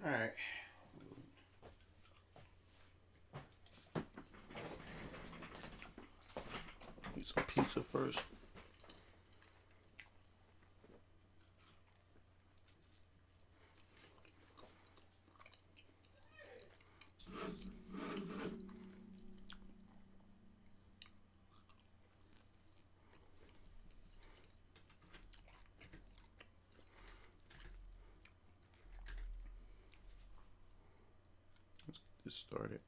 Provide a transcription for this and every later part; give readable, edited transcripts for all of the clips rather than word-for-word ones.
Alright. Eat some pizza first. Let's get this started.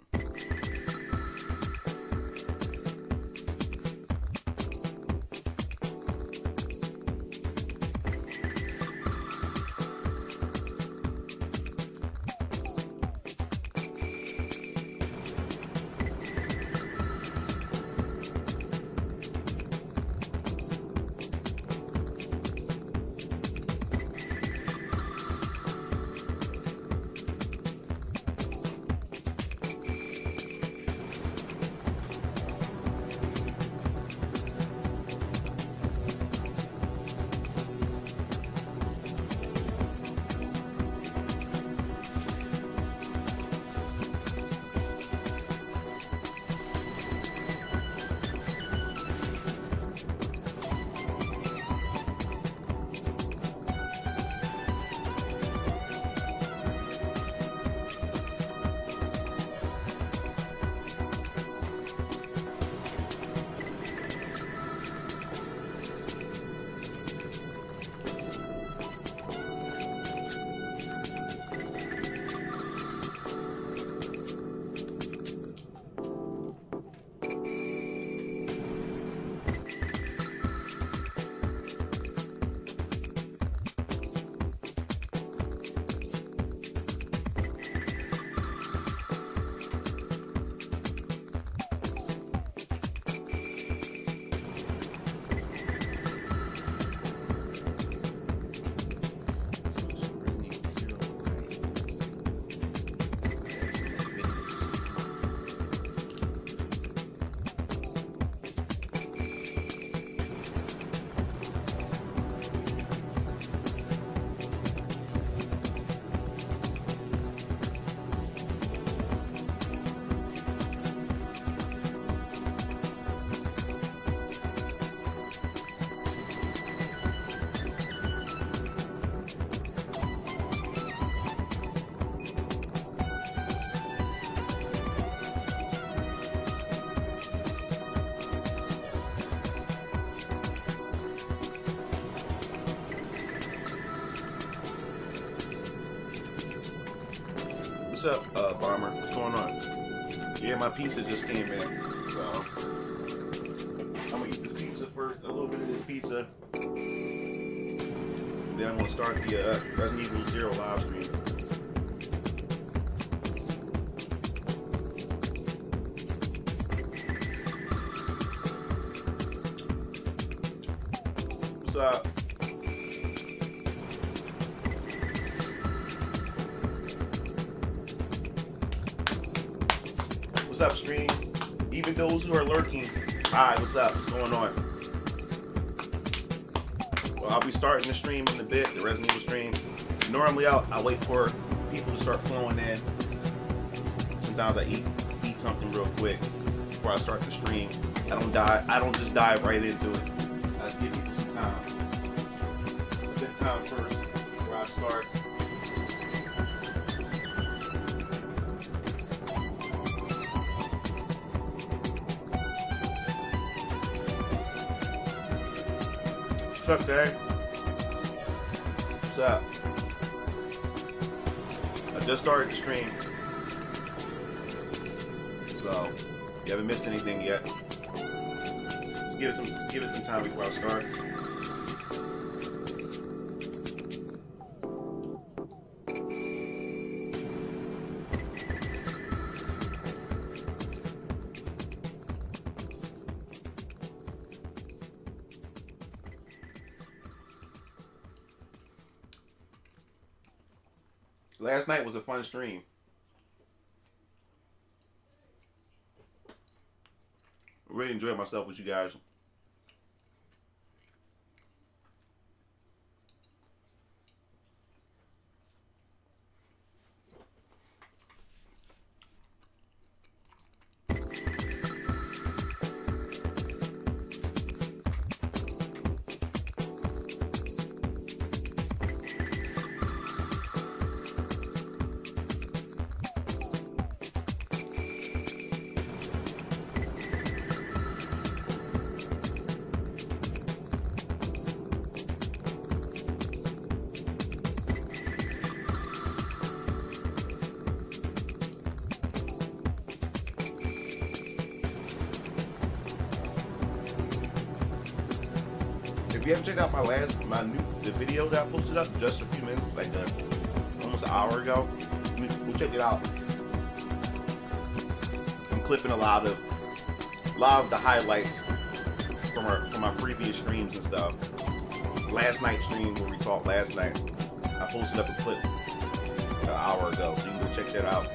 What's up, Bomber? What's going on? Yeah, my pizza just came in, so I'm gonna eat this pizza first. A little bit of this pizza, and then I'm gonna start the Resident Evil Zero live stream. What's up? What's up, stream? Even those who are lurking, hi, what's up? What's going on? Well, I'll be starting the stream in a bit, the Resident Evil stream. Normally, I'll wait for people to start flowing in. Sometimes I eat something real quick before I start the stream. I don't just dive right into it. I just give people some time. A bit of time first before I start. What's up, Dave? What's up? I just started the stream, so you haven't missed anything yet. Just give it some time before I start. Last night was a fun stream. Really enjoyed myself with you guys. you haven't checked out the video that I posted up just a few minutes, like almost an hour ago, go check it out. I'm clipping a lot of the highlights from my previous streams and stuff. Last night's stream where we talked last night, I posted up a clip an hour ago, so you can go check that out.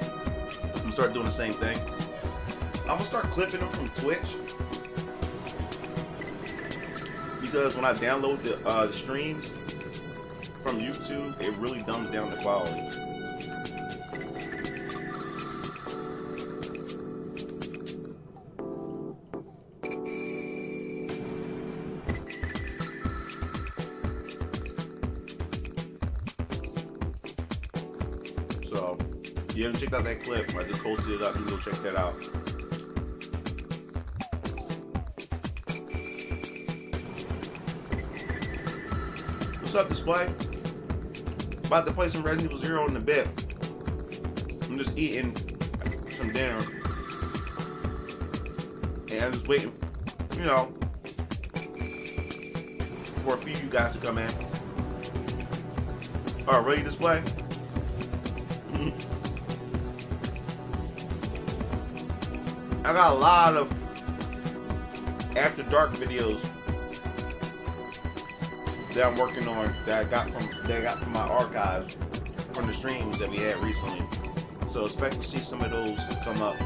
I'm gonna start doing the same thing. I'm gonna start clipping them from Twitch, because when I download the streams from YouTube, it really dumbs down the quality. So, if you haven't checked out that clip, I just posted it up. You can go check that out. What's up, Display? About to play some Resident Evil 0 in a bit. I'm just eating some dinner. And I'm just waiting, you know, for a few of you guys to come in. Alright, ready to Display? I got a lot of After Dark videos that I'm working on that I got from my archives from the streams that we had recently. So expect to see some of those come up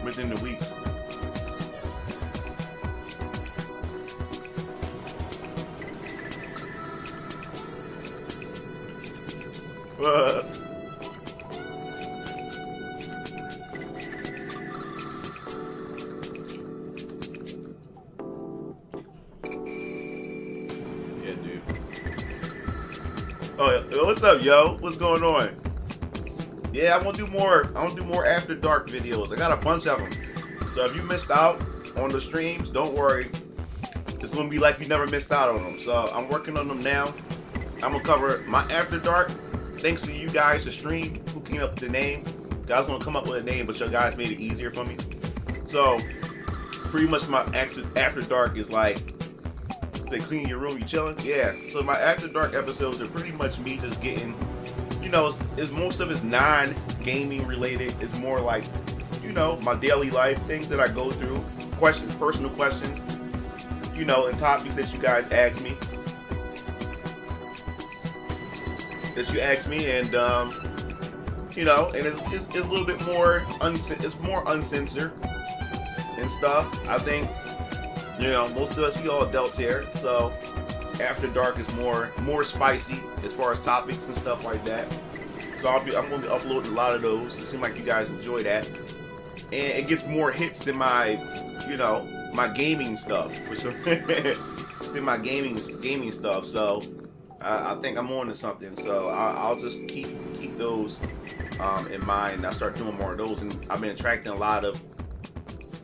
within the week. Oh, what's up, yo? What's going on? Yeah, I want to do more. I want to do more After Dark videos. I got a bunch of them. So if you missed out on the streams, don't worry. It's gonna be like you never missed out on them. So I'm working on them now. I'm gonna cover my After Dark. Thanks to you guys, the stream, who came up with the name. I was gonna come up with a name, but you guys made it easier for me. So pretty much my After Dark is like, say, clean your room, you chilling? Yeah. So my After Dark episodes are pretty much me just getting, you know, it's most of it's non-gaming related. It's more like, you know, my daily life, things that I go through, questions, personal questions, you know, and topics that you guys ask me. And you know, and it's a little bit more it's more uncensored and stuff. I think, you know, most of us, we all adults here, so After Dark is more spicy as far as topics and stuff like that. So I'm going to be uploading a lot of those. It seems like you guys enjoy that, and it gets more hits than my, you know, my gaming stuff for some than my gaming stuff. So I think I'm on to something. So I'll just keep those in mind. I start doing more of those, and I've been attracting a lot of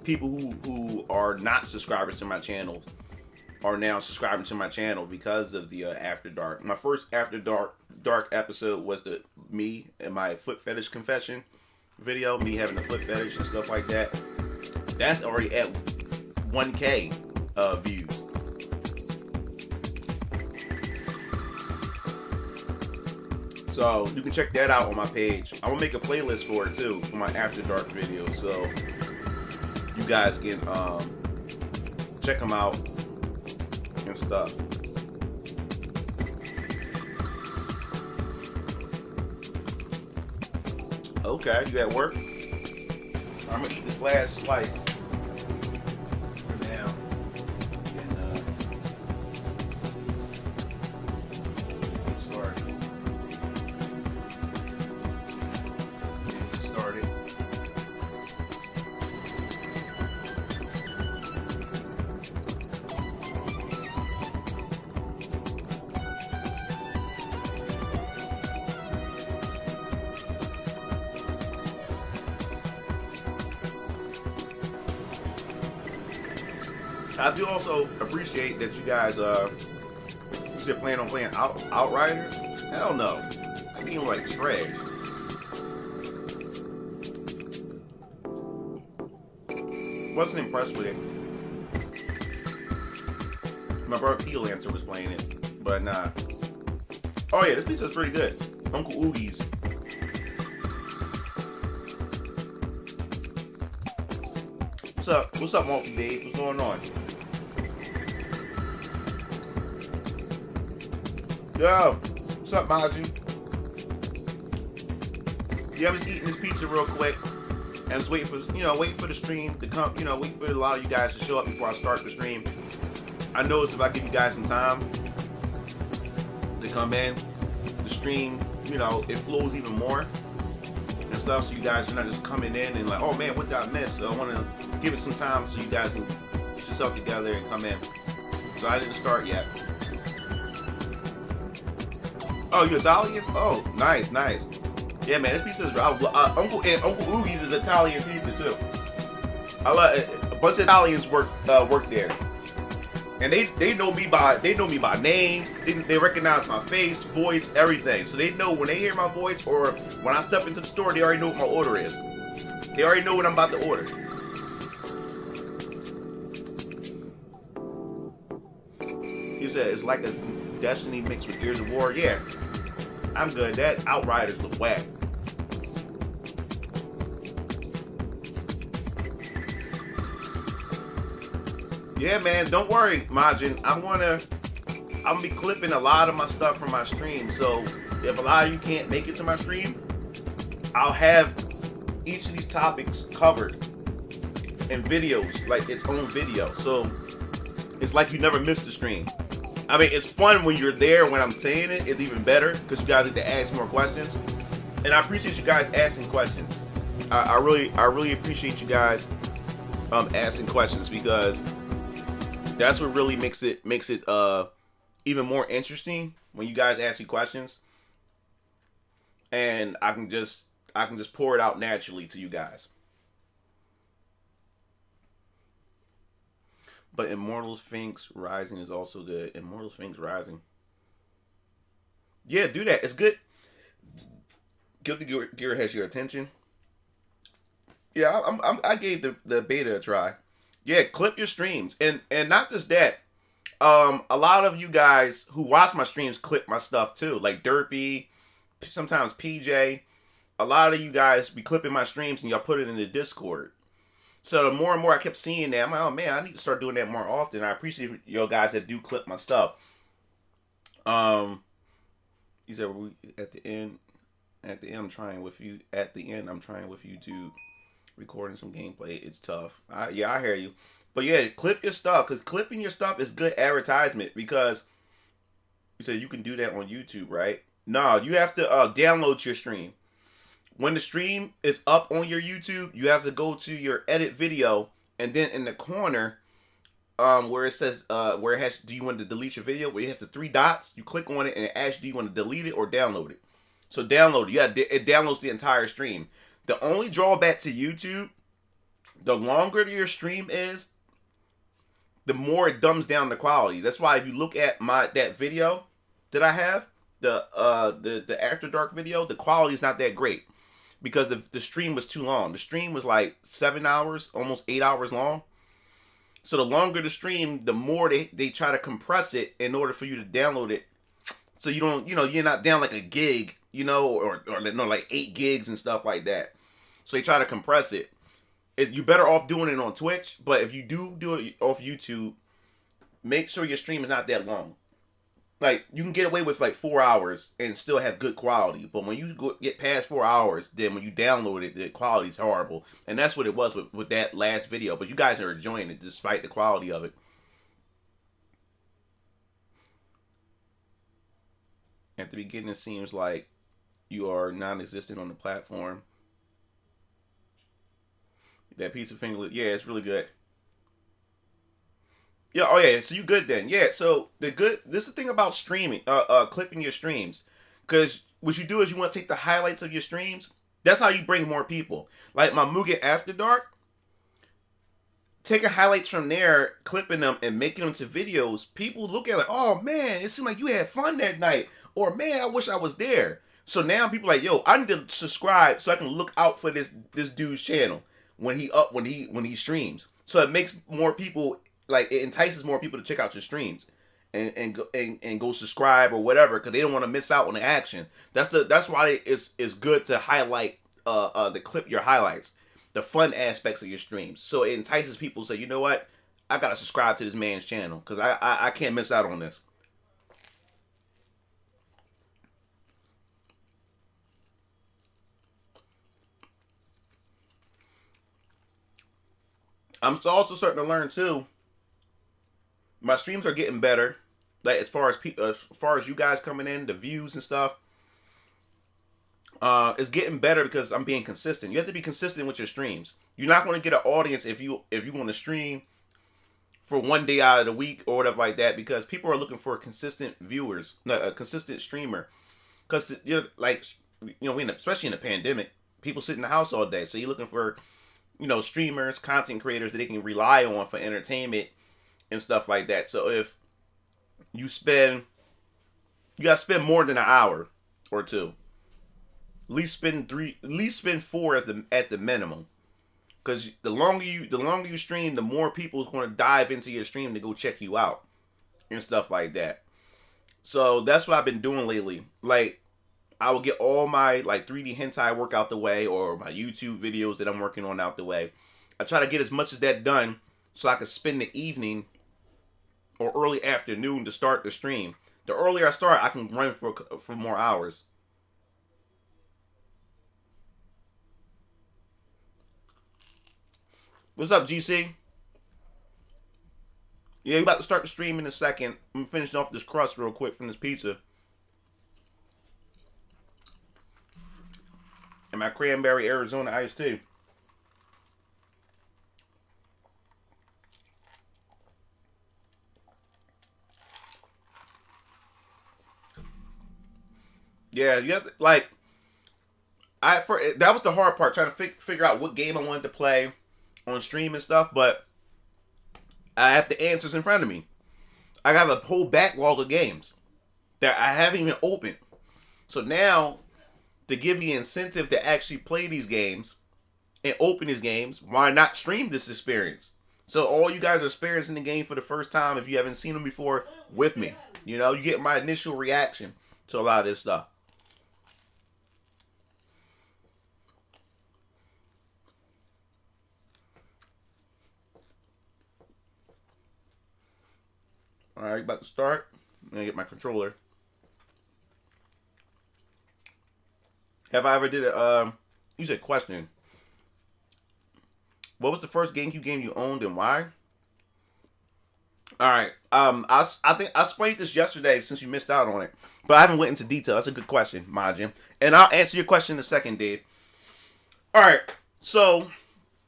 people who are not subscribers to my channel are now subscribing to my channel because of the After Dark. My first After Dark episode was me and my foot fetish confession video, me having a foot fetish and stuff like that. That's already at 1K views. So you can check that out on my page. I'm gonna make a playlist for it too, for my After Dark videos. So you guys can check them out and stuff. Okay, you at work? I'm gonna eat this last slice for now. And get started. I do also appreciate that you guys you said plan on playing Outriders. Hell no, that game like trash. Wasn't impressed with it. My brother P Lancer was playing it, but nah. Oh yeah, this pizza's pretty good. Uncle Oogie's. What's up? What's up, Monkey Dave? What's going on? Yo, what's up, Maji? Yeah, I was eating this pizza real quick, and I was waiting for waiting for the stream to come. Waiting for a lot of you guys to show up before I start the stream. I noticed if I give you guys some time to come in, the stream, it flows even more and stuff. So you guys are not just coming in and like, oh man, what did I miss? So I want to give it some time so you guys can get yourself together and come in. So I didn't start yet. Oh, you Italian? Oh, nice. Yeah, man, this pizza is Uncle Oogie's is Italian pizza too. I love a bunch of Italians work there, and they know me by name. They recognize my face, voice, everything. So they know when they hear my voice or when I step into the store, they already know what my order is. They already know what I'm about to order. You said it's like a Destiny mixed with Gears of War. Yeah, I'm good. That Outriders look whack. Yeah, man, don't worry, Majin. I'm gonna be clipping a lot of my stuff from my stream. So if a lot of you can't make it to my stream, I'll have each of these topics covered in videos, like its own video. So it's like you never missed the stream. I mean, it's fun when you're there. When I'm saying it, it's even better because you guys get to ask more questions. And I appreciate you guys asking questions. I really appreciate you guys asking questions because that's what really makes it even more interesting when you guys ask me questions, and I can just pour it out naturally to you guys. But Immortal Sphinx Rising is also good. Immortal Sphinx Rising. Yeah, do that. It's good. Guilty Gear has your attention. Yeah, I gave the beta a try. Yeah, clip your streams. And not just that. A lot of you guys who watch my streams clip my stuff too. Like Derpy, sometimes PJ. A lot of you guys be clipping my streams and y'all put it in the Discord. So the more and more I kept seeing that, I'm like, oh man, I need to start doing that more often. I appreciate you guys that do clip my stuff. He said at the end I'm trying with you to recording some gameplay. It's tough. I hear you. But yeah, clip your stuff, because clipping your stuff is good advertisement, because you said you can do that on YouTube, right? No, you have to download your stream. When the stream is up on your YouTube, you have to go to your edit video, and then in the corner, where it says, where it has, do you want to delete your video? Where it has the 3 dots, you click on it, and it asks, do you want to delete it or download it? So download it. Yeah, it downloads the entire stream. The only drawback to YouTube, the longer your stream is, the more it dumbs down the quality. That's why if you look at that video that I have, the After Dark video, the quality is not that great because the stream was too long. The stream was like 7 hours, almost 8 hours long. So the longer the stream, the more they try to compress it in order for you to download it. So you don't, you're not down like a gig, or like 8 gigs and stuff like that. So they try to compress it. You're better off doing it on Twitch, but if you do it off YouTube, make sure your stream is not that long. Like, you can get away with like 4 hours and still have good quality, but when you get past 4 hours, then when you download it, the quality is horrible. And that's what it was with that last video, but you guys are enjoying it despite the quality of it. At the beginning, it seems like you are non-existent on the platform. That piece of finger, yeah, it's really good. Yeah, oh yeah, so you good then. Yeah, so this is the thing about streaming, clipping your streams. Because what you do is you want to take the highlights of your streams. That's how you bring more people. Like my Mugen After Dark, taking highlights from there, clipping them, and making them to videos, people look at it like, oh man, it seemed like you had fun that night. Or man, I wish I was there. So now people are like, yo, I need to subscribe so I can look out for this dude's channel when he streams. So it makes more people, like, it entices more people to check out your streams. and go subscribe or whatever because they don't want to miss out on the action. That's why it's good to highlight the clip your highlights, the fun aspects of your streams, so it entices people to say, you know what, I gotta subscribe to this man's channel because I can't miss out on this. I'm also starting to learn too. My streams are getting better, like as far as you guys coming in, the views and stuff. It's getting better because I'm being consistent. You have to be consistent with your streams. You're not going to get an audience if you want to stream for one day out of the week or whatever like that, because people are looking for consistent viewers, a consistent streamer. Because especially in the pandemic, people sit in the house all day, so you're looking for streamers, content creators that they can rely on for entertainment and stuff like that. So if you gotta spend more than an hour or two. At least spend 4 at the minimum. Because the longer you stream, the more people is going to dive into your stream to go check you out and stuff like that. So that's what I've been doing lately. Like, I will get all my 3D hentai work out the way, or my YouTube videos that I'm working on out the way. I try to get as much of that done so I can spend the evening or early afternoon to start the stream. The earlier I start, I can run for more hours. What's up, GC? Yeah, we about to start the stream in a second. I'm finishing off this crust real quick from this pizza. And my cranberry Arizona iced tea. Yeah, you have to, that was the hard part, trying to figure out what game I wanted to play on stream and stuff, but I have the answers in front of me. I have a whole backlog of games that I haven't even opened. So now, to give me incentive to actually play these games and open these games, why not stream this experience? So all you guys are experiencing the game for the first time, if you haven't seen them before, with me. You get my initial reaction to a lot of this stuff. Alright, about to start. I'm going to get my controller. Have I ever did you said question. What was the first GameCube game you owned and why? Alright, I think I explained this yesterday since you missed out on it. But I haven't went into detail. That's a good question, Majin. And I'll answer your question in a second, Dave. Alright, so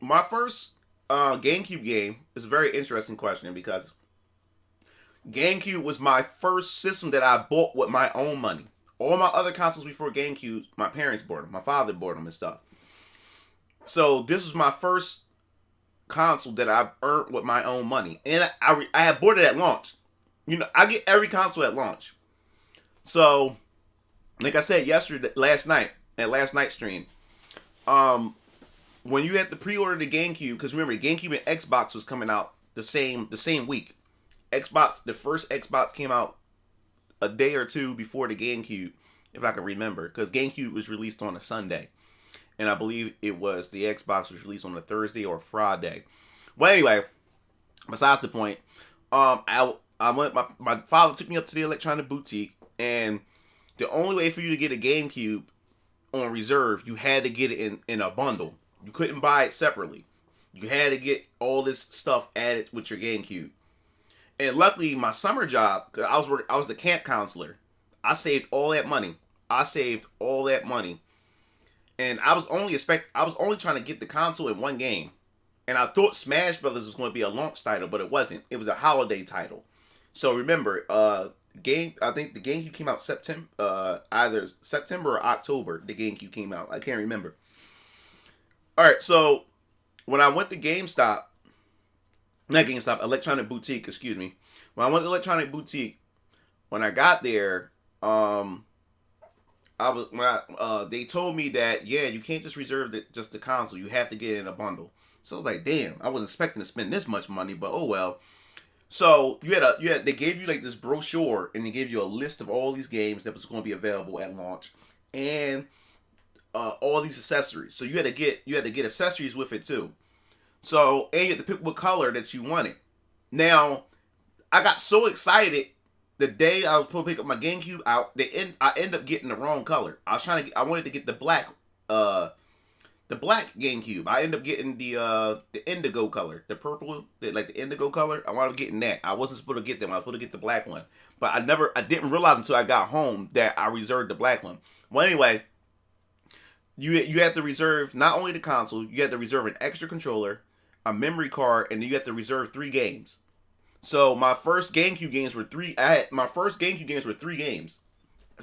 my first GameCube game is a very interesting question because GameCube was my first system that I bought with my own money. All my other consoles before GameCube, my parents bought them. My father bought them and stuff. So this was my first console that I earned with my own money. And I had bought it at launch. I get every console at launch. So, like I said last night's stream, when you had to pre-order the GameCube, because remember, GameCube and Xbox was coming out the same week. The first Xbox came out a day or two before the GameCube, if I can remember, because GameCube was released on a Sunday, and I believe the Xbox was released on a Thursday or Friday. Well, anyway, besides the point, I went. My father took me up to the electronic boutique, and the only way for you to get a GameCube on reserve, you had to get it in a bundle. You couldn't buy it separately. You had to get all this stuff added with your GameCube. And luckily, my summer job, because I was the camp counselor, I saved all that money. And I was only trying to get the console in one game. And I thought Smash Brothers was going to be a launch title, but it wasn't. It was a holiday title. So remember, I think the GameCube came out either September or October. The GameCube came out. I can't remember. All right, so when I went to Electronic Boutique, excuse me. When I went to Electronic Boutique, when I got there, they told me that, yeah, you can't just reserve just the console. You have to get it in a bundle. So I was like, damn, I wasn't expecting to spend this much money, but oh well. So they gave you like this brochure and they gave you a list of all these games that was going to be available at launch, and all these accessories. So you had to get accessories with it too. So and you had to pick what color that you wanted. Now I got so excited the day I was supposed to pick up my GameCube out. I ended up getting the wrong color. I wanted to get the black GameCube. I ended up getting the indigo color, the purple, the indigo color. I wound up getting that. I wasn't supposed to get them. I was supposed to get the black one, but I didn't realize until I got home that I reserved the black one. Well, anyway, you have to reserve not only the console, you have to reserve an extra controller, a memory card, and you have to reserve 3 games. So my first GameCube games were 3. My first GameCube games were 3 games.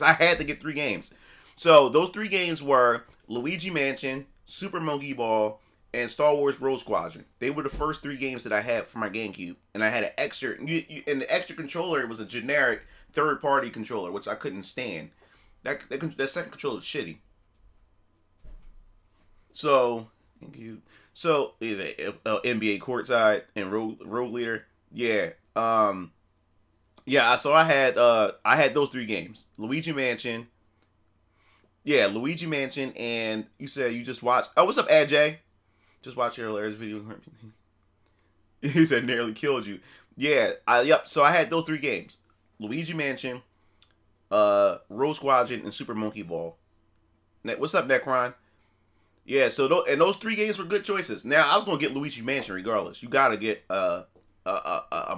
I had to get 3 games. So those 3 games were Luigi Mansion, Super Monkey Ball, and Star Wars Rogue Squadron. They were the first 3 games that I had for my GameCube, and I had an extra. And the extra controller was a generic third-party controller, which I couldn't stand. That second controller was shitty. So NBA Courtside and Road Leader, yeah. So I had those 3 games. Luigi Mansion. Yeah, Luigi Mansion, and you said you just watched. Oh, what's up, AJ? Just watch your hilarious video. He said nearly killed you. Yeah, So I had those 3 games: Luigi Mansion, Rogue Squadron, and Super Monkey Ball. What's up, Necron? Yeah, so those 3 games were good choices. Now I was gonna get Luigi Mansion regardless. You gotta get a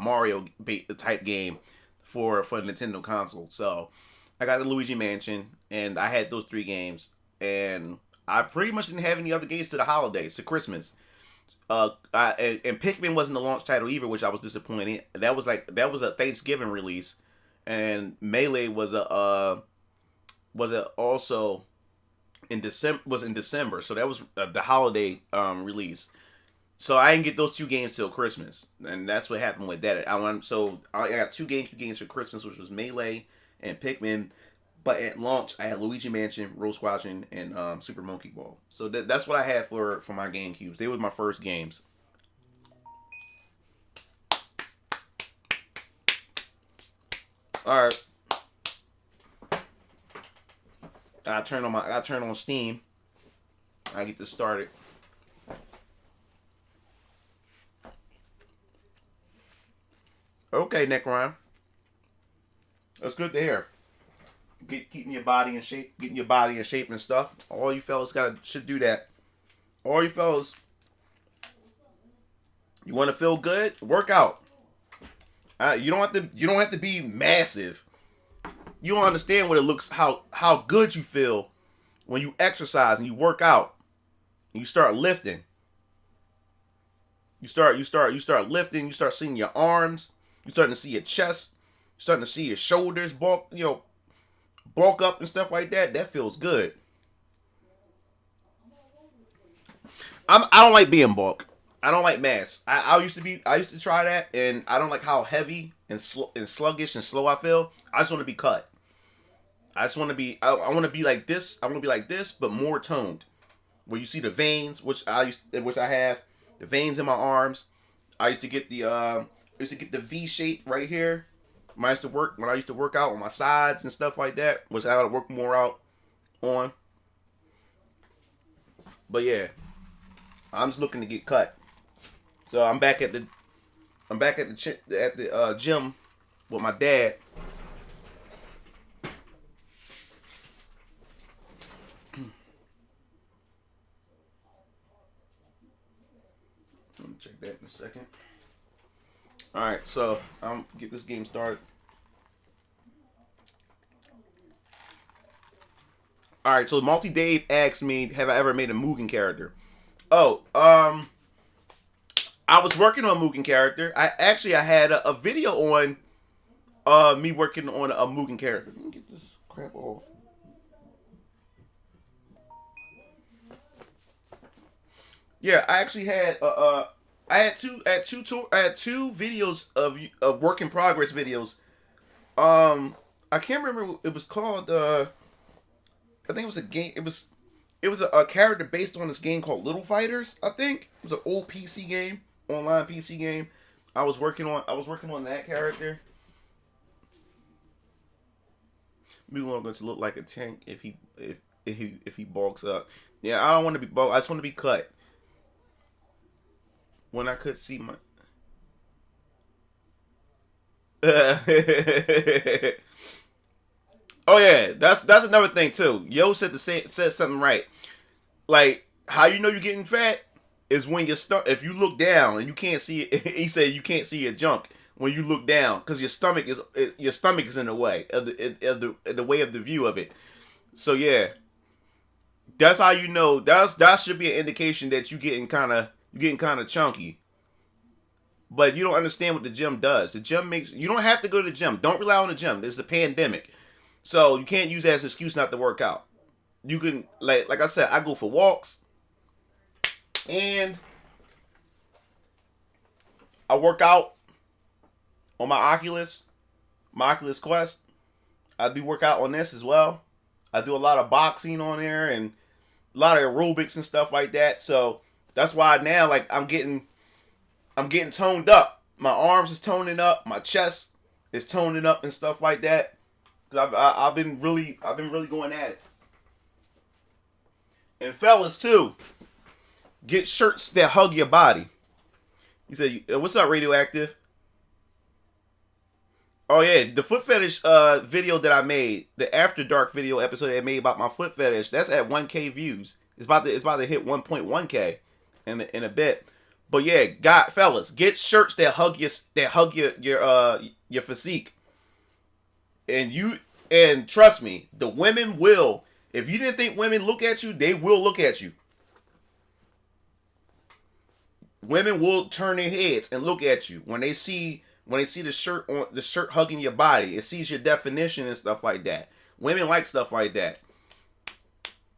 Mario type game for the Nintendo console. So I got the Luigi Mansion, and I had those 3 games, and I pretty much didn't have any other games to the holidays, to Christmas. And Pikmin wasn't the launch title either, which I was disappointed in. That was a Thanksgiving release, and Melee was also in December, so that was the holiday release. So I didn't get those 2 games till Christmas, and that's what happened with that. I got 2 GameCube games for Christmas, which was Melee and Pikmin. But at launch, I had Luigi Mansion, Rogue Squadron, and Super Monkey Ball. So that's what I had for my GameCubes. They were my first games. All right. I turn on Steam. I get this started. Okay, Necron. That's good to hear. Keeping your body in shape, getting your body in shape and stuff. All you fellas should do that. All you fellas, you want to feel good? Work out. You don't have to be massive. You don't understand what it looks how good you feel when you exercise and you work out. And you start lifting. You start lifting. You start seeing your arms. You're starting to see your chest. You're starting to see your shoulders bulk up and stuff like that. That feels good. I don't like being bulk. I don't like mass. I used to try that, and I don't like how heavy and sluggish and slow I feel. I just want to be cut. I want to be like this. I want to be like this, but more toned. Where you see the veins, which I have, the veins in my arms. I used to get the V shape right here. When I used to work out on my sides and stuff like that, which I had to work more out on. But yeah, I'm just looking to get cut. So I'm back at the gym with my dad. Let me check that in a second. All right, so I'm get this game started. All right, so Multi Dave asked me, "Have I ever made a Mugen character?" Oh, I was working on a Mugen character. I had a video on me working on a Mugen character. Let me get this crap off. Yeah, I actually had I had two videos of work in progress videos. I can't remember what it was called. I think it was a game. It was a character based on this game called Little Fighters. I think it was an old PC game, online PC game. I was working on that character. Mulan going to look like a tank if he bulks up. Yeah, I don't want to be bulk. I just want to be cut. When I could see my. Oh yeah, that's another thing too. Yo said something right. Like how you know you're getting fat is when your if you look down and you can't see it. He said you can't see your junk when you look down because your stomach is in the way of the way of the view of it. So yeah, that's how you know. That should be an indication that you getting kind of chunky. But you don't understand what the gym does. The gym makes you don't have to go to the gym. Don't rely on the gym. It's a pandemic, so you can't use that as an excuse not to work out. You can like I said, I go for walks and I work out on my Oculus Quest. I do work out on this as well. I do a lot of boxing on there and a lot of aerobics and stuff like that. So that's why now like I'm getting toned up. My arms is toning up. My chest is toning up and stuff like that. Cause I've been really going at it. And fellas too, get shirts that hug your body. You said, "What's up, Radioactive?" Oh yeah, the foot fetish video that I made, the After Dark video episode that I made about my foot fetish, that's at 1K views. It's about to hit 1.1K in a bit. But yeah, fellas, get shirts that hug your physique. And trust me, the women will. If you didn't think women look at you, they will look at you. Women will turn their heads and look at you when they see the shirt hugging your body. It sees your definition and stuff like that. Women like stuff like that.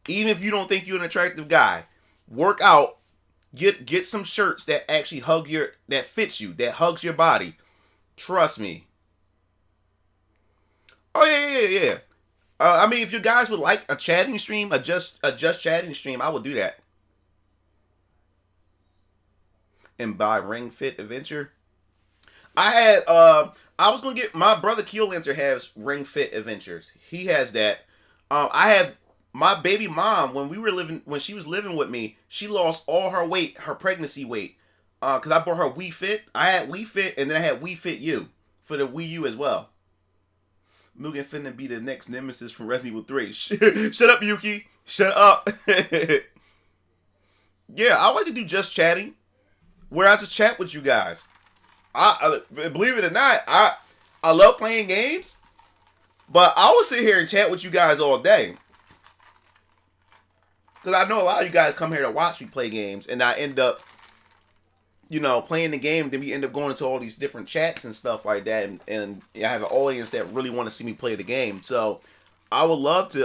Even if you don't think you're an attractive guy, work out. Get some shirts that actually that fits you, that hugs your body. Trust me. Oh yeah. I mean, if you guys would like a chatting stream, a just chatting stream, I would do that. And buy Ring Fit Adventure. I was gonna get my brother Keelancer has Ring Fit Adventures. He has that. I have my baby mom when she was living with me. She lost all her weight, her pregnancy weight, because I bought her Wii Fit. I had Wii Fit, and then I had Wii Fit U for the Wii U as well. Mugen finna be the next nemesis from Resident Evil 3. Shut up, Yuki. Shut up. Yeah, I like to do just chatting, where I just chat with you guys. I believe it or not, I love playing games, but I will sit here and chat with you guys all day. Because I know a lot of you guys come here to watch me play games, and I end up, playing the game. Then we end up going into all these different chats and stuff like that, and I have an audience that really want to see me play the game. So I would love to,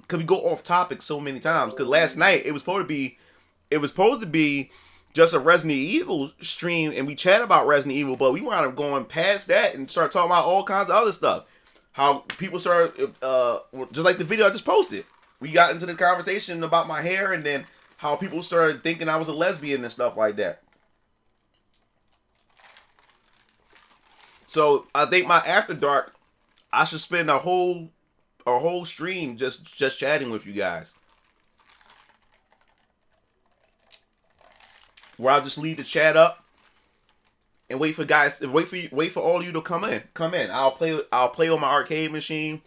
because we go off topic so many times. Because last night it was supposed to be just a Resident Evil stream, and we chat about Resident Evil, but we wound up going past that and start talking about all kinds of other stuff. How people started, just like the video I just posted. We got into the conversation about my hair, and then how people started thinking I was a lesbian and stuff like that. So I think my After Dark, I should spend a whole stream just chatting with you guys, where I'll just leave the chat up and wait for all of you to come in. I'll play on my arcade machine,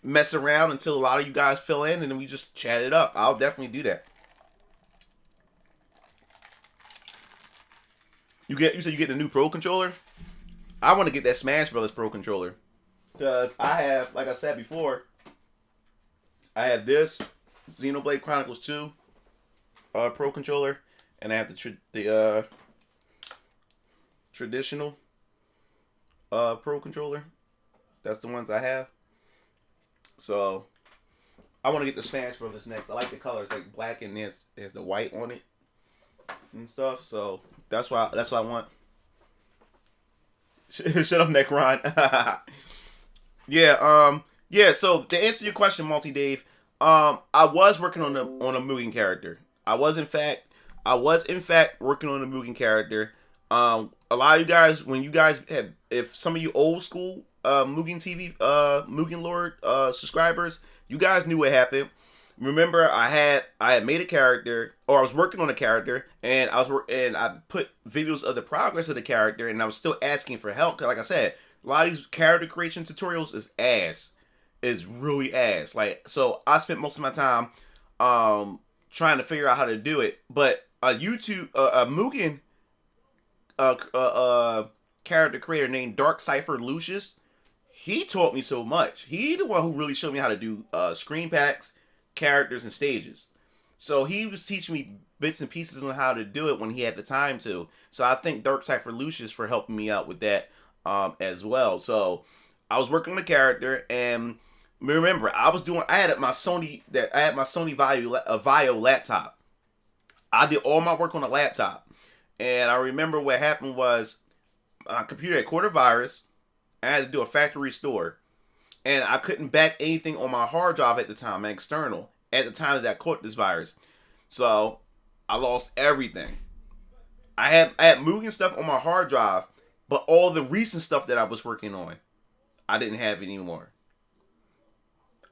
mess around until a lot of you guys fill in, and then we just chat it up. I'll definitely do that. You said you get the new Pro controller? I want to get that Smash Brothers Pro controller, because I have, like I said before, I have this Xenoblade Chronicles 2 Pro controller, and I have the traditional Pro controller. That's the ones I have. So I want to get the Smash Brothers next. I like the colors, like black, and there's the white on it and stuff. So that's why I want. Shut up, Necron. Yeah. So to answer your question, Multi Dave, I was working on a Mugen character. I was in fact working on a Mugen character. A lot of you guys, when you guys have, if some of you old school Mugen TV, Mugen Lord subscribers, you guys knew what happened. Remember, I had made a character, or I was working on a character, and I put videos of the progress of the character, and I was still asking for help. Cause like I said, a lot of these character creation tutorials is ass, is really ass. Like, so I spent most of my time trying to figure out how to do it. But a Mugen character creator named Dark Cipher Lucius, he taught me so much. He the one who really showed me how to do screen packs, characters, and stages. So he was teaching me bits and pieces on how to do it when he had the time to. So I thank Dark Cipher Lucius for helping me out with that as well. So I was working on the character, and remember, I had my Sony Vaio laptop. I did all my work on the laptop, and I remember what happened was my computer had caught a virus. I had to do a factory restore, and I couldn't back anything on my hard drive at the time, my external, at the time that I caught this virus. So I lost everything. I had Mugen stuff on my hard drive, but all the recent stuff that I was working on, I didn't have anymore.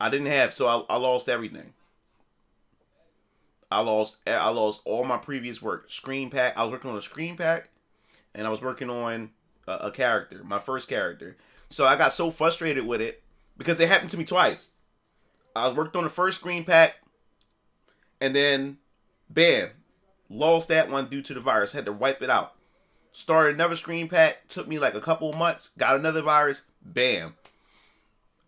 So I lost everything. I lost all my previous work. Screen pack. I was working on a screen pack, and I was working on a character, my first character. So I got so frustrated with it because it happened to me twice. I worked on the first screen pack, and then, bam, lost that one due to the virus. Had to wipe it out. Started another screen pack. Took me like a couple of months. Got another virus. Bam.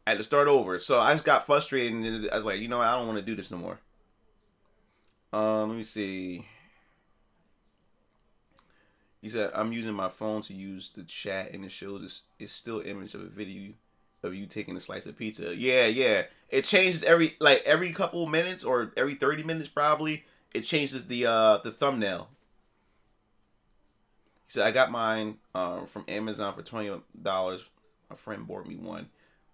I had to start over. So I just got frustrated, and I was like, you know what? I don't want to do this no more. Let me see. He said, I'm using my phone to use the chat, and it shows it's still image of a video of you taking a slice of pizza. Yeah. It changes every couple of minutes, or every 30 minutes probably. It changes the thumbnail. He said, I got mine from Amazon for $20. My friend bought me one,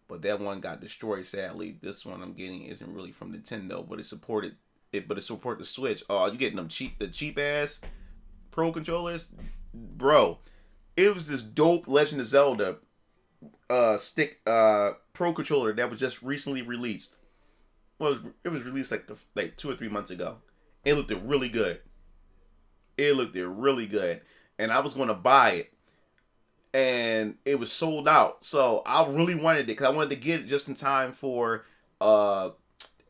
but that one got destroyed sadly. This one I'm getting isn't really from Nintendo, but it supported the Switch. Oh, you getting the cheap ass Pro controllers? Bro, it was this dope Legend of Zelda stick Pro controller that was just recently released. Well, it was released like 2 or 3 months ago. It looked really good. And I was going to buy it, and it was sold out. So I really wanted it because I wanted to get it just in time for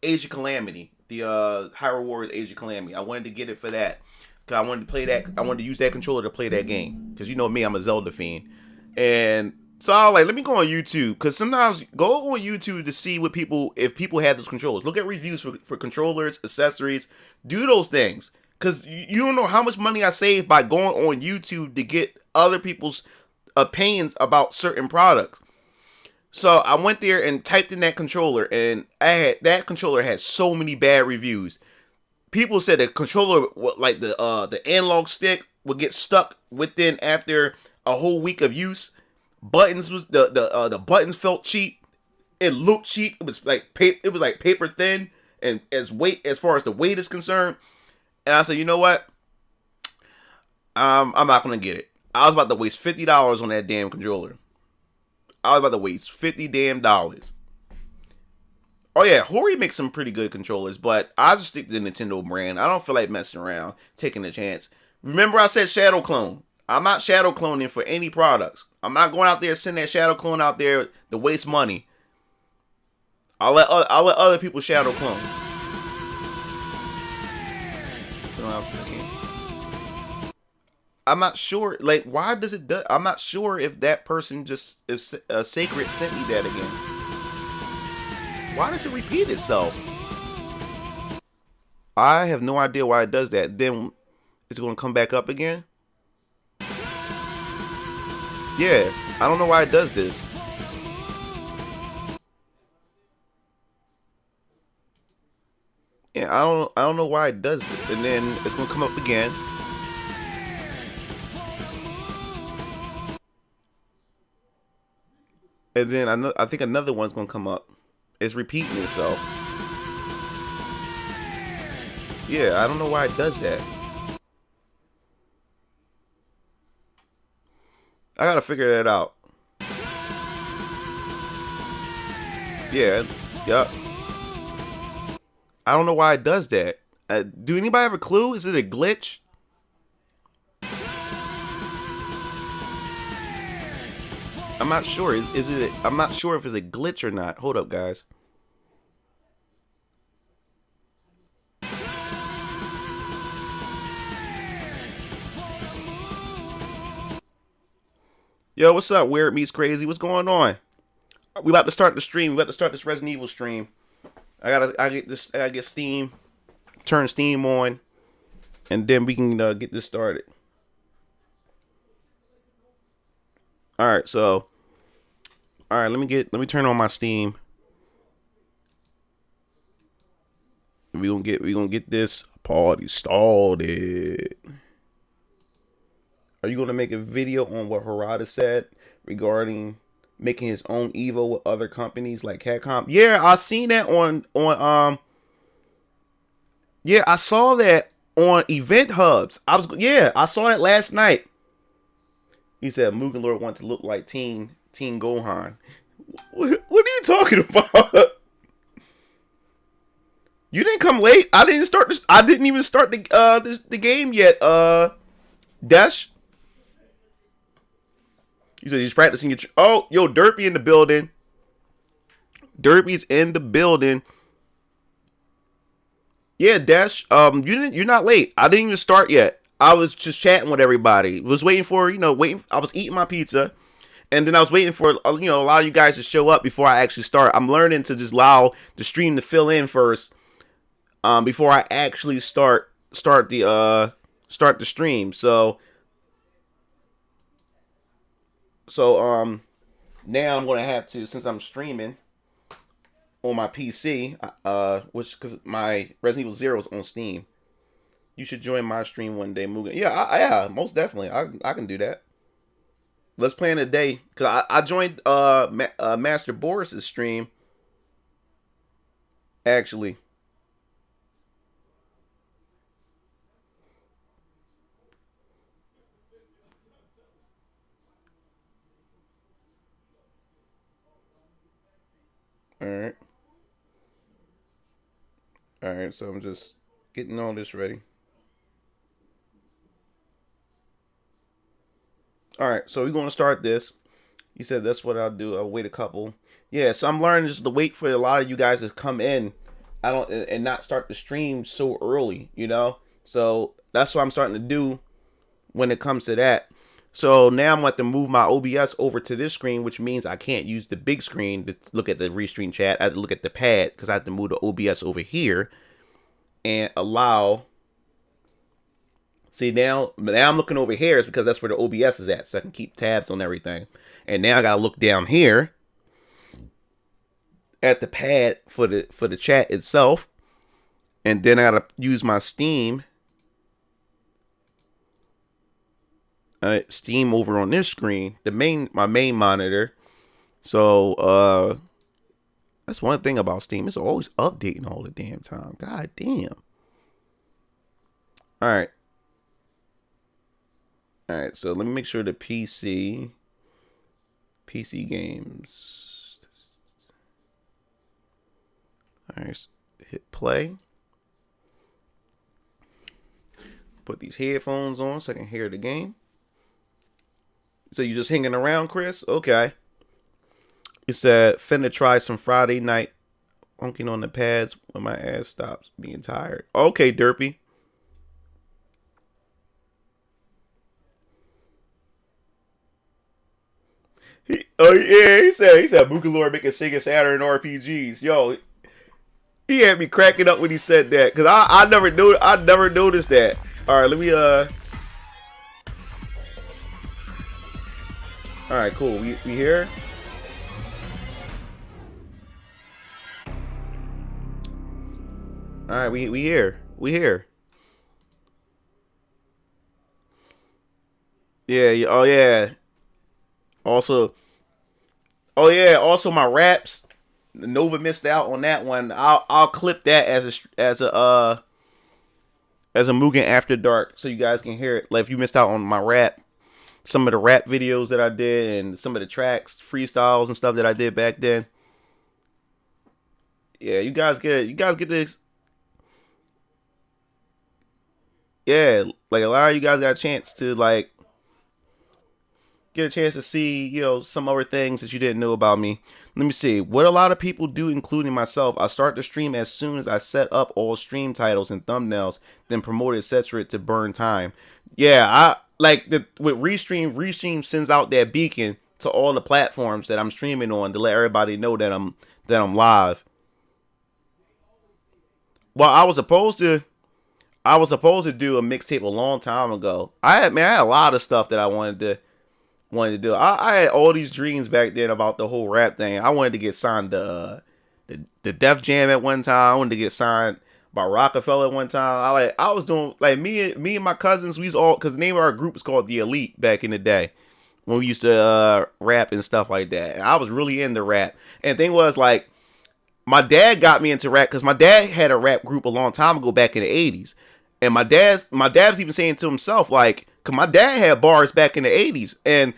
Age of Calamity, the Hyrule Warriors Age of Calamity. I wanted to get it for that. I wanted to play that. I wanted to use that controller to play that game. Because you know me, I'm a Zelda fiend. And so I was like, let me go on YouTube. Because sometimes go on YouTube to see if people have those controllers. Look at reviews for controllers, accessories. Do those things. Because you don't know how much money I saved by going on YouTube to get other people's opinions about certain products. So I went there and typed in that controller. And that controller had so many bad reviews. People said the controller, like the analog stick, would get stuck after a whole week of use. The buttons felt cheap. It looked cheap. It was like paper thin, and as far as the weight is concerned. And I said, you know what? I'm not gonna get it. I was about to waste $50 on that damn controller. I was about to waste $50 damn dollars. Oh yeah, Hori makes some pretty good controllers, but I just stick to the Nintendo brand. I don't feel like messing around, taking a chance. Remember I said shadow clone. I'm not shadow cloning for any products. I'm not going out there sending that shadow clone out there to waste money. I'll let other people shadow clone. I'm not sure. Like, why does it do? I'm not sure if that person just Sacred sent me that again. Why does it repeat itself? I have no idea why it does that. Then it's going to come back up again. Yeah, I don't know why it does this. Yeah, I don't know why it does this. And then it's going to come up again. And then I think another one's going to come up. It's repeating itself. Yeah, I don't know why it does that. I gotta figure that out. Yeah, yep. I don't know why it does that. Do anybody have a clue? Is it a glitch? I'm not sure. Is it? I'm not sure if it's a glitch or not. Hold up, guys. Yo, what's up? Weird Meets Crazy. What's going on? We about to start the stream. We about to start this Resident Evil stream. I gotta get Steam, turn Steam on, and then we can get this started. All right, so, all right, let me turn on my Steam. We gonna get this party started. Are you gonna make a video on what Harada said regarding making his own Evo with other companies like Capcom? Yeah, I seen that on yeah, I saw that on Event Hubs. I saw that last night. He said Mugen Lord wants to look like Teen Gohan. What are you talking about? You didn't come late. I didn't start this. I didn't even start the game yet. Dash. You said he's practicing your. Oh, yo, Derpy in the building. Derpy's in the building. Yeah, Dash. You're not late. I didn't even start yet. I was just chatting with everybody. Was waiting for I was eating my pizza, and then I was waiting for a lot of you guys to show up before I actually start. I'm learning to just allow the stream to fill in first, before I actually start the stream. So now I'm gonna have to, since I'm streaming on my PC, which because my Resident Evil 0 is on Steam. You should join my stream one day, Mugen. Yeah, most definitely. I can do that. Let's plan a day, because I joined Master Boris's stream, actually. Alright. Alright, so I'm just getting all this ready. Alright, so we're going to start this. You said that's what I'll do. I'll wait a couple. Yeah, so I'm learning just to wait for a lot of you guys to come in. And not start the stream so early, So that's what I'm starting to do when it comes to that. So now I'm going to have to move my OBS over to this screen, which means I can't use the big screen to look at the restream chat. I have to look at the pad because I have to move the OBS over here and allow. See, now I'm looking over here is because that's where the OBS is at, so I can keep tabs on everything. And now I got to look down here at the pad for the chat itself, and then I got to use my Steam. Steam over on this screen, my main monitor. So that's one thing about Steam. It's always updating all the damn time. God damn. Alright, so let me make sure the PC games. Alright, hit play. Put these headphones on so I can hear the game. So you just hanging around, Chris? Okay. You said, finna try some Friday night honking on the pads when my ass stops being tired. Okay, Derpy. He said Mugen Lord making Sega Saturn RPGs. Yo, he had me cracking up when he said that, because I never noticed that. All right, let me All right, cool. We here? All right, we here. We here. Yeah. Oh yeah. Also my raps. Nova missed out on that one. I'll clip that as a Mugen After Dark, so you guys can hear it. Like, if you missed out on my rap, some of the rap videos that I did and some of the tracks, freestyles and stuff that I did back then. Yeah, you guys get it. You guys get this. Yeah, like a lot of you guys got a chance to like get a chance to see, some other things that you didn't know about me. Let me see. What a lot of people do, including myself, I start the stream as soon as I set up all stream titles and thumbnails, then promote etc. to burn time. Yeah, I like with Restream sends out that beacon to all the platforms that I'm streaming on to let everybody know that I'm live. Well, I was supposed to do a mixtape a long time ago. I had a lot of stuff that I wanted to do. I had all these dreams back then about the whole rap thing. I wanted to get signed to the Def Jam at one time. I wanted to get signed by Rockefeller at one time. I was doing like me and my cousins. We was all, because the name of our group was called the Elite back in the day when we used to rap and stuff like that. And I was really into rap. And the thing was, like, my dad got me into rap because my dad had a rap group a long time ago back in the 80s. And my dad's even saying to himself, like, cause my dad had bars back in the 80s, and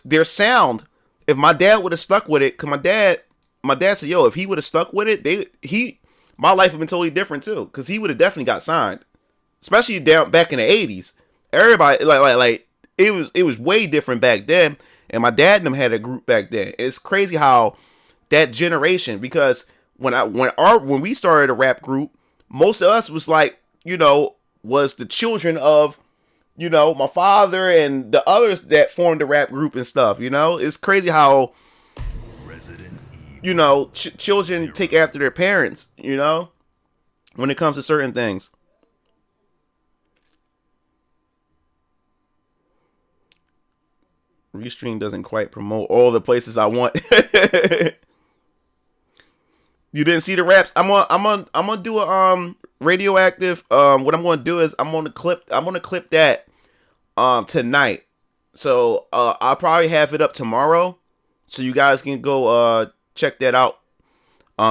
their sound, if my dad would have stuck with it, cause my dad said, yo, if he would have stuck with it, my life would have been totally different too, cause he would have definitely got signed, especially down back in the 80s. Everybody like it was way different back then, and my dad and them had a group back then. It's crazy how that generation, because when we started a rap group, most of us was like, was the children of, my father and the others that formed the rap group and stuff. It's crazy how, children take after their parents, when it comes to certain things. Restream doesn't quite promote all the places I want. You didn't see the raps. I'm gonna do a radioactive. What I'm gonna do is I'm gonna clip that tonight. So I'll probably have it up tomorrow, so you guys can go check that out.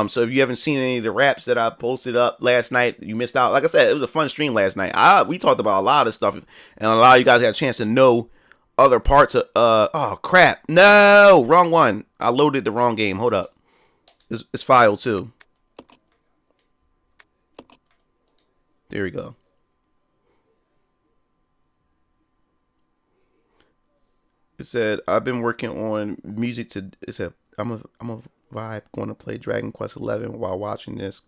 So if you haven't seen any of the raps that I posted up last night, you missed out. Like I said, it was a fun stream last night. We talked about a lot of stuff, and a lot of you guys had a chance to know other parts of. Oh crap! No, wrong one. I loaded the wrong game. Hold up. It's file 2. There we go. It said I've been working on music to. It said I'm a vibe going to play Dragon Quest 11 while watching this.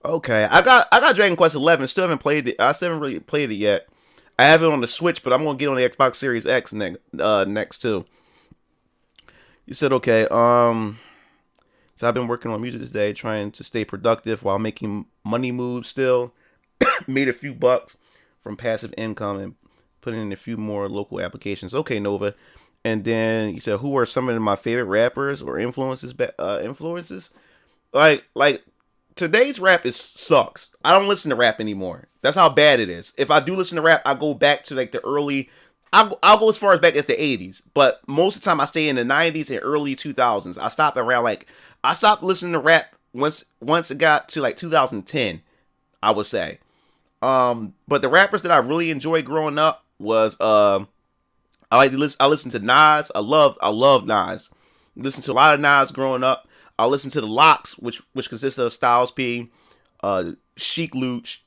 Okay, I got Dragon Quest 11. Still haven't played it. I still haven't really played it yet. I have it on the Switch, but I'm gonna get on the Xbox Series X next too. You said okay. So I've been working on music today, trying to stay productive while making money moves still. Made a few bucks from passive income and put in a few more local applications. Okay, Nova. And then you said, who are some of my favorite rappers or influences? Like today's rap sucks. I don't listen to rap anymore. That's how bad it is. If I do listen to rap, I go back to like the early. I'll go as far as back as the 80s, but most of the time I stay in the 90s and early 2000s. I stopped listening to rap once it got to like 2010, I would say. But the rappers that I really enjoyed growing up was I listened to Nas. I love Nas. Listened to a lot of Nas growing up. I listened to the Lox, which consists of Styles P, Sheek Louch,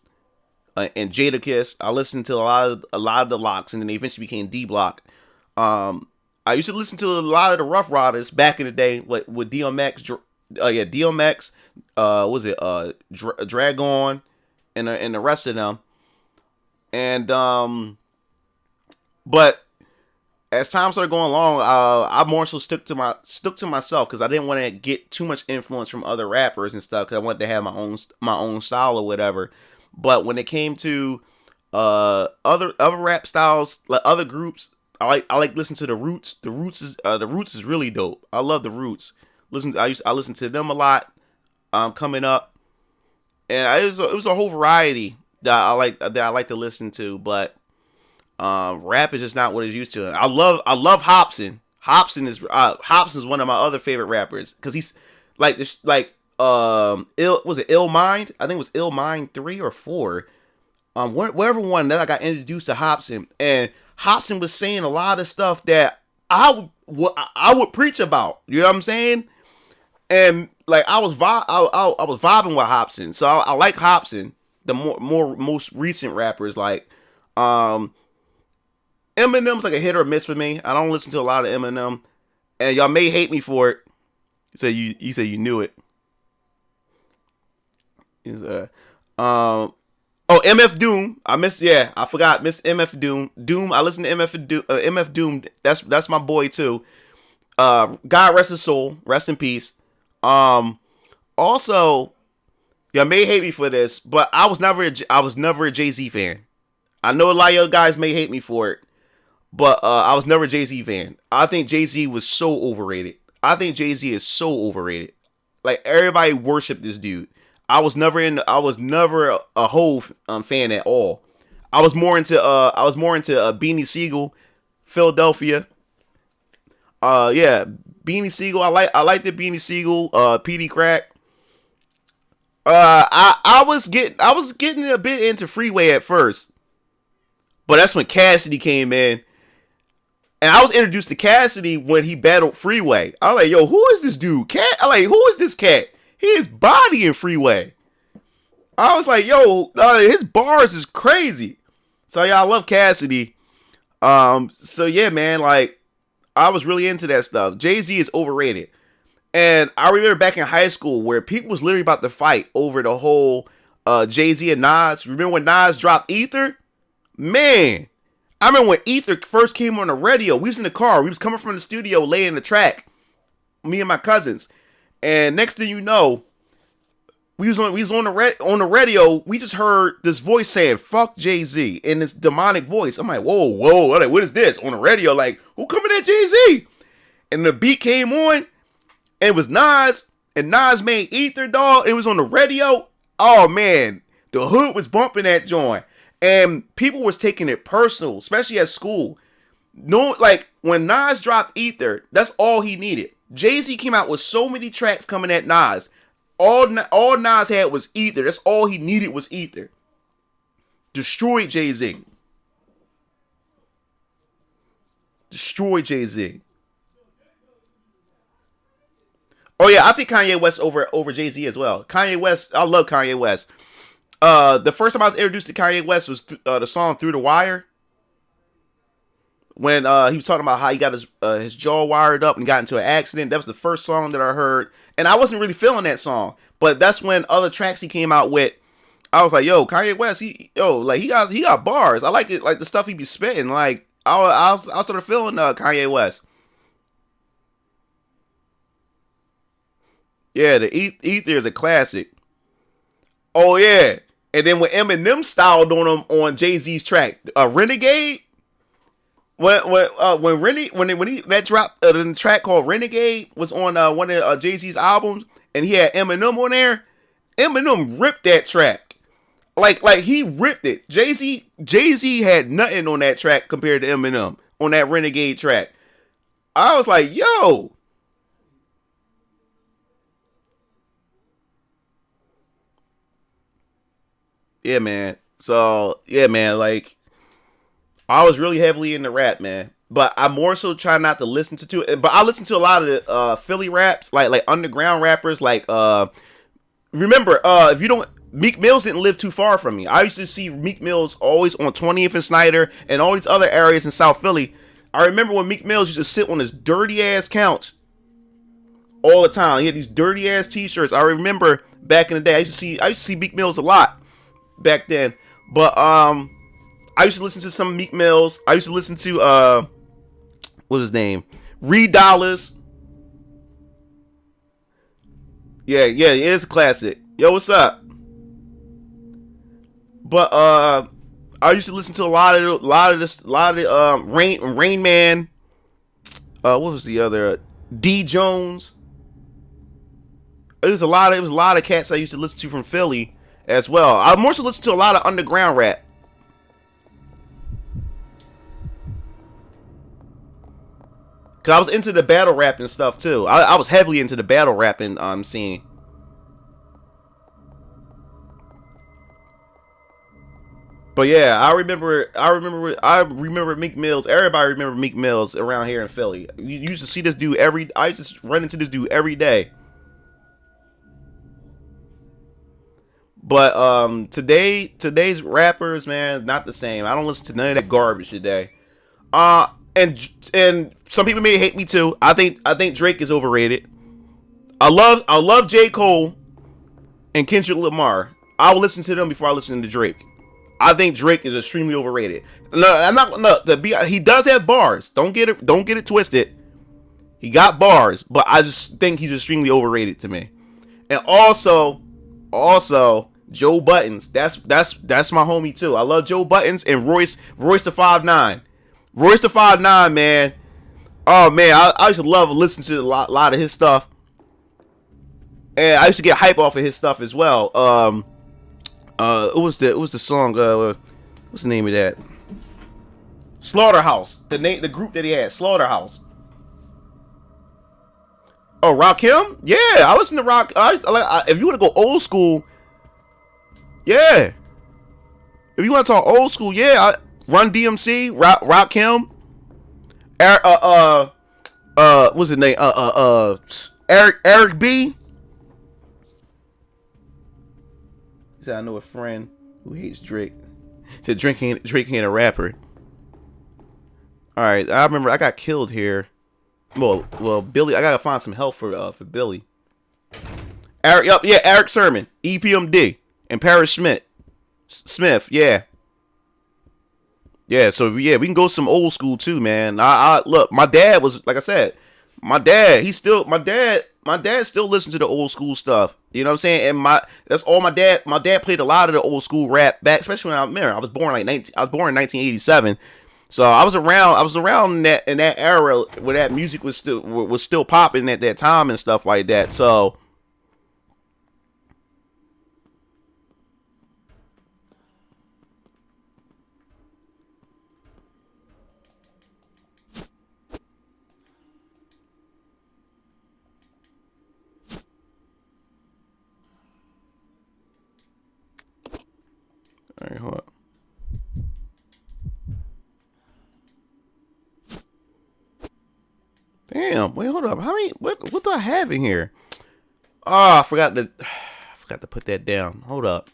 and Jadakiss. I listened to a lot of the Lox, and then they eventually became D Block. I used to listen to a lot of the Rough Riders back in the day with DMX. DMX. Dragon, and the rest of them. And but as time started going along, I more so stuck to myself because I didn't want to get too much influence from other rappers and stuff because I wanted to have my own style or whatever. But when it came to other rap styles, like other groups, I like listen to the Roots. The Roots is really dope. I love the Roots. I listen to them a lot. Coming up, and it was a whole variety that I like to listen to. But rap is just not what it's used to. I love Hopsin. Hopsin is one of my other favorite rappers because he's Ill Mind? I think it was Ill Mind 3 or 4. Whatever one that I got introduced to Hopsin, and Hopsin was saying a lot of stuff that I would preach about. You know what I'm saying? And like I was vibing with Hopsin, so I like Hopsin. The most recent rappers like Eminem's like a hit or miss for me. I don't listen to a lot of Eminem, and y'all may hate me for it. You said you knew it. Is MF Doom. I forgot Miss MF Doom. I listen to MF Doom. That's my boy too. God rest his soul. Rest in peace. Also, y'all may hate me for this, but I was never a Jay-Z fan. I know a lot of you guys may hate me for it, but I was never a Jay-Z fan. I think Jay-Z was so overrated. I think Jay-Z is so overrated. Like everybody worshiped this dude. I was never a whole fan at all. I was more into Beanie Siegel, Philadelphia. Beanie Siegel. I like the Beanie Siegel, PD Crack. I was getting a bit into Freeway at first, but that's when Cassidy came in, and I was introduced to Cassidy when he battled Freeway. I was like, yo, who is this dude? Who is this cat? He is bodying Freeway. I was like, yo, his bars is crazy. So yeah, I love Cassidy. So yeah, man, like I was really into that stuff. Jay-Z is overrated. And I remember back in high school where people was literally about to fight over the whole Jay-Z and Nas. Remember when Nas dropped Ether? Man, I remember when Ether first came on the radio. We was in the car. We was coming from the studio laying the track. Me and my cousins. And next thing you know, we was on the radio. We just heard this voice saying "fuck Jay-Z" in this demonic voice. I'm like, whoa. I'm like, what is this on the radio? Like, who coming at Jay-Z? And the beat came on, and it was Nas, and Nas made Ether, dog. It was on the radio. Oh man, the hood was bumping that joint, and people was taking it personal, especially at school. No, like when Nas dropped Ether, that's all he needed. Jay-Z came out with so many tracks coming at Nas. All Nas had was Ether. That's all he needed was Ether. Destroyed Jay-Z. Destroyed Jay-Z. Oh yeah, I think Kanye West over Jay-Z as well. Kanye West, I love Kanye West. The first time I was introduced to Kanye West was the song "Through the Wire." When he was talking about how he got his jaw wired up and got into an accident. That was the first song that I heard. And I wasn't really feeling that song. But that's when other tracks he came out with, I was like, yo, Kanye West, he got bars. I like it, like the stuff he be spitting. Like, I started feeling Kanye West. Yeah, the Ether is a classic. Oh, yeah. And then when Eminem styled on him on Jay-Z's track, Renegade. When that dropped, the track called Renegade was on one of Jay-Z's albums, and he had Eminem on there. Eminem ripped that track, like he ripped it. Jay-Z had nothing on that track compared to Eminem on that Renegade track. I was like, yo. Yeah, man. So yeah, man, like. I was really heavily into rap, man. But I more so try not to listen to it. But I listen to a lot of the Philly raps, like underground rappers. Like, remember, if you don't, Meek Mills didn't live too far from me. I used to see Meek Mills always on 20th and Snyder and all these other areas in South Philly. I remember when Meek Mills used to sit on his dirty ass couch all the time. He had these dirty ass t-shirts. I remember back in the day, I used to see Meek Mills a lot back then. But I used to listen to some Meek Mills. I used to listen to what's his name? Reed Dollars. Yeah, it is a classic. Yo, what's up? But I used to listen to a lot of Rain Man. What was the other? D Jones. It was a lot of cats I used to listen to from Philly as well. I more so listen to a lot of underground rap. Cause I was into the battle rap and stuff too. I was heavily into the battle rapping scene. But yeah, I remember Meek Mills. Everybody remember Meek Mills around here in Philly. You used to see this dude I used to run into this dude every day. But today's rappers, man, not the same. I don't listen to none of that garbage today. Uh and some people may hate me too. I think Drake is overrated. I love J. Cole and Kendrick Lamar. I will listen to them before I listen to Drake. I think Drake is extremely overrated. No, I'm not. No, he does have bars. Don't get it twisted. He got bars, but I just think he's extremely overrated to me. And also Joe Buttons. That's my homie too. I love Joe Buttons and Royce the 5'9". Royce the 5'9", man. Oh man, I used to love listening to a lot of his stuff, and I used to get hype off of his stuff as well. It was the song. What's the name of that? Slaughterhouse. The group that he had, Slaughterhouse. Oh, Rakim? Yeah, I listen to Rock. If you want to go old school, yeah. If you want to talk old school, yeah. Run DMC, Rakim, what's his name? Eric B. He said, I know a friend who hates Drake. He said Drake ain't a rapper. All right, I remember I got killed here. Well, Billy, I gotta find some help for Billy. Eric Sermon, EPMD, and Paris Smith, yeah. Yeah, so yeah, we can go some old school too, man. I look, my dad was, like I said, my dad still listens to the old school stuff. You know what I'm saying? And that's all my dad played a lot of the old school rap back, especially when I was born in 1987. So I was around in that era where that music was still popping at that time and stuff like that. So all right, hold up. Damn, wait, hold up. How many? What do I have in here? Oh, I forgot to put that down. Hold up.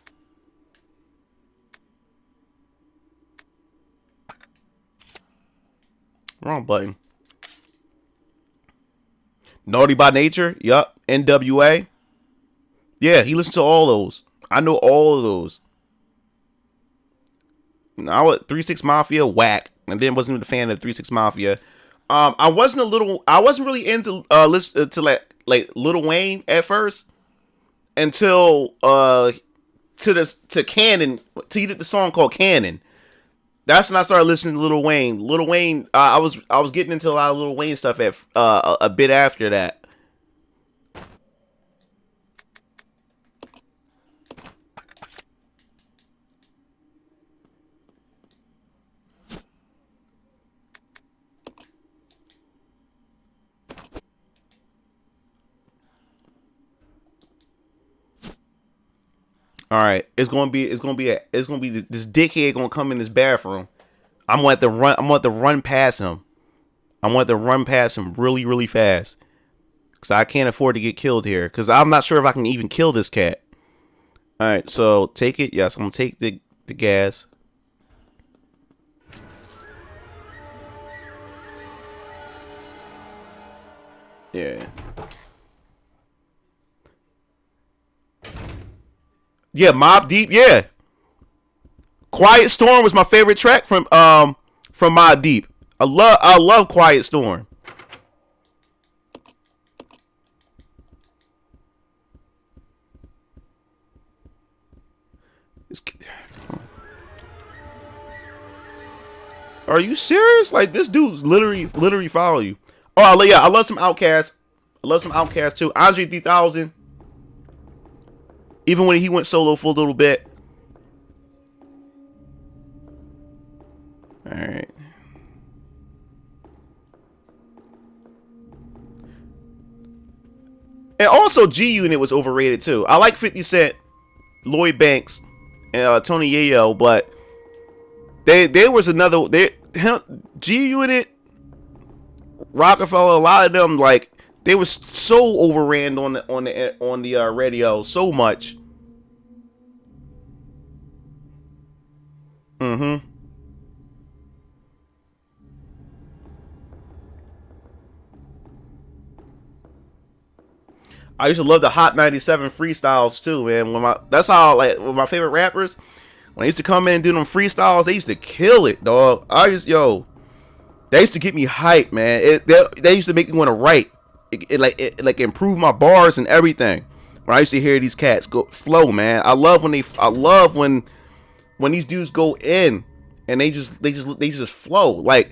Wrong button. Naughty by Nature. Yup. NWA. Yeah, he listened to all those. I know all of those. Now, 3 6 Mafia, whack. And then wasn't a fan of 3 6 Mafia. I wasn't really into listen to like Lil Wayne at first until to Cannon. He did the song called Cannon. That's when I started listening to Lil Wayne. Lil Wayne, I was getting into a lot of Lil Wayne stuff at a bit after that. All right, this dickhead gonna come in this bathroom. I'm going to run past him. I'm going to run past him really, really fast. Because I can't afford to get killed here. Because I'm not sure if I can even kill this cat. Alright, so take it. Yes, I'm going to take the gas. Yeah. Yeah, Mobb Deep, yeah. Quiet Storm was my favorite track from Mobb Deep. I love Quiet Storm. Are you serious? Like this dude's literally follow you. Oh yeah, I love some Outkast. I love some Outkast too. Andre 3000. Even when he went solo for a little bit. All right. And also G Unit was overrated too. I like 50 Cent, Lloyd Banks, and Tony Yayo, but There was another G Unit, Rockefeller, a lot of them, like, they was so overran on the radio so much. I used to love the Hot 97 freestyles too, man. That's how, like, with my favorite rappers, when they used to come in and do them freestyles, they used to kill it, dog. They used to get me hyped, man. They used to make me want to write. It improve my bars and everything. When I used to hear these cats go flow, man. I love when these dudes go in and they just flow. Like,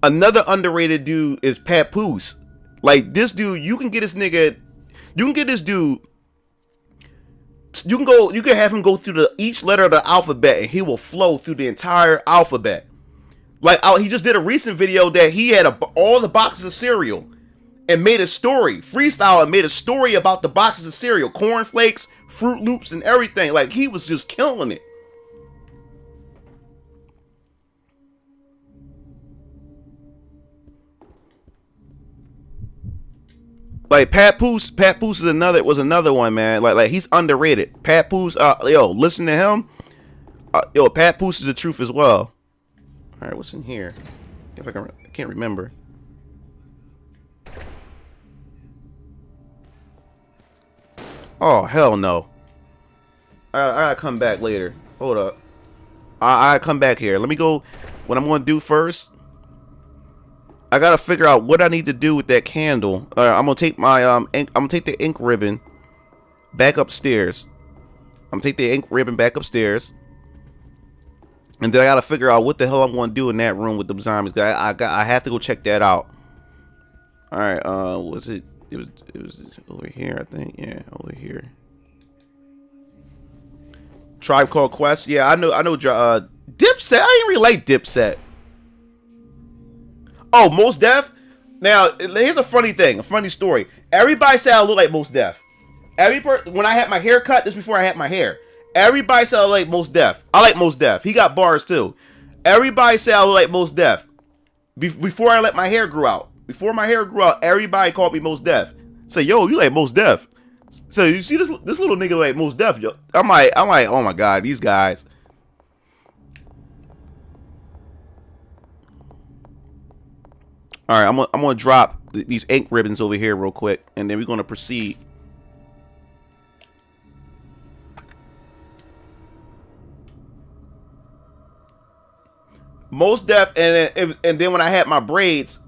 another underrated dude is Papoose. Like, this dude, you can get this dude. You can have him go through each letter of the alphabet and he will flow through the entire alphabet. Like, he just did a recent video that he had all the boxes of cereal and made a story, freestyle, and made a story about the boxes of cereal, cornflakes, Fruit Loops, and everything. Like, he was just killing it. Like, Papoose was another one, man. Like he's underrated. Papoose, listen to him. Papoose is the truth as well. All right, what's in here? If I can't remember. Oh, hell no. I gotta come back later. Hold up. I come back here. Let me go. What I'm gonna do first, I gotta figure out what I need to do with that candle. I'm gonna take my I'm gonna take the ink ribbon back upstairs. I'm gonna take the ink ribbon back upstairs, and then I gotta figure out what the hell I'm gonna do in that room with the zombies. I have to go check that out. All right. Was it? It was over here, I think. Yeah, over here. Tribe Called Quest. Yeah, I know. Dipset. I didn't really like Dipset. Oh, Mos Def. Now, here's a funny story. Everybody said I look like Mos Def. When I had my hair cut, this before I had my hair. Everybody said I look like Mos Def. I like Mos Def. He got bars too. Everybody said I look like Mos Def. Before I let my hair grow out. Before my hair grew out, everybody called me Mos Def. Say, yo, you like Mos Def. So you see this little nigga like Mos Def, yo. I'm like, oh my god, these guys. All right, I'm gonna drop these ink ribbons over here real quick, and then we're gonna proceed. Mos Def, and then when I had my braids,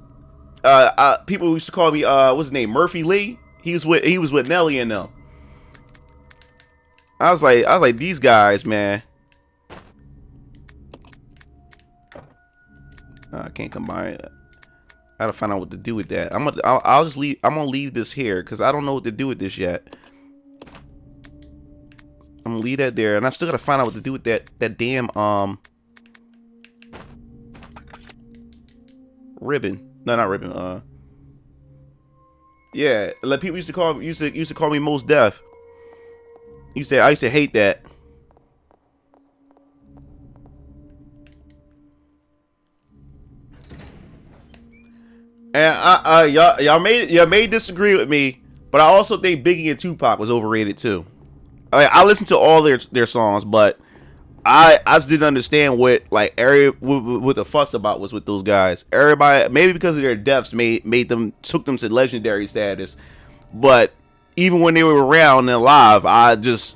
people used to call me what's his name, Murphy Lee. He was with Nelly and them. I was like these guys, man. I can't combine it. I gotta find out what to do with that. I'll just leave. I'm gonna leave this here because I don't know what to do with this yet. I'm gonna leave that there, and I still gotta find out what to do with that damn ribbon. No, not ribbon. Yeah, like people used to call me Mos Def. I used to hate that. And y'all may disagree with me, but I also think Biggie and Tupac was overrated too. I listened to all their songs, but I just didn't understand what the fuss about was with those guys. Everybody, maybe because of their deaths, took them to legendary status. But even when they were around and alive, I was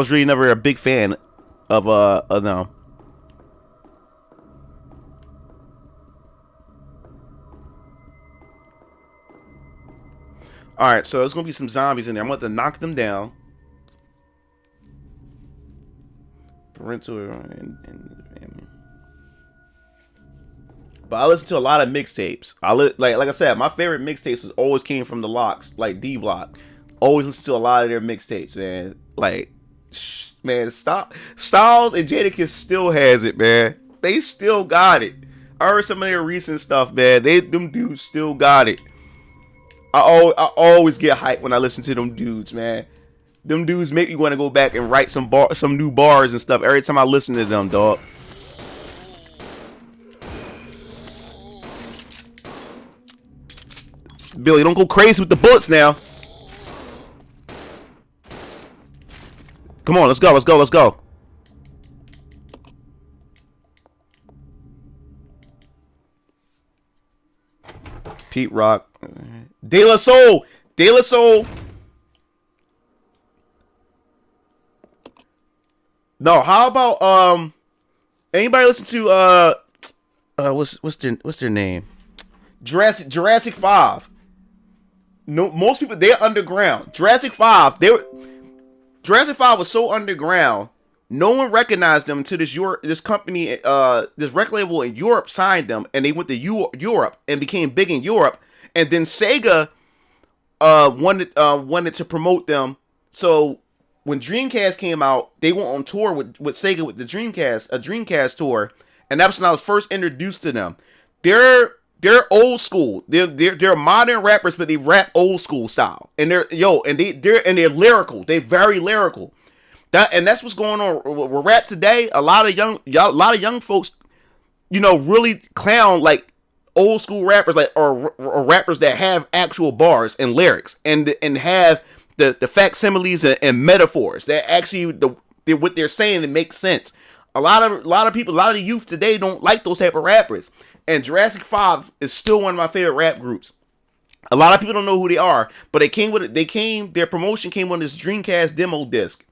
really never a big fan of them. All right, so there's gonna be some zombies in there. I'm going to knock them down. Parental and but I listen to a lot of mixtapes. Like I said, my favorite mixtapes always came from the Locks, like D Block. Always listen to a lot of their mixtapes, man. Like, man, Styles and Jadakiss still has it, man. They still got it. I heard some of their recent stuff, man. Them dudes still got it. I always get hyped when I listen to them dudes, man. Them dudes make me want to go back and write some new bars and stuff every time I listen to them, dog. Billy, don't go crazy with the bullets now. Come on, let's go, let's go, let's go. Pete Rock. De La Soul. De La Soul. No, how about anybody listen to what's their name? Jurassic 5. No, most people, they're underground. Jurassic 5 was so underground, no one recognized them until this company, this record label in Europe signed them, and they went to Europe and became big in Europe. And then Sega wanted to promote them. So when Dreamcast came out, they went on tour with Sega with the Dreamcast, a Dreamcast tour, and that's when I was first introduced to them. They're old school. They're modern rappers, but they rap old school style. And they're lyrical. They're very lyrical. That's what's going on with rap today. A lot of young folks, really clown like old school rappers, like or rappers that have actual bars and lyrics and have the facsimiles and metaphors that actually what they're saying, it makes sense. A lot of people, a lot of the youth today don't like those type of rappers. And Jurassic 5 is still one of my favorite rap groups. A lot of people don't know who they are, but their promotion came on this Dreamcast demo disc.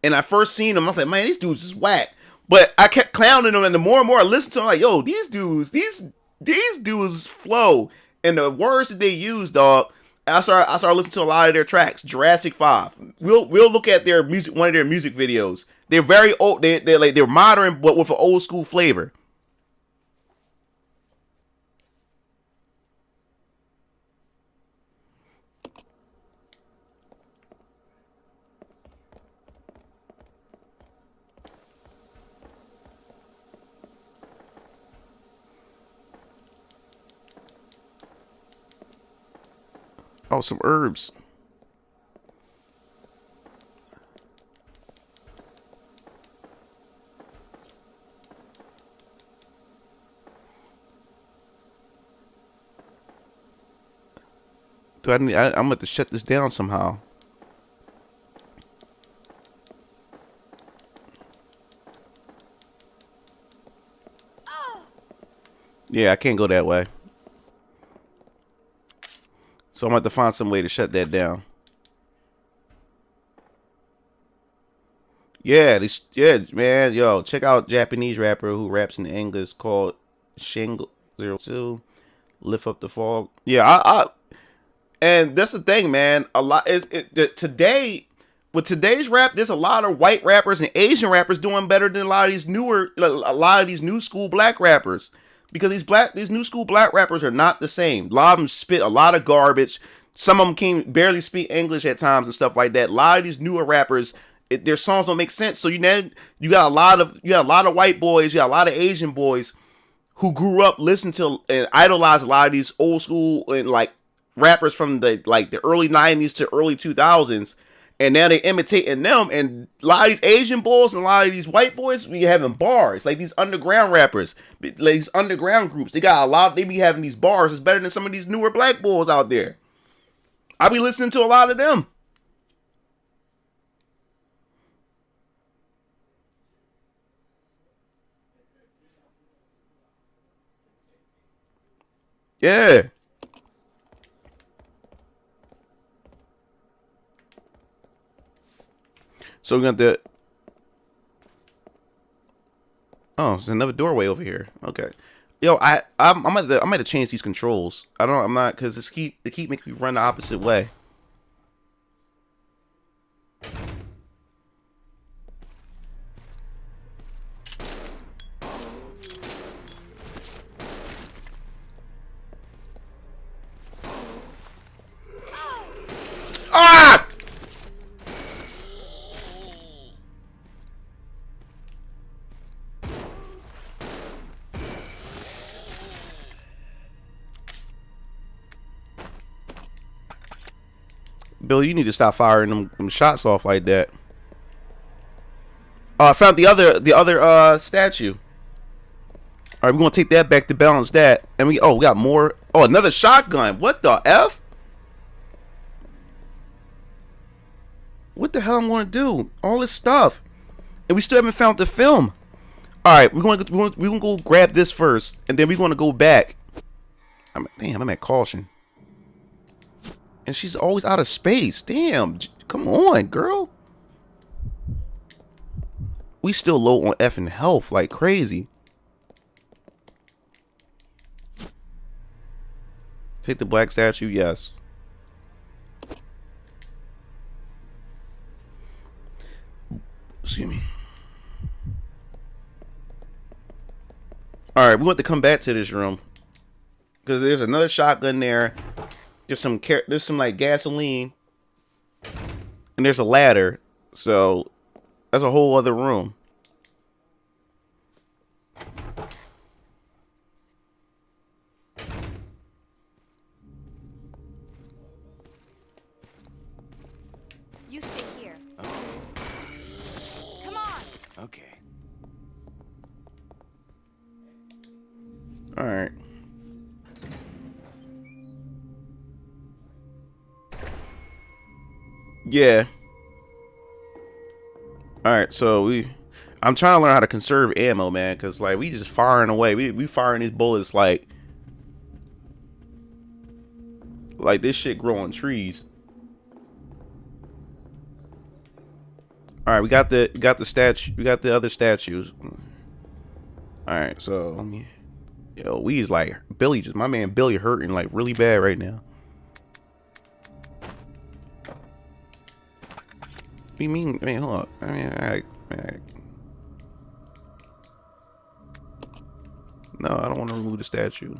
And I first seen them, I was like, man, these dudes is whack. But I kept clowning them, and the more and more I listened to them, like, yo, these dudes flow. And the words that they use, dog, I started listening to a lot of their tracks. Jurassic 5. We'll look at their music, one of their music videos. They're very old, they're modern, but with an old school flavor. Oh, some herbs. I'm gonna have to shut this down somehow. Yeah, I can't go that way. So I'm going to have to find some way to shut that down. Yeah, man, yo, check out Japanese rapper who raps in English called Shingo02. Lift Up the Fog. Yeah, and that's the thing, man. Today, with today's rap, there's a lot of white rappers and Asian rappers doing better than a lot of these new school black rappers. Because these new school black rappers are not the same. A lot of them spit a lot of garbage. Some of them can barely speak English at times and stuff like that. A lot of these newer rappers, their songs don't make sense. So you got a lot of white boys, you got a lot of Asian boys who grew up listening to and idolized a lot of these old school and like rappers from the early 90s to early 2000s. And now they're imitating them, and a lot of these Asian boys and a lot of these white boys be having bars, like these underground rappers, like these underground groups. They be having these bars. It's better than some of these newer black boys out there. I be listening to a lot of them. Yeah. So we're gonna there's another doorway over here. Okay. Yo, I'm gonna change these controls. I'm not, because they keep making me run the opposite way. Ah! Billy, you need to stop firing them shots off like that. Oh, I found the other statue. All right, we're gonna take that back to balance that, and we got more. Oh, another shotgun. What the f? What the hell I'm gonna do? All this stuff, and we still haven't found the film. All right, we're gonna go grab this first, and then we're gonna go back. I'm at caution, and she's always out of space. Damn, come on, girl. We still low on effing health like crazy. Take the black statue, yes. Excuse me. All right, we want to come back to this room because there's another shotgun there. There's some like gasoline, and there's a ladder. So that's a whole other room. You stay here. Come on. Okay. All right. Yeah. All right, so I'm trying to learn how to conserve ammo, man, because like we just firing away. We firing these bullets like this shit growing trees. All right, we got the statue. We got the other statues. All right, so yo, we's like my man Billy hurting like really bad right now. What do you mean? I mean, hold up. I mean, no, I don't want to remove the statue.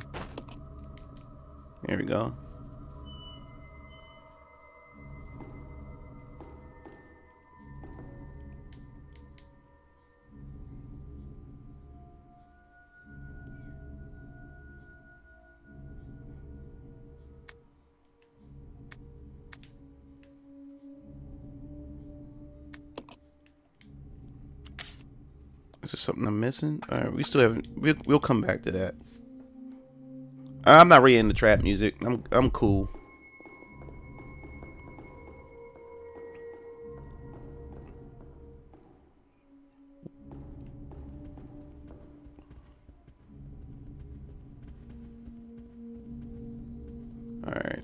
There we go. Is there something I'm missing? All right, we still haven't. We'll come back to that. I'm not really into trap music. I'm cool. All right.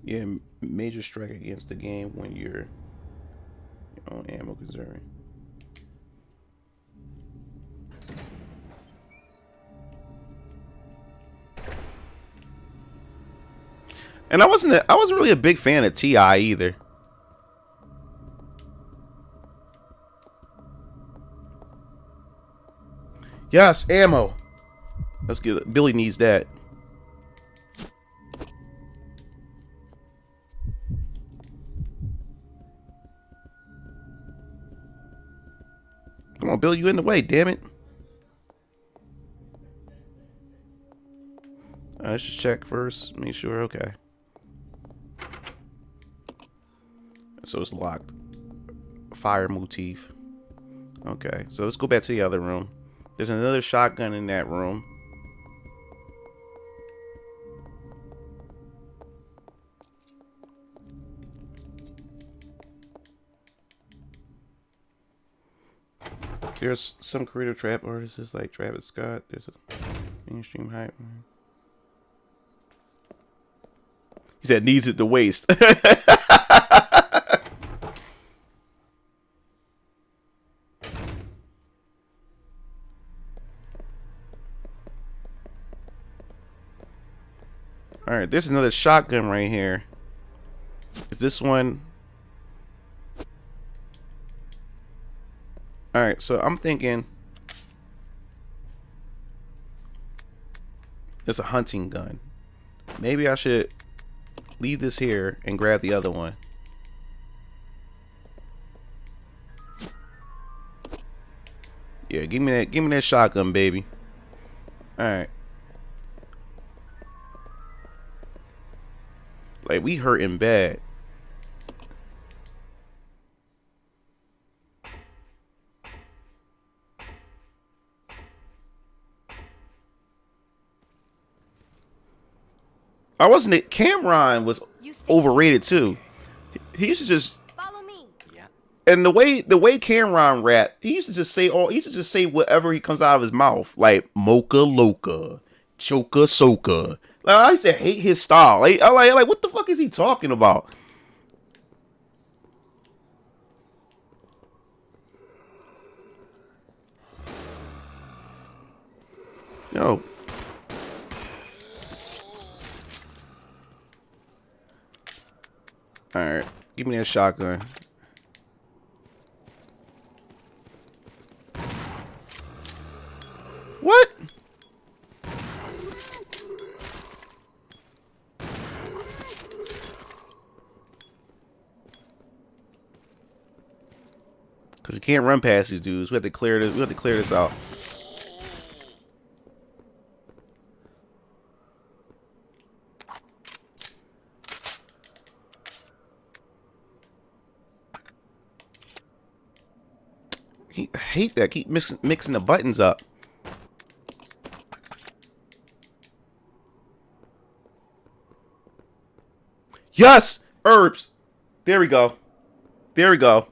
Yeah, major strike against the game when you're on ammo conserving. And I wasn't really a big fan of T.I. either. Yes, ammo. Let's get it. Billy needs that. Come on, Billy, you in the way, damn it. Let's just check first, make sure, okay. So it's locked. Fire motif. Okay, so let's go back to the other room. There's another shotgun in that room. There's some creative trap artists like Travis Scott. There's a mainstream hype. He said needs it to waste. All right, there's another shotgun right here. Is this one? All right, so I'm thinking it's a hunting gun. Maybe I should leave this here and grab the other one. Yeah, give me that shotgun, baby. All right. Like, we hurting bad. I wasn't it. Cameron was overrated too. He used to just Follow me. Yeah. and the way Cameron rap, he used to just say whatever he comes out of his mouth, like Mocha Loca, Choka Soka. Like, I used to hate his style. Like, like what the fuck is he talking about? Yo. Alright, give me that shotgun. What? Cause you can't run past these dudes. We have to clear this. We have to clear this out. I hate that. Keep mixing the buttons up. Yes! Herbs! There we go. There we go.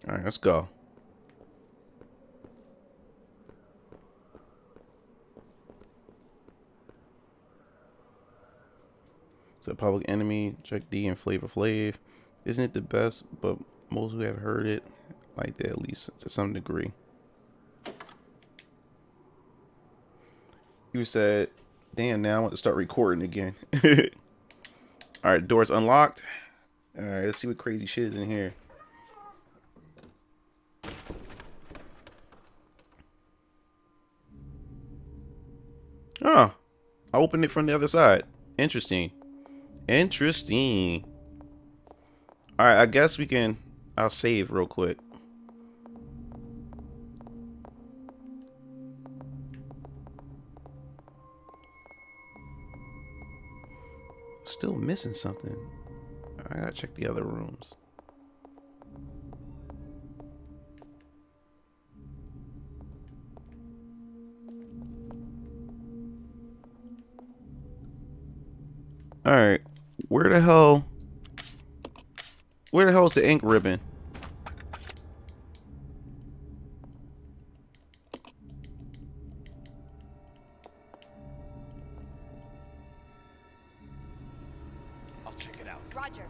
Alright, let's go. So Public Enemy, Chuck D, and Flavor Flav. Isn't it the best? But most who have heard it like that, at least to some degree. You said, damn, now I want to start recording again. Alright, door's unlocked. Alright, let's see what crazy shit is in here. Oh, I opened it from the other side. Interesting. Interesting. Alright, I guess we can... I'll save real quick. Still missing something. I gotta check the other rooms. Alright. Where the hell is the ink ribbon? I'll check it out. Roger.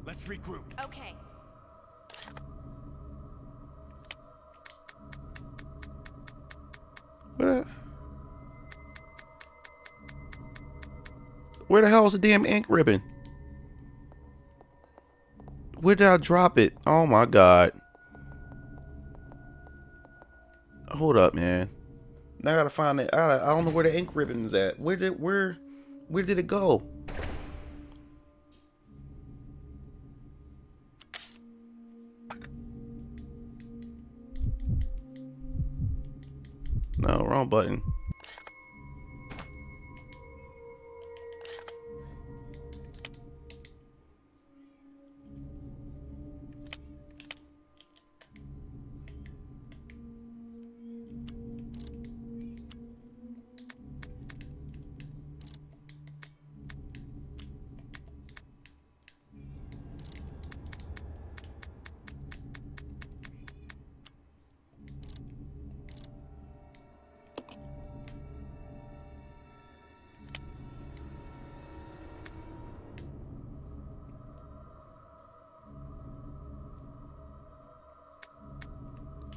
Let's regroup. Okay. Where the hell is the damn ink ribbon? Where did I drop it? Oh my god. Hold up, man. Now I gotta find it. I don't know where the ink ribbon is at. Where did it go? No, wrong button.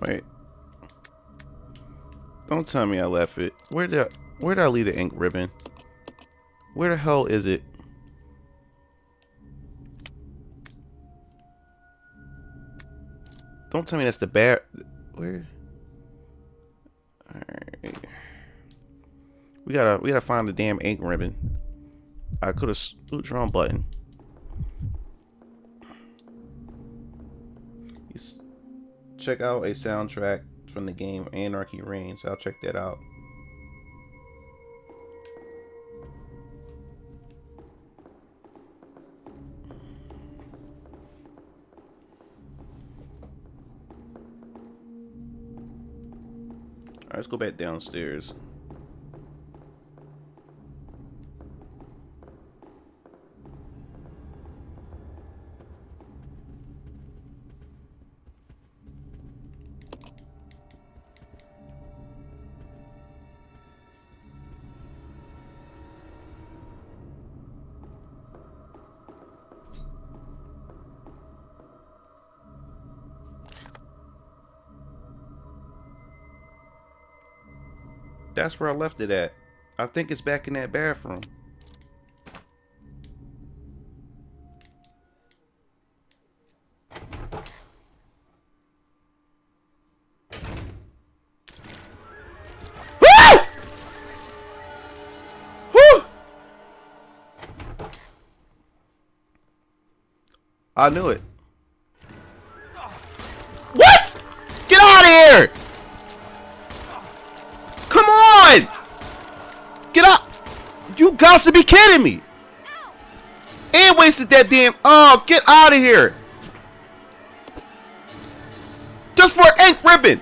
Wait. Don't tell me I left it. Where did I leave the ink ribbon? Where the hell is it? Don't tell me that's the bad. Where? Alright. We gotta find the damn ink ribbon. I could have screwed wrong button. Check out a soundtrack from the game Anarchy Reigns. I'll check that out. Alright, let's go back downstairs. That's where I left it at. I think it's back in that bathroom. Woo! Woo! I knew it. What? Get out of here! Come on! Get up! You got to be kidding me! And wasted that damn. Oh, get out of here! Just for an ink ribbon!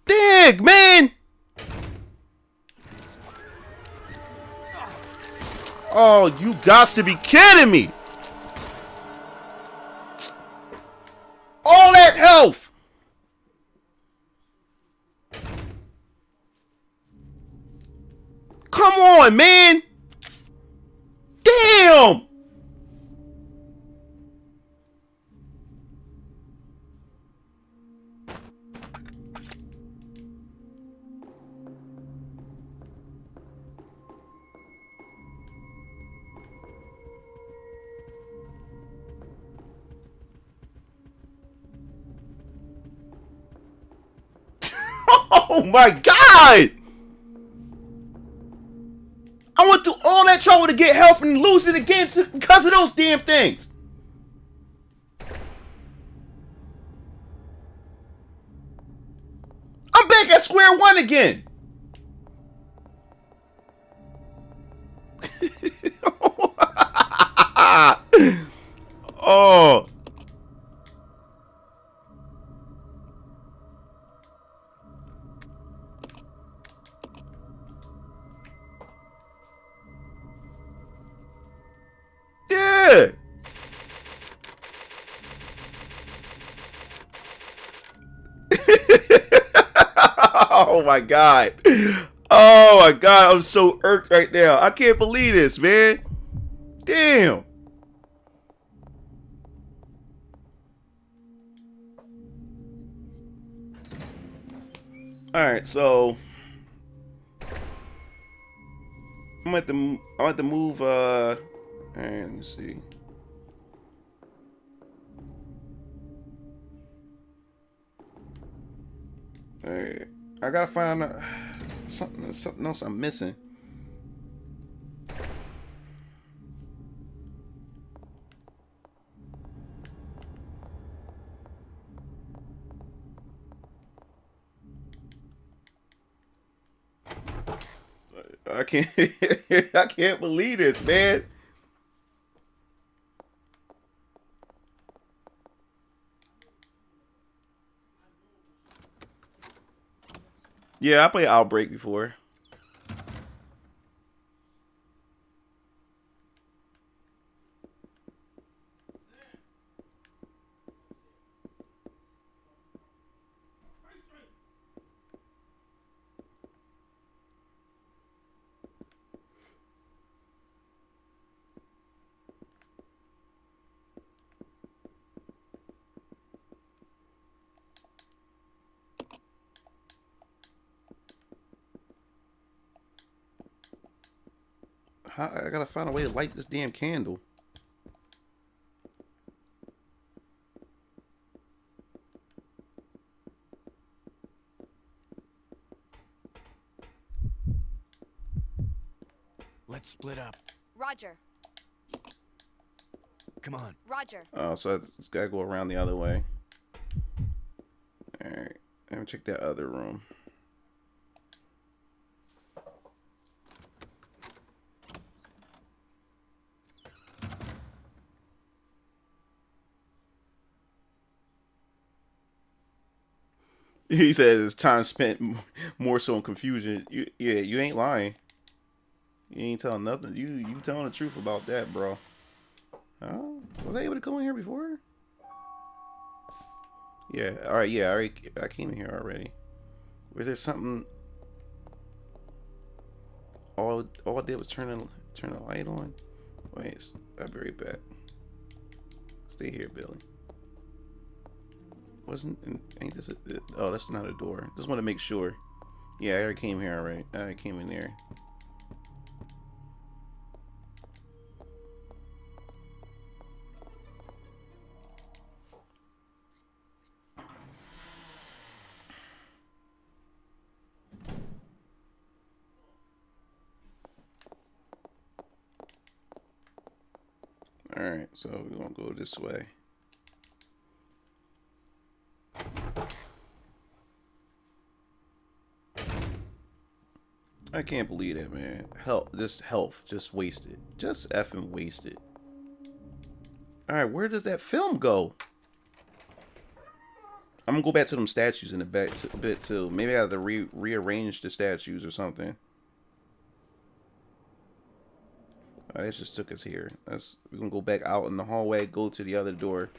Dig, man! Oh, you got to be kidding me! All that health! Come on, man! Damn! Oh my God! I went through all that trouble to get health and lose it again because of those damn things. I'm back at square one again. Oh. Yeah. Oh my God. Oh my God. I'm so irked right now. I can't believe this, man. Damn. All right, so I'm at the move. All right, let me see. All right, I gotta find something else I'm missing. I can't. I can't believe this, man. Yeah, I played Outbreak before. I gotta find a way to light this damn candle. Let's split up. Roger. Come on. Roger. Oh, so I just gotta go around the other way. Alright. Let me check that other room. He says it's time spent more so in confusion. You ain't lying. You ain't telling nothing. You telling the truth about that, bro. Oh, was I able to go in here before? Yeah. All right. Yeah. I came in here already. Was there something? All I did was turn the light on. Wait, I'll be right back. Stay here, Billy. Ain't this oh, that's not a door. Just want to make sure. Yeah, I already came here already. I came in there. Alright, so we're gonna go this way. I can't believe that, man. This health just wasted. Just effing wasted. Alright, where does that film go? I'm gonna go back to them statues in a bit too. Maybe I have to rearrange the statues or something. Alright, that just took us here. We're gonna go back out in the hallway, go to the other door.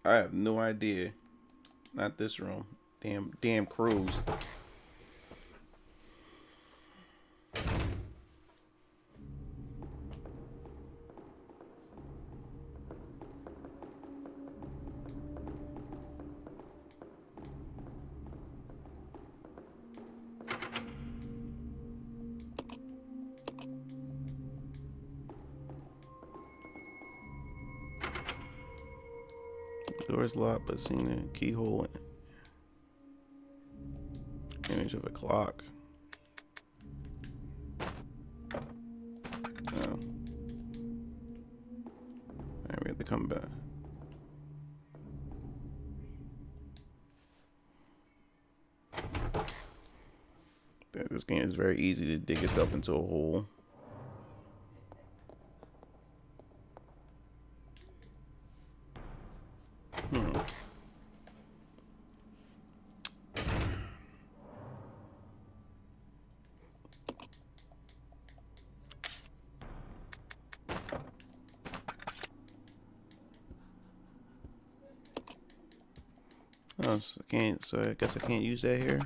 I have no idea. Not this room. Damn crows. Door's locked, but seeing the keyhole image of a clock. Oh. Alright, we have to come back. This game is very easy to dig yourself into a hole. Oh, so I guess I can't use that here.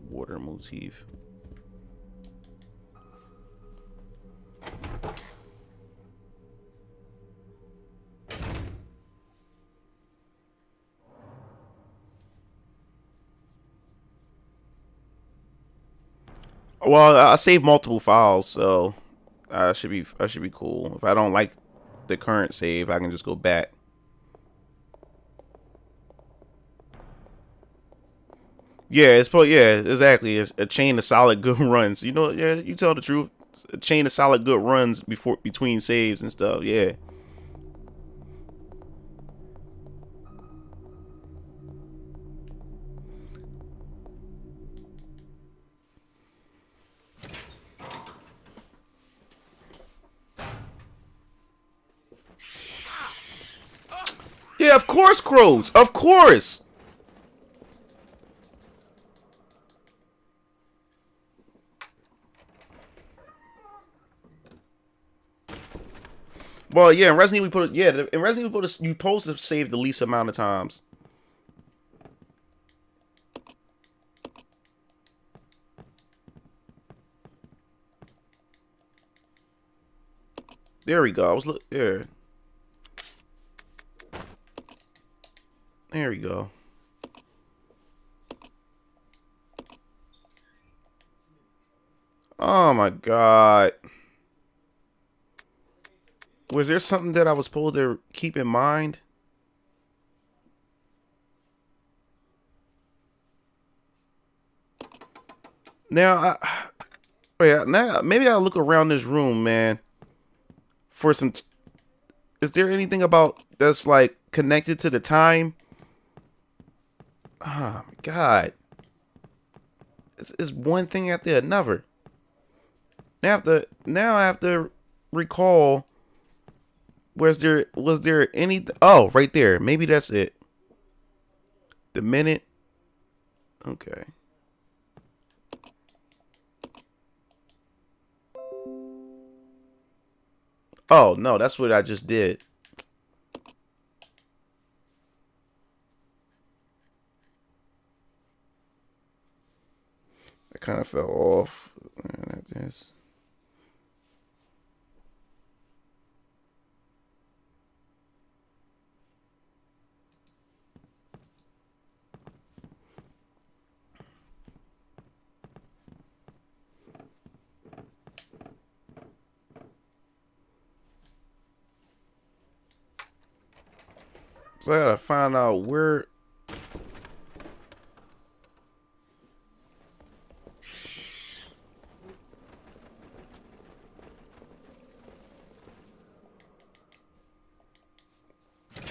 Water motif. Well, I saved multiple files, so I should be cool. If I don't like the current save, I can just go back. Yeah, exactly. A chain of solid good runs. You know, yeah, you tell the truth. A chain of solid good runs between saves and stuff. Yeah. Yeah, of course, crows. Of course. Well, yeah, in Resident Evil, in Resident Evil, you supposed to save the least amount of times. There we go. I was look there. There we go. Oh my god. Was there something that I was supposed to keep in mind? Now, now maybe I'll look around this room, man. For some, is there anything about that's like connected to the time? Oh my god, it's one thing after another. Now I have to recall. Was there any? Oh, right there. Maybe that's it. The minute. Okay. Oh no, that's what I just did. I kind of fell off. This. So I gotta find out where.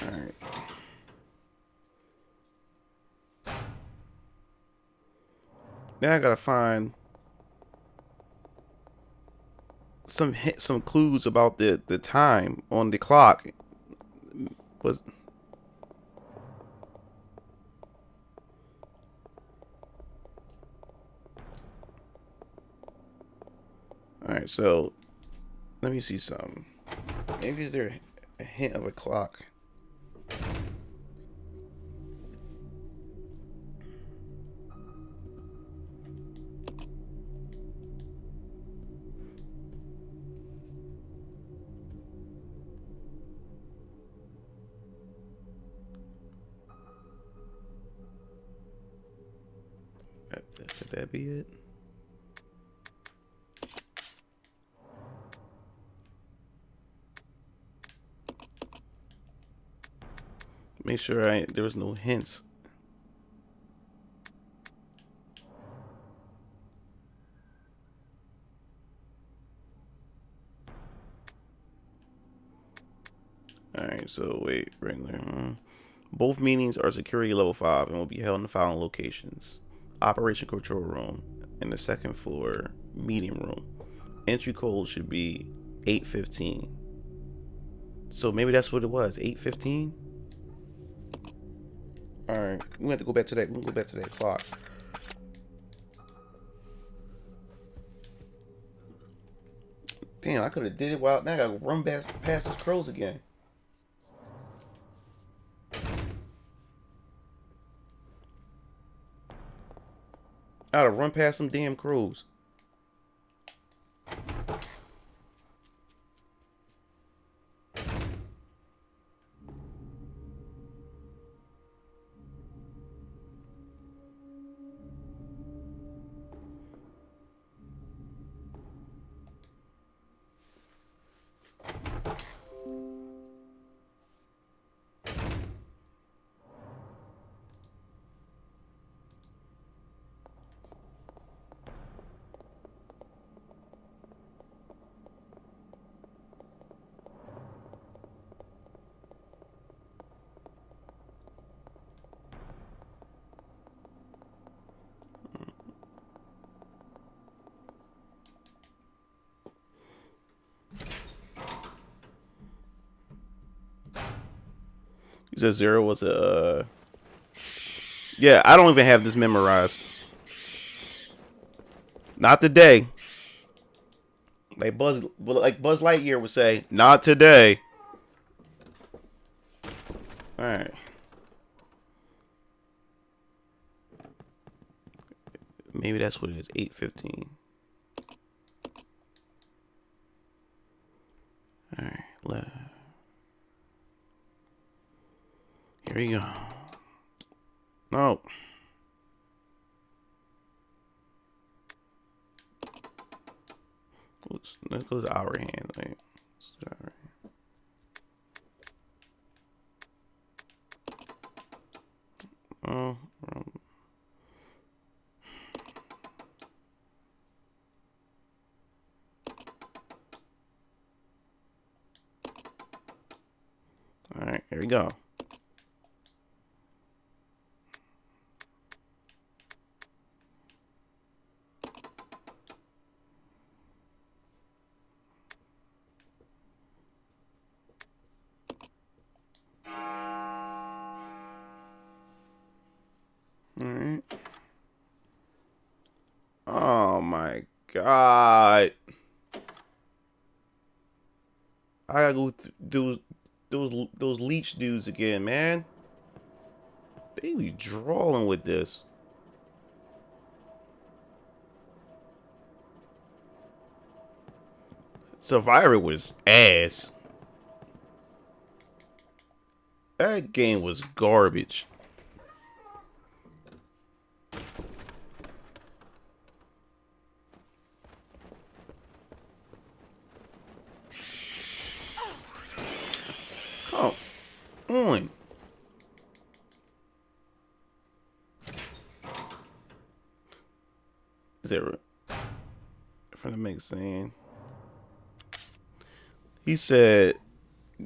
Alright. Now I gotta find some clues about the time on the clock. Was Alright, so let me see something. Maybe is there a hint of a clock? Could that be it? Make sure there was no hints. Alright, so wait, regular. Both meetings are security level 5 and will be held in the following locations: Operation Control Room and the second floor meeting room. Entry code should be 815. So maybe that's what it was, 815. All right, we have to go back to that. We can go back to that clock. Damn, I could have did it. Now I gotta run past his crows again. I gotta run past some damn crows. You said 0 was a. Yeah, I don't even have this memorized. Not today. Like Buzz Lightyear would say, not today. All right. Maybe that's what it is. 8:15. All right. Here we go. No. Let's go to our hand. Right? Oh. All right, here we go. All right. Oh my God. I gotta go through those leech dudes again, man. They be drawing with this. Survivor was ass. That game was garbage. Come on. Is it from the magazine? He said,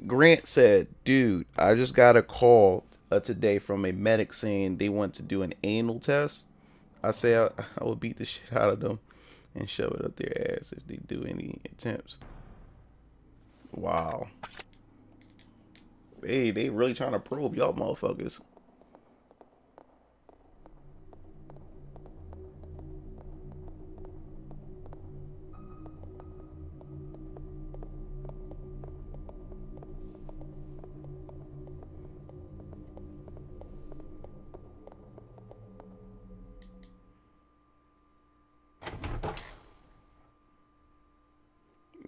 Grant said, dude, I just got a call today from a medic saying they want to do an anal test. I say I would beat the shit out of them and shove it up their ass if they do any attempts. Wow. Hey, they really trying to probe y'all motherfuckers.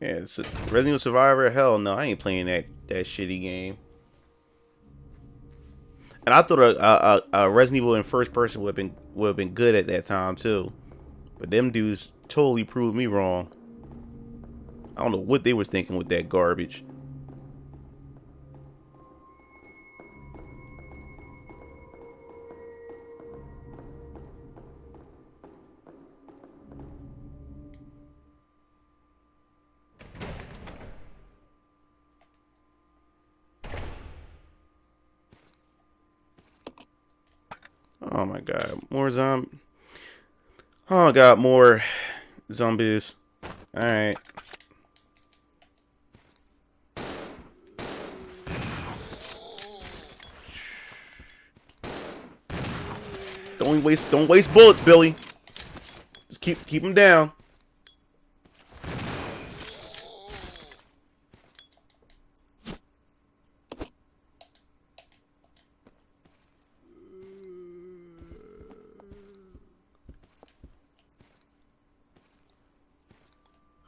Yeah, it's Resident Evil Survivor. Hell no, I ain't playing that shitty game. And I thought a Resident Evil in first person would have been good at that time too, but them dudes totally proved me wrong. I don't know what they was thinking with that garbage. Oh my God, more zombie. Oh God, more zombies. All right. Don't waste bullets, Billy. Just keep them down.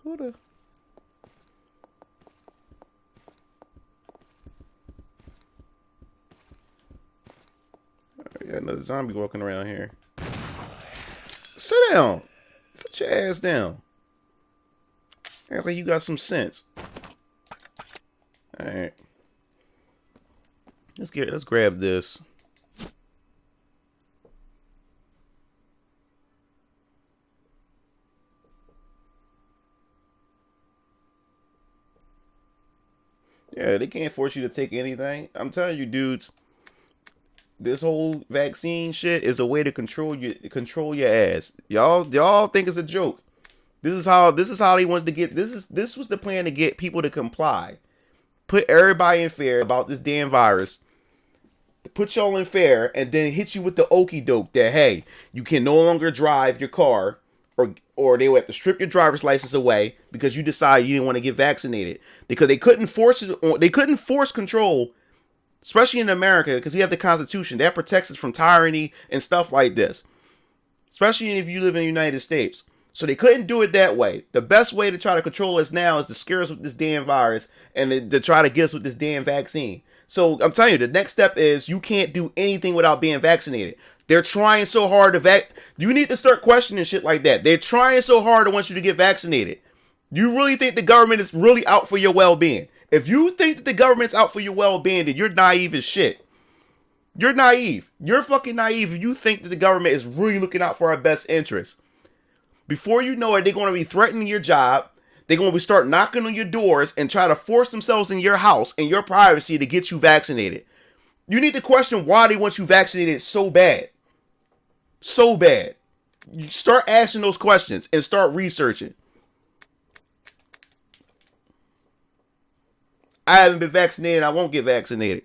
Who the? We got another zombie walking around here. Sit down. Sit your ass down. Act like you got some sense. All right. Let's grab this. Yeah, they can't force you to take anything. I'm telling you, dudes. This whole vaccine shit is a way to control your ass. Y'all think it's a joke. This is how they wanted to get this was the plan to get people to comply. Put everybody in fear about this damn virus. put y'all in fair, and then hit you with the okie doke that, hey, you can no longer drive your car, or they would have to strip your driver's license away because you decided you didn't want to get vaccinated, because they couldn't force it. They couldn't force control, especially in America, because we have the Constitution that protects us from tyranny and stuff like this, especially if you live in the United States. So they couldn't do it that way. The best way to try to control us now is to scare us with this damn virus and to try to get us with this damn vaccine. So I'm telling you, the next step is you can't do anything without being vaccinated. They're trying so hard to you need to start questioning shit like that. They're trying so hard to want you to get vaccinated. You really think the government is really out for your well-being? If you think that the government's out for your well-being, then you're naive as shit. You're naive. You're fucking naive if you think that the government is really looking out for our best interests. Before you know it, they're going to be threatening your job. They're going to start knocking on your doors and try to force themselves in your house and your privacy to get you vaccinated. You need to question why they want you vaccinated so bad. So bad. You start asking those questions and start researching. I haven't been vaccinated. I won't get vaccinated.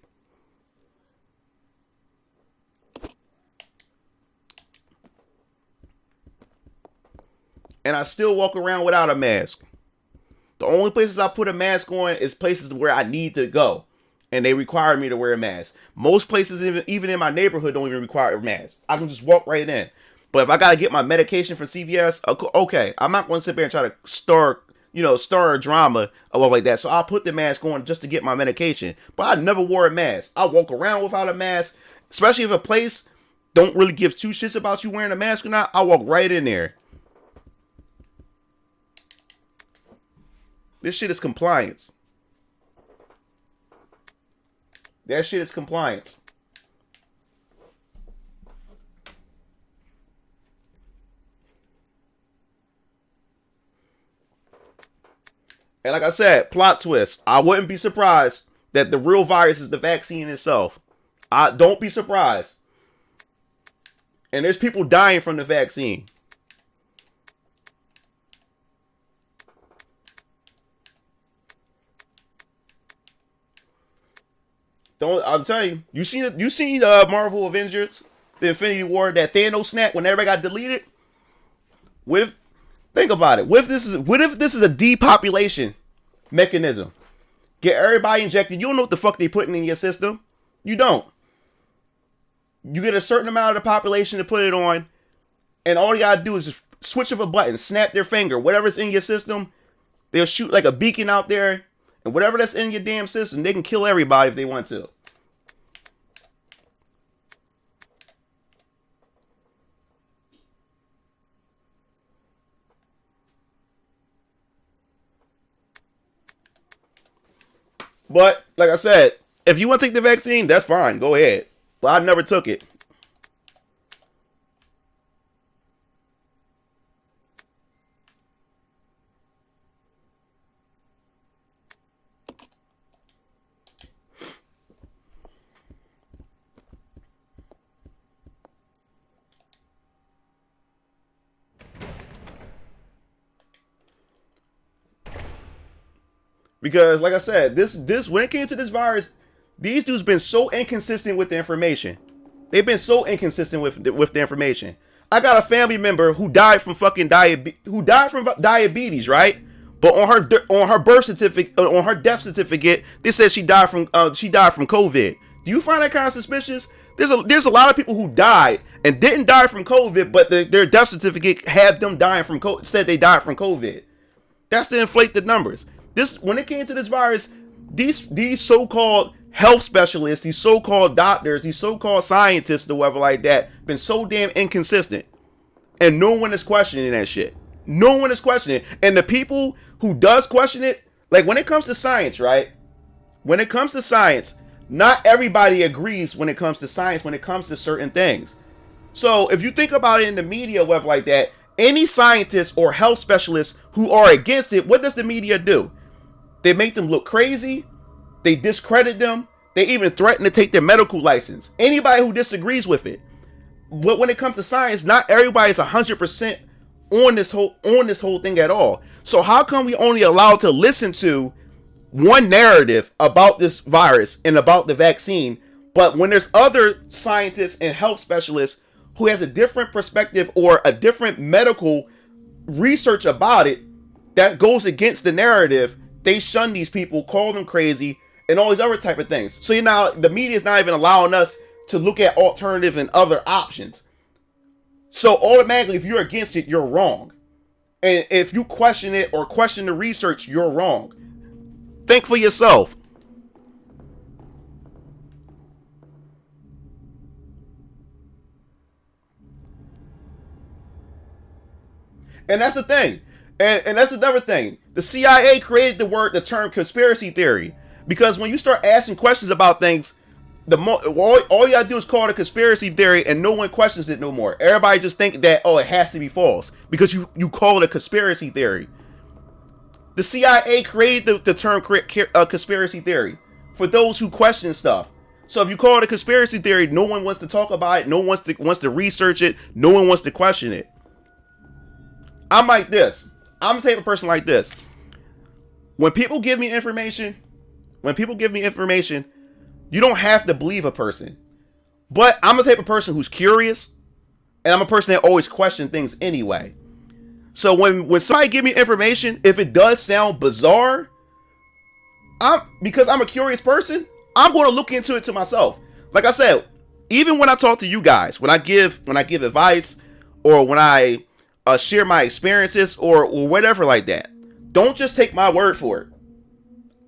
And I still walk around without a mask. The only places I put a mask on is places where I need to go, and they require me to wear a mask. Most places, even in my neighborhood, don't even require a mask. I can just walk right in. But if I gotta get my medication from CVS, okay, I'm not going to sit there and try to stir a drama or stuff like that. So I'll put the mask on just to get my medication. But I never wore a mask. I walk around without a mask, especially if a place don't really give two shits about you wearing a mask or not. I walk right in there. This shit is compliance. That shit is compliance. And like I said, plot twist. I wouldn't be surprised that the real virus is the vaccine itself. Don't be surprised. And there's people dying from the vaccine. I'm telling you, you seen Marvel Avengers, the Infinity War, that Thanos snap when everybody got deleted? Think about it. What if this is a depopulation mechanism? Get everybody injected. You don't know what the fuck they putting in your system. You don't. You get a certain amount of the population to put it on, and all you gotta do is just switch of a button, snap their finger, whatever's in your system, they'll shoot like a beacon out there. And whatever that's in your damn system, they can kill everybody if they want to. But, like I said, if you want to take the vaccine, that's fine. Go ahead. But I never took it. Because, like I said, this when it came to this virus, these dudes been so inconsistent with the information. They've been so inconsistent with the information. I got a family member who died from fucking diabetes, right? But on her birth certificate, on her death certificate, they said she died from COVID. Do you find that kind of suspicious? There's a lot of people who died and didn't die from COVID, but their death certificate had them dying from said they died from COVID. That's to inflate the numbers. When it came to this virus, these so-called health specialists, these so-called doctors, these so-called scientists or whatever like that, been so damn inconsistent. And no one is questioning that shit. No one is questioning it. And the people who does question it, like when it comes to science, right? When it comes to science, not everybody agrees when it comes to science, when it comes to certain things. So if you think about it in the media, whatever like that, any scientists or health specialists who are against it, what does the media do? They make them look crazy. They discredit them. They even threaten to take their medical license. Anybody who disagrees with it. But when it comes to science, not everybody is 100% on this whole thing at all. So how come we only allowed to listen to one narrative about this virus and about the vaccine, But when there's other scientists and health specialists who has a different perspective or a different medical research about it that goes against the narrative, they shun these people, call them crazy, and all these other type of things. So now the media is not even allowing us to look at alternative and other options. So automatically, if you're against it, you're wrong. And if you question it or question the research, you're wrong. Think for yourself. And that's the thing. And that's another thing. The CIA created the term conspiracy theory. Because when you start asking questions about things, all you gotta do is call it a conspiracy theory and no one questions it no more. Everybody just think that, oh, it has to be false. Because you call it a conspiracy theory. The CIA created the term conspiracy theory for those who question stuff. So if you call it a conspiracy theory, no one wants to talk about it. No one wants to research it. No one wants to question it. I'm like this. I'm the type of person like this. When people give me information, you don't have to believe a person. But I'm the type of person who's curious, and I'm a person that always questions things anyway. So when somebody give me information, if it does sound bizarre, because I'm a curious person, I'm going to look into it to myself. Like I said, even when I talk to you guys, when I give advice, or when I share my experiences or whatever like that, don't just take my word for it.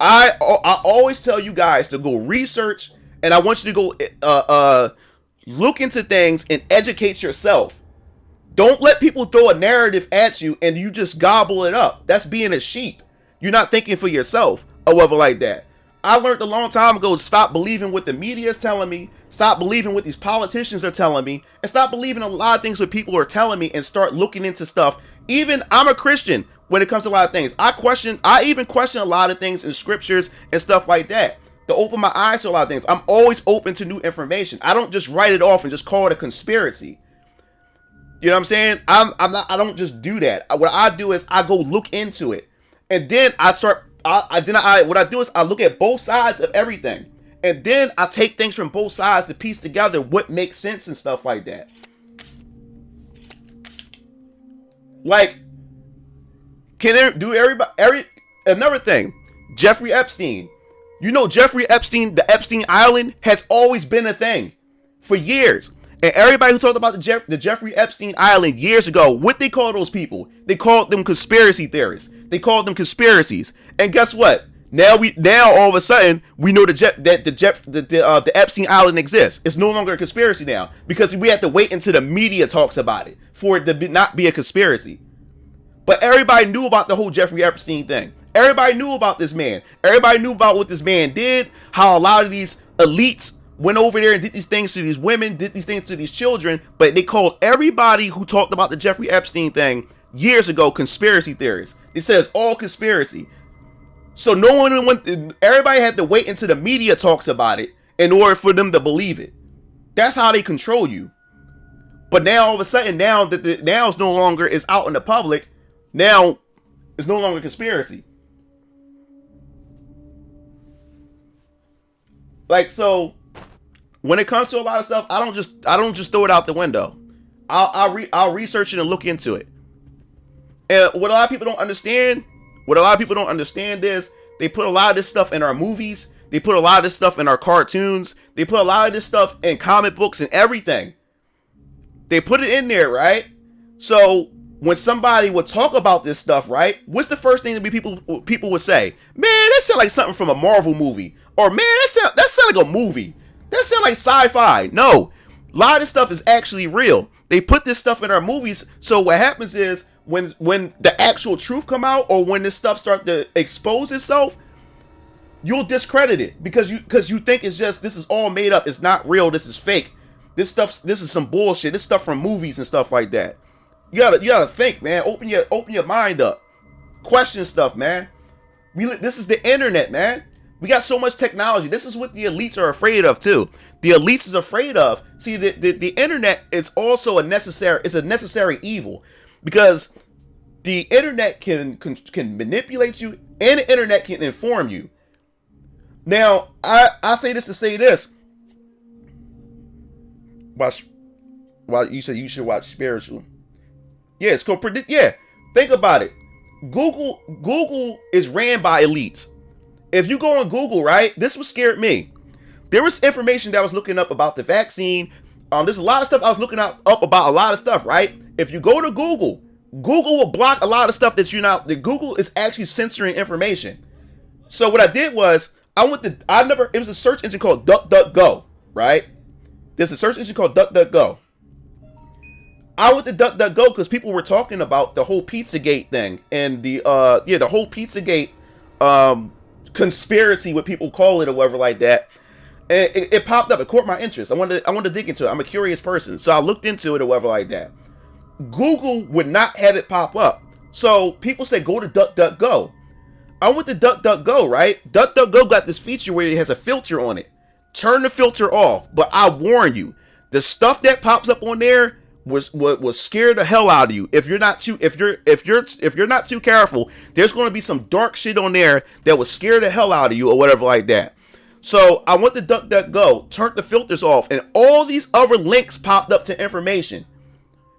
I always tell you guys to go research, and I want you to go look into things and educate yourself. Don't let people throw a narrative at you and you just gobble it up. That's being a sheep. You're not thinking for yourself or whatever like that. I learned a long time ago to stop believing what the media is telling me, stop believing what these politicians are telling me, and stop believing a lot of things what people are telling me and start looking into stuff. Even I'm a Christian when it comes to a lot of things. I even question a lot of things in scriptures and stuff like that to open my eyes to a lot of things. I'm always open to new information. I don't just write it off and just call it a conspiracy. You know what I'm saying? I don't just do that. What I do is I go look into it, and then what I do is I look at both sides of everything, and then I take things from both sides to piece together what makes sense and stuff like that. Like, another thing, Jeffrey Epstein. You know, Jeffrey Epstein, the Epstein Island has always been a thing for years. And everybody who talked about the Jeffrey Epstein Island years ago, what they call those people? They called them conspiracy theorists. They called them conspiracies. And guess what? Now all of a sudden we know that the Epstein Island exists. It's no longer a conspiracy now because we have to wait until the media talks about it for it to not be a conspiracy. But everybody knew about the whole Jeffrey Epstein thing. Everybody knew about this man. Everybody knew about what this man did, how a lot of these elites went over there and did these things to these women, did these things to these children, but they called everybody who talked about the Jeffrey Epstein thing years ago conspiracy theorists. They said it's all conspiracy. So everybody had to wait until the media talks about it in order for them to believe it. That's how they control you. But now all of a sudden, now it's no longer is out in the public, now it's no longer conspiracy. Like, so when it comes to a lot of stuff, I don't just throw it out the window. I'll research it and look into it. And what a lot of people don't understand is they put a lot of this stuff in our movies. They put a lot of this stuff in our cartoons. They put a lot of this stuff in comic books and everything. They put it in there, right? So when somebody would talk about this stuff, right? What's the first thing that people would say? Man, that sounds like something from a Marvel movie. Or man, that sounds like a movie. That sounds like sci-fi. No, a lot of this stuff is actually real. They put this stuff in our movies. So what happens is when the actual truth come out, or when this stuff start to expose itself, you'll discredit it because you think it's just, this is all made up. It's not real. This is fake. This is some bullshit. This stuff from movies and stuff like that. You gotta think, man. Open your mind up. Question stuff, man. This is the internet, man. We got so much technology. This is what the elites are afraid of too. The elites is afraid of. See, the internet is also a necessary evil, because the internet can manipulate you, and the internet can inform you. Now, I say this to say this. Watch. Well, you said you should watch Spiritual. Yeah, it's called Predict. Yeah, think about it. Google is ran by elites. If you go on Google, right, this what scared me. There was information that I was looking up about the vaccine. There's a lot of stuff I was looking up about a lot of stuff, right? If you go to Google, Google will block a lot of stuff that that Google is actually censoring information. So what I did was it was a search engine called DuckDuckGo, right? There's a search engine called DuckDuckGo. I went to DuckDuckGo because people were talking about the whole Pizzagate thing and the whole Pizzagate conspiracy, what people call it or whatever like that. And it popped up. It caught my interest. I wanted to dig into it. I'm a curious person, so I looked into it or whatever like that. Google would not have it pop up, so people say go to DuckDuckGo. I went to DuckDuckGo, right? DuckDuckGo got this feature where it has a filter on it. Turn the filter off, but I warn you, the stuff that pops up on there was scare the hell out of you. If you're not too careful, there's going to be some dark shit on there that will scare the hell out of you or whatever like that. So I went to DuckDuckGo, turned the filters off, and all these other links popped up to information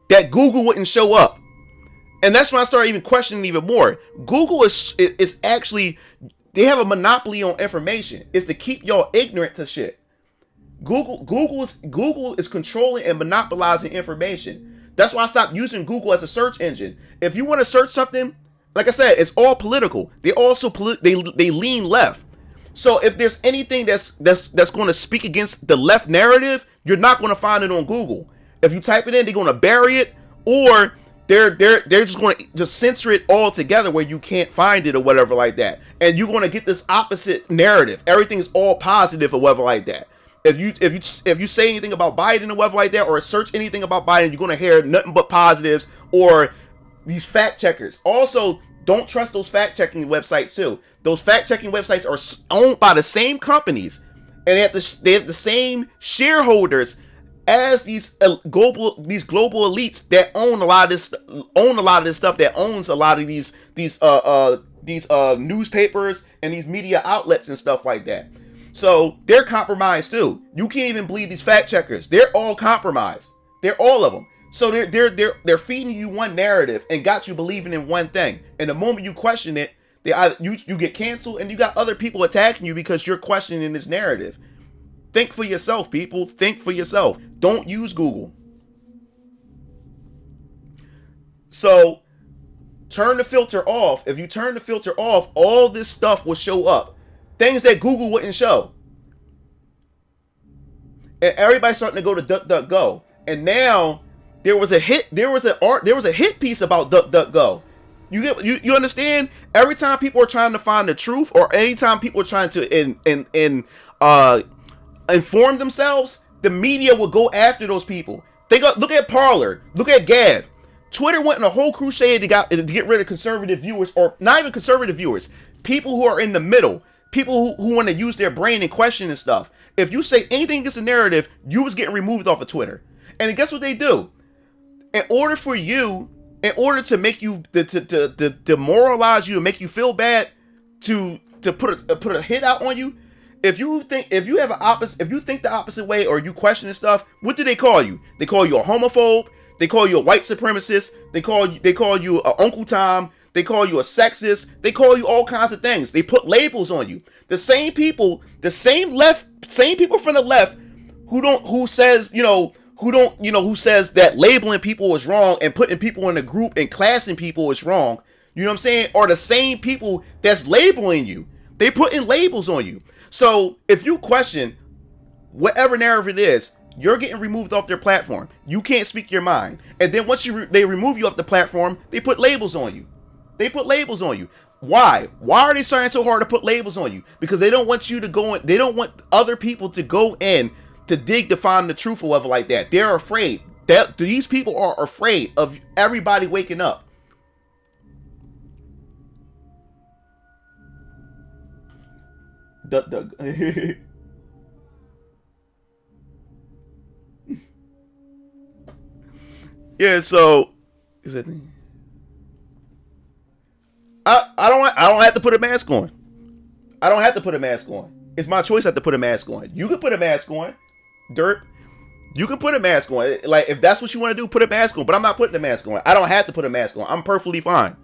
that Google wouldn't show up. And that's when I started even questioning even more. Google is actually, they have a monopoly on information. It's to keep y'all ignorant to shit. Google is controlling and monopolizing information. That's why I stopped using Google as a search engine. If you want to search something, like I said, it's all political. They also they lean left. So if there's anything that's going to speak against the left narrative, you're not going to find it on Google. If you type it in, they're going to bury it, or they're just going to just censor it altogether where you can't find it or whatever like that. And you're going to get this opposite narrative. Everything's all positive or whatever like that. If you say anything about Biden or whatever like that, or search anything about Biden, you're going to hear nothing but positives or these fact checkers. Also, don't trust those fact checking websites too. Those fact checking websites are owned by the same companies, and they have the same shareholders as these global elites that own a lot of this stuff, that owns a lot of these newspapers and these media outlets and stuff like that. So they're compromised too. You can't even believe these fact checkers. They're all compromised. They're all of them. So they're feeding you one narrative and got you believing in one thing. And the moment you question it, you get canceled, and you got other people attacking you because you're questioning this narrative. Think for yourself, people. Think for yourself. Don't use Google. So turn the filter off. If you turn the filter off, all this stuff will show up. Things that Google wouldn't show. And everybody's starting to go to DuckDuckGo. And now there was a hit piece about DuckDuckGo. You understand? Every time people are trying to find the truth, or anytime people are trying to inform themselves, the media will go after those people. Look at Parler, look at Gab. Twitter went on a whole crusade to get rid of conservative viewers, or not even conservative viewers, people who are in the middle, people who want to use their brain and question and stuff. If you say anything against a narrative, you was getting removed off of Twitter. And guess what they do? In order to make you to demoralize you and make you feel bad, to put a hit out on you, if you think the opposite way, or you question this stuff, what do they call you? They call you a homophobe. They call you a white supremacist. They call you a Uncle Tom. They call you a sexist. They call you all kinds of things. They put labels on you. The same people from the left who says that labeling people is wrong and putting people in a group and classing people is wrong. You know what I'm saying? Are the same people that's labeling you. They putting labels on you. So if you question whatever narrative it is, you're getting removed off their platform. You can't speak your mind. And then once they remove you off the platform, they put labels on you. Why? Why are they trying so hard to put labels on you? Because they don't want you to go in. They don't want other people to go in to dig to find the truth or whatever like that. They're afraid. These people are afraid of everybody waking up. Yeah, so is it? I don't have to put a mask on. It's my choice not to put a mask on. You can put a mask on. Dirt. You can put a mask on. Like, if that's what you want to do, put a mask on. But I'm not putting a mask on. I don't have to put a mask on. I'm perfectly fine.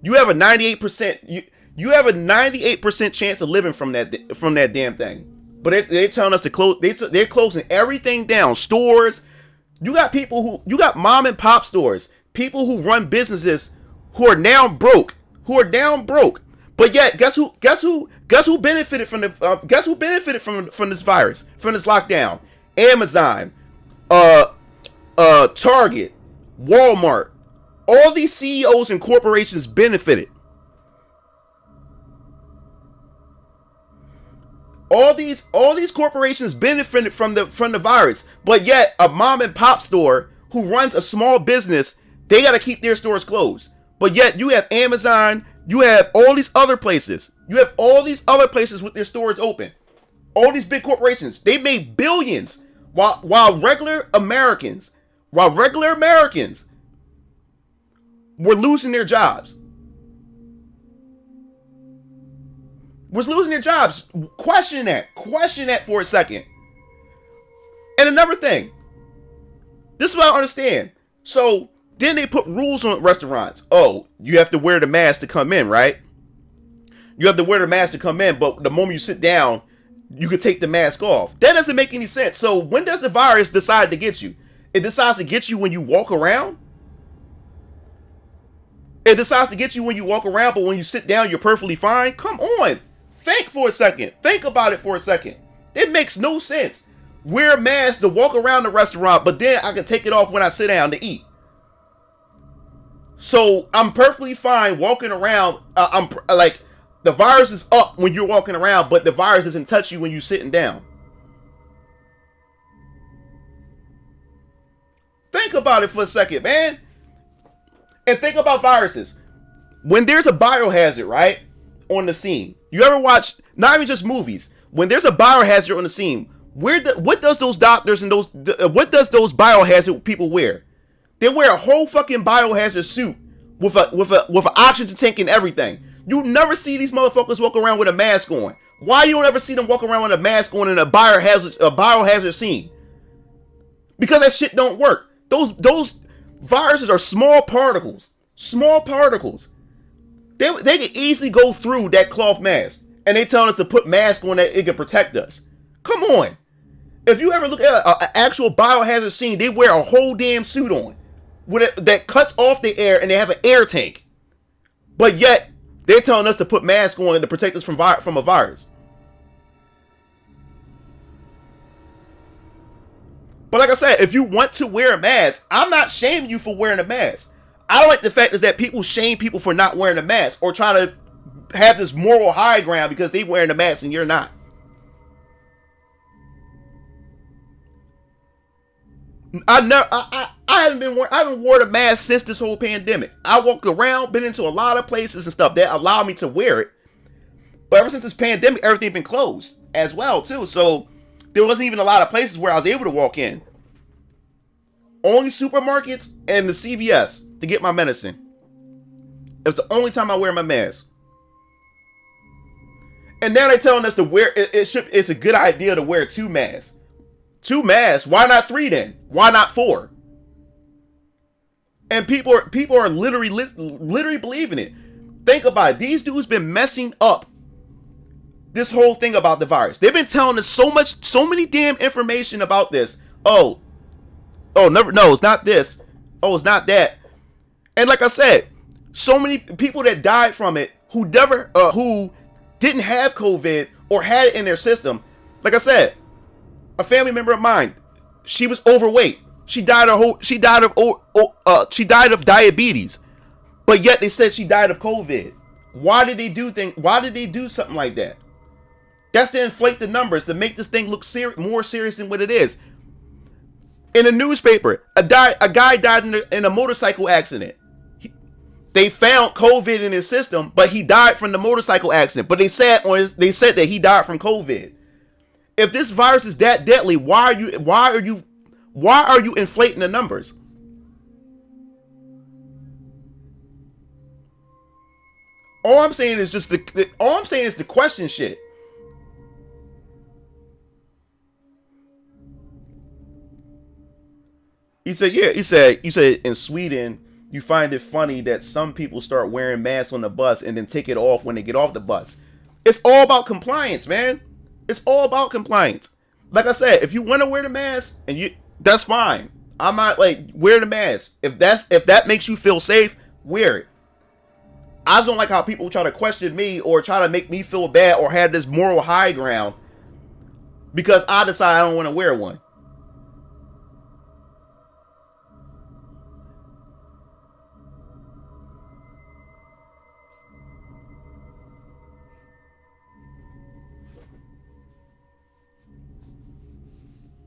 You have a 98%. You have a 98% chance of living from that damn thing. But they're telling us to close. They're closing everything down. Stores. You got mom and pop stores. People who run businesses who are now broke. But yet, guess who benefited from from this virus, from this lockdown? Amazon, Target, Walmart. All these CEOs and corporations benefited. All these corporations benefited from the virus, but yet a mom and pop store who runs a small business, they got to keep their stores closed. But yet you have Amazon, you have all these other places. You have all these other places with their stores open. All these big corporations, they made billions while regular Americans were losing their jobs. Question that for a second. And another thing, this is what I understand. So then they put rules on restaurants. Oh, you have to wear the mask to come in, right? You have to wear the mask to come in, but the moment you sit down, you can take the mask off. That doesn't make any sense. So when does the virus decide to get you? It decides to get you when you walk around? It decides to get you when you walk around, but when you sit down, you're perfectly fine? Come on. Think for a second. Think about it for a second. It makes no sense. Wear a mask to walk around the restaurant, but then I can take it off when I sit down to eat. So I'm perfectly fine walking around. I'm like, the virus is up when you're walking around, but the virus doesn't touch you when you're sitting down. Think about it for a second, man. And think about viruses. When there's a biohazard, right, on the scene, you ever watch, not even just movies, when there's a biohazard on the scene, what does those doctors and what does those biohazard people wear? They wear a whole fucking biohazard suit with an oxygen tank and everything. You never see these motherfuckers walk around with a mask on. Why you don't ever see them walk around with a mask on in a biohazard scene? Because that shit don't work. Those viruses are small particles. Small particles. They can easily go through that cloth mask. And they telling us to put masks on that it can protect us. Come on. If you ever look at an actual biohazard scene, they wear a whole damn suit on that cuts off the air, and they have an air tank. But yet, they're telling us to put masks on to protect us from a virus. But like I said, if you want to wear a mask, I'm not shaming you for wearing a mask. I don't like the fact is that people shame people for not wearing a mask or try to have this moral high ground because they wearing a mask and you're not. I haven't worn a mask since this whole pandemic. I walked around, been into a lot of places and stuff that allow me to wear it. But ever since this pandemic, everything's been closed as well too. So there wasn't even a lot of places where I was able to walk in. Only supermarkets and the CVS to get my medicine. It was the only time I wear my mask. And now they're telling us to wear it's a good idea to wear 2 masks. 2 masks? Why not 3 then? Why not 4? And people are literally believing it. Think about it. These dudes been messing up this whole thing about the virus. They've been telling us so many damn information about this. Oh, never. No, it's not this. Oh, it's not that. And like I said, so many people that died from it who didn't have COVID or had it in their system. Like I said, a family member of mine, she was overweight. She died of diabetes, but yet they said she died of COVID. Why did they do something like that? That's to inflate the numbers, to make this thing look more serious than what it is. In a newspaper, a guy died in a motorcycle accident. They found COVID in his system, but he died from the motorcycle accident. But they said that he died from COVID. If this virus is that deadly, why are you inflating the numbers? All I'm saying is the question shit. He said, yeah. You said in Sweden, you find it funny that some people start wearing masks on the bus and then take it off when they get off the bus. It's all about compliance, man. It's all about compliance. Like I said, if you want to wear the mask that's fine. I'm not like, wear the mask. If that makes you feel safe, wear it. I just don't like how people try to question me or try to make me feel bad or have this moral high ground because I decide I don't want to wear one.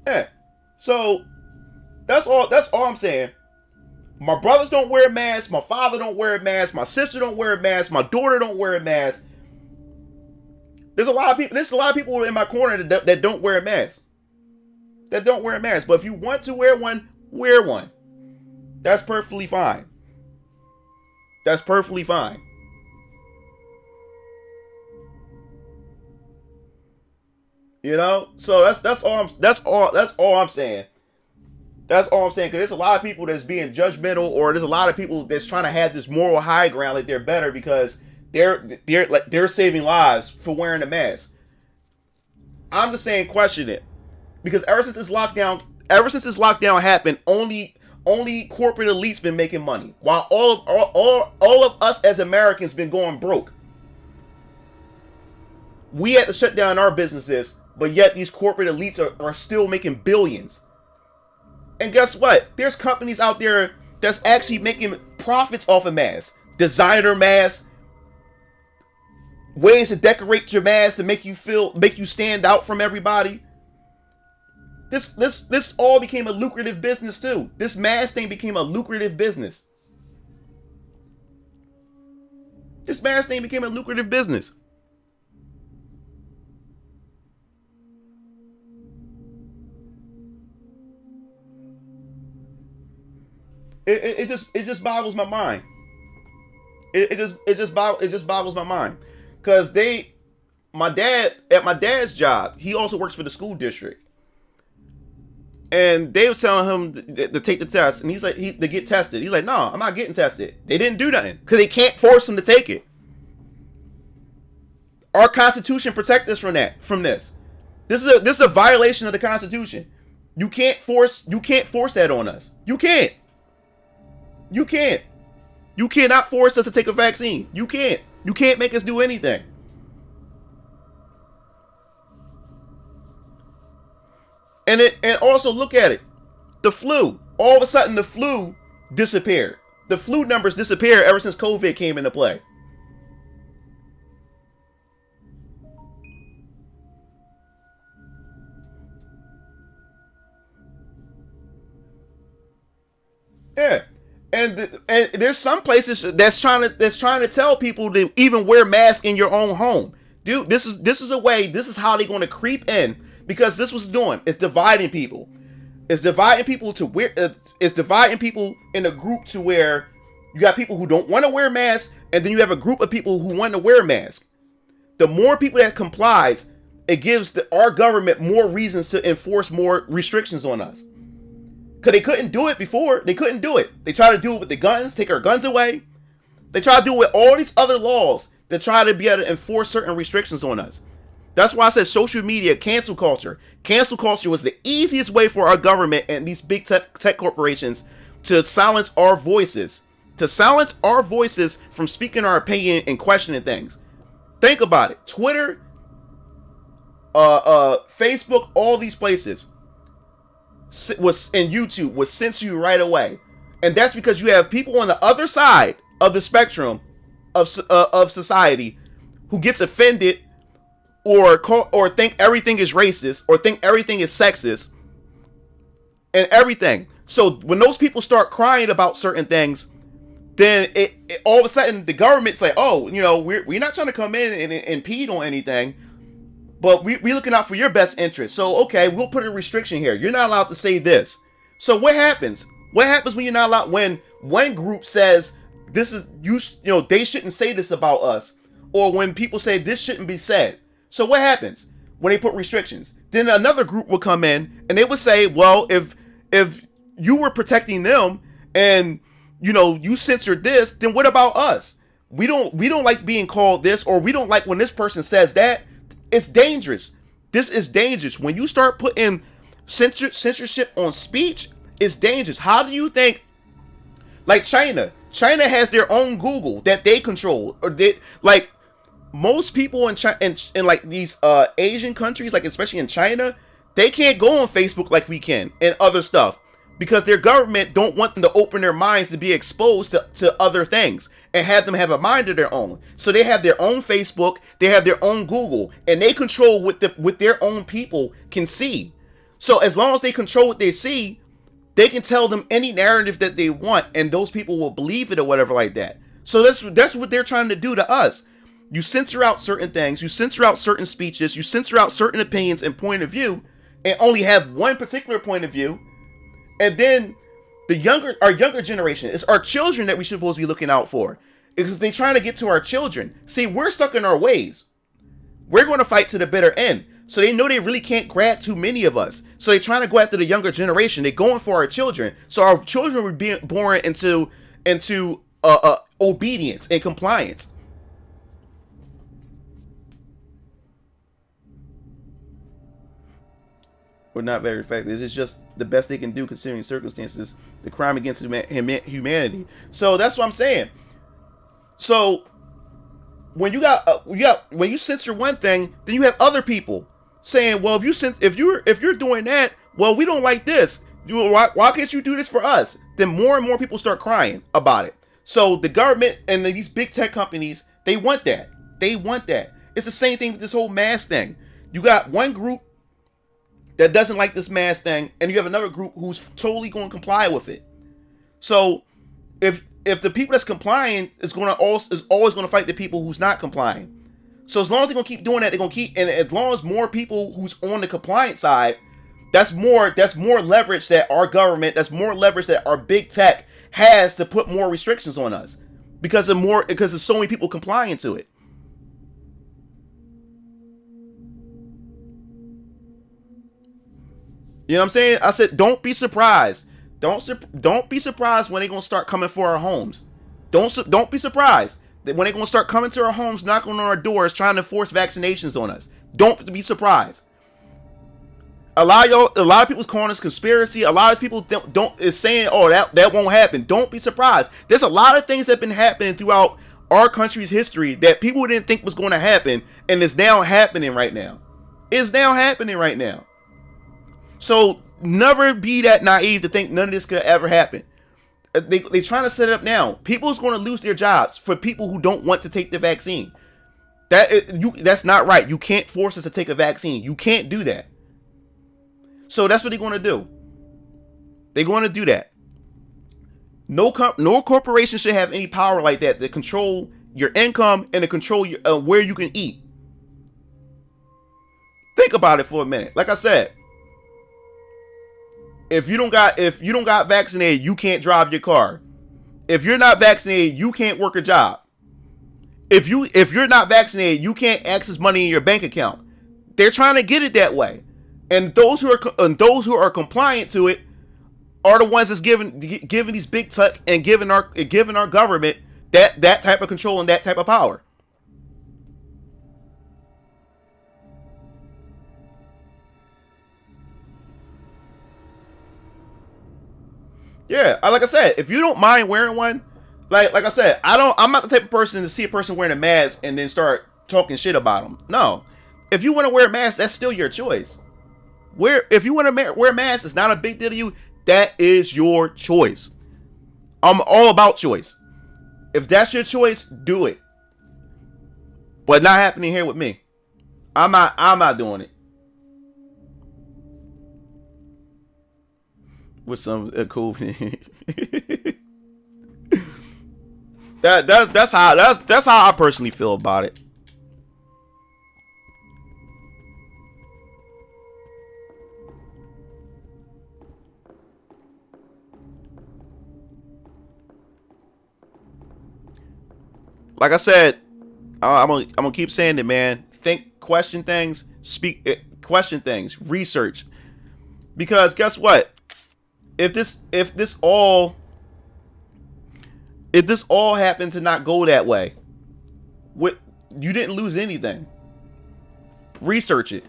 Yeah. So that's all I'm saying. My brothers don't wear masks. My father don't wear a mask. My sister don't wear a mask. My daughter don't wear a mask. There's a lot of people in my corner that don't wear a mask. That don't wear a mask. But if you want to wear one, wear one. That's perfectly fine. That's perfectly fine. You know? So that's all I'm saying. That's all I'm saying. Because there's a lot of people that's being judgmental, or there's a lot of people that's trying to have this moral high ground like they're better because they're saving lives for wearing a mask. I'm just saying, question it. Because ever since this lockdown happened, only corporate elites been making money, while all of us as Americans been going broke. We had to shut down our businesses, but yet these corporate elites are still making billions. And guess what? There's companies out there that's actually making profits off of masks. Designer masks, ways to decorate your mask to make you stand out from everybody. This all became a lucrative business too. This mask thing became a lucrative business. This mask thing became a lucrative business. It just boggles my mind. It just boggles my mind, because my dad's job, he also works for the school district, and they were telling him to take the test, and he's like, to get tested. He's like, no, I'm not getting tested. They didn't do nothing because they can't force him to take it. Our Constitution protects us from this. This is a violation of the Constitution. You can't force that on us. You can't. You cannot force us to take a vaccine. You can't make us do anything. And also look at it. The flu. All of a sudden the flu disappeared. The flu numbers disappeared ever since COVID came into play. Yeah. And there's some places that's trying to tell people to even wear masks in your own home. Dude, this is a way. This is how they're going to creep in, because this was doing. It's dividing people. It's dividing people to where. It's dividing people in a group to where you got people who don't want to wear masks, and then you have a group of people who want to wear masks. The more people that complies, it gives our government more reasons to enforce more restrictions on us. Because they couldn't do it before. They couldn't do it. They try to do it with the guns, take our guns away. They try to do it with all these other laws that try to be able to enforce certain restrictions on us. That's why I said social media, cancel culture. Cancel culture was the easiest way for our government and these big tech corporations to silence our voices. To silence our voices from speaking our opinion and questioning things. Think about it. Twitter, Facebook, all these places. And YouTube would censor you right away, and that's because you have people on the other side of the spectrum of society who gets offended or think everything is racist or think everything is sexist and everything. So when those people start crying about certain things, then it all of a sudden the government's like, oh, we're not trying to come in and impede on anything. But we looking out for your best interest. So, okay, we'll put a restriction here. You're not allowed to say this. So what happens? What happens when you're not allowed, when one group says this is, they shouldn't say this about us, or when people say this shouldn't be said? So what happens when they put restrictions? Then another group will come in and they would say, well, if you were protecting them, and you censored this, then what about us? We don't like being called this, or we don't like when this person says that. It's dangerous. This is dangerous. When you start putting censorship on speech, it's dangerous. How do you think, like China has their own Google that they control, or they, like, most people in China, in like these Asian countries, like especially in China, they can't go on Facebook like we can and other stuff, because their government don't want them to open their minds to be exposed to other things and have them have a mind of their own. So they have their own Facebook, they have their own Google, and they control what their own people can see. So as long as they control what they see, they can tell them any narrative that they want, and those people will believe it or whatever like that. So that's what they're trying to do to us. You censor out certain things, you censor out certain speeches, you censor out certain opinions and point of view, and only have one particular point of view. And then our younger generation, it's our children that we should supposed to be looking out for, because they're trying to get to our children. See, we're stuck in our ways. We're going to fight to the bitter end. So they know they really can't grab too many of us. So they're trying to go after the younger generation. They're going for our children. So our children would be born into obedience and compliance. We're not very effective. It's just the best they can do considering circumstances, the crime against humanity. So that's what I'm saying. So when you censor one thing, then you have other people saying, well, if you're doing that, well, we don't like this. Why can't you do this for us? Then more and more people start crying about it. So the government and these big tech companies, they want that. They want that. It's the same thing with this whole mask thing. You got one group that doesn't like this mask thing, and you have another group who's totally going to comply with it. So if the people that's complying is always going to fight the people who's not complying. So as long as they're going to keep doing that, they're going to keep, and as long as more people who's on the compliant side, that's more leverage that our government, that's more leverage that our big tech has to put more restrictions on us, because there's so many people complying to it. You know what I'm saying? I said, don't be surprised. Don't be surprised when they're gonna start coming for our homes. Don't be surprised that when they're gonna start coming to our homes, knocking on our doors, trying to force vaccinations on us. Don't be surprised. A lot of people's calling this conspiracy. A lot of people is saying, oh, that won't happen. Don't be surprised. There's a lot of things that have been happening throughout our country's history that people didn't think was going to happen, and it's now happening right now. It's now happening right now. So never be that naive to think none of this could ever happen. They're trying to set it up now. People's going to lose their jobs for people who don't want to take the vaccine. That's not right. You can't force us to take a vaccine. You can't do that. So that's what they're going to do. They're going to do that. No corporation should have any power like that to control your income and to control where you can eat. Think about it for a minute. Like I said, if you don't got vaccinated, you can't drive your car. If you're not vaccinated, you can't work a job. If you're not vaccinated, you can't access money in your bank account. They're trying to get it that way, and those who are compliant to it are the ones that's giving these big tech and giving our government that type of control and that type of power. Yeah, like I said, if you don't mind wearing one, like I said, I'm not the type of person to see a person wearing a mask and then start talking shit about them. No, if you want to wear a mask, that's still your choice. If you want to wear a mask, it's not a big deal to you. That is your choice. I'm all about choice. If that's your choice, do it. But not happening here with me. I'm not doing it. With some cool. that's how I personally feel about it. Like I said, I'm gonna keep saying it, man. Think, question things, question things, research. Because guess what? if this all happened to not go that way, what, you didn't lose anything. Research it.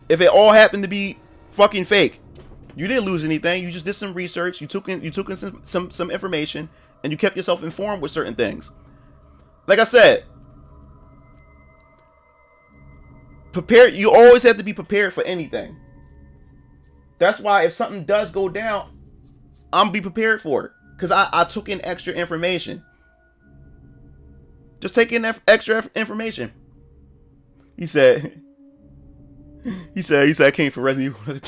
If it all happened to be fucking fake, you didn't lose anything. You just did some research. You took in some information, and you kept yourself informed with certain things. Like I said, prepared. You always have to be prepared for anything. That's why if something does go down, I'm be prepared for it, because I took in extra information. Just take in extra information. He said I came for Resident Evil.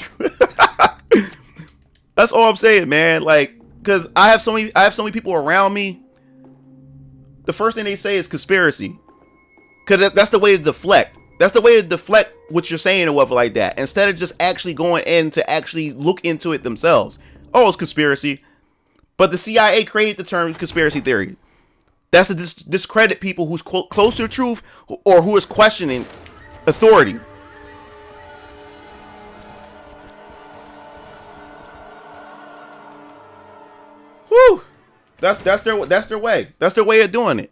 That's all I'm saying, man. Like, because I have so many people around me. The first thing they say is conspiracy, because that's the way to deflect. That's the way to deflect what you're saying or whatever like that, instead of just actually going in to actually look into it themselves. Oh, it's conspiracy. But the CIA created the term conspiracy theory. That's to discredit people who's close to the truth or who is questioning authority. Whew. That's their way. That's their way of doing it.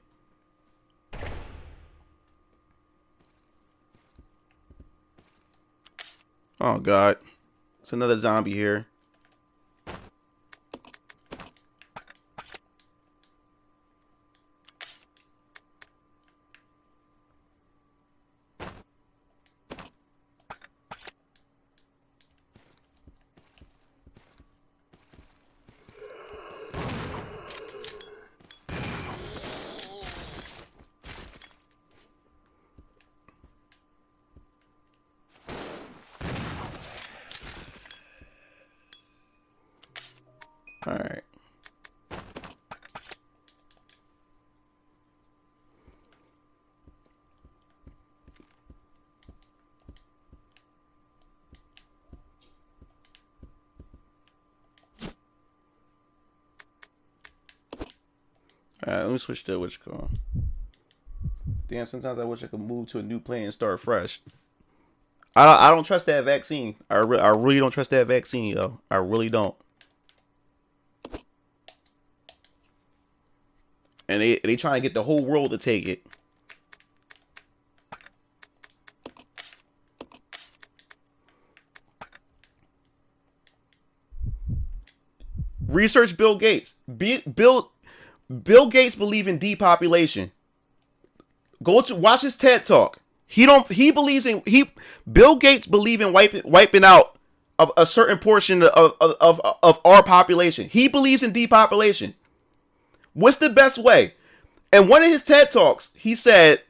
Oh God, it's another zombie here. All right. Let me switch to which call. Damn, sometimes I wish I could move to a new plane and start fresh. I don't trust that vaccine. I really don't trust that vaccine, yo. I really don't. And they trying to get the whole world to take it. Research Bill Gates. Bill Gates believe in depopulation. Go to watch his TED talk. Bill Gates believe in wiping out a certain portion of our population. He believes in depopulation. What's the best way? And one of his TED Talks, he said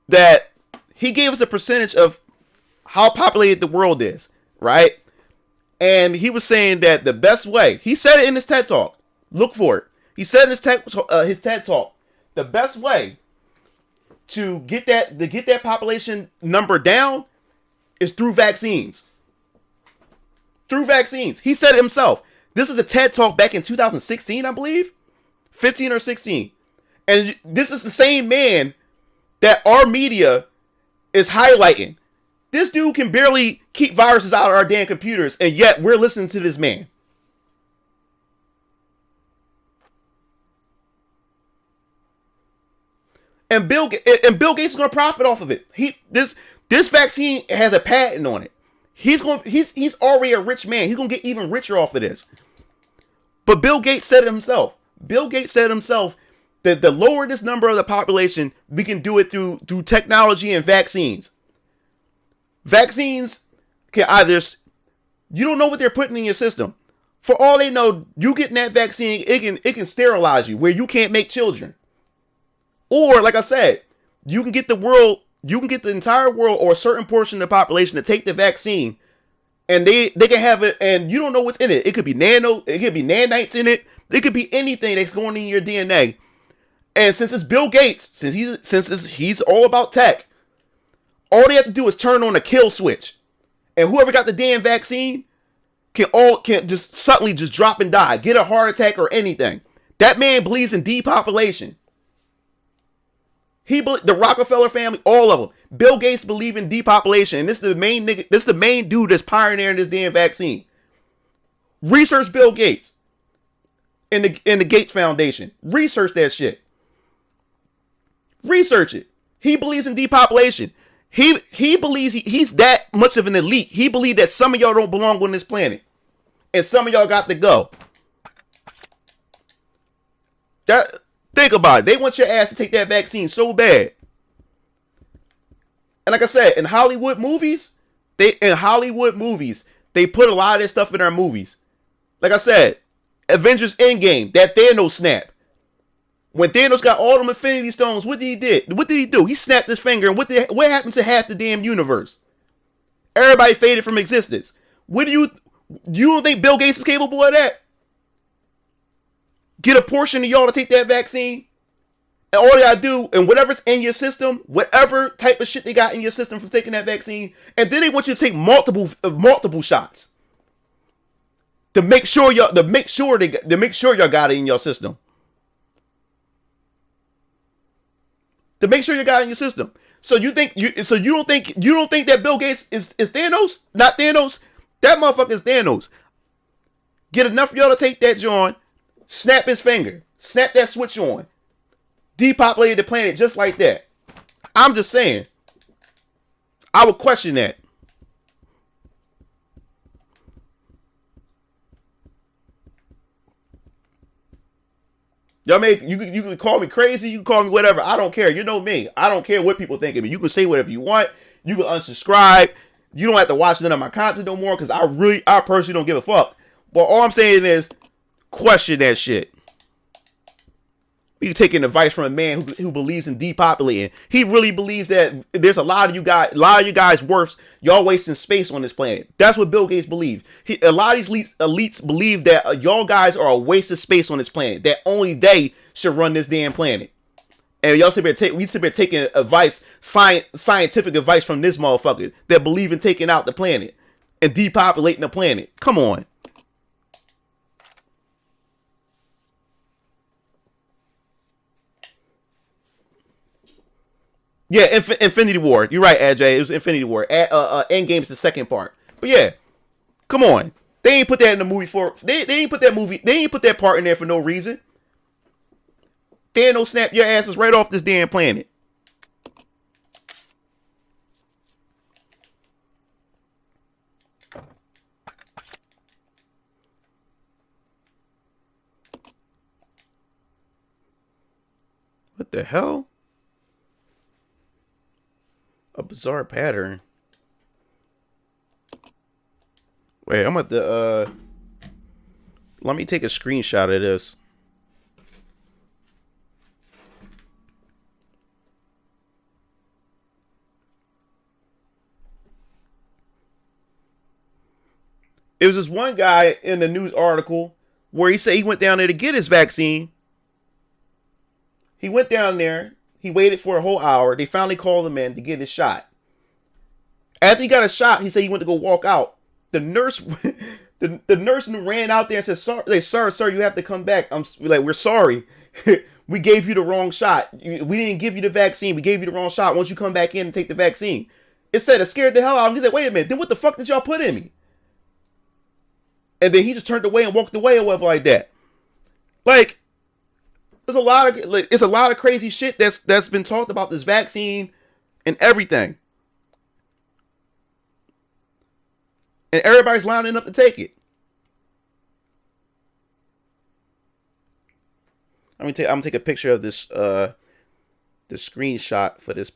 that he gave us a percentage of how populated the world is, right? And he was saying that the best way, he said it in his TED Talk. Look for it. He said in his TED Talk, the best way to get that population number down is through vaccines. Through vaccines. He said it himself. This is a TED Talk back in 2016, I believe. 15 or 16. And this is the same man that our media is highlighting. This dude can barely keep viruses out of our damn computers, and yet we're listening to this man. And Bill Gates is going to profit off of it. This vaccine has a patent on it. He's already a rich man. He's going to get even richer off of this. But Bill Gates said it himself. Bill Gates said himself that the lower this number of the population, we can do it through technology and vaccines. Vaccines can either, you don't know what they're putting in your system. For all they know, you getting that vaccine, it can sterilize you where you can't make children. Or, like I said, you can get the entire world or a certain portion of the population to take the vaccine, and they can have it, and you don't know what's in it. It could be nanites in it. It could be anything that's going in your DNA. And since it's Bill Gates, since he's all about tech, all they have to do is turn on a kill switch, and whoever got the damn vaccine can just suddenly just drop and die, get a heart attack or anything. That man believes in depopulation. The Rockefeller family, all of them. Bill Gates believe in depopulation, and this is the main dude that's pioneering this damn vaccine. Research Bill Gates in the Gates Foundation. Research that shit. Research it. He believes in depopulation. He believes he's that much of an elite. He believes that some of y'all don't belong on this planet. And some of y'all got to go. Think about it. They want your ass to take that vaccine so bad. And like I said, in Hollywood movies, they put a lot of this stuff in their movies. Like I said, Avengers Endgame, that Thanos snap. When Thanos got all them Infinity Stones, what did he do? What did he do? He snapped his finger, and what happened to half the damn universe? Everybody faded from existence. You don't think Bill Gates is capable of that? Get a portion of y'all to take that vaccine, and all you gotta do, and whatever's in your system, whatever type of shit they got in your system from taking that vaccine, and then they want you to take multiple shots to make sure y'all got it in your system. To make sure you got it in your system. So you don't think that Bill Gates is Thanos? Not Thanos? That motherfucker is Thanos. Get enough of y'all to take that joint, snap his finger, snap that switch on, depopulate the planet just like that. I'm just saying. I would question that. Y'all you can call me crazy, you can call me whatever. I don't care. You know me. I don't care what people think of me. You can say whatever you want. You can unsubscribe. You don't have to watch none of my content no more because I personally don't give a fuck. But all I'm saying is question that shit. You taking advice from a man who believes in depopulating. He really believes that there's a lot of you guys worse. Y'all wasting space on this planet. That's what Bill Gates believes. A lot of these elites believe that y'all guys are a waste of space on this planet. That only they should run this damn planet. And y'all sit there taking advice, scientific advice from this motherfucker that believe in taking out the planet and depopulating the planet. Come on. Yeah, Infinity War. You're right, Ajay. It was Infinity War. Endgame's the second part. But yeah, come on. They ain't put that in the movie for. They ain't put that part in there for no reason. Thanos snapped your asses right off this damn planet. What the hell? A bizarre pattern. Wait, I'm at the let me take a screenshot of this. It was this one guy in the news article where he said he went down there to get his vaccine. He went down there. He waited for a whole hour. They finally called him in to get his shot. After he got a shot, he said he went to go walk out. The nurse, the nurse ran out there and said, "Sorry, sir, you have to come back." We're sorry. We gave you the wrong shot. We didn't give you the vaccine. We gave you the wrong shot. Once you come back in and take the vaccine." It said it scared the hell out of him. He said, "Wait a minute. Then what the fuck did y'all put in me?" And then he just turned away and walked away or whatever like that. Like, it's a lot of crazy shit that's been talked about this vaccine and everything. And everybody's lining up to take it. I'm gonna take a picture of this the screenshot for this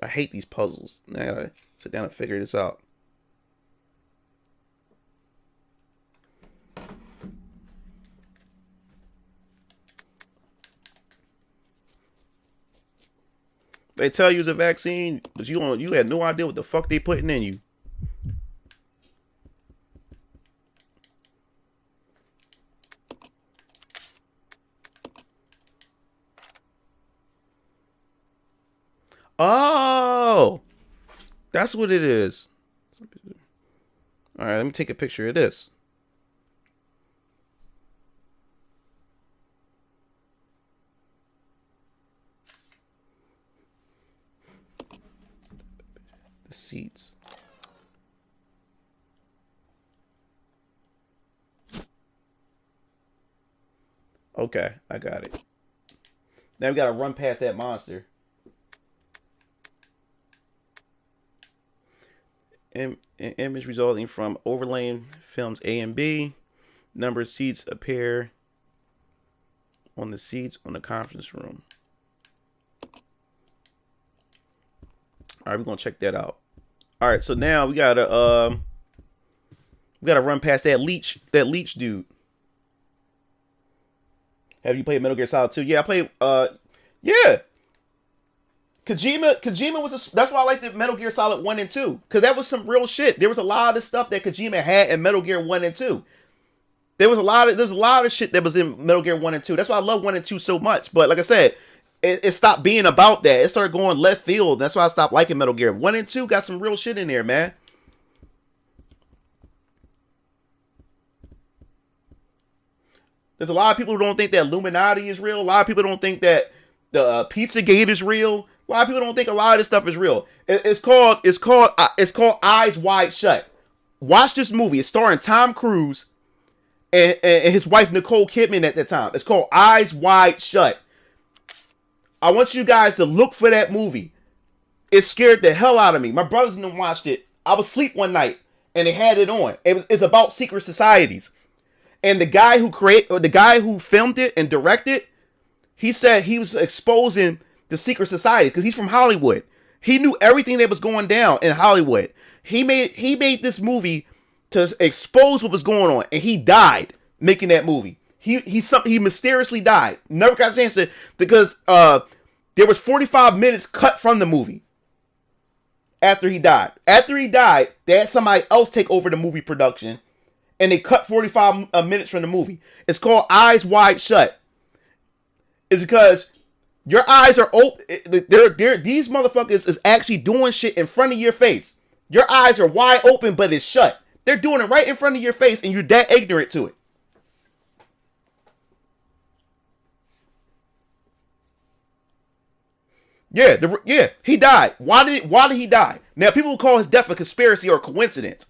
I hate these puzzles. I gotta sit down and figure this out. They tell you it's a vaccine, but you had no idea what the fuck they putting in you. Oh, that's what it is. All right, let me take a picture of this. The seats. Okay, I got it. Now we gotta run past that monster. Image resulting from overlaying films A and B. Number of seats appear on the seats on the conference room. All right, we're gonna check that out. All right, so now we gotta run past that leech dude. Have you played Metal Gear Solid 2? Yeah, I played. Yeah. Kojima was that's why I liked the Metal Gear Solid 1 and 2, because that was some real shit. There was a lot of stuff that Kojima had in Metal Gear 1 and 2. There was a lot of shit that was in Metal Gear 1 and 2. That's why I love 1 and 2 so much. But like I said, it stopped being about that. It started going left field. That's why I stopped liking Metal Gear. 1 and 2 got some real shit in there, man. There's a lot of people who don't think that Illuminati is real. A lot of people don't think that the Pizzagate is real. A lot of people don't think a lot of this stuff is real. It's called Eyes Wide Shut. Watch this movie. It's starring Tom Cruise and his wife Nicole Kidman at the time. It's called Eyes Wide Shut. I want you guys to look for that movie. It scared the hell out of me. My brothers and them watched it. I was asleep one night and they had it on. It's about secret societies. And the guy who filmed it and directed, he said he was exposing the secret society because he's from Hollywood. He knew everything that was going down in Hollywood. He made this movie to expose what was going on, and he died making that movie. He mysteriously died. Never got a chance to, because there was 45 minutes cut from the movie after he died. After he died, they had somebody else take over the movie production, and they cut 45 minutes from the movie. It's called Eyes Wide Shut. It's because your eyes are open. These motherfuckers is actually doing shit in front of your face. Your eyes are wide open, but it's shut. They're doing it right in front of your face, and you're that ignorant to it. Yeah, he died. Why did he die? Now, people will call his death a conspiracy or a coincidence.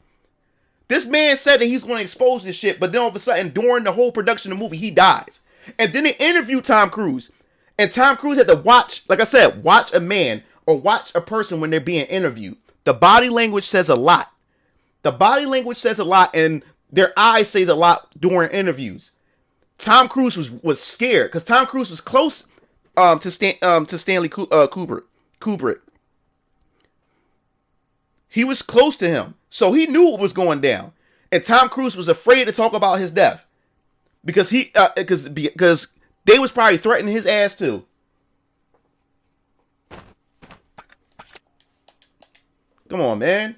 This man said that he's going to expose this shit, but then all of a sudden, during the whole production of the movie, he dies. And then they interviewed Tom Cruise. And Tom Cruise had to watch, like I said, watch a man or watch a person when they're being interviewed. The body language says a lot. The body language says a lot, and their eyes says a lot during interviews. Tom Cruise was scared because Tom Cruise was close to Stanley Kubrick. He was close to him, so he knew what was going down. And Tom Cruise was afraid to talk about his death because because they was probably threatening his ass too. Come on, man.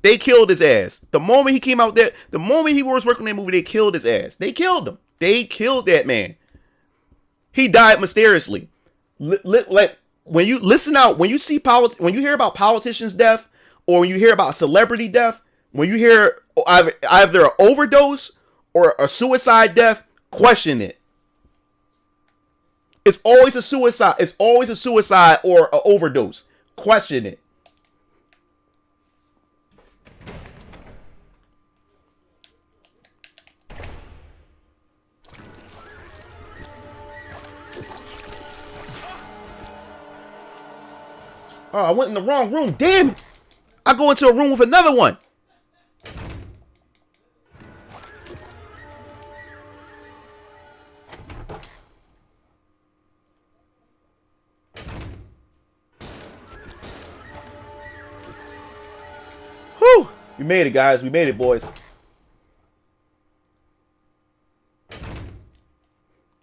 They killed his ass. The moment he came out there, the moment he was working on that movie, they killed his ass. They killed him. They killed that man. He died mysteriously. Like when you listen out, when you hear about politicians' death, or when you hear about celebrity death, when you hear either an overdose or a suicide death, question it. It's always a suicide. It's always a suicide or an overdose. Question it. Oh, I went in the wrong room. Damn it. I go into a room with another one. Whew. We made it, guys. We made it, boys.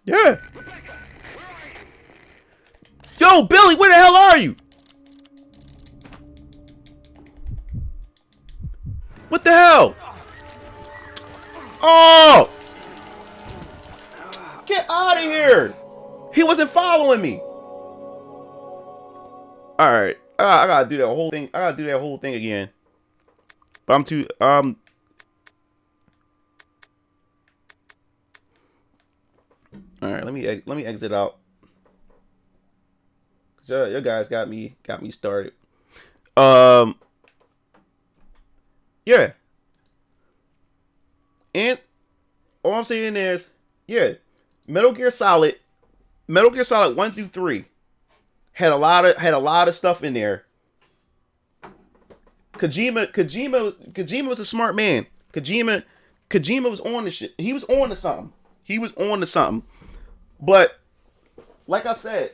Yeah. Yo, Billy, where the hell are you? What the hell? Oh! Get out of here! He wasn't following me. All right, I gotta do that whole thing. I gotta do that whole thing again. But I'm too All right, let me exit out. Your guys got me started. Yeah. And all I'm saying is, yeah, Metal Gear Solid 1 through 3 had a lot of stuff in there. Kojima was a smart man. Kojima was on the shit. He was on to something. But like I said,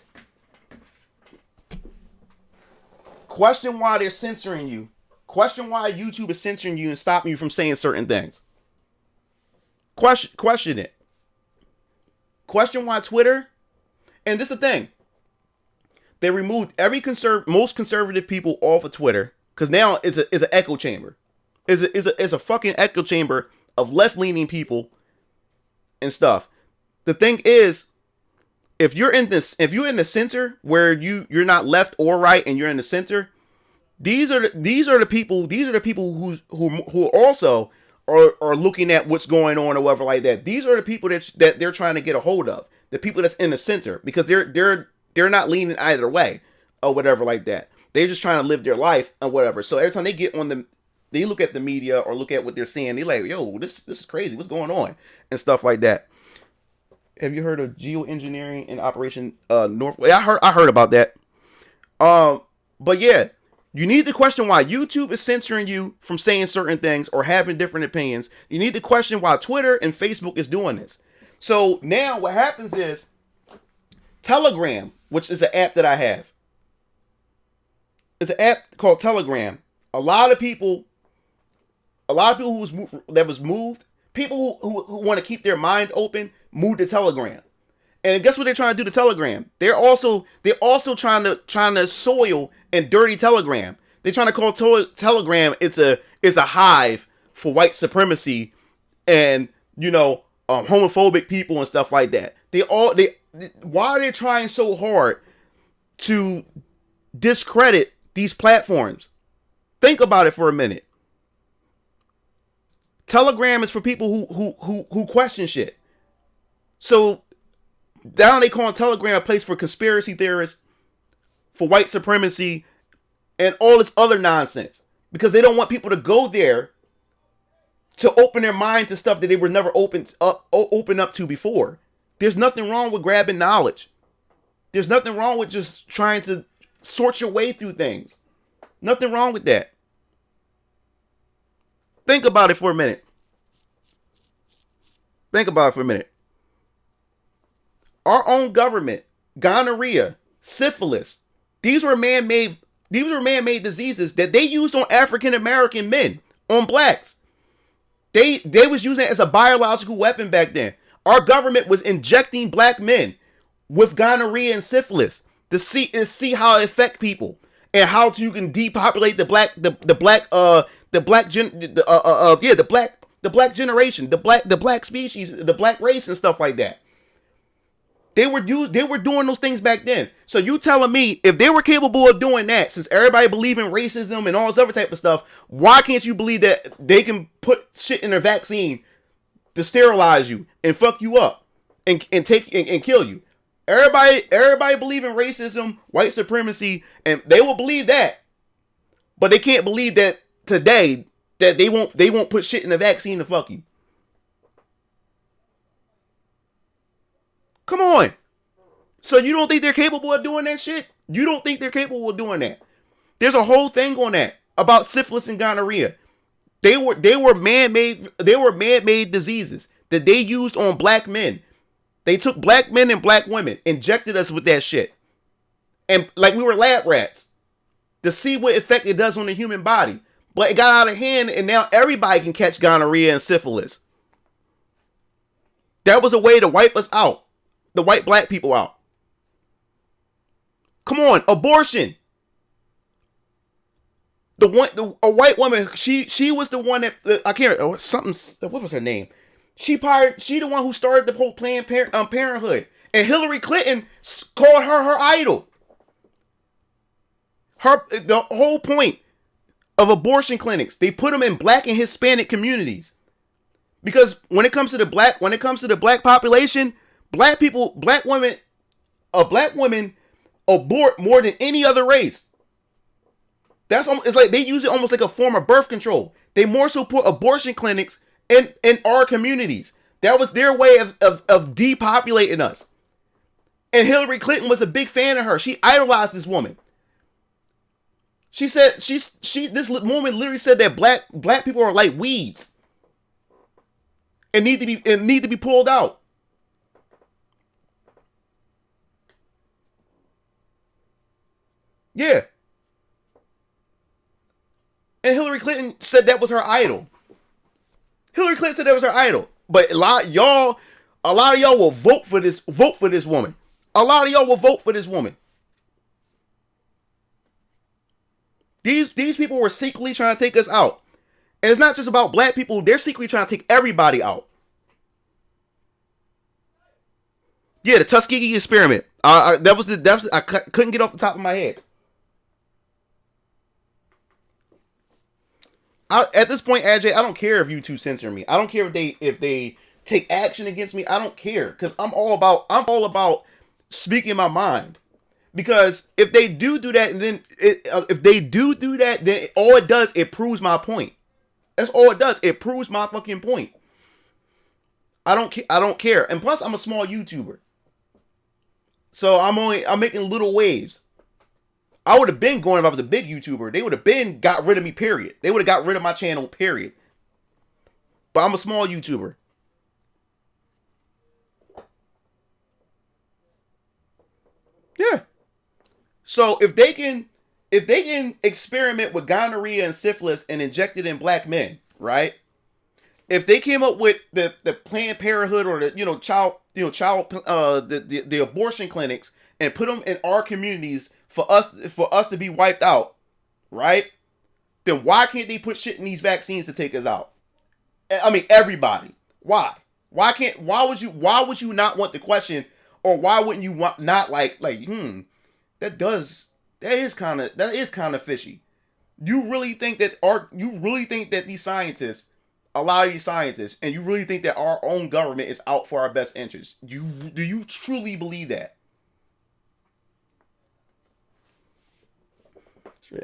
question why they're censoring you. Question why YouTube is censoring you and stopping you from saying certain things. Question it. Question why Twitter. And this is the thing. They removed most conservative people off of Twitter because now it's an echo chamber. It's a fucking echo chamber of left-leaning people and stuff. The thing is, if you're in the center where you're not left or right and you're in the center, these are the people who also are looking at what's going on or whatever like that. These are the people that they're trying to get a hold of. The people that's in the center, because they're not leaning either way or whatever like that. They're just trying to live their life and whatever. So every time they get on they look at the media or look at what they're saying, they're like, yo, this is crazy. What's going on? And stuff like that. Have you heard of geoengineering and Operation North? I heard about that. But yeah, you need to question why YouTube is censoring you from saying certain things or having different opinions. You need to question why Twitter and Facebook is doing this. So now what happens is Telegram, which is an app that I have. It's an app called Telegram. A lot of people people who want to keep their mind open, moved to Telegram. And guess what they're trying to do to Telegram? They're also trying to soil and dirty Telegram. They're trying to call Telegram it's a hive for white supremacy and homophobic people and stuff like that. Why are they trying so hard to discredit these platforms? Think about it for a minute. Telegram is for people who question shit. So down they call Telegram a place for conspiracy theorists, for white supremacy, and all this other nonsense. Because they don't want people to go there to open their mind to stuff that they were never open up to before. There's nothing wrong with grabbing knowledge. There's nothing wrong with just trying to sort your way through things. Nothing wrong with that. Think about it for a minute. Our own government, gonorrhea, syphilis, these were man-made diseases that they used on African American men, on blacks. They was using it as a biological weapon back then. Our government was injecting black men with gonorrhea and syphilis to see how it affect people and how you can depopulate the black generation, the black species, the black race and stuff like that. They were doing those things back then. So you telling me if they were capable of doing that, since everybody believe in racism and all this other type of stuff, why can't you believe that they can put shit in their vaccine to sterilize you and fuck you up and kill you? Everybody believe in racism, white supremacy, and they will believe that. But they can't believe that today that they won't put shit in the vaccine to fuck you. Come on. So you don't think they're capable of doing that shit? You don't think they're capable of doing that? There's a whole thing on that about syphilis and gonorrhea. They were man-made diseases that they used on black men. They took black men and black women, injected us with that shit. And like we were lab rats to see what effect it does on the human body. But it got out of hand and now everybody can catch gonorrhea and syphilis. That was a way to wipe us out. The white black people out. Come on, abortion. A white woman, she was the one that I can't what was her name? She the one who started the whole Planned Parenthood. And Hillary Clinton called her idol. The whole point of abortion clinics, they put them in black and Hispanic communities. Because when it comes to the black population, black women abort more than any other race. It's like they use it almost like a form of birth control. They more so put abortion clinics in our communities. That was their way of depopulating us. And Hillary Clinton was a big fan of her. She idolized this woman. She said this woman literally said that black people are like weeds and need to be pulled out. Yeah. And Hillary Clinton said that was her idol. Hillary Clinton said that was her idol. But a lot of y'all will vote for this woman. A lot of y'all will vote for this woman. These people were secretly trying to take us out. And it's not just about black people. They're secretly trying to take everybody out. Yeah, the Tuskegee experiment. I couldn't get off the top of my head. At this point, AJ, I don't care if YouTube censor me. I don't care if they take action against me. I don't care, because I'm all about speaking my mind. Because if they do that, and then then all it does, it proves my point. That's all it does. It proves my fucking point. I don't care. And plus, I'm a small YouTuber, so I'm making little waves. I would have been going if I was a big YouTuber. They would have been got rid of me, period. They would have got rid of my channel, period. But I'm a small YouTuber. Yeah. So if they can experiment with gonorrhea and syphilis and inject it in black men, right? If they came up with the Planned Parenthood or the the abortion clinics and put them in our communities for us to be wiped out, right? Then why can't they put shit in these vaccines to take us out? I mean, everybody. Why? Why would you not want the question, or why wouldn't you want not like that is kind of fishy. You really think that these scientists, a lot of these scientists, and you really think that our own government is out for our best interests? Do you truly believe that?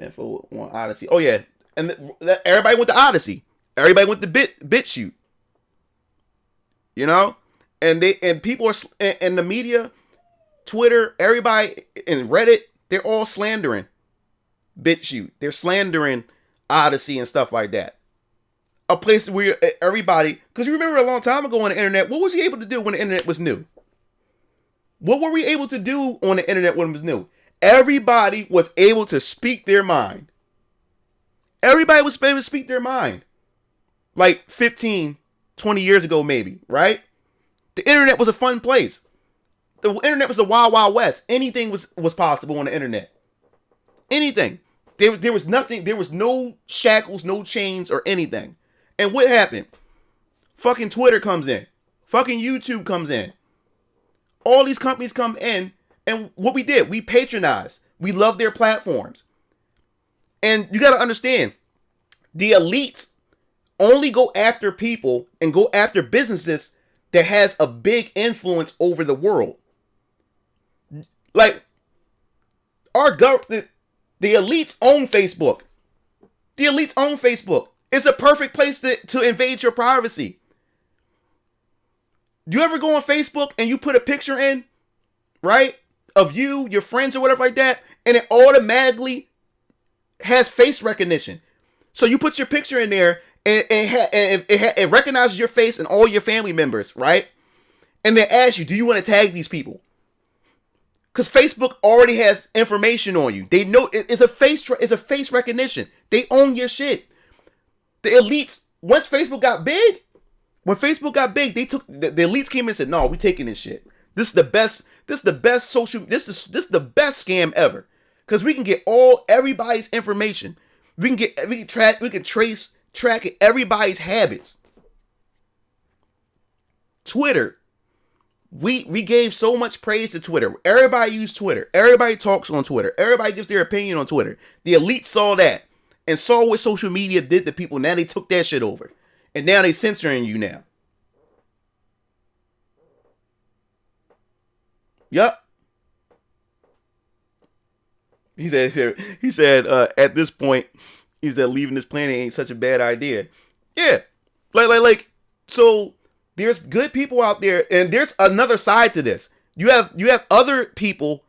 Info on Odyssey. Oh yeah, and everybody went to Odyssey. Everybody went to BitChute. You know, and people are and the media, Twitter, everybody, and Reddit, they're all slandering BitChute. They're slandering Odyssey and stuff like that. A place where everybody, because you remember a long time ago on the internet, what was you able to do when the internet was new? What were we able to do on the internet when it was new? Everybody was able to speak their mind. Everybody was able to speak their mind. Like 15, 20 years ago, maybe, right? The internet was a fun place. The internet was the wild, wild west. Anything was possible on the internet. Anything. There was nothing. There was no shackles, no chains, or anything. And what happened? Fucking Twitter comes in. Fucking YouTube comes in. All these companies come in. And what we did, we patronized. We love their platforms. And you got to understand, the elites only go after people and go after businesses that has a big influence over the world. Like, the elites own Facebook. The elites own Facebook. It's a perfect place to invade your privacy. Do you ever go on Facebook and you put a picture in, right, of you, your friends, or whatever like that, and it automatically has face recognition? So you put your picture in there, and it recognizes your face and all your family members, right? And then asks you, do you want to tag these people? Because Facebook already has information on you. They know it's a face recognition. They own your shit. The elites, once Facebook got big, they took the elites came in and said, "No, we taking this shit. This is the best. This is the best This is the best scam ever. Because we can get everybody's information. We can track everybody's habits. Twitter. We gave so much praise to Twitter. Everybody used Twitter. Everybody talks on Twitter. Everybody gives their opinion on Twitter. The elite saw that and saw what social media did to people. Now they took that shit over. And now they censoring you now. Yup. He said, at this point, he said leaving this planet ain't such a bad idea. Yeah. Like So there's good people out there, and there's another side to this. You have other people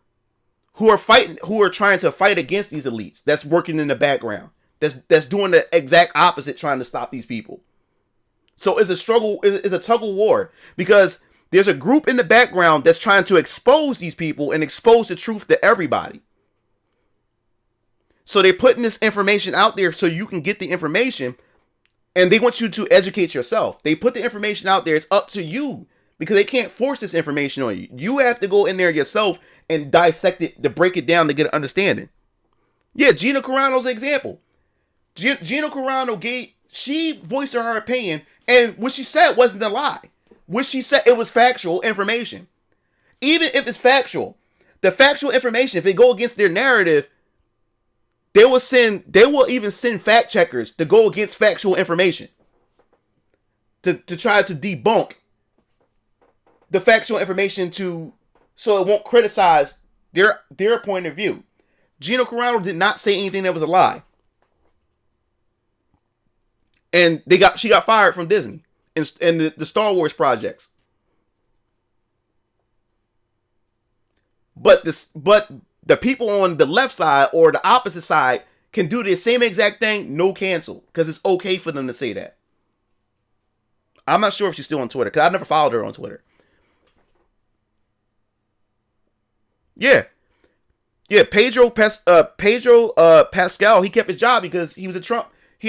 who are fighting, who are trying to fight against these elites. That's working in the background. That's doing the exact opposite, trying to stop these people. So it's a struggle. It's a tug of war, because there's a group in the background that's trying to expose these people and expose the truth to everybody. So they're putting this information out there so you can get the information, and they want you to educate yourself. They put the information out there. It's up to you, because they can't force this information on you. You have to go in there yourself and dissect it, to break it down, to get an understanding. Yeah, Gina Carano's an example. Gina Carano she voiced her opinion, and what she said wasn't a lie. What she said, it was factual information. Even if it's factual, the factual information, if it go against their narrative, they will even send fact checkers to go against factual information, to try to debunk the factual information, so it won't criticize their point of view. Gina Carano did not say anything that was a lie. And she got fired from Disney and the Star Wars projects. But the people on the left side or the opposite side can do the same exact thing, no cancel, because it's okay for them to say that. I'm not sure if she's still on Twitter, because I never followed her on Twitter. Yeah, Pedro Pascal, he kept his job because he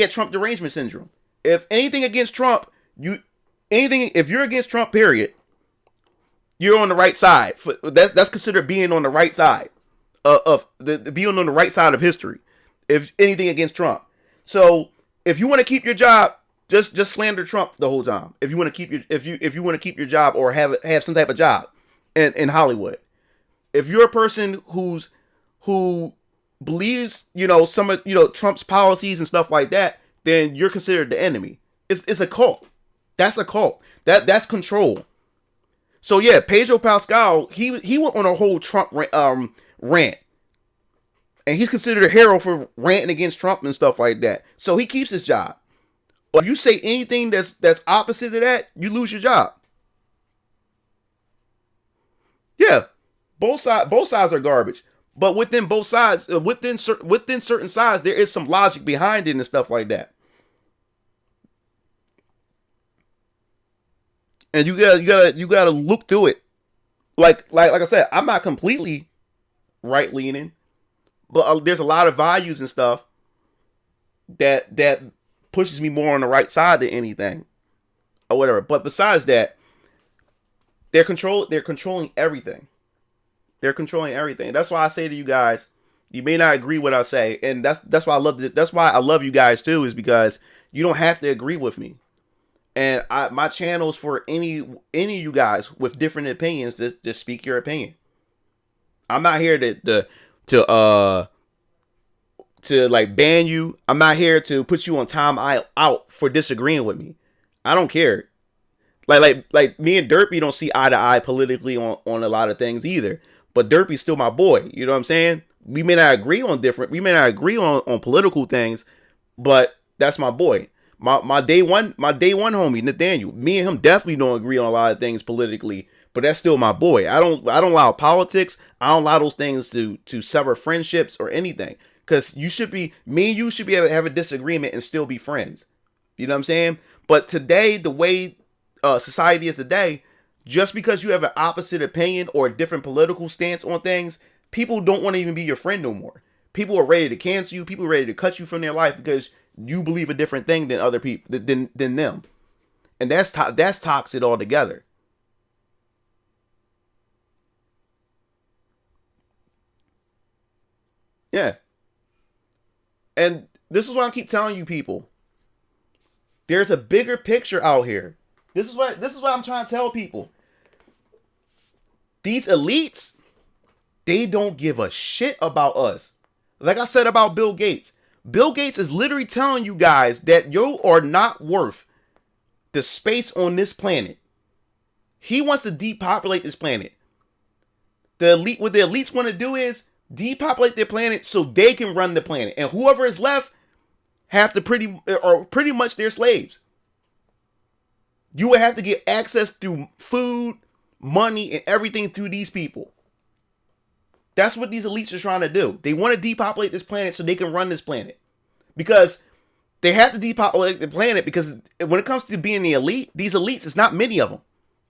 had Trump derangement syndrome. If anything against Trump, if you're against Trump, period, you're on the right side. That's considered being on the right side of being on the right side of history. If anything against Trump, so if you want to keep your job, just slander Trump the whole time. If you want to keep your job, or have some type of job in Hollywood. If you're a person who believes, some of, Trump's policies and stuff like that, then you're considered the enemy. It's a cult. That's a cult. That's control. So yeah, Pedro Pascal, he went on a whole Trump rant. And he's considered a hero for ranting against Trump and stuff like that. So he keeps his job. But if you say anything that's opposite of that, you lose your job. Yeah. Both sides are garbage, but within both sides, within certain sides, there is some logic behind it and stuff like that. And you gotta look through it. Like I said, I'm not completely right leaning, but there's a lot of values and stuff that pushes me more on the right side than anything, or whatever. But besides that, they're controlling everything. They're controlling everything. That's why I say to you guys, you may not agree with what I say, and that's why I love you guys too, is because you don't have to agree with me. And my channel is for any of you guys with different opinions to speak your opinion. I'm not here to like ban you. I'm not here to put you on time out for disagreeing with me. I don't care. Like me and Derpy don't see eye to eye politically on a lot of things either. But Derpy's still my boy. You know what I'm saying? We may not agree on political things, but that's my boy. My day one homie, Nathaniel. Me and him definitely don't agree on a lot of things politically, but that's still my boy. I don't allow politics. I don't allow those things to sever friendships or anything. Because me and you should be able to have a disagreement and still be friends. You know what I'm saying? But today, the way society is today, just because you have an opposite opinion or a different political stance on things, people don't want to even be your friend no more. People are ready to cancel you. People are ready to cut you from their life because you believe a different thing than other people, than them. And that's toxic altogether. Yeah. And this is why I keep telling you people. There's a bigger picture out here. This is what I'm trying to tell people. These elites, they don't give a shit about us. Like I said about Bill Gates. Bill Gates is literally telling you guys that you are not worth the space on this planet. He wants to depopulate this planet. What the elites want to do is depopulate their planet so they can run the planet. And whoever is left have to pretty much their slaves. You would have to get access through food, money, and everything through these people. That's what these elites are trying to do. They want to depopulate this planet so they can run this planet. Because they have to depopulate the planet because when it comes to being the elite, these elites, it's not many of them.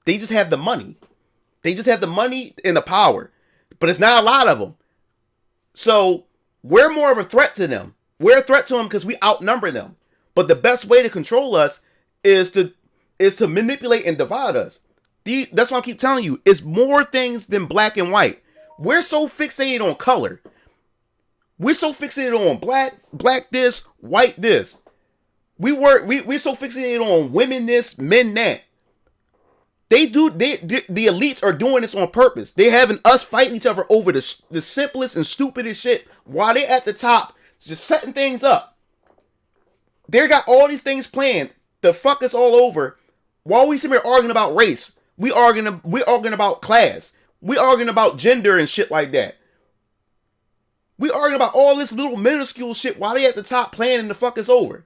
They just have the money. They just have the money and the power. But it's not a lot of them. So we're more of a threat to them. We're a threat to them because we outnumber them. But the best way to control us is to manipulate and divide us. That's why I keep telling you, it's more things than black and white. We're so fixated on color. We're so fixated on black this, white this. We're so fixated on women this, men that. The elites are doing this on purpose. They're having us fighting each other over the simplest and stupidest shit while they're at the top just setting things up. They got all these things planned to fuck us all over while we sit here arguing about race. We arguing about class. We arguing about gender and shit like that. We arguing about all this little minuscule shit while they at the top planning to fuck us over.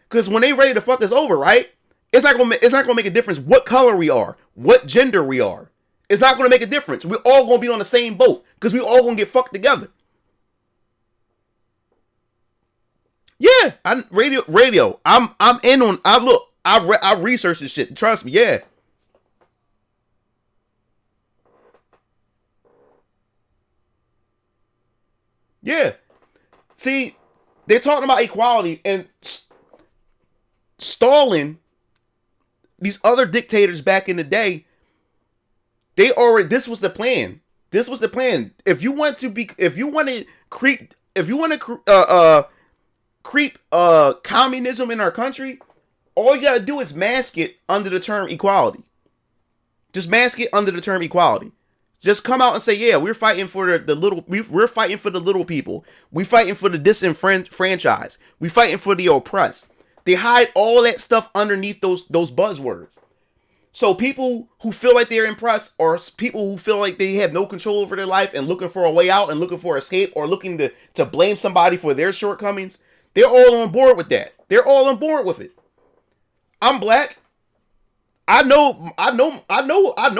Because when they ready to fuck us over, right? It's not gonna make a difference what color we are, what gender we are. It's not gonna make a difference. We're all gonna be on the same boat because we all gonna get fucked together. Yeah, radio. I'm in on. I researched this shit. Trust me. Yeah. Yeah. See, they're talking about equality and Stalin. These other dictators back in the day, this was the plan. This was the plan. If you want to creep communism in our country, all you gotta do is mask it under the term equality. Just mask it under the term equality. Just come out and say, yeah, we're fighting for the little. We're fighting for the little people. We're fighting for the disenfranchised. We're fighting for the oppressed. They hide all that stuff underneath those buzzwords. So people who feel like they're impressed, or people who feel like they have no control over their life and looking for a way out and looking for escape, or looking to blame somebody for their shortcomings, they're all on board with that. They're all on board with it. I'm black. I know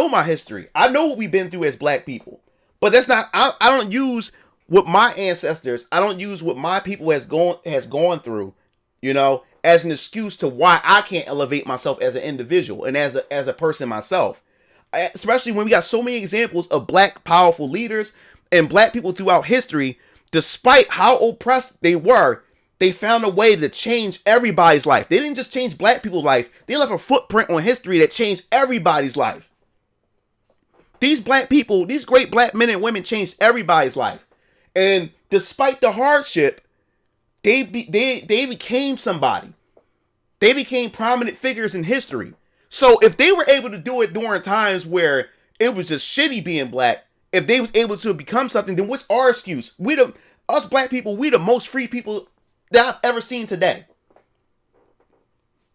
my history. I know what we've been through as black people. But that's not. I don't use what my ancestors. I don't use what my people has gone through. As an excuse to why I can't elevate myself as an individual and as a person myself. Especially when we got so many examples of black powerful leaders and black people throughout history, despite how oppressed they were, they found a way to change everybody's life. They didn't just change black people's life. They left a footprint on history that changed everybody's life. These black people, these great black men and women changed everybody's life. And despite the hardship, they became somebody. They became prominent figures in history. So if they were able to do it during times where it was just shitty being black, if they was able to become something, then what's our excuse? Us black people, we the most free people that I've ever seen today.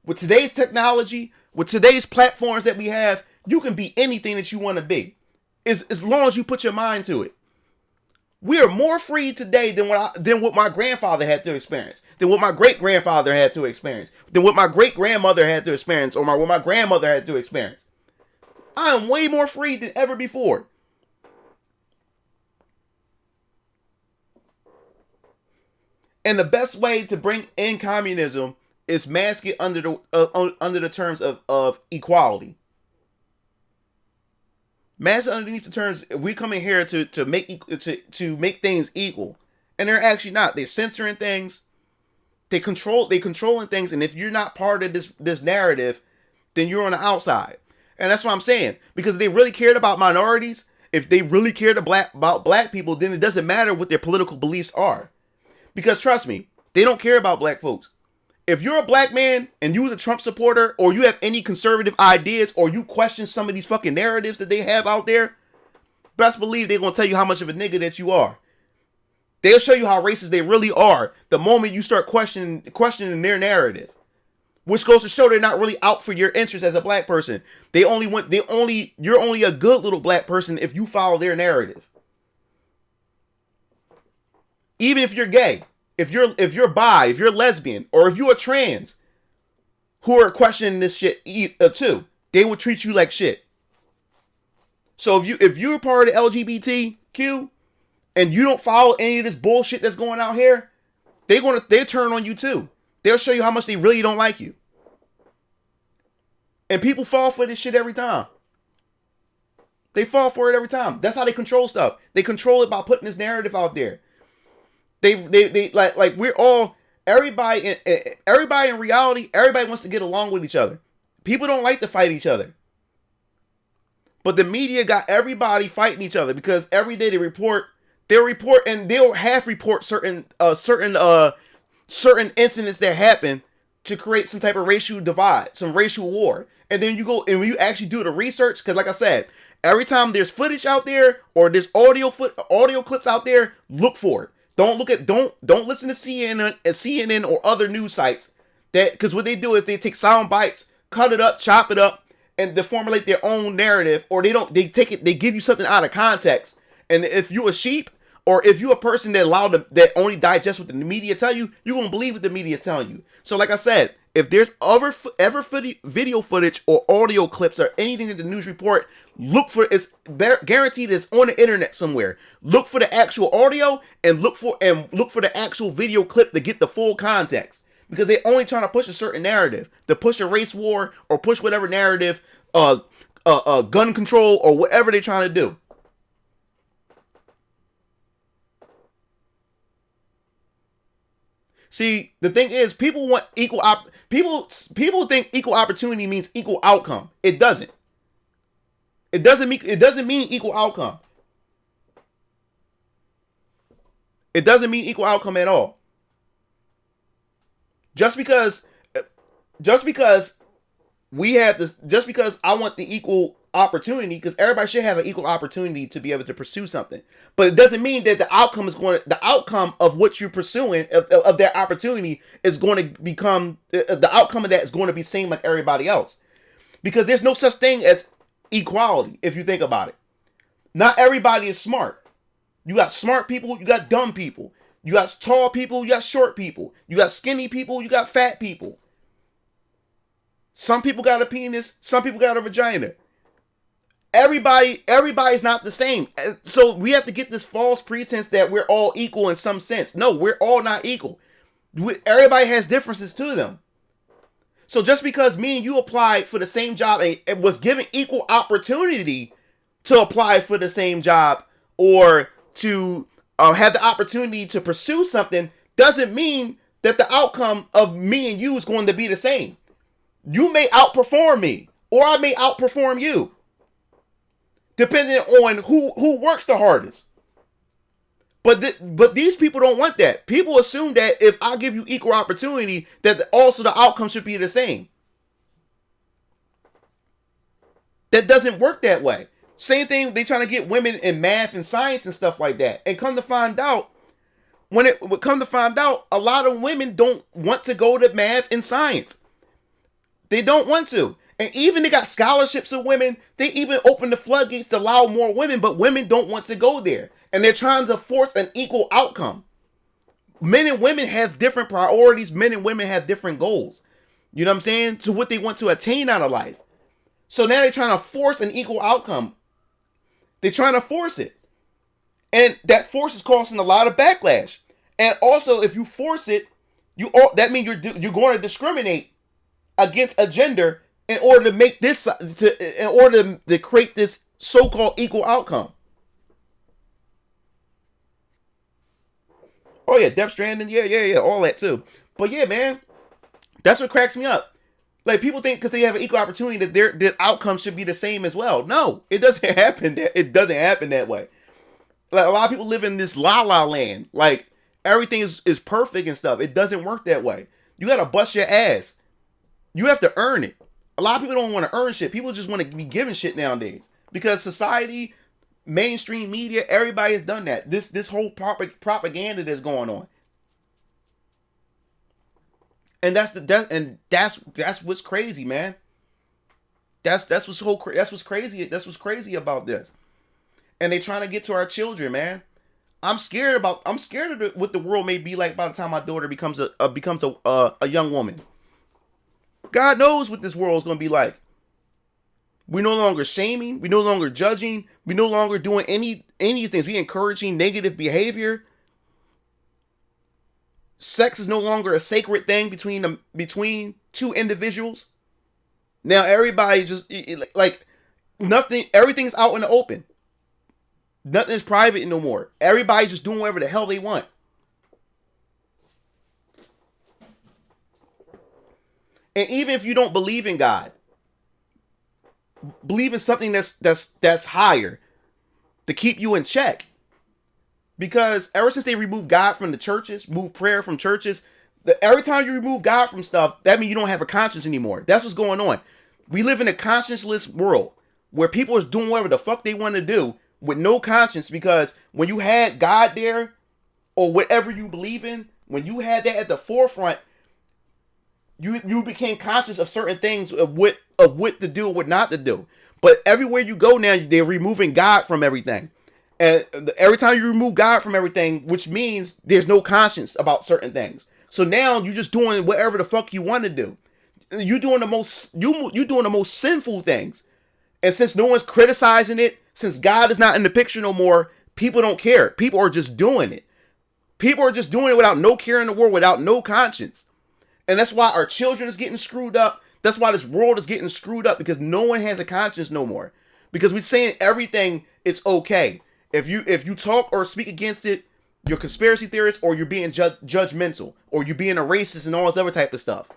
With today's technology, with today's platforms that we have, you can be anything that you want to be. As long as you put your mind to it. We are more free today than what my grandfather had to experience, than what my great-grandfather had to experience, than what my great-grandmother had to experience, or what my grandmother had to experience. I am way more free than ever before. And the best way to bring in communism is mask it under the terms of equality. Mask it underneath the terms. We come in here to make things equal, and they're actually not. They're censoring things. They controlling things, and if you're not part of this narrative, then you're on the outside. And that's what I'm saying. Because if they really cared about minorities, if they really cared about black people, then it doesn't matter what their political beliefs are. Because trust me, they don't care about black folks. If you're a black man and you're a Trump supporter, or you have any conservative ideas, or you question some of these fucking narratives that they have out there, best believe they're going to tell you how much of a nigga that you are. They'll show you how racist they really are the moment you start questioning their narrative. Which goes to show they're not really out for your interest as a black person. You're only a good little black person if you follow their narrative. Even if you're gay, if you're bi, if you're lesbian, or if you're trans, who are questioning this shit too. They will treat you like shit. So if you're part of the LGBTQ and you don't follow any of this bullshit that's going out here, they'll turn on you too. They'll show you how much they really don't like you. And people fall for this shit every time. They fall for it every time. That's how they control stuff. They control it by putting this narrative out there. They like we're all everybody in reality. Everybody wants to get along with each other. People don't like to fight each other. But the media got everybody fighting each other because every day they'll report and they'll half report certain incidents that happen to create some type of racial divide, some racial war. And then you go and when you actually do the research, because like I said, every time there's footage out there or there's audio clips out there, look for it. Don't listen to CNN or other news sites that because what they do is they take sound bites, cut it up, chop it up, and they formulate their own narrative, or they give you something out of context. And if you a sheep or if you a person that only digest what the media tell you, you're gonna believe what the media is telling you. So like I said, if there's ever video footage or audio clips or anything in the news report, look for it's guaranteed it's on the internet somewhere. Look for the actual audio and look for the actual video clip to get the full context. Because they're only trying to push a certain narrative, to push a race war or push whatever narrative, gun control or whatever they're trying to do. See, the thing is, people want people think equal opportunity means equal outcome. It doesn't. It doesn't mean equal outcome. It doesn't mean equal outcome at all. Just because we have this, just because I want the equal opportunity, because everybody should have an equal opportunity to be able to pursue something. But it doesn't mean that the outcome of what you're pursuing, of that opportunity is going to become, the outcome of that is going to be same like everybody else. Because there's no such thing as equality, if you think about it. Not everybody is smart. You got smart people, you got dumb people. You got tall people, you got short people. You got skinny people, you got fat people. Some people got a penis, some people got a vagina. Everybody's not the same. So we have to get this false pretense that we're all equal in some sense. No, we're all not equal. Everybody has differences to them. So just because me and you applied for the same job and was given equal opportunity to apply for the same job or to have the opportunity to pursue something doesn't mean that the outcome of me and you is going to be the same. You may outperform me or I may outperform you. Depending on who works the hardest. But these people don't want that. People assume that if I give you equal opportunity, that also the outcome should be the same. That doesn't work that way. Same thing, they trying to get women in math and science and stuff like that. And come to find out, a lot of women don't want to go to math and science. They don't want to. And even they got scholarships of women. They even open the floodgates to allow more women, but women don't want to go there. And they're trying to force an equal outcome. Men and women have different priorities. Men and women have different goals. You know what I'm saying? To what they want to attain out of life. So now they're trying to force an equal outcome. They're trying to force it. And that force is causing a lot of backlash. And also, if you force it, that means you're going to discriminate against a gender in order to make this, in order to create this so-called equal outcome. Oh yeah, Death Stranding, yeah, all that too. But yeah, man, that's what cracks me up. Like people think because they have an equal opportunity that their outcome should be the same as well. No, it doesn't happen. It doesn't happen that way. Like a lot of people live in this la la land. Like everything is perfect and stuff. It doesn't work that way. You gotta bust your ass. You have to earn it. A lot of people don't want to earn shit. People just want to be given shit nowadays. Because society, mainstream media, everybody has done that. This whole propaganda that's going on. And that's what's crazy, man. That's what's crazy. That's what's crazy about this. And they trying to get to our children, man. I'm scared of what the world may be like by the time my daughter becomes a young woman. God knows what this world is going to be like. We're no longer shaming. We're no longer judging. We're no longer doing any things. We're encouraging negative behavior. Sex is no longer a sacred thing between two individuals. Now everybody just like nothing. Everything's out in the open. Nothing's private no more. Everybody's just doing whatever the hell they want. And even if you don't believe in God, believe in something that's higher to keep you in check. Because ever since they removed God from the churches, moved prayer from churches, every time you remove God from stuff, that means you don't have a conscience anymore. That's what's going on. We live in a conscienceless world where people is doing whatever the fuck they want to do with no conscience, because when you had God there or whatever you believe in, when you had that at the forefront, you became conscious of certain things of what to do and what not to do. But everywhere you go now, they're removing God from everything. And every time you remove God from everything, which means there's no conscience about certain things. So now you're just doing whatever the fuck you want to do. You're doing the most sinful things. And since no one's criticizing it, since God is not in the picture no more, people don't care. People are just doing it. People are just doing it without no care in the world, without no conscience. And that's why our children is getting screwed up. That's why this world is getting screwed up, because no one has a conscience no more. Because we're saying everything is okay. If you talk or speak against it, you're a conspiracy theorist, or you're being judgmental, or you're being a racist and all this other type of stuff.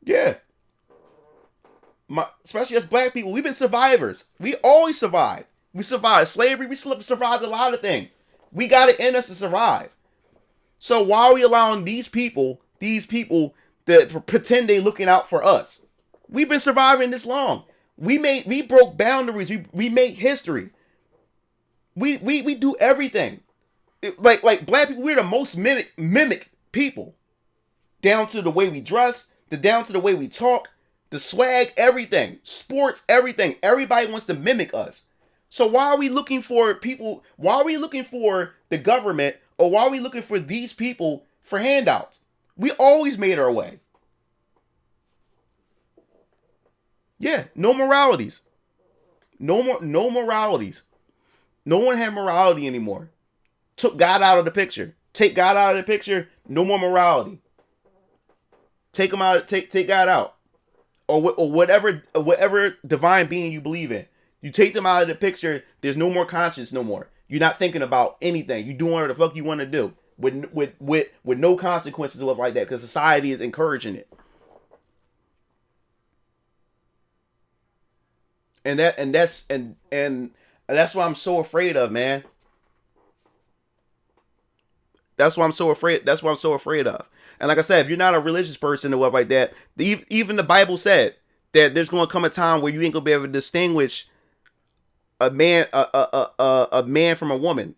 Yeah. Especially as black people, we've been survivors. We always survived. We survived slavery. We survived a lot of things. We got it in us to survive. So why are we allowing these people that pretend they looking out for us? We've been surviving this long. We broke boundaries. We made history. We do everything. Like black people, we're the most mimic people. Down to the way we dress, down to the way we talk, the swag, everything, sports, everything. Everybody wants to mimic us. So why are we looking for people? Why are we looking for the government, or why are we looking for these people for handouts? We always made our way. Yeah, no moralities. No moralities. No one had morality anymore. Took God out of the picture. Take God out of the picture, no more morality. Take him out, take God out. Or whatever divine being you believe in. You take them out of the picture, there's no more conscience no more. You're not thinking about anything. You're doing whatever the fuck you want to do. With no consequences or like that, because society is encouraging it. And that's what I'm so afraid of, man. That's what I'm so afraid of. And like I said, if you're not a religious person or whatever like that, even the Bible said that there's going to come a time where you ain't going to be able to distinguish a man from a woman.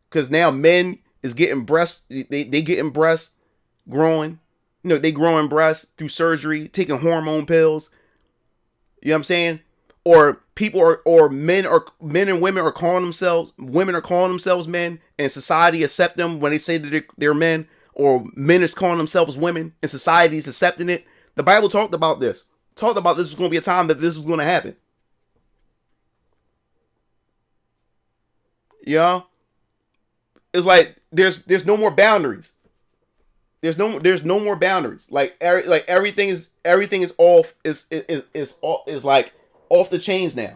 Because now men is getting breasts, they getting breasts growing. You know, they growing breasts through surgery, taking hormone pills. You know what I'm saying? Or men and women are calling themselves men, and society accept them when they say that they're men, or men is calling themselves women, and society is accepting it. The Bible talked about this. Talked about this was going to be a time that this was going to happen. You know? It's like there's no more boundaries. There's no more boundaries. Like everything is off is like off the chains now.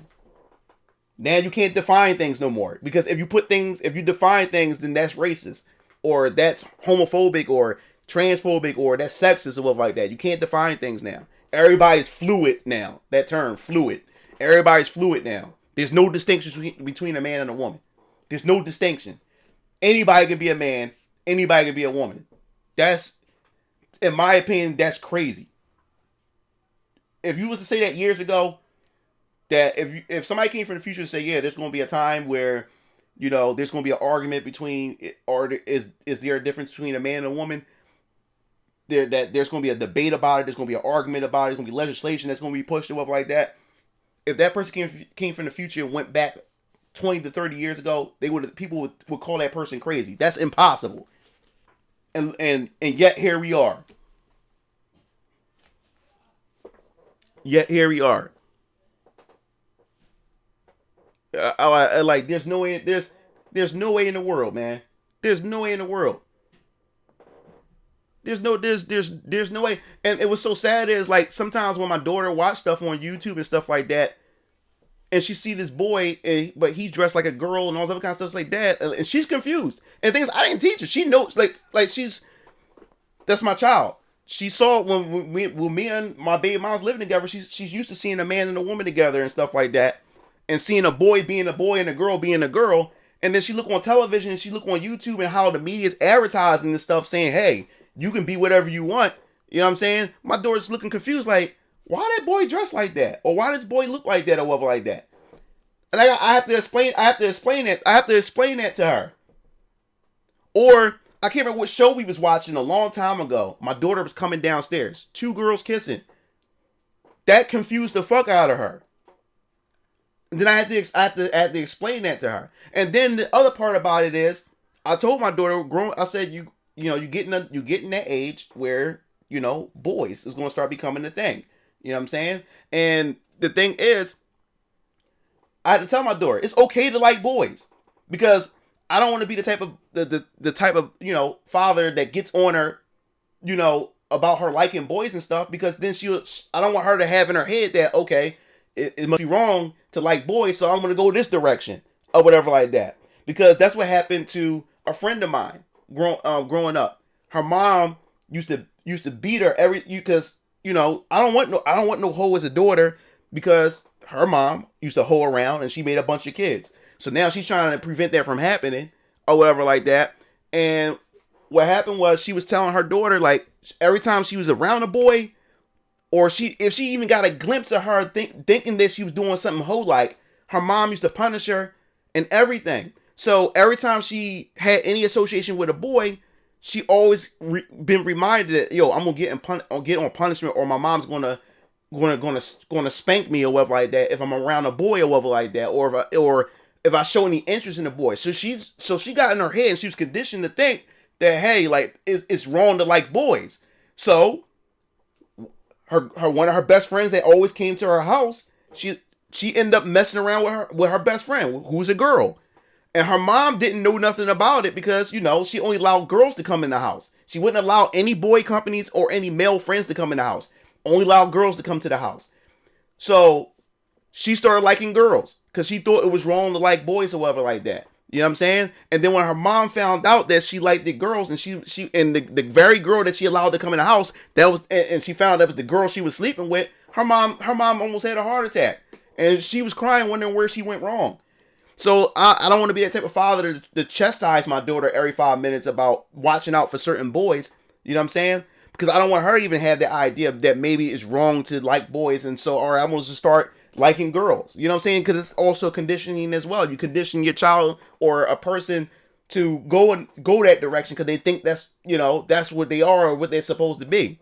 Now you can't define things no more, because if you define things, then that's racist, or that's homophobic, or transphobic, or that's sexist, or whatever like that. You can't define things now. Everybody's fluid now. That term, fluid. Everybody's fluid now. There's no distinction between a man and a woman. There's no distinction. Anybody can be a man. Anybody can be a woman. That's, in my opinion, that's crazy. If you was to say that years ago, that if somebody came from the future and say, yeah, there's going to be a time where, you know, there's going to be an argument between, or is there a difference between a man and a woman? That there's going to be a debate about it. There's going to be an argument about it. There's going to be legislation that's going to be pushed or whatever like that. If that person came from the future and went back 20 to 30 years ago, people would call that person crazy. That's impossible. And yet here we are. Yet here we are. I like there's no way no way in the world, man. There's no way in the world. There's no way. And it was so sad is like sometimes when my daughter watch stuff on YouTube and stuff like that, and she see this boy, but he's dressed like a girl and all this other kind of stuff like that, and she's confused. And things I didn't teach her. She knows like that's my child. She saw when me and my baby mom's living together. She's used to seeing a man and a woman together and stuff like that, and seeing a boy being a boy and a girl being a girl. And then she look on television and she look on YouTube and how the media's advertising this stuff, saying, "Hey, you can be whatever you want." You know what I'm saying? My daughter's looking confused, like, why that boy dress like that, or why does boy look like that, or whatever like that. And I have to explain that to her. Or I can't remember what show we was watching a long time ago. My daughter was coming downstairs, 2 girls kissing. That confused the fuck out of her. And then I had to explain that to her. And then the other part about it is, I told my daughter, I said, you getting that age where, boys is going to start becoming a thing. You know what I'm saying? And the thing is, I had to tell my daughter, it's okay to like boys, because I don't want to be the type of the type of father that gets on her, about her liking boys and stuff, because then I don't want her to have in her head that, okay, it must be wrong to like boys, so I'm going to go this direction or whatever like that. Because that's what happened to a friend of mine growing up. Her mom used to beat her because I don't want no hoe as a daughter, because her mom used to hoe around and she made a bunch of kids. So now she's trying to prevent that from happening or whatever like that. And what happened was, she was telling her daughter, like, every time she was around a boy, or if she even got a glimpse of her thinking that she was doing something hoe-like, her mom used to punish her and everything. So every time she had any association with a boy, she always been reminded that, I'm gonna get on punishment, or my mom's gonna spank me or whatever like that if I'm around a boy or whatever like that, or if I show any interest in a boy. So she got in her head and she was conditioned to think that, hey, like it's wrong to like boys. So her one of her best friends that always came to her house, she ended up messing around with her best friend, who's a girl. And her mom didn't know nothing about it, because, she only allowed girls to come in the house. She wouldn't allow any boy companies or any male friends to come in the house. Only allowed girls to come to the house. So she started liking girls because she thought it was wrong to like boys or whatever like that. You know what I'm saying? And then when her mom found out that she liked the girls, and she and the very girl that she allowed to come in the house, and she found out it was the girl she was sleeping with, her mom almost had a heart attack. And she was crying, wondering where she went wrong. So I don't want to be that type of father to chastise my daughter every 5 minutes about watching out for certain boys. You know what I'm saying? Because I don't want her to even have the idea that maybe it's wrong to like boys. And so, all right, I'm going to just start liking girls. You know what I'm saying? Because it's also conditioning as well. You condition your child or a person to go that direction because they think that's what they are or what they're supposed to be.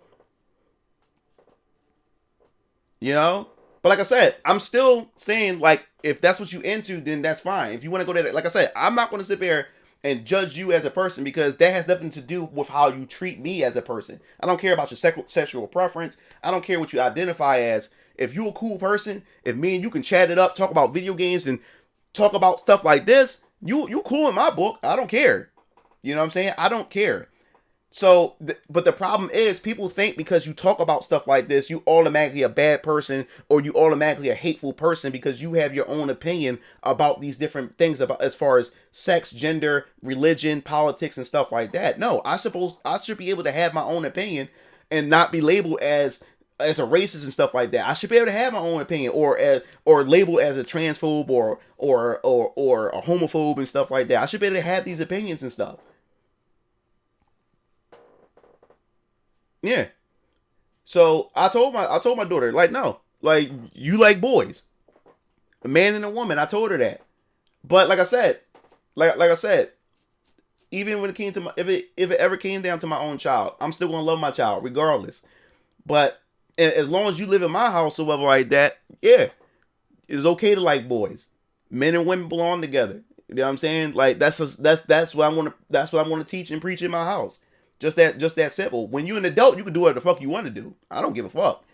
But like I said, I'm still saying, like, if that's what you into, then that's fine. If you want to go there, like I said, I'm not going to sit there and judge you as a person, because that has nothing to do with how you treat me as a person. I don't care about your sexual preference. I don't care what you identify as. If you're a cool person, if me and you can chat it up, talk about video games and talk about stuff like this, you cool in my book. I don't care. You know what I'm saying? I don't care. So, but the problem is, people think because you talk about stuff like this, you automatically a bad person, or you automatically a hateful person because you have your own opinion about these different things, about as far as sex, gender, religion, politics, and stuff like that. No, I should be able to have my own opinion and not be labeled as a racist and stuff like that. I should be able to have my own opinion, or labeled as a transphobe or a homophobe and stuff like that. I should be able to have these opinions and stuff. Yeah. So I told my daughter, like, no, like, you like boys, a man and a woman. I told her that. But like I said, even when it came to if it ever came down to my own child, I'm still gonna love my child regardless. But as long as you live in my house or whatever like that, yeah, it's okay to like boys. Men and women belong together. You know what I'm saying? Like that's what I'm gonna teach and preach in my house. Just that simple. When you're an adult, you can do whatever the fuck you want to do. I don't give a fuck.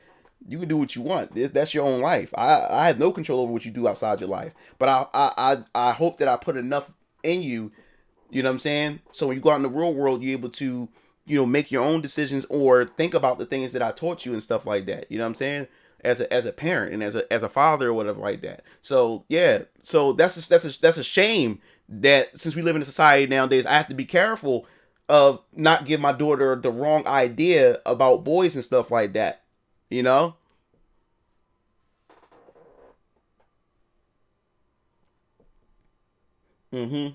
You can do what you want. That's your own life. I have no control over what you do outside your life. But I hope that I put enough in you. You know what I'm saying? So when you go out in the real world, you're able to, make your own decisions or think about the things that I taught you and stuff like that. You know what I'm saying? As a parent and as a father or whatever like that. So yeah. So that's a shame that since we live in a society nowadays, I have to be careful of not give my daughter the wrong idea about boys and stuff like that. You know? Mm-hmm.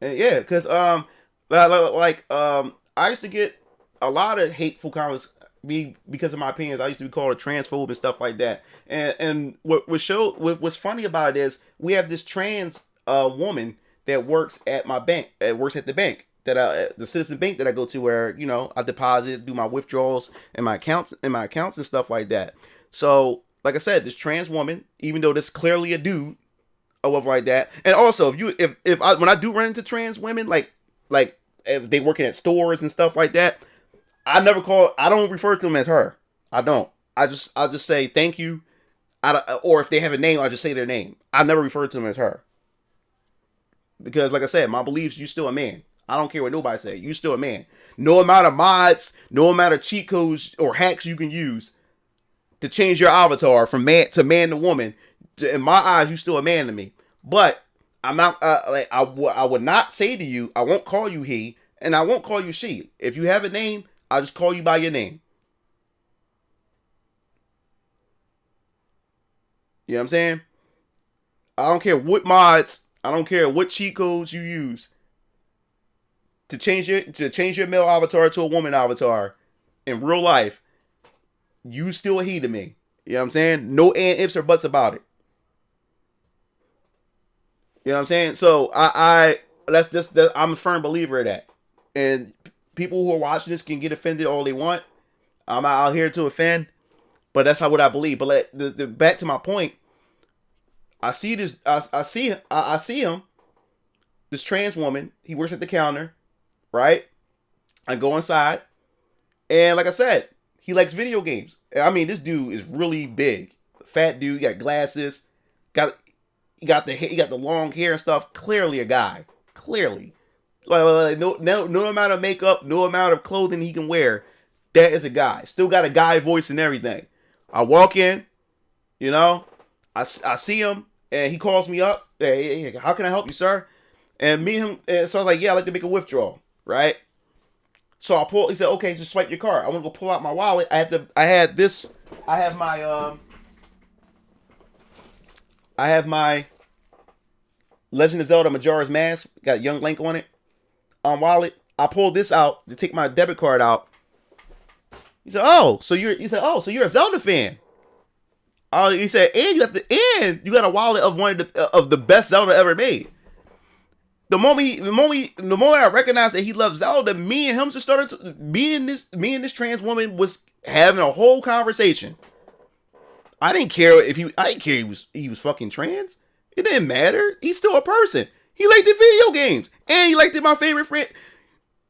And yeah, because I used to get a lot of hateful comments because of my opinions. I used to be called a transphobe and stuff like that. And what's funny about it is we have this trans woman that works at my bank. Works at the bank the Citizen Bank that I go to, where I deposit, do my withdrawals and my accounts and stuff like that. So like I said, this trans woman, even though this clearly a dude or whatever like that. And also, when I do run into trans women, like if they working at stores and stuff like that, I don't refer to them as her. I don't. I'll just say thank you. Or if they have a name, I'll just say their name. I never refer to them as her. Because like I said, my beliefs, you still a man. I don't care what nobody say. You still a man. No amount of mods, no amount of cheat codes or hacks you can use to change your avatar from man to woman. In my eyes, you still a man to me. But I'm not I would not say to you, I won't call you he, and I won't call you she. If you have a name, I'll just call you by your name. You know what I'm saying? I don't care what mods, I don't care what cheat codes you use to change your male avatar to a woman avatar in real life. You still a he to me. You know what I'm saying? No and ifs or buts about it. You know what I'm saying? So I'm a firm believer of that. And people who are watching this can get offended all they want. I'm not out here to offend, but that's what I believe. But back to my point, I see this. I see him. This trans woman. He works at the counter, right? I go inside, and like I said, he likes video games. I mean, this dude is really big, fat dude. Got glasses. He got the long hair and stuff. Clearly a guy. Clearly. Like no amount of makeup, no amount of clothing he can wear, that is a guy. Still got a guy voice and everything. I walk in, I see him, and he calls me up. Hey, how can I help you, sir? And me and him, so I was like, yeah, I'd like to make a withdrawal, right? So he said, okay, just swipe your card. I want to go pull out my wallet. I have my Legend of Zelda Majora's Mask, got Young Link on it, wallet. I pulled this out to take my debit card out. He said, "Oh, so you're a Zelda fan?" He said, "And you got a wallet of one of the best Zelda ever made." The moment I recognized that he loved Zelda, me and him just started. Me and this trans woman was having a whole conversation. I didn't care he was fucking trans. It didn't matter. He's still a person. He liked the video games, and he liked it. My favorite friend.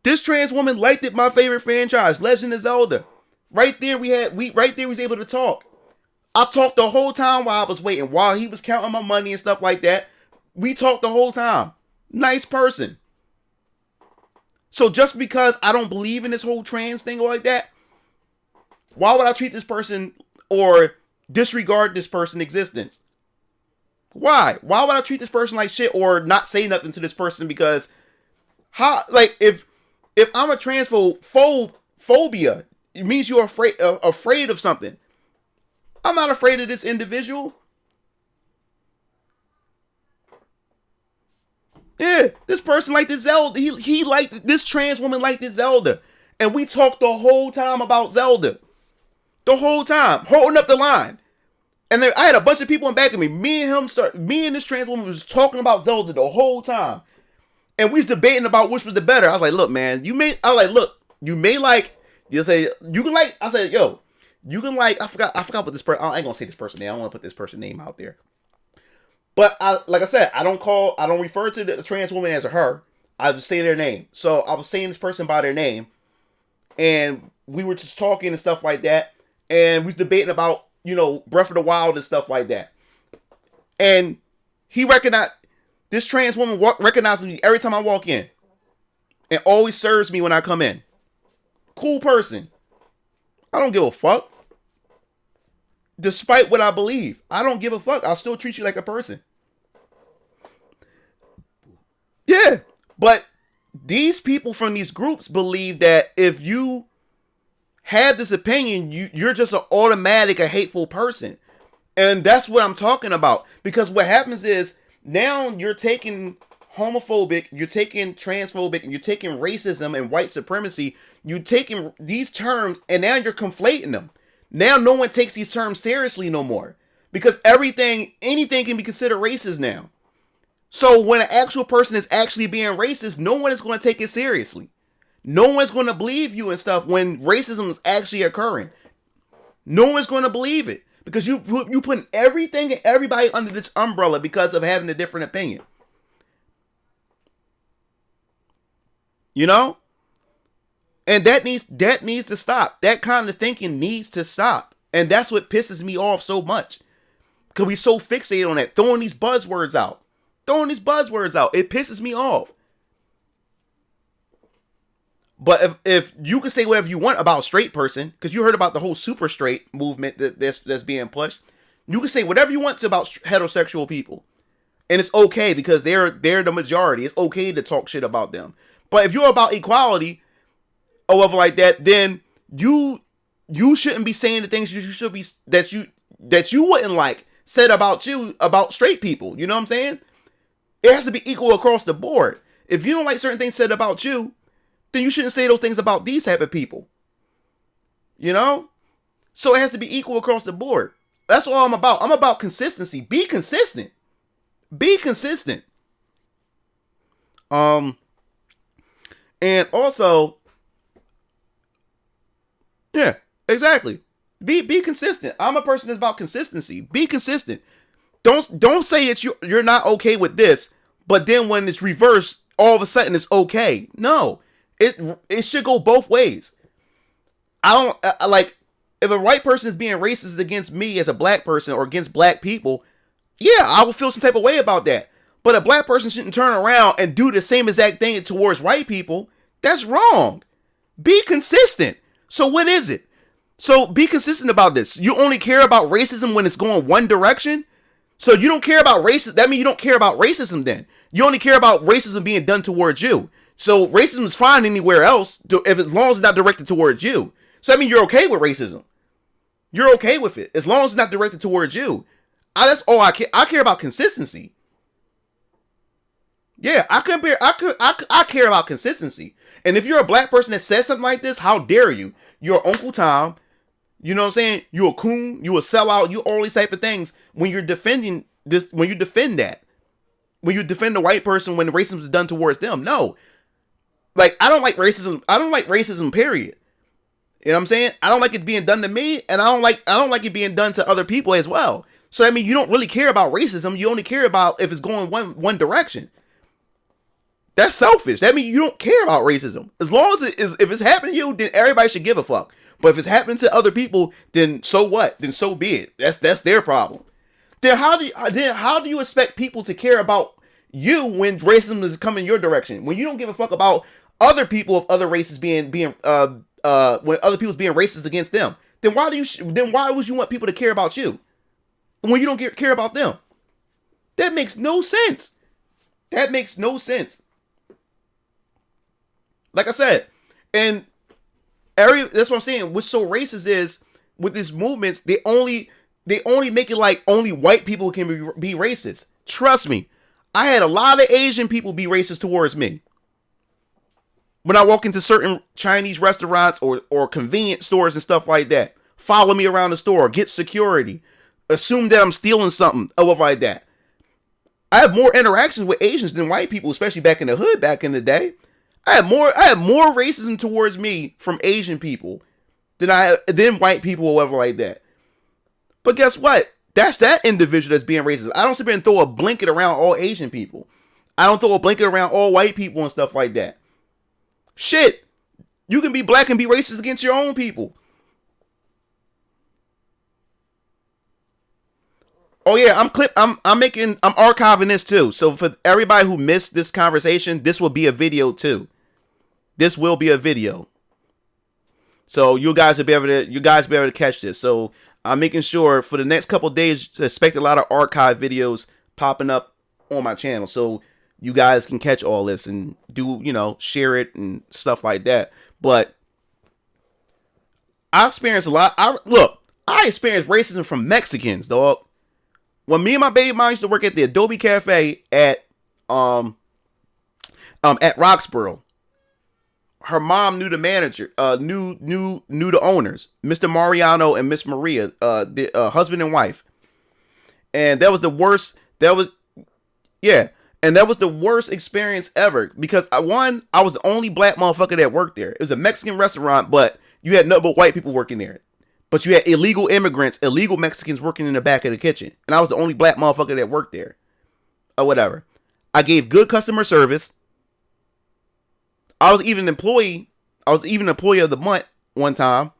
This trans woman liked it. My favorite franchise, Legend of Zelda. Right there, we was able to talk. I talked the whole time while I was waiting, while he was counting my money and stuff like that. We talked the whole time. Nice person. So just because I don't believe in this whole trans thing like that, why would I treat this person or disregard this person's existence? Why? Why would I treat this person like shit or not say nothing to this person? Because if I'm a phobia, it means you're afraid of something. I'm not afraid of this individual. Yeah, this person liked this Zelda. He liked this trans woman liked this Zelda, and we talked the whole time about Zelda. The whole time, holding up the line. And then I had a bunch of people in back of me. Me and this trans woman was talking about Zelda the whole time. And we was debating about which was the better. I was like, look, man, you can like, I forgot what this person, I ain't gonna say this person name. I don't want to put this person name out there. But like I said, I don't refer to the trans woman as a her. I just say their name. So I was saying this person by their name, and we were just talking and stuff like that, and we were debating about, Breath of the Wild and stuff like that. And he recognized, this trans woman recognizes me every time I walk in, and always serves me when I come in. Cool person. I don't give a fuck. Despite what I believe, I don't give a fuck. I'll still treat you like a person. Yeah, but these people from these groups believe that if you have this opinion, you're just an automatic, a hateful person. And that's what I'm talking about. Because what happens is, now you're taking homophobic, you're taking transphobic, and you're taking racism and white supremacy. You're taking these terms, and now you're conflating them. Now no one takes these terms seriously no more. Because anything can be considered racist now. So when an actual person is actually being racist, no one is going to take it seriously. No one's going to believe you and stuff when racism is actually occurring. No one's going to believe it. Because you putting everything and everybody under this umbrella because of having a different opinion. And that needs to stop. That kind of thinking needs to stop. And that's what pisses me off so much. Because we so fixated on that. Throwing these buzzwords out. It pisses me off. But if you can say whatever you want about straight person, because you heard about the whole super straight movement that's being pushed, you can say whatever you want about heterosexual people. And it's okay because they're the majority. It's okay to talk shit about them. But if you're about equality or whatever like that, then you shouldn't be saying the things you should be that you wouldn't like said about straight people. You know what I'm saying? It has to be equal across the board. If you don't like certain things said about you, then you shouldn't say those things about these type of people. So it has to be equal across the board. That's all I'm about. I'm about consistency. Be consistent. And also, yeah, exactly. Be consistent. I'm a person that's about consistency. Be consistent. Don't say that you're not okay with this, but then when it's reversed, all of a sudden it's okay. No, it should go both ways. I like if a white person is being racist against me as a black person or against black people. Yeah, I will feel some type of way about that. But a black person shouldn't turn around and do the same exact thing towards white people. That's wrong. Be consistent. So what is it? So be consistent about this. You only care about racism when it's going one direction. So you don't care about racism. That means you don't care about racism then. You only care about racism being done towards you. So racism is fine anywhere else as long as it's not directed towards you. So that means you're okay with racism. You're okay with it as long as it's not directed towards you. That's all I care. I care about consistency. Yeah, I care about consistency. And if you're a black person that says something like this, how dare you? You're Uncle Tom. You know what I'm saying? You're a coon. You a sellout. You all these type of things. When you're defending this, when you defend that, when you defend the white person when racism is done towards them, no. Like, I don't like racism. I don't like racism, period. You know what I'm saying? I don't like it being done to me, and I don't like it being done to other people as well. So I mean, you don't really care about racism. You only care about if it's going one direction. That's selfish. That means you don't care about racism. As long as if it's happening to you, then everybody should give a fuck. But if it's happening to other people, then so what? Then so be it. That's their problem. Then how do you expect people to care about you when racism is coming your direction? When you don't give a fuck about other people of other races being when other people's being racist against them, then why would you want people to care about you when you don't care about them? That makes no sense. That makes no sense. Like I said, and that's what I'm saying. What's so racist is with these movements, they only make it like only white people can be racist. Trust me, I had a lot of Asian people be racist towards me. When I walk into certain Chinese restaurants or convenience stores and stuff like that, follow me around the store, get security, assume that I'm stealing something, or stuff like that. I have more interactions with Asians than white people, especially back in the hood back in the day. I had more racism towards me from Asian people than white people or whatever like that. But guess what? That's that individual that's being racist. I don't sit there and throw a blanket around all Asian people. I don't throw a blanket around all white people and stuff like that. Shit. You can be black and be racist against your own people. Oh yeah, I'm archiving this too. So for everybody who missed this conversation, this will be a video too. This will be a video. So you guys will be able to catch this. So I'm making sure for the next couple of days, expect a lot of archive videos popping up on my channel. So you guys can catch all this and do, share it and stuff like that. But I experienced a lot. I experienced racism from Mexicans, dog. When me and my baby mom used to work at the Adobe Cafe at Roxborough, her mom knew the manager, knew the owners, Mr. Mariano and Miss Maria, the husband and wife, and that was the worst. And that was the worst experience ever because I was the only black motherfucker that worked there. It was a Mexican restaurant, but you had nothing but white people working there. But you had illegal immigrants, illegal Mexicans working in the back of the kitchen. And I was the only black motherfucker that worked there. Or whatever. I gave good customer service. I was even employee of the month one time.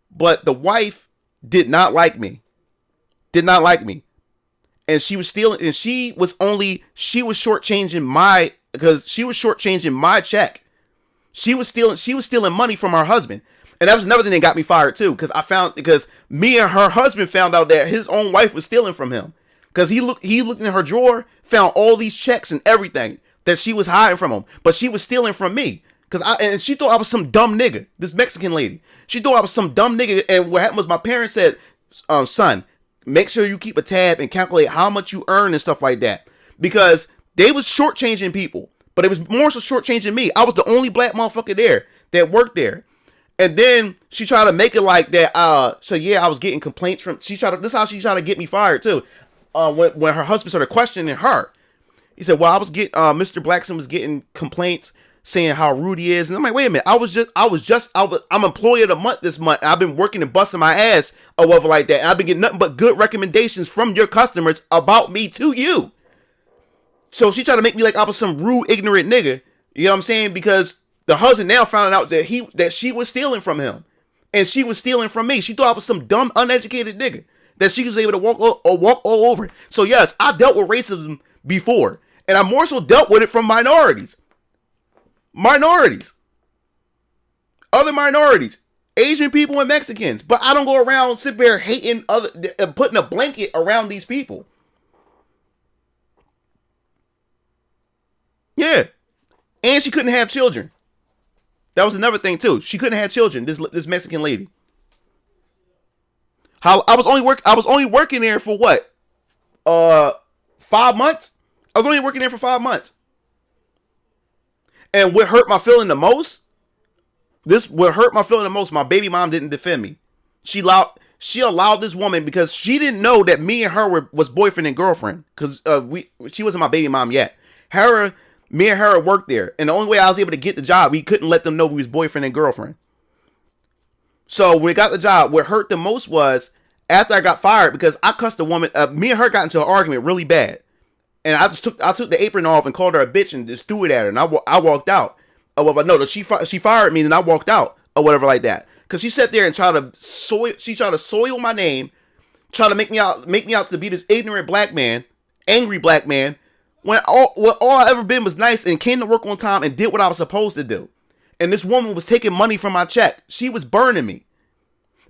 But the wife did not like me. And she was stealing, and she was shortchanging my check. She was stealing money from her husband. And that was another thing that got me fired too, because me and her husband found out that his own wife was stealing from him. Because he looked in her drawer, found all these checks and everything that she was hiding from him, but she was stealing from me. And she thought I was some dumb nigga. This Mexican lady, she thought I was some dumb nigga. And what happened was my parents said, "Son, make sure you keep a tab and calculate how much you earn and stuff like that," because they was shortchanging people, but it was more so shortchanging me. I was the only black motherfucker there that worked there. And then she tried to make it like that. So yeah, I was getting complaints from. This is how she tried to get me fired too. When her husband started questioning her, he said, "Well, Mr. Blackson was getting complaints saying how rude he is." And I'm like, "Wait a minute, I'm employee of the month this month. I've been working and busting my ass or whatever like that. And I've been getting nothing but good recommendations from your customers about me to you." So she tried to make me like I was some rude, ignorant nigga. You know what I'm saying? Because the husband now found out that she was stealing from him, and she was stealing from me. She thought I was some dumb, uneducated nigga that she was able to walk all over. So yes, I dealt with racism before, and I more so dealt with it from minorities, other minorities, Asian people and Mexicans. But I don't go around sit there hating putting a blanket around these people. Yeah, and she couldn't have children. That was another thing too. She couldn't have children. This Mexican lady. I was only working there for what? 5 months. I was only working there for 5 months. And what hurt my feeling the most? My baby mom didn't defend me. She allowed this woman, because she didn't know that me and her was boyfriend and girlfriend. Because she wasn't my baby mom yet. Me and her worked there, and the only way I was able to get the job, we couldn't let them know we was boyfriend and girlfriend. So when we got the job, what hurt the most was after I got fired, because I cussed the woman. Me and her got into an argument really bad, and I took the apron off and called her a bitch and just threw it at her, and I walked out. Oh well, no, she fired me, and I walked out or whatever like that, because she sat there and tried to soil my name, try to make me out to be this ignorant black man, angry black man. When all I ever been was nice and came to work on time and did what I was supposed to do. And this woman was taking money from my check. She was burning me.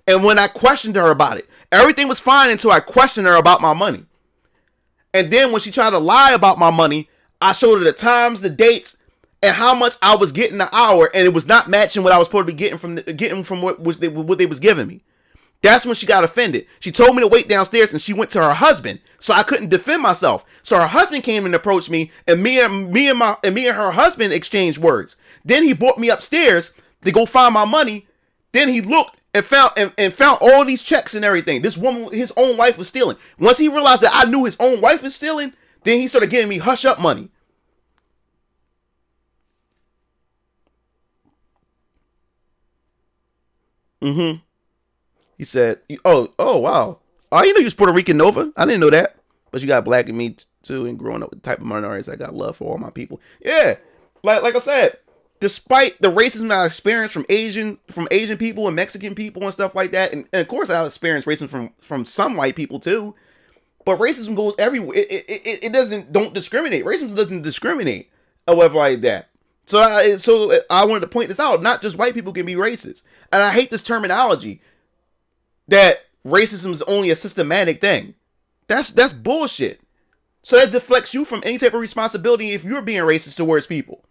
And when I questioned her about it, everything was fine until I questioned her about my money. And then when she tried to lie about my money, I showed her the times, the dates, and how much I was getting an hour, and it was not matching what I was supposed to be getting from what they was giving me. That's when she got offended. She told me to wait downstairs, and she went to her husband, so I couldn't defend myself. So her husband came and approached me, and me and her husband exchanged words. Then he brought me upstairs to go find my money. Then he looked and found all these checks and everything. This woman, his own wife, was stealing. Once he realized that I knew his own wife was stealing, then he started giving me hush up money. He said, "Oh, wow. Oh, you know you was Puerto Rican Nova. I didn't know that. But you got black in me too, and growing up with the type of minorities, I got love for all my people. Yeah, like I said, despite the racism I experienced from Asian people and Mexican people and stuff like that, and of course I experienced racism from some white people too. But racism goes everywhere. It don't discriminate. Racism doesn't discriminate or whatever like that. So I wanted to point this out. Not just white people can be racist, and I hate this terminology that racism is only a systematic thing. That's bullshit. So that deflects you from any type of responsibility if you're being racist towards people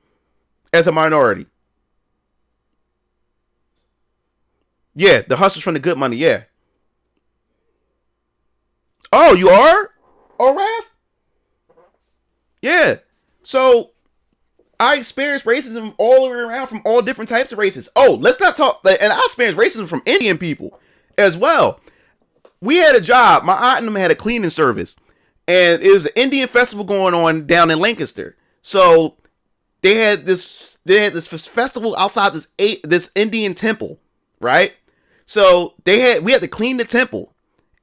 as a minority. Yeah, the hustlers from the good money. Yeah. Oh, you are? Oh, Raph? Yeah. So I experienced racism all the way around from all different types of races. Oh, let's not talk. And I experienced racism from Indian people as well. We had a job. My aunt and them had a cleaning service, and it was an Indian festival going on down in Lancaster. So they had this festival outside this Indian temple, right? So we had to clean the temple,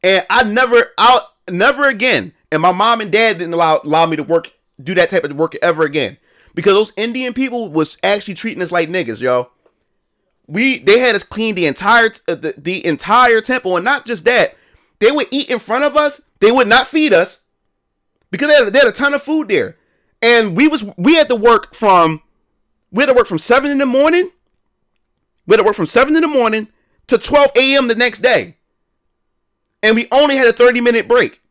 and never again. And my mom and dad didn't allow me to do that type of work ever again, because those Indian people was actually treating us like niggas, yo. They had us clean the entire temple, and not just that. They would eat in front of us. They would not feed us because they had a ton of food there. And we had to work from 7 in the morning. We had to work from 7 in the morning to 12 a.m. the next day. And we only had a 30-minute break.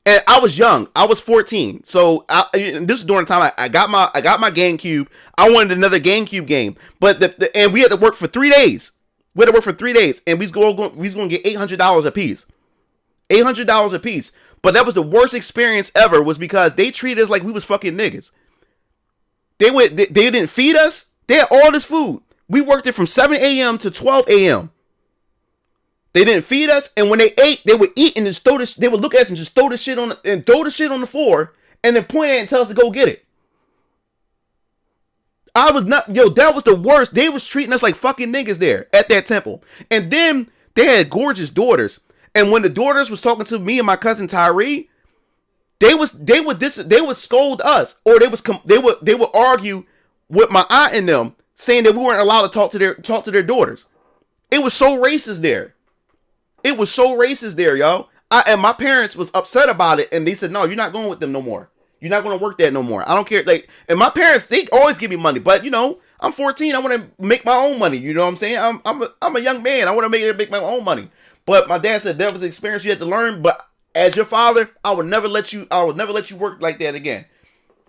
And I was young. I was 14. So this is during the time I got my GameCube. I wanted another GameCube game. But and we had to work for 3 days. We had to work for 3 days, and we was going to get $800 a piece. $800 a piece. But that was the worst experience ever, was because they treated us like we was fucking niggas. They didn't feed us. They had all this food. We worked it from 7 a.m. to 12 a.m. They didn't feed us, and when they ate, they would eat and just they would look at us and just throw the shit on the floor, and then point at it and tell us to go get it. That was the worst. They was treating us like fucking niggas there at that temple. And then they had gorgeous daughters. And when the daughters was talking to me and my cousin Tyree, they would scold us, or they would argue with my aunt and them, saying that we weren't allowed to talk to their daughters. It was so racist there. It was so racist there, yo. And my parents was upset about it, and they said, "No, you're not going with them no more. You're not going to work that no more. I don't care." And my parents, they always give me money, but I'm 14. I want to make my own money. You know what I'm saying? I'm a young man. I want to make my own money. But my dad said that was an experience you had to learn. But as your father, I would never let you work like that again.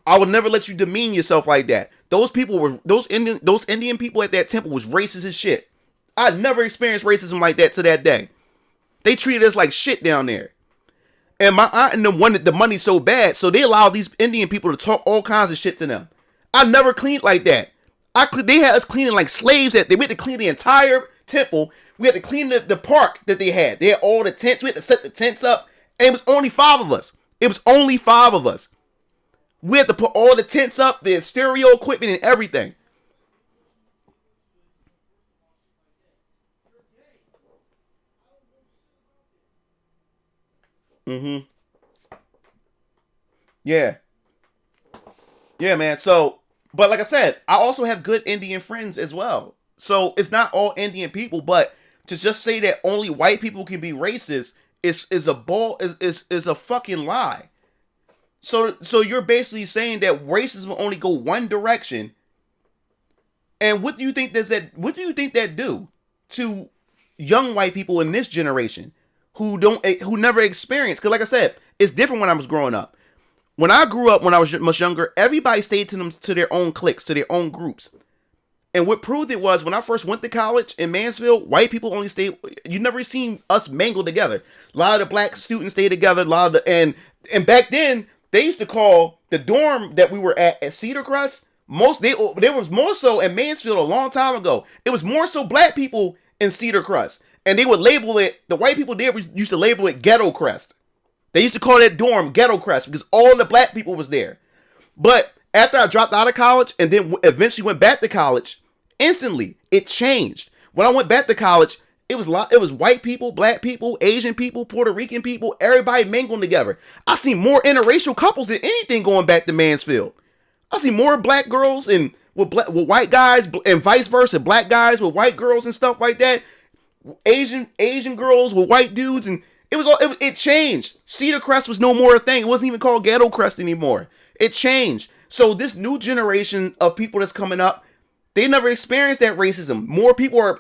I would never let you demean yourself like that. Those Indian people at that temple was racist as shit. I never experienced racism like that to that day. They treated us like shit down there. And my aunt and them wanted the money so bad, so they allowed these Indian people to talk all kinds of shit to them. I never cleaned like that. They had us cleaning like slaves. We had to clean the entire temple. We had to clean the park that they had. They had all the tents. We had to set the tents up. And it was only 5 of us. We had to put all the tents up, the stereo equipment and everything. Yeah. Yeah, man. So, but like I said, I also have good Indian friends as well. So it's not all Indian people, but to just say that only white people can be racist is a fucking lie. So you're basically saying that racism will only go one direction. And what do you think that do to young white people in this generation who never experienced? Because like I said, it's different when I was growing up. When I grew up, when I was much younger, everybody stayed to their own cliques, to their own groups. And what proved it was when I first went to college in Mansfield, white people only stayed. You never seen us mangle together. A lot of the black students stayed together. And back then they used to call the dorm that we were at Cedar Crest. There was more so in Mansfield a long time ago. It was more so black people in Cedar Crest, and they would label it. The white people there used to label it Ghetto Crest. They used to call that dorm Ghetto Crest because all the black people was there. But after I dropped out of college and then eventually went back to college, instantly it changed. When I went back to college, It was it was white people, black people, Asian people, Puerto Rican people, everybody mingling together. I see more interracial couples than anything going back to Mansfield. I see more black girls and with white guys and vice versa, black guys with white girls and stuff like that. Asian girls with white dudes, and it changed. Cedar Crest was no more a thing. It wasn't even called Ghetto Crest anymore. It changed. So this new generation of people that's coming up, they never experienced that racism. More people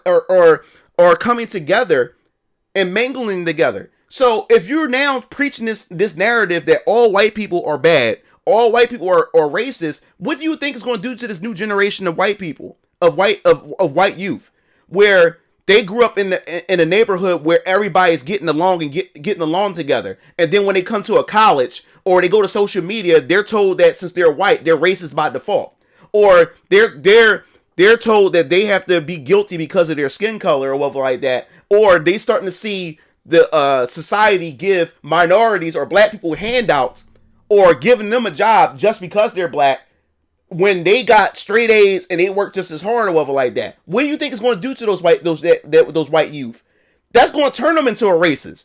are coming together and mingling together. So if you're now preaching this narrative that all white people are bad, all white people are racist, what do you think is going to do to this new generation of white people, of white youth, where they grew up in a neighborhood where everybody's getting along and getting along together, and then when they come to a college or they go to social media, they're told that since they're white, they're racist by default, or they're told that they have to be guilty because of their skin color or whatever like that, or they starting to see the society give minorities or black people handouts or giving them a job just because they're black when they got straight A's and they work just as hard or whatever like that. What do you think it's going to do to those white youth? That's going to turn them into a racist.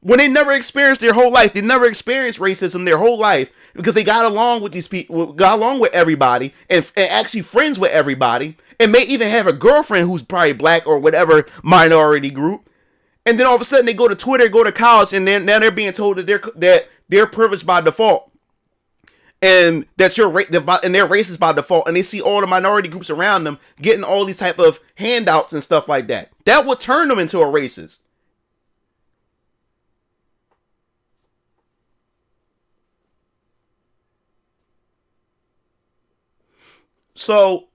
When they never experienced their whole life, they never experienced racism their whole life because they got along with these people, got along with everybody, and actually friends with everybody, and may even have a girlfriend who's probably black or whatever minority group. And then all of a sudden they go to Twitter, go to college, and then now they're being told that they're privileged by default, and that they're racist by default, and they see all the minority groups around them getting all these type of handouts and stuff like that. That would turn them into a racist. So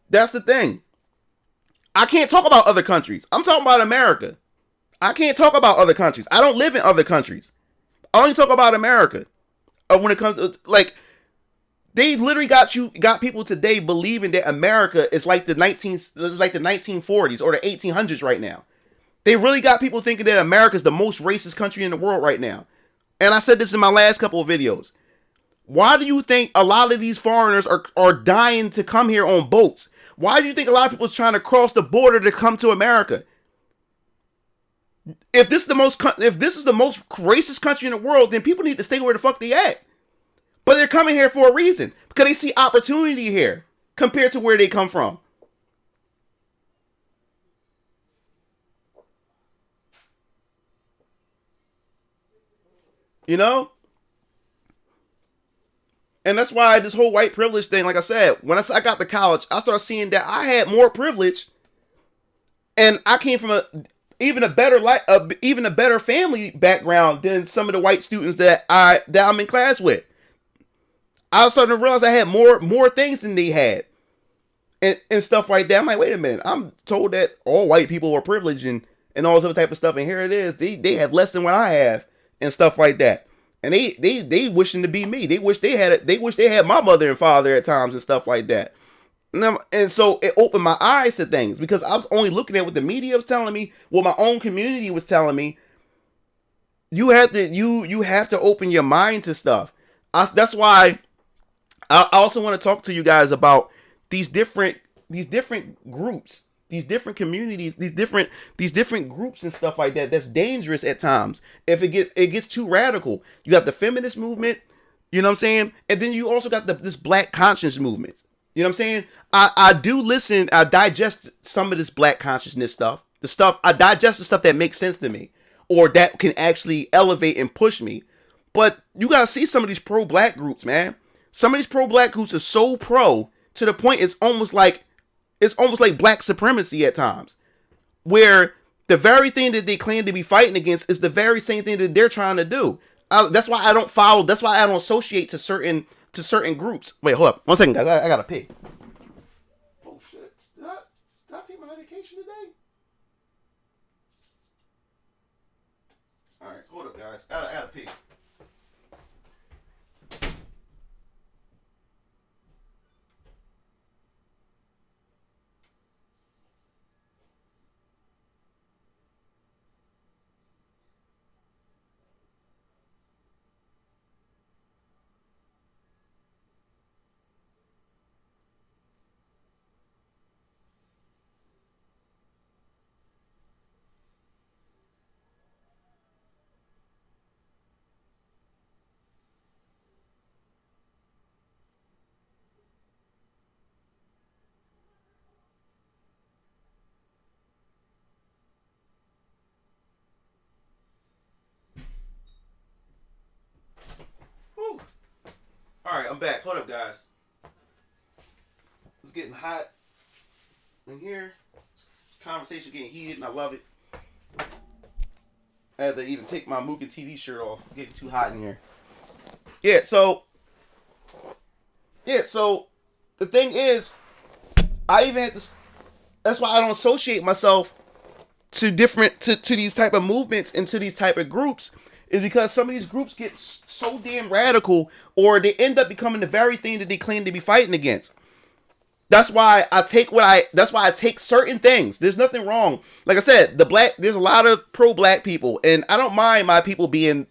that's the thing. I can't talk about other countries. I'm talking about America. I can't talk about other countries. I don't live in other countries. I only talk about America. When it comes to, like, they literally got people today believing that America is like the 1940s or the 1800s right now. They really got people thinking that America is the most racist country in the world right now. And I said this in my last couple of videos. Why do you think a lot of these foreigners are dying to come here on boats? Why do you think a lot of people are trying to cross the border to come to America? If this is the most racist country in the world, then people need to stay where the fuck they at. But they're coming here for a reason, because they see opportunity here compared to where they come from. You know? And that's why this whole white privilege thing, like I said, when I got to college, I started seeing that I had more privilege, and I came from even a better family background than some of the white students that I'm in class with. I was starting to realize I had more things than they had, and stuff like that. I'm like, wait a minute, I'm told that all white people are privileged and all this other type of stuff, and here it is, they have less than what I have and stuff like that. And they wishing to be me. They wish they had my mother and father at times and stuff like that. And so it opened my eyes to things, because I was only looking at what the media was telling me, what my own community was telling me. You have to open your mind to stuff. That's why I also want to talk to you guys about these different groups, these different communities, these different groups and stuff like that. That's dangerous at times if it gets too radical. You got the feminist movement, you know what I'm saying, and then you also got this black conscience movement. You know what I'm saying? I do listen. I digest some of this black consciousness stuff. I digest the stuff that makes sense to me, or that can actually elevate and push me. But you gotta see some of these pro-black groups, man. Some of these pro-black groups are so pro to the point it's almost like black supremacy at times, where the very thing that they claim to be fighting against is the very same thing that they're trying to do. That's why I don't follow. That's why I don't associate to certain groups. Wait, hold up, 1 second, guys. I gotta pee. Oh shit! Did I take my medication today? All right, hold up, guys. I gotta pee. I'm back. Hold up, guys. It's getting hot in here. Conversation getting heated, and I love it. I had to even take my Mugen TV shirt off. It's getting too hot in here. Yeah, so the thing is, I even had to. That's why I don't associate myself to these type of movements and to these type of groups, is because some of these groups get so damn radical, or they end up becoming the very thing that they claim to be fighting against. That's why I take certain things. There's nothing wrong. Like I said, there's a lot of pro-black people, and I don't mind my people being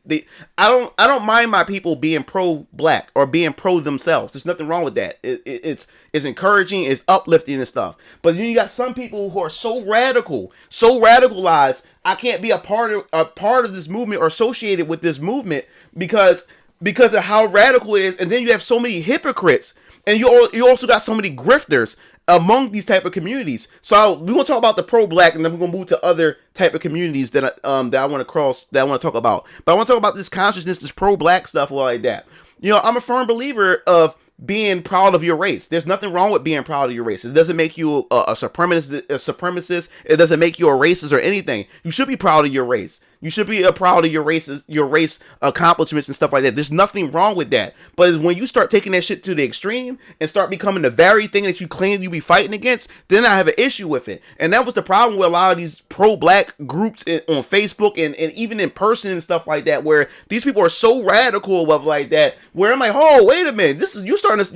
I don't mind my people being pro-black or being pro themselves. There's nothing wrong with that. It's encouraging, it's uplifting and stuff. But then you got some people who are so radical, so radicalized, I can't be a part of this movement or associated with this movement because of how radical it is. And then you have so many hypocrites. And you also got so many grifters among these type of communities. So we're gonna talk about the pro-black, and then we're gonna move to other type of communities that I want to talk about. But I want to talk about this consciousness, this pro-black stuff, or like that. You know, I'm a firm believer of being proud of your race. There's nothing wrong with being proud of your race. It doesn't make you a supremacist. It doesn't make you a racist or anything. You should be proud of your race. You should be proud of your race accomplishments and stuff like that. There's nothing wrong with that. But when you start taking that shit to the extreme and start becoming the very thing that you claim you be fighting against, then I have an issue with it. And that was the problem with a lot of these pro-black groups on Facebook and even in person and stuff like that, where these people are so radical of like that, where I'm like, oh, wait a minute, you sound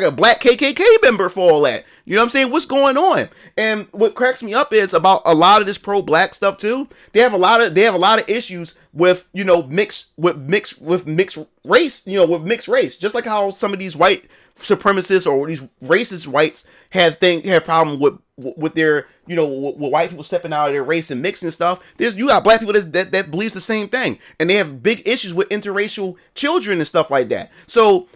like a black KKK member for all that. You know what I'm saying? What's going on? And what cracks me up is about a lot of this pro-black stuff too. They have a lot of issues with, you know, mixed race, you know, with mixed race. Just like how some of these white supremacists or these racist whites have problem with their, you know, with white people stepping out of their race and mixing and stuff. You got black people that believes the same thing, and they have big issues with interracial children and stuff like that. So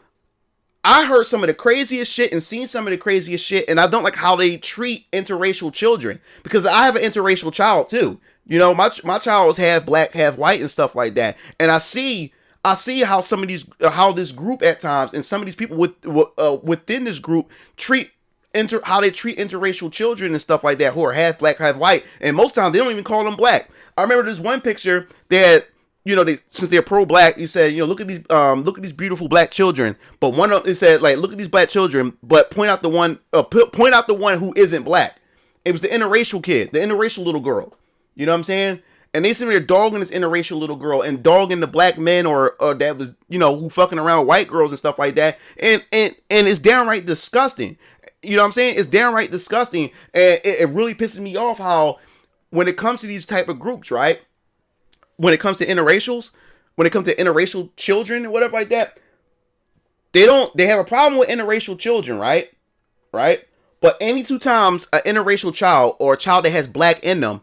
I heard some of the craziest shit and seen some of the craziest shit, and I don't like how they treat interracial children, because I have an interracial child too. You know, my child is half black, half white and stuff like that. And I see how some of these, how this group at times, and some of these people within this group how they treat interracial children and stuff like that, who are half black, half white. And most times they don't even call them black. I remember this one picture that, you know, since they're pro-black, you said, you know, look at these beautiful black children. But one of them said, like, look at these black children, but point out the one who isn't black. It was the interracial kid, the interracial little girl. You know what I'm saying? And they seem they're dogging this interracial little girl and dogging the black men or that was, you know, who fucking around with white girls and stuff like that. And it's downright disgusting. You know what I'm saying? It's downright disgusting. And it really pisses me off how when it comes to these type of groups, right? When it comes to interracials, when it comes to interracial children or whatever like that, they have a problem with interracial children, right? Right? But any two times an interracial child or a child that has black in them,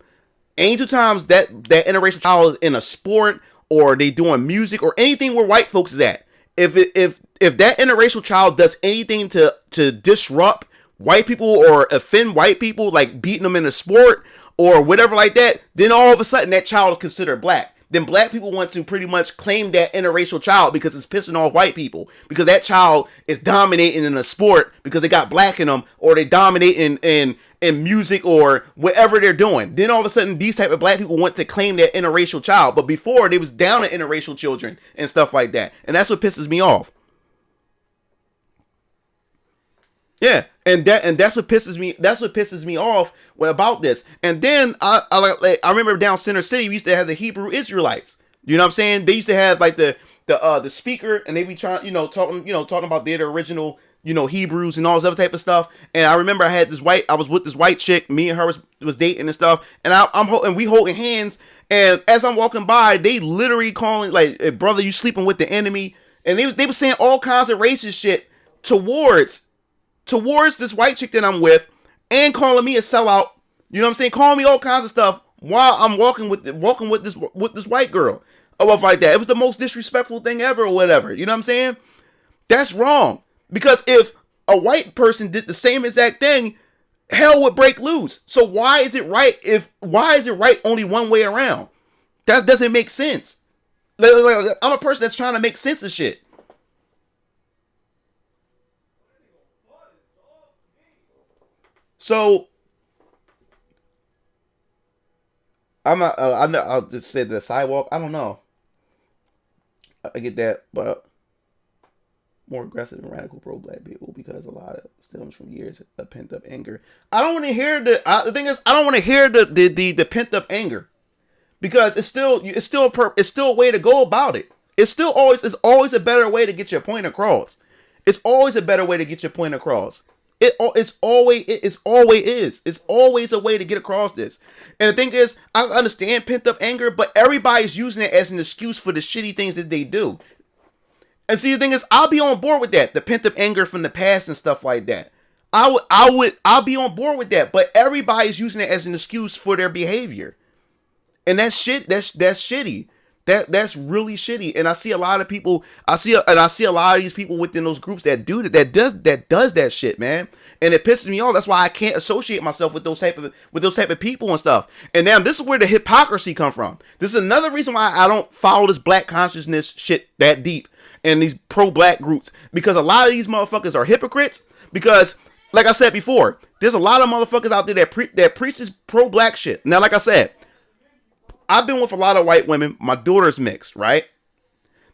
any two times that interracial child is in a sport or they doing music or anything where white folks is at, if that interracial child does anything to disrupt white people or offend white people, like beating them in a sport or whatever like that, then all of a sudden that child is considered black. Then black people want to pretty much claim that interracial child because it's pissing off white people, because that child is dominating in a sport because they got black in them, or they dominate in music or whatever they're doing. Then all of a sudden these type of black people want to claim that interracial child, but before they was down at interracial children and stuff like that. And that's what pisses me off. Yeah, and that's what pisses me off about this. And then I remember down Center City we used to have the Hebrew Israelites. You know what I'm saying? They used to have like the speaker, and they be trying, talking about their original, Hebrews and all this other type of stuff. And I remember I was with this white chick, me and her was dating and stuff, and we holding hands. And as I'm walking by, they literally calling like, hey, brother, you sleeping with the enemy, and they were saying all kinds of racist shit towards this white chick that I'm with, and calling me a sellout. You know what I'm saying? Calling me all kinds of stuff while I'm walking with this white girl or stuff like that. It was the most disrespectful thing ever or whatever. You know what I'm saying? That's wrong. Because if a white person did the same exact thing, hell would break loose. So why is it right only one way around? That doesn't make sense. I'm a person that's trying to make sense of shit. So I'm not. I know. I'll just say the sidewalk. I don't know. I get that, but more aggressive and radical pro-black people because a lot of stems from years of pent-up anger. I don't want to hear the thing is I don't want to hear the pent-up anger because it's still a way to go about it. It's always a better way to get your point across. It's always a better way to get your point across. It's always a way to get across this. And the thing is, I understand pent-up anger, but everybody's using it as an excuse for the shitty things that they do. And see, the thing is, I'll be on board with that. The pent-up anger from the past and stuff like that. I'll be on board with that. But everybody's using it as an excuse for their behavior. And that's shit. That's shitty. That's really shitty. And I see a lot of people. I see a lot of these people within those groups that do that. That does that shit, man. And it pisses me off. That's why I can't associate myself with those type of people and stuff. And now this is where the hypocrisy come from. This is another reason why I don't follow this black consciousness shit that deep and these pro-black groups, because a lot of these motherfuckers are hypocrites. Because, like I said before, there's a lot of motherfuckers out there that preaches pro-black shit. Now, like I said, I've been with a lot of white women. My daughter's mixed, right?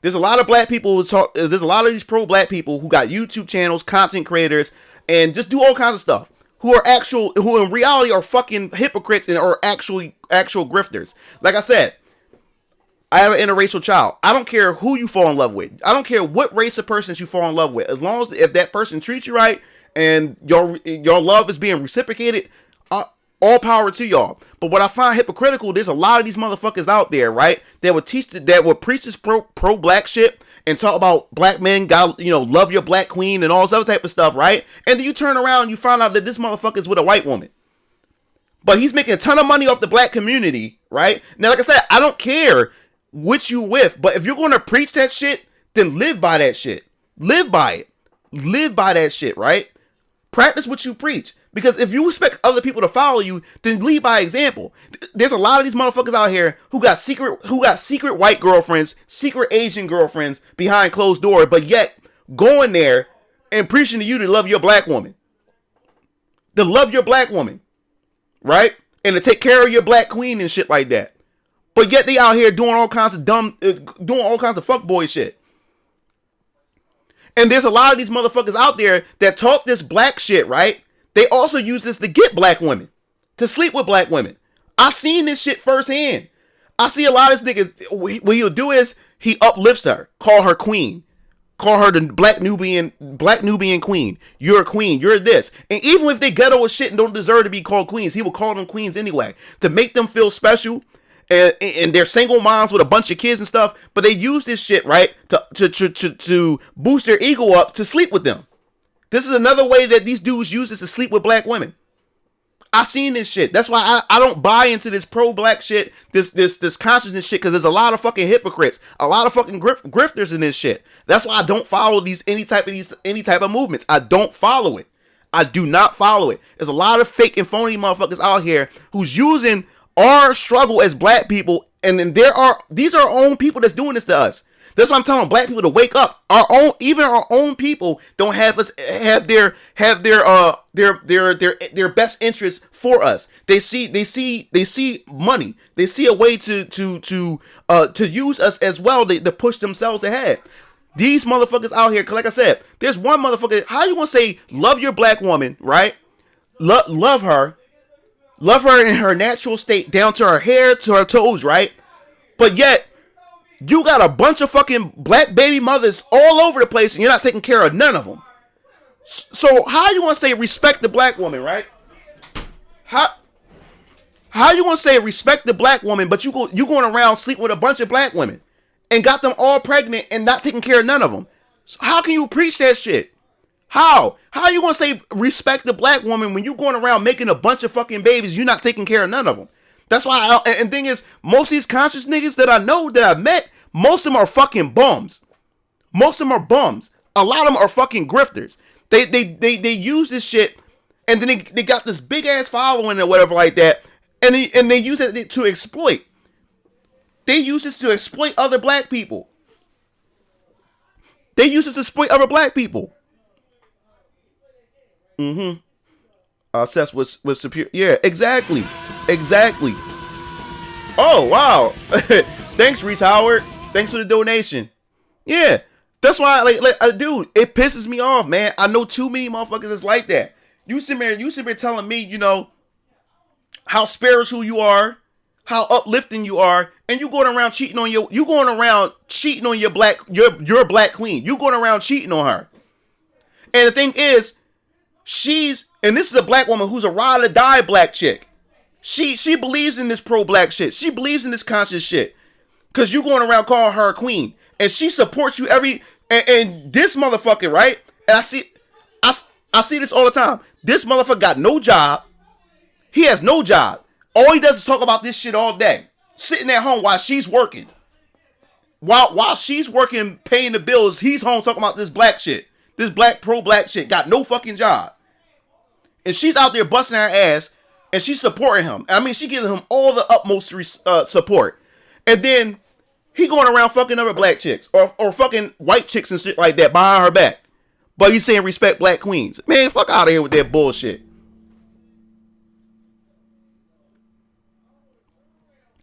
There's a lot of black people who talk. There's a lot of these pro-black people who got YouTube channels, content creators, and just do all kinds of stuff. Who in reality are fucking hypocrites and are actual grifters. Like I said, I have an interracial child. I don't care who you fall in love with. I don't care what race of persons you fall in love with. As long as if that person treats you right and your love is being reciprocated, all power to y'all. But what I find hypocritical, there's a lot of these motherfuckers out there, right? That would preach this pro-black shit and talk about black men got, love your black queen and all this other type of stuff, right? And then you turn around and you find out that this motherfucker's with a white woman. But he's making a ton of money off the black community, right? Now, like I said, I don't care which you with, but if you're going to preach that shit, then live by that shit. Live by it. Live by that shit, right? Practice what you preach. Because if you expect other people to follow you, then lead by example. There's a lot of these motherfuckers out here who got secret white girlfriends, secret Asian girlfriends behind closed doors, but yet going there and preaching to you to love your black woman. To love your black woman. Right? And to take care of your black queen and shit like that. But yet they out here doing all kinds of fuckboy shit. And there's a lot of these motherfuckers out there that talk this black shit, right? They also use this to get black women, to sleep with black women. I seen this shit firsthand. I see a lot of this niggas, what he'll do is he uplifts her, call her queen, call her the black Nubian queen. You're a queen, you're this. And even if they ghetto as shit and don't deserve to be called queens, he will call them queens anyway, to make them feel special. And they're single moms with a bunch of kids and stuff, but they use this shit, right, to boost their ego up to sleep with them. This is another way that these dudes use this to sleep with black women. I seen this shit. That's why I don't buy into this pro-black shit, this consciousness shit, because there's a lot of fucking hypocrites, a lot of fucking grifters in this shit. That's why I don't follow any type of movements. I don't follow it. I do not follow it. There's a lot of fake and phony motherfuckers out here who's using our struggle as black people, and then these are our own people that's doing this to us. That's why I'm telling black people to wake up. Even our own people don't have their best interests for us. They see money. They see a way to use us as well to push themselves ahead. These motherfuckers out here, like I said, there's one motherfucker. How you gonna say love your black woman, right? Love her in her natural state, down to her hair, to her toes, right? But yet, you got a bunch of fucking black baby mothers all over the place, and you're not taking care of none of them. So how you want to say respect the black woman, right? How you want to say respect the black woman, but you going around sleeping with a bunch of black women and got them all pregnant and not taking care of none of them? So how can you preach that shit? How you gonna say respect the black woman when you going around making a bunch of fucking babies, you're not taking care of none of them? That's why, and thing is, most of these conscious niggas that I know, that I've met, most of them are fucking bums. Most of them are bums. A lot of them are fucking grifters. They use this shit, and then they got this big ass following or whatever like that, and they use it to exploit. They use this to exploit other black people. They use it to exploit other black people. Seth was superior. Yeah, exactly. Oh wow. Thanks, Reese Howard. Thanks for the donation. Yeah, that's why, dude, it pisses me off, man. I know too many motherfuckers that's like that. You sit there telling me, you know, how spiritual you are, how uplifting you are, and you going around cheating on your black queen. You going around cheating on her. And the thing is, and this is a black woman who's a ride or die black chick. She believes in this pro black shit. She believes in this conscious shit. Cause you going around calling her a queen. And she supports you and this motherfucker, right? And I see this all the time. This motherfucker got no job. He has no job. All he does is talk about this shit all day. Sitting at home while she's working. While she's working, paying the bills, he's home talking about this black shit. This pro black shit. Got no fucking job. And she's out there busting her ass. And she's supporting him. I mean, she giving him all the utmost support. And then he going around fucking other black chicks. Or fucking white chicks and shit like that behind her back. But he's saying respect black queens. Man, fuck out of here with that bullshit.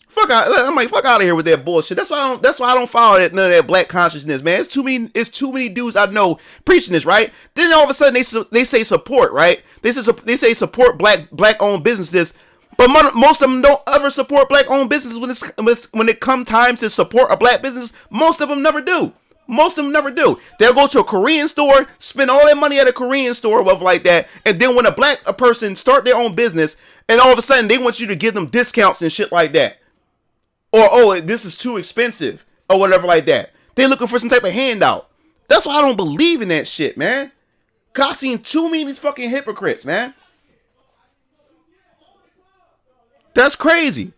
Fuck out of here with that bullshit. That's why I don't follow none of that black consciousness, man. It's too many dudes I know preaching this, right? Then all of a sudden they say support, right? They say support black owned businesses, but most of them don't ever support black owned businesses when it comes time to support a black business. Most of them never do. They'll go to a Korean store, spend all their money at a Korean store, whatever like that, and then when a person start their own business, and all of a sudden they want you to give them discounts and shit like that. Or, oh, this is too expensive. Or whatever like that. They looking for some type of handout. That's why I don't believe in that shit, man. Cause I've seen too many fucking hypocrites, man. That's crazy.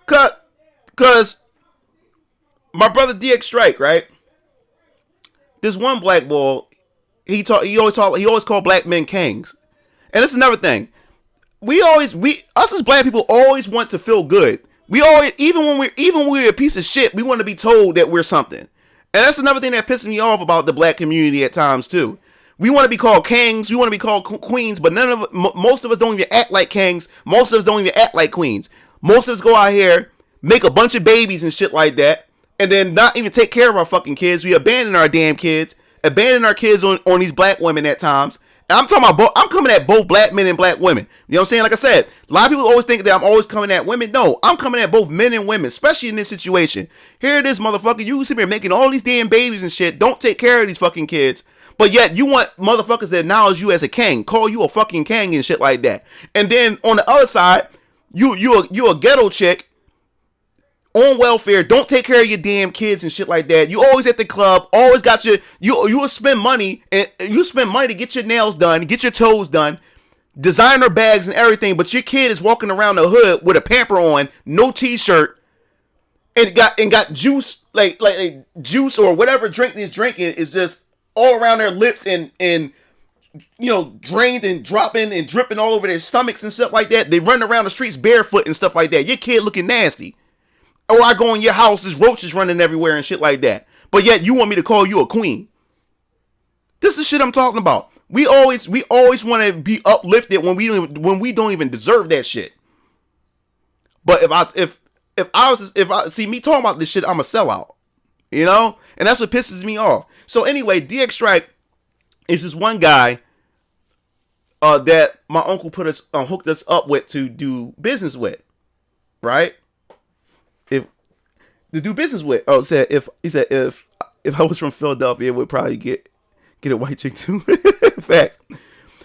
Cause my brother DX Strike, right? This one black boy, he always called black men kings. And that's another thing. Us as black people always want to feel good. We always, even when we're a piece of shit, we want to be told that we're something. And that's another thing that pisses me off about the black community at times too. We want to be called kings, we want to be called queens, but most of us don't even act like kings. Most of us don't even act like queens. Most of us go out here, make a bunch of babies and shit like that, and then not even take care of our fucking kids. We abandon our damn kids, abandon our kids on these black women at times. And I'm talking about I'm coming at both black men and black women. You know what I'm saying? Like I said, a lot of people always think that I'm always coming at women. No, I'm coming at both men and women, especially in this situation. Here it is, motherfucker. You sit here making all these damn babies and shit. Don't take care of these fucking kids. But yet you want motherfuckers that acknowledge you as a king, call you a fucking king and shit like that. And then on the other side, you a ghetto chick on welfare, don't take care of your damn kids and shit like that. You always at the club, always got you will spend money to get your nails done, get your toes done, designer bags and everything, but your kid is walking around the hood with a pamper on, no t-shirt, and got juice like juice or whatever drink he's drinking is just all around their lips and you know, drained and dropping and dripping all over their stomachs and stuff like that. They run around the streets barefoot and stuff like that. Your kid looking nasty. Or I go in your house, there's roaches running everywhere and shit like that. But yet you want me to call you a queen. This is shit I'm talking about. We always want to be uplifted when we don't even deserve that shit. But if I see me talking about this shit, I'm a sellout. You know? And that's what pisses me off. So anyway, DX Strike is this one guy that my uncle hooked us up with to do business with. Right? To do business with. Oh, he said if I was from Philadelphia, it would probably get a white chick too. Facts.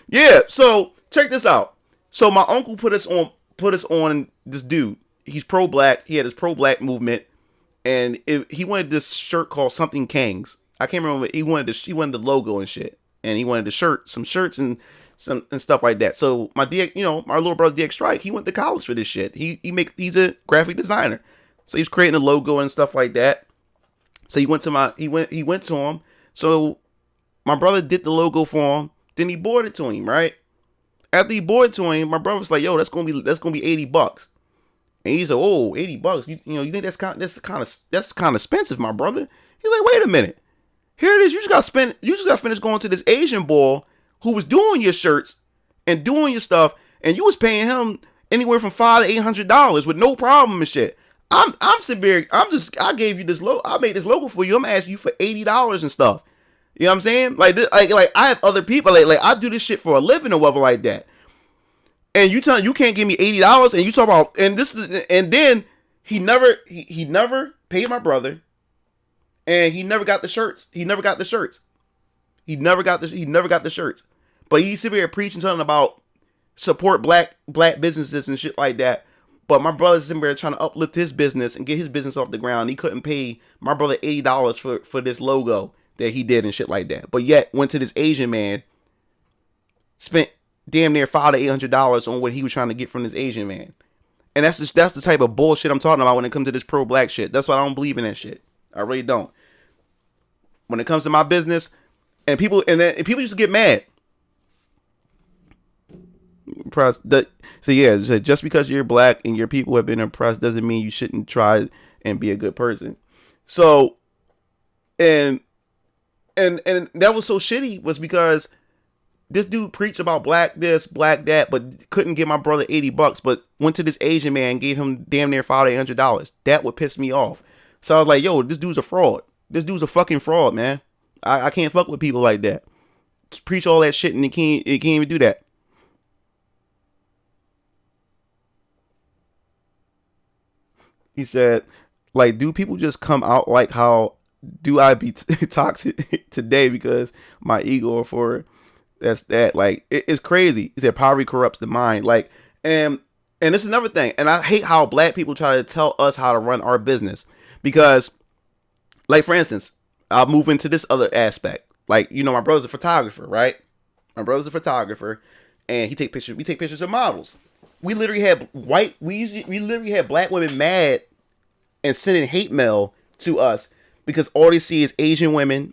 Yeah. So check this out. So my uncle put us on this dude. He's pro black. He had his pro black movement, and he wanted this shirt called something Kangs. I can't remember. He wanted the logo and shit, and he wanted some shirts and stuff like that. So my little brother DX Strike, he went to college for this shit. He's a graphic designer. So he's creating a logo and stuff like that. So he went to him. So my brother did the logo for him. Then he bought it to him, right? After he bought it to him, my brother was like, "Yo, that's gonna be $80." And he's like, "Oh, $80? You think that's kind of expensive, my brother?" He's like, "Wait a minute. Here it is. You just got to finish going to this Asian boy who was doing your shirts and doing your stuff, and you was paying him anywhere from $500 to $800 with no problem and shit. I'm severe. I gave you this logo. I made this logo for you. I'm asking you for $80 and stuff. You know what I'm saying? Like this, like I have other people like I do this shit for a living or whatever like that. And you tell you can't give me $80 and you talk about and then he never paid my brother, and he never got the shirts. He never got the shirts. But he's sitting here preaching something about support black businesses and shit like that. But my brother's sitting there trying to uplift his business and get his business off the ground. He couldn't pay my brother $80 for this logo that he did and shit like that. But yet went to this Asian man, spent damn near $500 to $800 on what he was trying to get from this Asian man. And that's the type of bullshit I'm talking about when it comes to this pro-black shit. That's why I don't believe in that shit. I really don't. When it comes to my business, and people used to get mad. So yeah, just because you're black and your people have been oppressed doesn't mean you shouldn't try and be a good person. So, and that was so shitty was because this dude preached about black this, black that, but couldn't give my brother $80, but went to this Asian man and gave him damn near $500 to $800. That would piss me off. So I was like, yo, this dude's a fraud. This dude's a fucking fraud, man. I can't fuck with people like that. Just preach all that shit and it can't even do that. He said, like, do people just come out like how do I be toxic today because my ego or for that's that? Like, it's crazy. He said poverty corrupts the mind. Like, and this is another thing. And I hate how black people try to tell us how to run our business because, like, for instance, I'll move into this other aspect. Like, you know, my brother's a photographer, right? My brother's a photographer, and we take pictures of models. We literally had black women mad and sending hate mail to us because all they see is Asian women,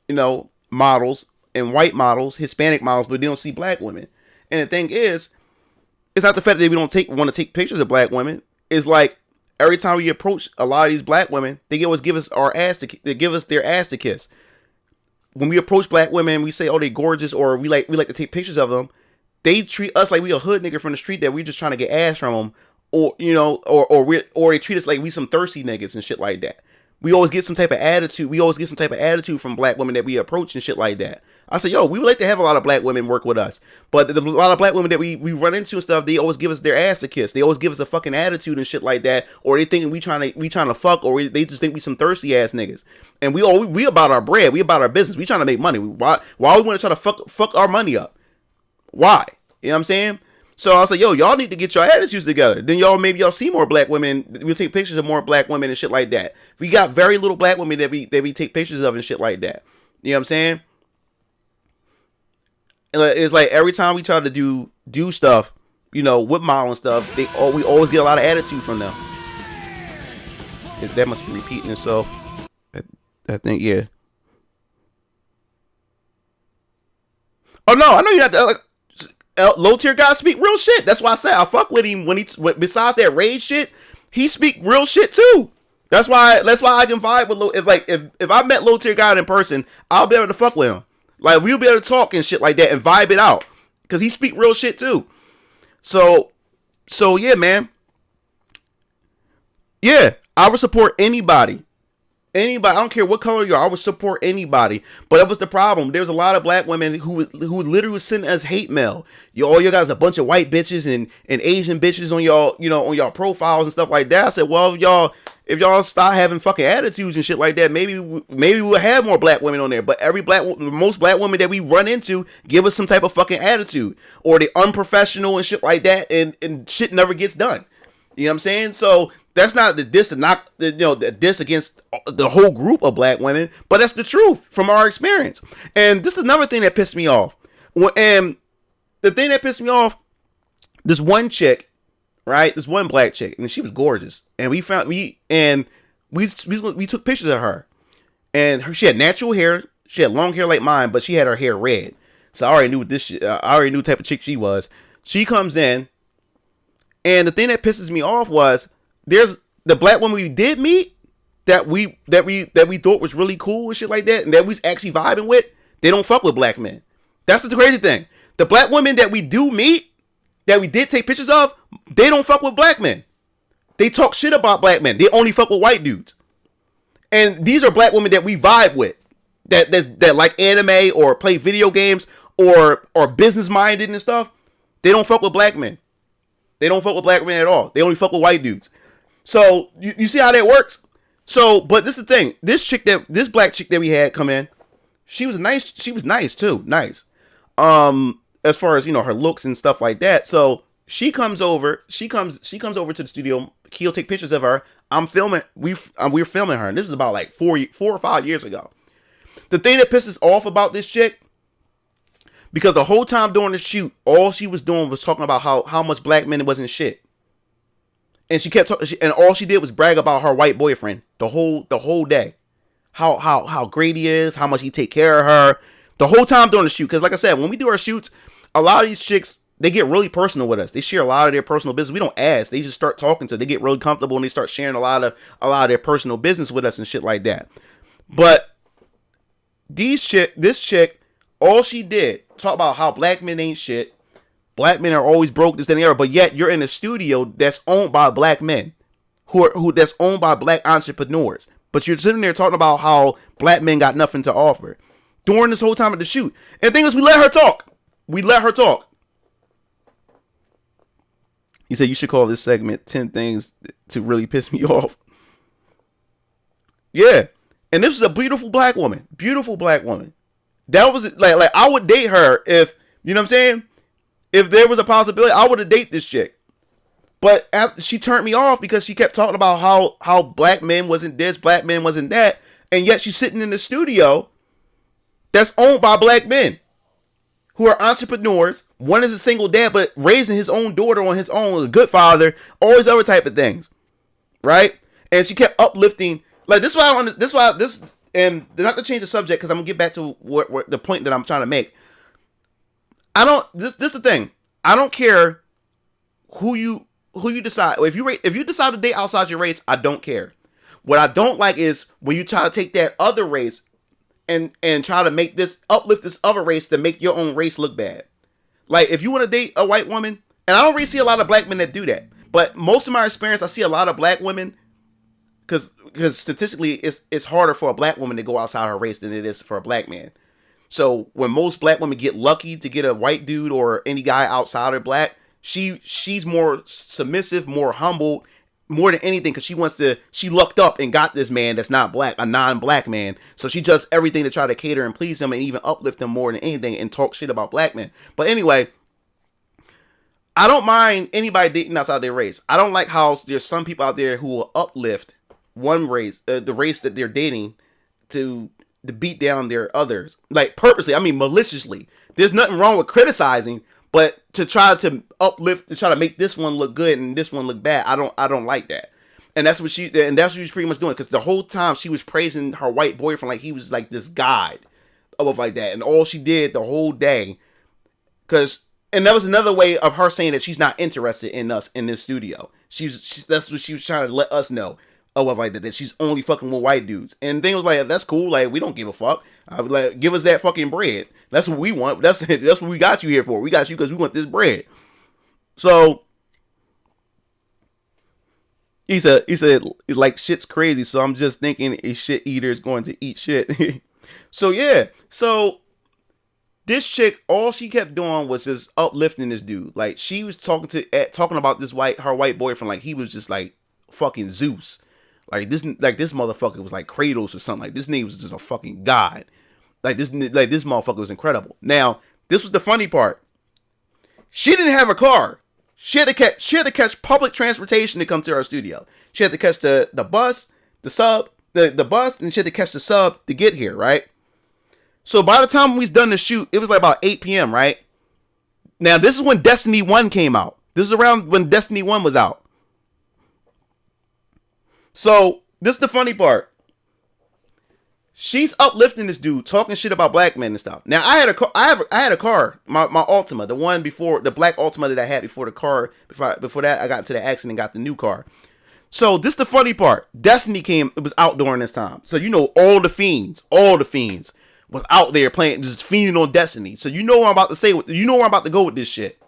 you know, models, and white models, Hispanic models, but they don't see black women. And the thing is, it's not the fact that we don't want to take pictures of black women. It's like every time we approach a lot of these black women, they always give us their ass to kiss. When we approach black women, we say, "Oh, they gorgeous," or we like to take pictures of them. They treat us like we a hood nigga from the street that we just trying to get ass from them, or you know, or they treat us like we some thirsty niggas and shit like that. We always get some type of attitude from black women that we approach and shit like that. I say, yo, we would like to have a lot of black women work with us, but a lot of black women that we run into and stuff, they always give us their ass a kiss. They always give us a fucking attitude and shit like that, or they think we trying to fuck, or they just think we some thirsty ass niggas. And we about our bread, we about our business, we trying to make money. Why we want to try to fuck our money up? Why? You know what I'm saying? So I was like, yo, y'all need to get your attitudes together. Then maybe y'all see more black women. We'll take pictures of more black women and shit like that. We got very little black women that we take pictures of and shit like that. You know what I'm saying? It's like every time we try to do stuff, you know, with model and stuff, we always get a lot of attitude from them. That must be repeating itself. I think, yeah. Oh no, I know you're not. Low tier guys speak real shit. That's why I said I fuck with him when besides that rage shit, he speak real shit too. That's why I can vibe with low. If I met low tier guy in person, I'll be able to fuck with him. Like we'll be able to talk and shit like that and vibe it out because he speak real shit too. So yeah, man. Yeah, I would support anybody. I don't care what color you are, I would support anybody. But that was the problem. There's a lot of black women who literally was sending us hate mail. All you guys a bunch of white bitches and Asian bitches on y'all, you know, on y'all profiles and stuff like that. I said, well, if y'all start having fucking attitudes and shit like that, maybe we'll have more black women on there. But most black women that we run into give us some type of fucking attitude, or they unprofessional and shit like that, and shit never gets done. You know what I'm saying? So that's not the diss against the whole group of black women, but that's the truth from our experience. And this is another thing that pissed me off. And the thing that pissed me off, this one chick, right? This one black chick, and she was gorgeous. And we took pictures of her. And she had natural hair. She had long hair like mine, but she had her hair red. So I already knew the type of chick she was. She comes in, and the thing that pisses me off was there's the black woman we did meet that we thought was really cool and shit like that, and that we was actually vibing with. They don't fuck with black men. That's the crazy thing. The black women that we do meet, that we did take pictures of, they don't fuck with black men. They talk shit about black men. They only fuck with white dudes. And these are black women that we vibe with, that like anime or play video games or business minded and stuff. They don't fuck with black men. They don't fuck with black men at all. They only fuck with white dudes. So you see how that works? So, but this is the thing. This black chick that we had come in, she was nice. She was nice too. Nice. As far as, you know, her looks and stuff like that. So she comes over. She comes over to the studio. He'll take pictures of her. I'm filming. We're filming her. And this is about like 4 or 5 years ago. The thing that pisses off about this chick, because the whole time during the shoot, all she was doing was talking about how much black men wasn't shit. And she kept talking, and all she did was brag about her white boyfriend the whole day. How great he is, how much he take care of her. The whole time during the shoot. Because like I said, when we do our shoots, a lot of these chicks, they get really personal with us. They share a lot of their personal business. We don't ask. They just start talking to us. They get really comfortable and they start sharing a lot of their personal business with us and shit like that. But this chick, all she did, talk about how black men ain't shit. Black men are always broke, this and the other. But yet you're in a studio that's owned by black men, that's owned by black entrepreneurs. But you're sitting there talking about how black men got nothing to offer during this whole time of the shoot. And the thing is, we let her talk. He said, you should call this segment 10 Things to Really Piss Me Off. Yeah. And this is a beautiful black woman. Beautiful black woman. That was like I would date her if, you know what I'm saying? If there was a possibility, I would have dated this chick. But after, she turned me off because she kept talking about how black men wasn't this, black men wasn't that. And yet she's sitting in the studio that's owned by black men who are entrepreneurs. One is a single dad, but raising his own daughter on his own, a good father, all these other type of things. Right? And she kept uplifting. Like, and not to change the subject, because I'm going to get back to what the point that I'm trying to make. This is the thing. I don't care who you decide. If you decide to date outside your race, I don't care. What I don't like is when you try to take that other race and try to uplift this other race to make your own race look bad. Like, if you want to date a white woman, and I don't really see a lot of black men that do that, but most of my experience, I see a lot of black women, because statistically, it's harder for a black woman to go outside her race than it is for a black man. So when most black women get lucky to get a white dude or any guy outside of black, she's more submissive, more humble, more than anything, because she lucked up and got this man that's not black, a non-black man. So she does everything to try to cater and please him and even uplift him more than anything and talk shit about black men. But anyway, I don't mind anybody dating outside their race. I don't like how there's some people out there who will uplift one race, the race that they're dating, to beat down their others, like purposely. I mean, maliciously. There's nothing wrong with criticizing, but to try to uplift, to try to make this one look good and this one look bad, I don't like that. And that's what she's pretty much doing, because the whole time she was praising her white boyfriend like he was like this god, stuff like that. And all she did the whole day, and that was another way of her saying that she's not interested in us in this studio. That's what she was trying to let us know. Like that she's only fucking with white dudes. And things like, that's cool, like, we don't give a fuck. Like, give us that fucking bread. That's what we want. That's what we got you here for. We got you because we want this bread. So he said like, shit's crazy, so I'm just thinking a shit eater is going to eat shit. So yeah, so this chick, all she kept doing was just uplifting this dude. Like, she was talking about her white boyfriend like he was just like fucking Zeus. Like this motherfucker was like Kratos or something. Like, this nigga was just a fucking god. Like this motherfucker was incredible. Now, this was the funny part. She didn't have a car. She had to catch public transportation to come to our studio. She had to catch the bus, the bus, and she had to catch the sub to get here, right? So by the time we was done the shoot, it was like about 8 p.m., right? Now, this is when Destiny 1 came out. This is around when Destiny 1 was out. So, this is the funny part. She's uplifting this dude, talking shit about black men and stuff. Now, I had a car, my Altima, the one before, the black Altima that I had before the car, before that I got into the accident and got the new car. So, this is the funny part. Destiny it was out during this time. So, you know, all the fiends was out there playing, just fiending on Destiny. So you know what I'm about to say. You know where I'm about to go with this shit.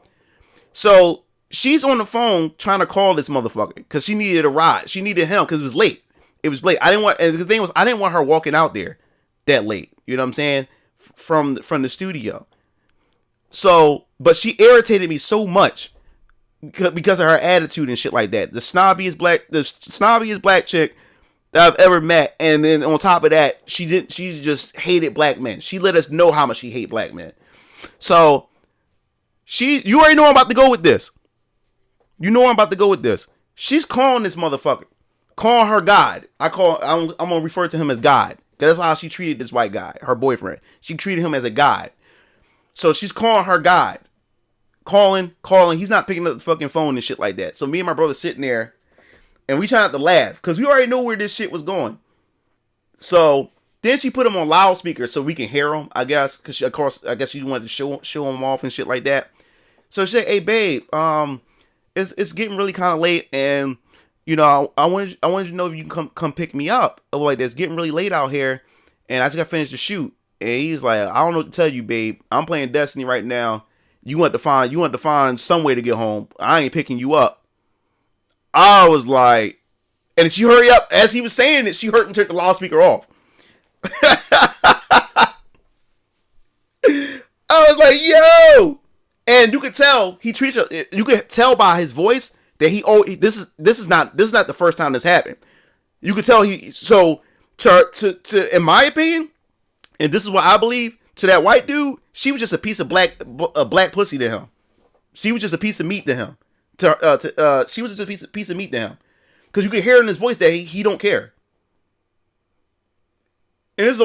So she's on the phone trying to call this motherfucker because she needed a ride. She needed him because it was late. It was late. And the thing was, I didn't want her walking out there that late. You know what I'm saying? From the studio. So, but she irritated me so much because of her attitude and shit like that. The snobbiest black chick that I've ever met, and then on top of that, she just hated black men. She let us know how much she hate black men. So you already know I'm about to go with this. You know I'm about to go with this. She's calling this motherfucker, calling her God. I'm gonna refer to him as God, because that's how she treated this white guy, her boyfriend. She treated him as a god. So she's calling her God, calling. He's not picking up the fucking phone and shit like that. So me and my brother sitting there, and we trying not to laugh because we already know where this shit was going. So then she put him on loudspeaker so we can hear him, I guess, because of course I guess she wanted to show him off and shit like that. So she said, "Hey babe, it's getting really kind of late, and you know I wanted you to know if you can come pick me up. Like, it's getting really late out here, and I just got finished the shoot." And he's like, "I don't know what to tell you, babe. I'm playing Destiny right now. You want to find some way to get home. I ain't picking you up." I was like, and she hurry up as he was saying it. She hurt and turned the loudspeaker off. I was like, "Yo!" And you could tell he treats her. You could tell by his voice that this is not the first time this happened. You could tell to in my opinion, and this is what I believe, to that white dude, she was just a piece of black pussy to him. She was just a piece of meat to him. She was just a piece of meat to him, because you could hear in his voice that he don't care. And this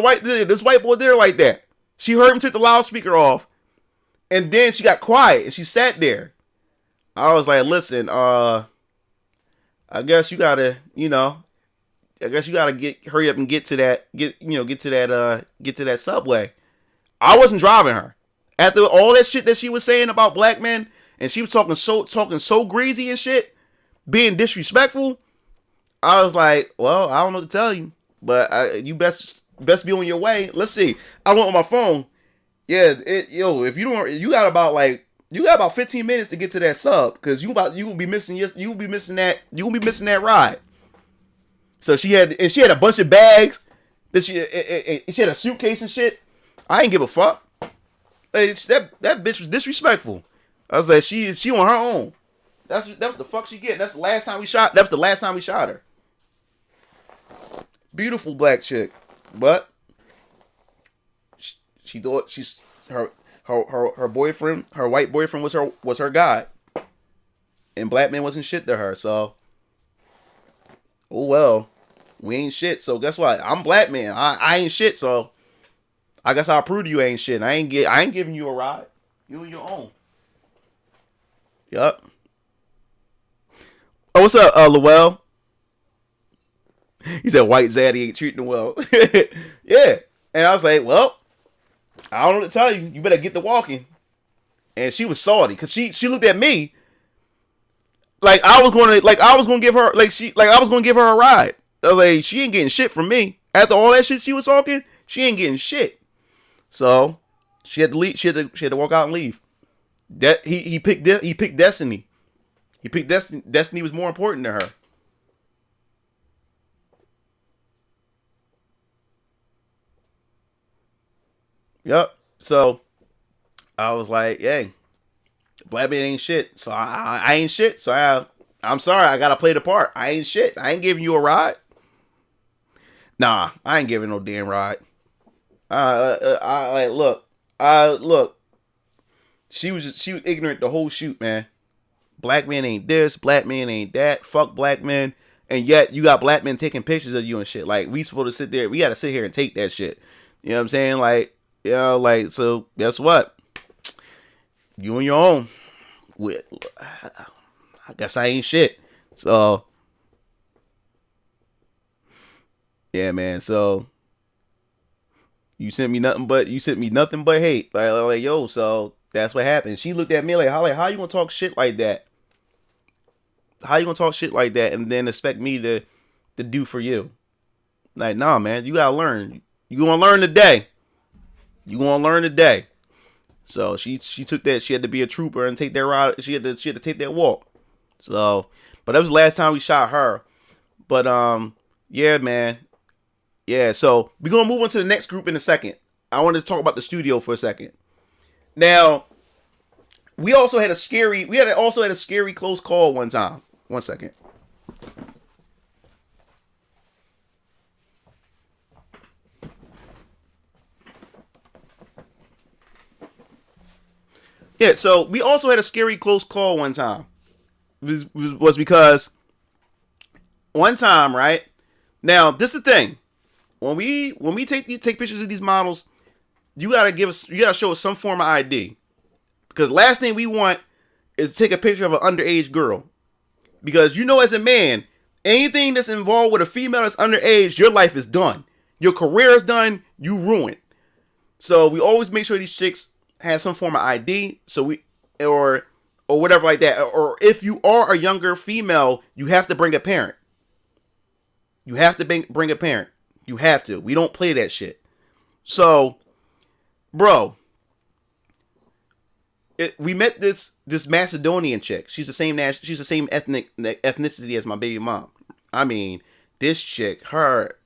white boy there like that. She heard him take the loudspeaker off, and then she got quiet and she sat there. I was like, "Listen, I guess you gotta, hurry up and get to that subway." I wasn't driving her. After all that shit that she was saying about black men, and she was talking so greasy and shit, being disrespectful, I was like, "Well, I don't know what to tell you, but you best be on your way." Let's see. I went on my phone. Yeah, if you got about 15 minutes to get to that sub, because you will be missing that ride. So she had a bunch of bags that she had a suitcase and shit. I ain't give a fuck. That bitch was disrespectful. I was like, she on her own. That's what the fuck she get. That's the last time we shot. That was the last time we shot her. Beautiful black chick, but she thought her boyfriend, her white boyfriend, was her god, and black man wasn't shit to her. So, oh well, we ain't shit. So guess what? I'm black man. I ain't shit. So I guess I'll prove to you ain't shit. I ain't giving you a ride. You on your own. Yup. Oh, what's up, Lowell? He said white zaddy ain't treating him well. Yeah. And I was like, "Well, I don't know what to tell you. You better get to walking." And she was salty because she looked at me like I was gonna give her a ride. I was like, she ain't getting shit from me. After all that shit she was talking, she ain't getting shit. So she had to leave. She had to walk out and leave. That he picked Destiny. He picked Destiny. Destiny was more important to her. Yep. So I was like, "Hey, black man ain't shit." So I ain't shit. So I'm sorry. I gotta play the part. I ain't shit. I ain't giving you a ride. Nah, I ain't giving no damn ride. Look. She was ignorant the whole shoot, man. Black man ain't this. Black man ain't that. Fuck black men. And yet you got black men taking pictures of you and shit. Like, we supposed to sit there. We got to sit here and take that shit. You know what I'm saying? Like, so guess what? You on your own. I guess I ain't shit. So, yeah, man. So you sent me nothing but hate. Like, yo, so that's what happened. She looked at me like, how you gonna talk shit like that? How you gonna talk shit like that and then expect me to do for you? Like, nah, man, you gotta learn. You gonna learn today. You gonna learn today. So she took that. She had to be a trooper and take that ride. She had to take that walk. So, but that was the last time we shot her. But yeah, man. Yeah, so we're gonna move on to the next group in a second. I wanted to talk about the studio for a second. Now, we also had a scary close call one time. One second. Yeah, so we also had a scary close call one time. Was because one time, right? Now, this is the thing. When we take pictures of these models, you gotta show us some form of ID. Because the last thing we want is to take a picture of an underage girl. Because you know, as a man, anything that's involved with a female that's underage, your life is done. Your career is done, you ruined. So we always make sure these chicks have some form of ID, so we or whatever like that. Or if you are a younger female, you have to bring a parent. You have to bring a parent. You have to. We don't play that shit. So, bro, we met this Macedonian chick. She's the same ethnicity as my baby mom. I mean, this chick, her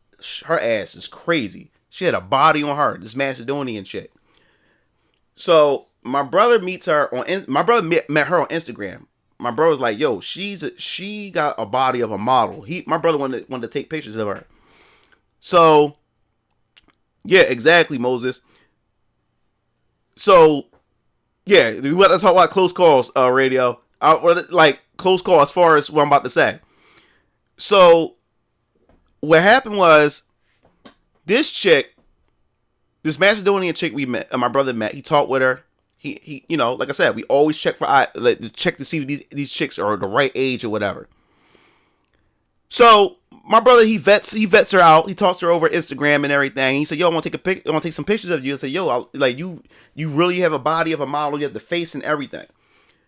ass is crazy. She had a body on her. This Macedonian chick. So my brother met her on Instagram. My brother was like, "Yo, she got a body of a model." My brother wanted to take pictures of her. So, yeah, exactly, Moses. So, yeah, we want to talk about close calls, radio. Like close call as far as what I'm about to say. So, what happened was this Macedonian chick we met, my brother met. He talked with her. He, you know, like I said, we always check to see if these chicks are the right age or whatever. So my brother, he vets her out. He talks to her over Instagram and everything. He said, "Yo, I want to take some pictures of you." I said, "Yo, you really have a body of a model. You have the face and everything."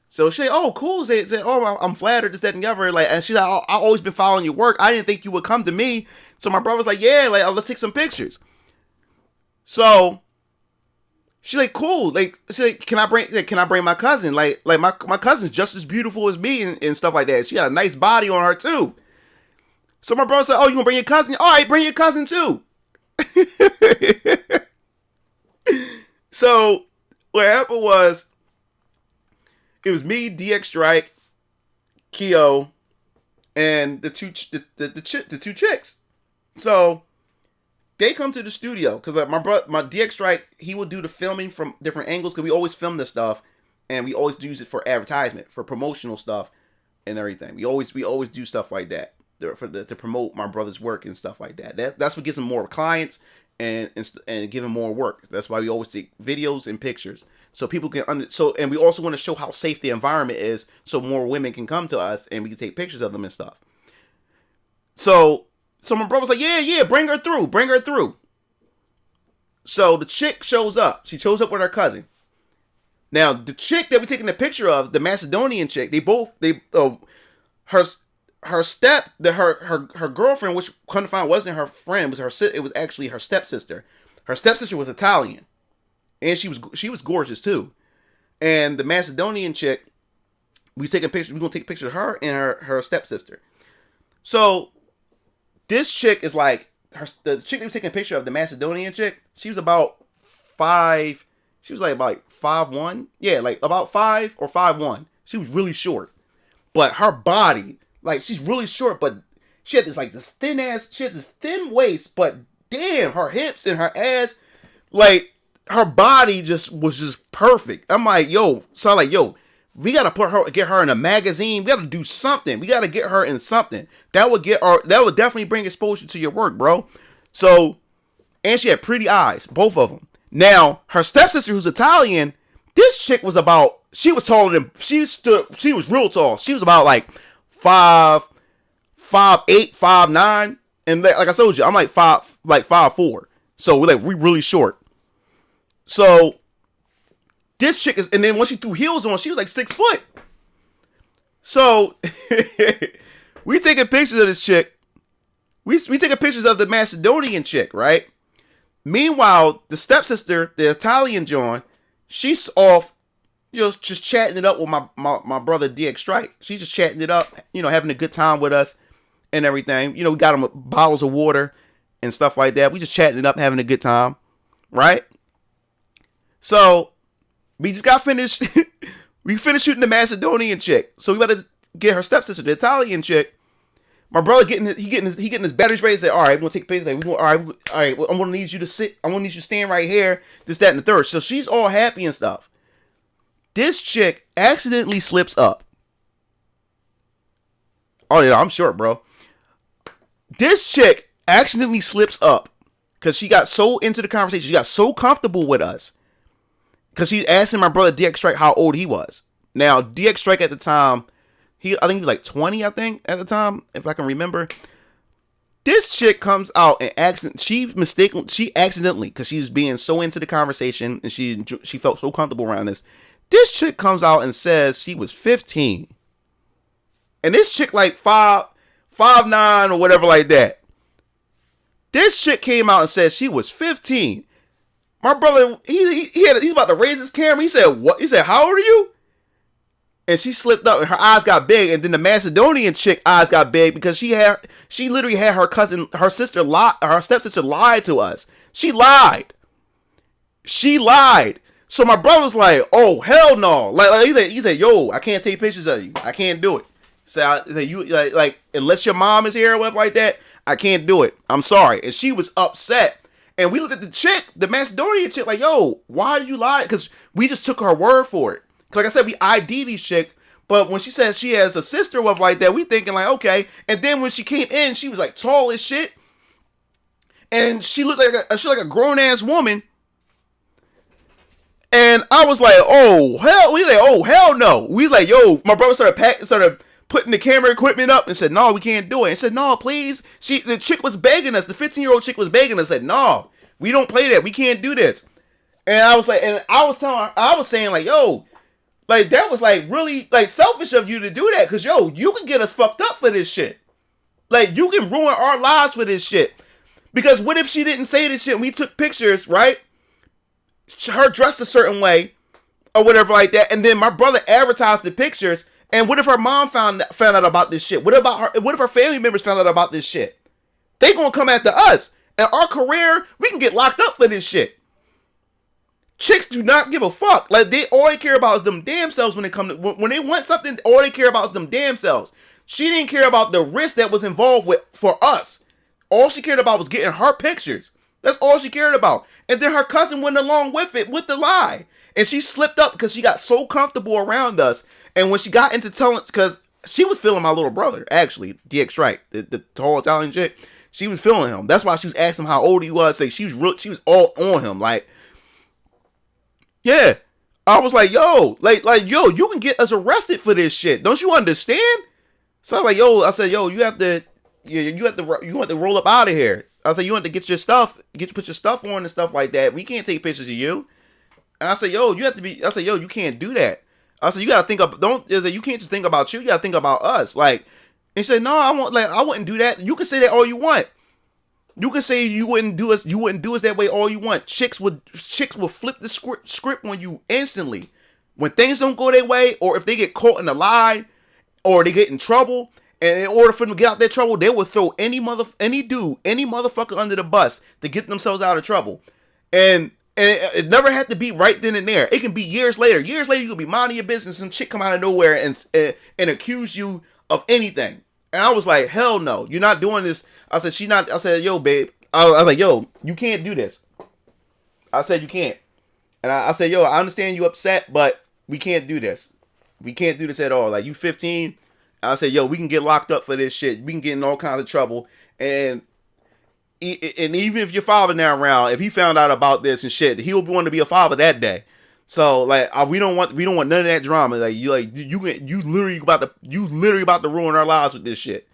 So she said, "Oh, cool." She said, "Oh, I'm flattered." This, that, and the other. Like, and she's like, "I've always been following your work. I didn't think you would come to me." So my brother was like, "Yeah, like let's take some pictures." So she's like, "Cool." Like, she's like, can I bring my cousin? Like my cousin's just as beautiful as me and stuff like that. She got a nice body on her too. So my brother said, "Oh, you gonna bring your cousin? All right, bring your cousin too." So what happened was, it was me, DX Strike, Keo, and the two chicks. So they come to the studio because my DX Strike, he will do the filming from different angles because we always film this stuff and we always use it for advertisement, for promotional stuff and everything. We always do stuff like that to promote my brother's work and stuff like that. That's what gets him more clients and give him more work. That's why we always take videos and pictures so people can and we also want to show how safe the environment is so more women can come to us and we can take pictures of them and stuff. So my brother was like, yeah, bring her through. So the chick shows up. She shows up with her cousin. Now, the chick that we're taking the picture of, the Macedonian chick, her girlfriend, which couldn't find wasn't her friend, it was actually her stepsister. Her stepsister was Italian, and she was gorgeous too. And the Macedonian chick, we're gonna take a picture of her and her stepsister. So this chick is like the chick that was taking a picture of, the Macedonian chick. She was about 5. She was like about 5'1". Yeah, like about 5 or 5'1". She was really short, but her body, like, she's really short, but she had this thin ass. She had this thin waist, but damn, her hips and her ass, like her body was just perfect. I'm like, yo, we gotta get her in a magazine. We gotta do something. We gotta get her in something that would definitely bring exposure to your work, bro. So, and she had pretty eyes, both of them. Now, her stepsister, who's Italian, this chick was taller than, she was real tall. She was about like 5'8", 5'9", and like I told you, I'm like 5'4". So we're really short. So this chick is, and then when she threw heels on, she was like 6 foot. So we taking pictures of this chick. We taking pictures of the Macedonian chick, right? Meanwhile, the stepsister, the Italian John, she's off, just chatting it up with my brother DX Strike. She's just chatting it up, having a good time with us and everything. We got him bottles of water and stuff like that. We just chatting it up, having a good time, right? So we just got finished. We finished shooting the Macedonian chick, so we better get her stepsister, the Italian chick. My brother getting his batteries ready. Say, all right, we're gonna take a picture. All right. I'm gonna need you to sit. I'm gonna need you to stand right here. This, that, and the third. So she's all happy and stuff. This chick accidentally slips up. Oh yeah, I'm short, bro. This chick accidentally slips up because she got so into the conversation. She got so comfortable with us because she's asking my brother DX Strike how old he was. Now DX Strike at the time. I think he was like 20, I think, at the time, if I can remember. This chick comes out and she accidentally, because she was being so into the conversation and she felt so comfortable around this. This chick comes out and says she was 15. And this chick like 5'9" or whatever like that. This chick came out and said she was 15. My brother, he's about to raise his camera. He said, what? He said, how old are you? And she slipped up and her eyes got big. And then the Macedonian chick eyes got big because she literally had her stepsister lie to us. She lied. So my brother was like, oh, hell no. Like he said, yo, I can't take pictures of you. I can't do it. So you like unless your mom is here or whatever like that, I can't do it. I'm sorry. And she was upset. And we looked at the chick, the Macedonian chick, like, yo, why did you lie? Because we just took her word for it. Like I said, we ID these chick, but when she said she has a sister or like that, we thinking like, okay. And then when she came in, she was like tall as shit, and she looked like a grown ass woman. And I was like, oh hell, no. We was like, yo, my brother started putting the camera equipment up and said, no, we can't do it. And said, no, please. The chick was begging us. The 15-year-old chick was begging us. Said, no, we don't play that. We can't do this. And I was like, I was saying like, yo. Like, that was, like, really, like, selfish of you to do that. Because, yo, you can get us fucked up for this shit. Like, you can ruin our lives for this shit. Because what if she didn't say this shit and we took pictures, right? Her dressed a certain way or whatever like that. And then my brother advertised the pictures. And what if her mom found out about this shit? What if her family members found out about this shit? They gonna come after us. And our career, we can get locked up for this shit. Chicks do not give a fuck. Like, all they care about is them damn selves when they want something, all they care about is them damn selves. She didn't care about the risk that was involved for us. All she cared about was getting her pictures. That's all she cared about. And then her cousin went along with it, with the lie. And she slipped up because she got so comfortable around us. And when she got into telling, because she was feeling my little brother, actually, DX Strike, the tall Italian chick, she was feeling him. That's why she was asking him how old he was. Like, she was all on him. Like, yeah, I was like, yo, yo, you can get us arrested for this shit. Don't you understand? So I was like, I said, yo, you have to roll up out of here. I said, you have to get your stuff, put your stuff on and stuff like that. We can't take pictures of you. And I said, yo, you can't do that. I said, you gotta think of, you can't just think about you. You gotta think about us. Like, he said, no, I wouldn't do that. You can say that all you want. You can say you wouldn't do us that way all you want. Chicks would flip the script on you instantly. When things don't go their way, or if they get caught in a lie, or they get in trouble, and in order for them to get out their trouble, they will throw any motherfucker under the bus to get themselves out of trouble. And it never had to be right then and there. It can be years later. Years later, you could be minding your business, and chick come out of nowhere and accuse you of anything. And I was like, hell no, you're not doing this. I said, yo, babe. I was like, yo, you can't do this. I said, you can't. And I said, yo, I understand you upset, but we can't do this. We can't do this at all. Like, you 15. I said, yo, we can get locked up for this shit. We can get in all kinds of trouble. And even if your father now around, if he found out about this and shit, he'll want to be a father that day. So like, we don't want none of that drama. You literally about to ruin our lives with this shit.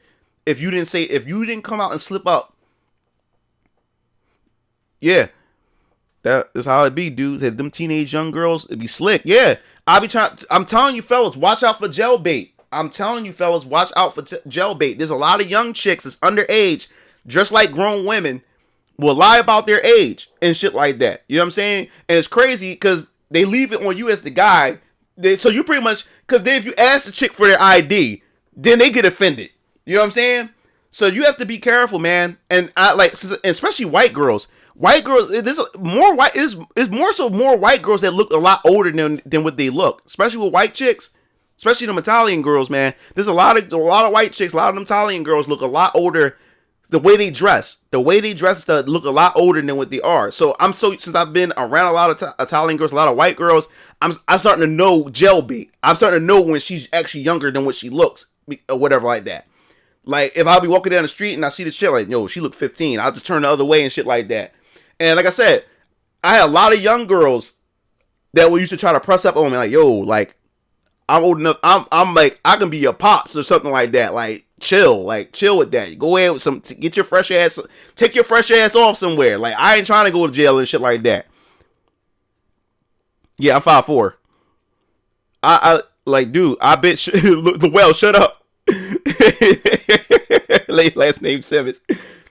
If you didn't come out and slip up. Yeah. That's how it be, dudes. Them teenage young girls, it be slick. Yeah. I'm telling you fellas, watch out for gel bait. There's a lot of young chicks that's underage, just like grown women, will lie about their age and shit like that. You know what I'm saying? And it's crazy because they leave it on you as the guy. So you pretty much, because then if you ask the chick for their ID, then they get offended. You know what I'm saying? So you have to be careful, man. And I like, especially white girls. White girls, there's more white. Is more so more white girls that look a lot older than what they look. Especially with white chicks, especially them Italian girls, man. There's a lot of white chicks. A lot of them Italian girls look a lot older. The way they dress look a lot older than what they are. So since I've been around a lot of Italian girls, a lot of white girls, I'm starting to know gel bait. I'm starting to know when she's actually younger than what she looks, or whatever like that. Like if I'll be walking down the street and I see the chick like, yo, she look 15, I'll just turn the other way and shit like that. And like I said, I had a lot of young girls that used to try to press up on me like, yo, like I'm old enough. I'm like, I can be your pops or something like that. Like chill with that. Go ahead with get your fresh ass, take your fresh ass off somewhere. Like I ain't trying to go to jail and shit like that. Yeah, I'm 5'4". I like, dude, I bet the well, shut up. Last name Simmons.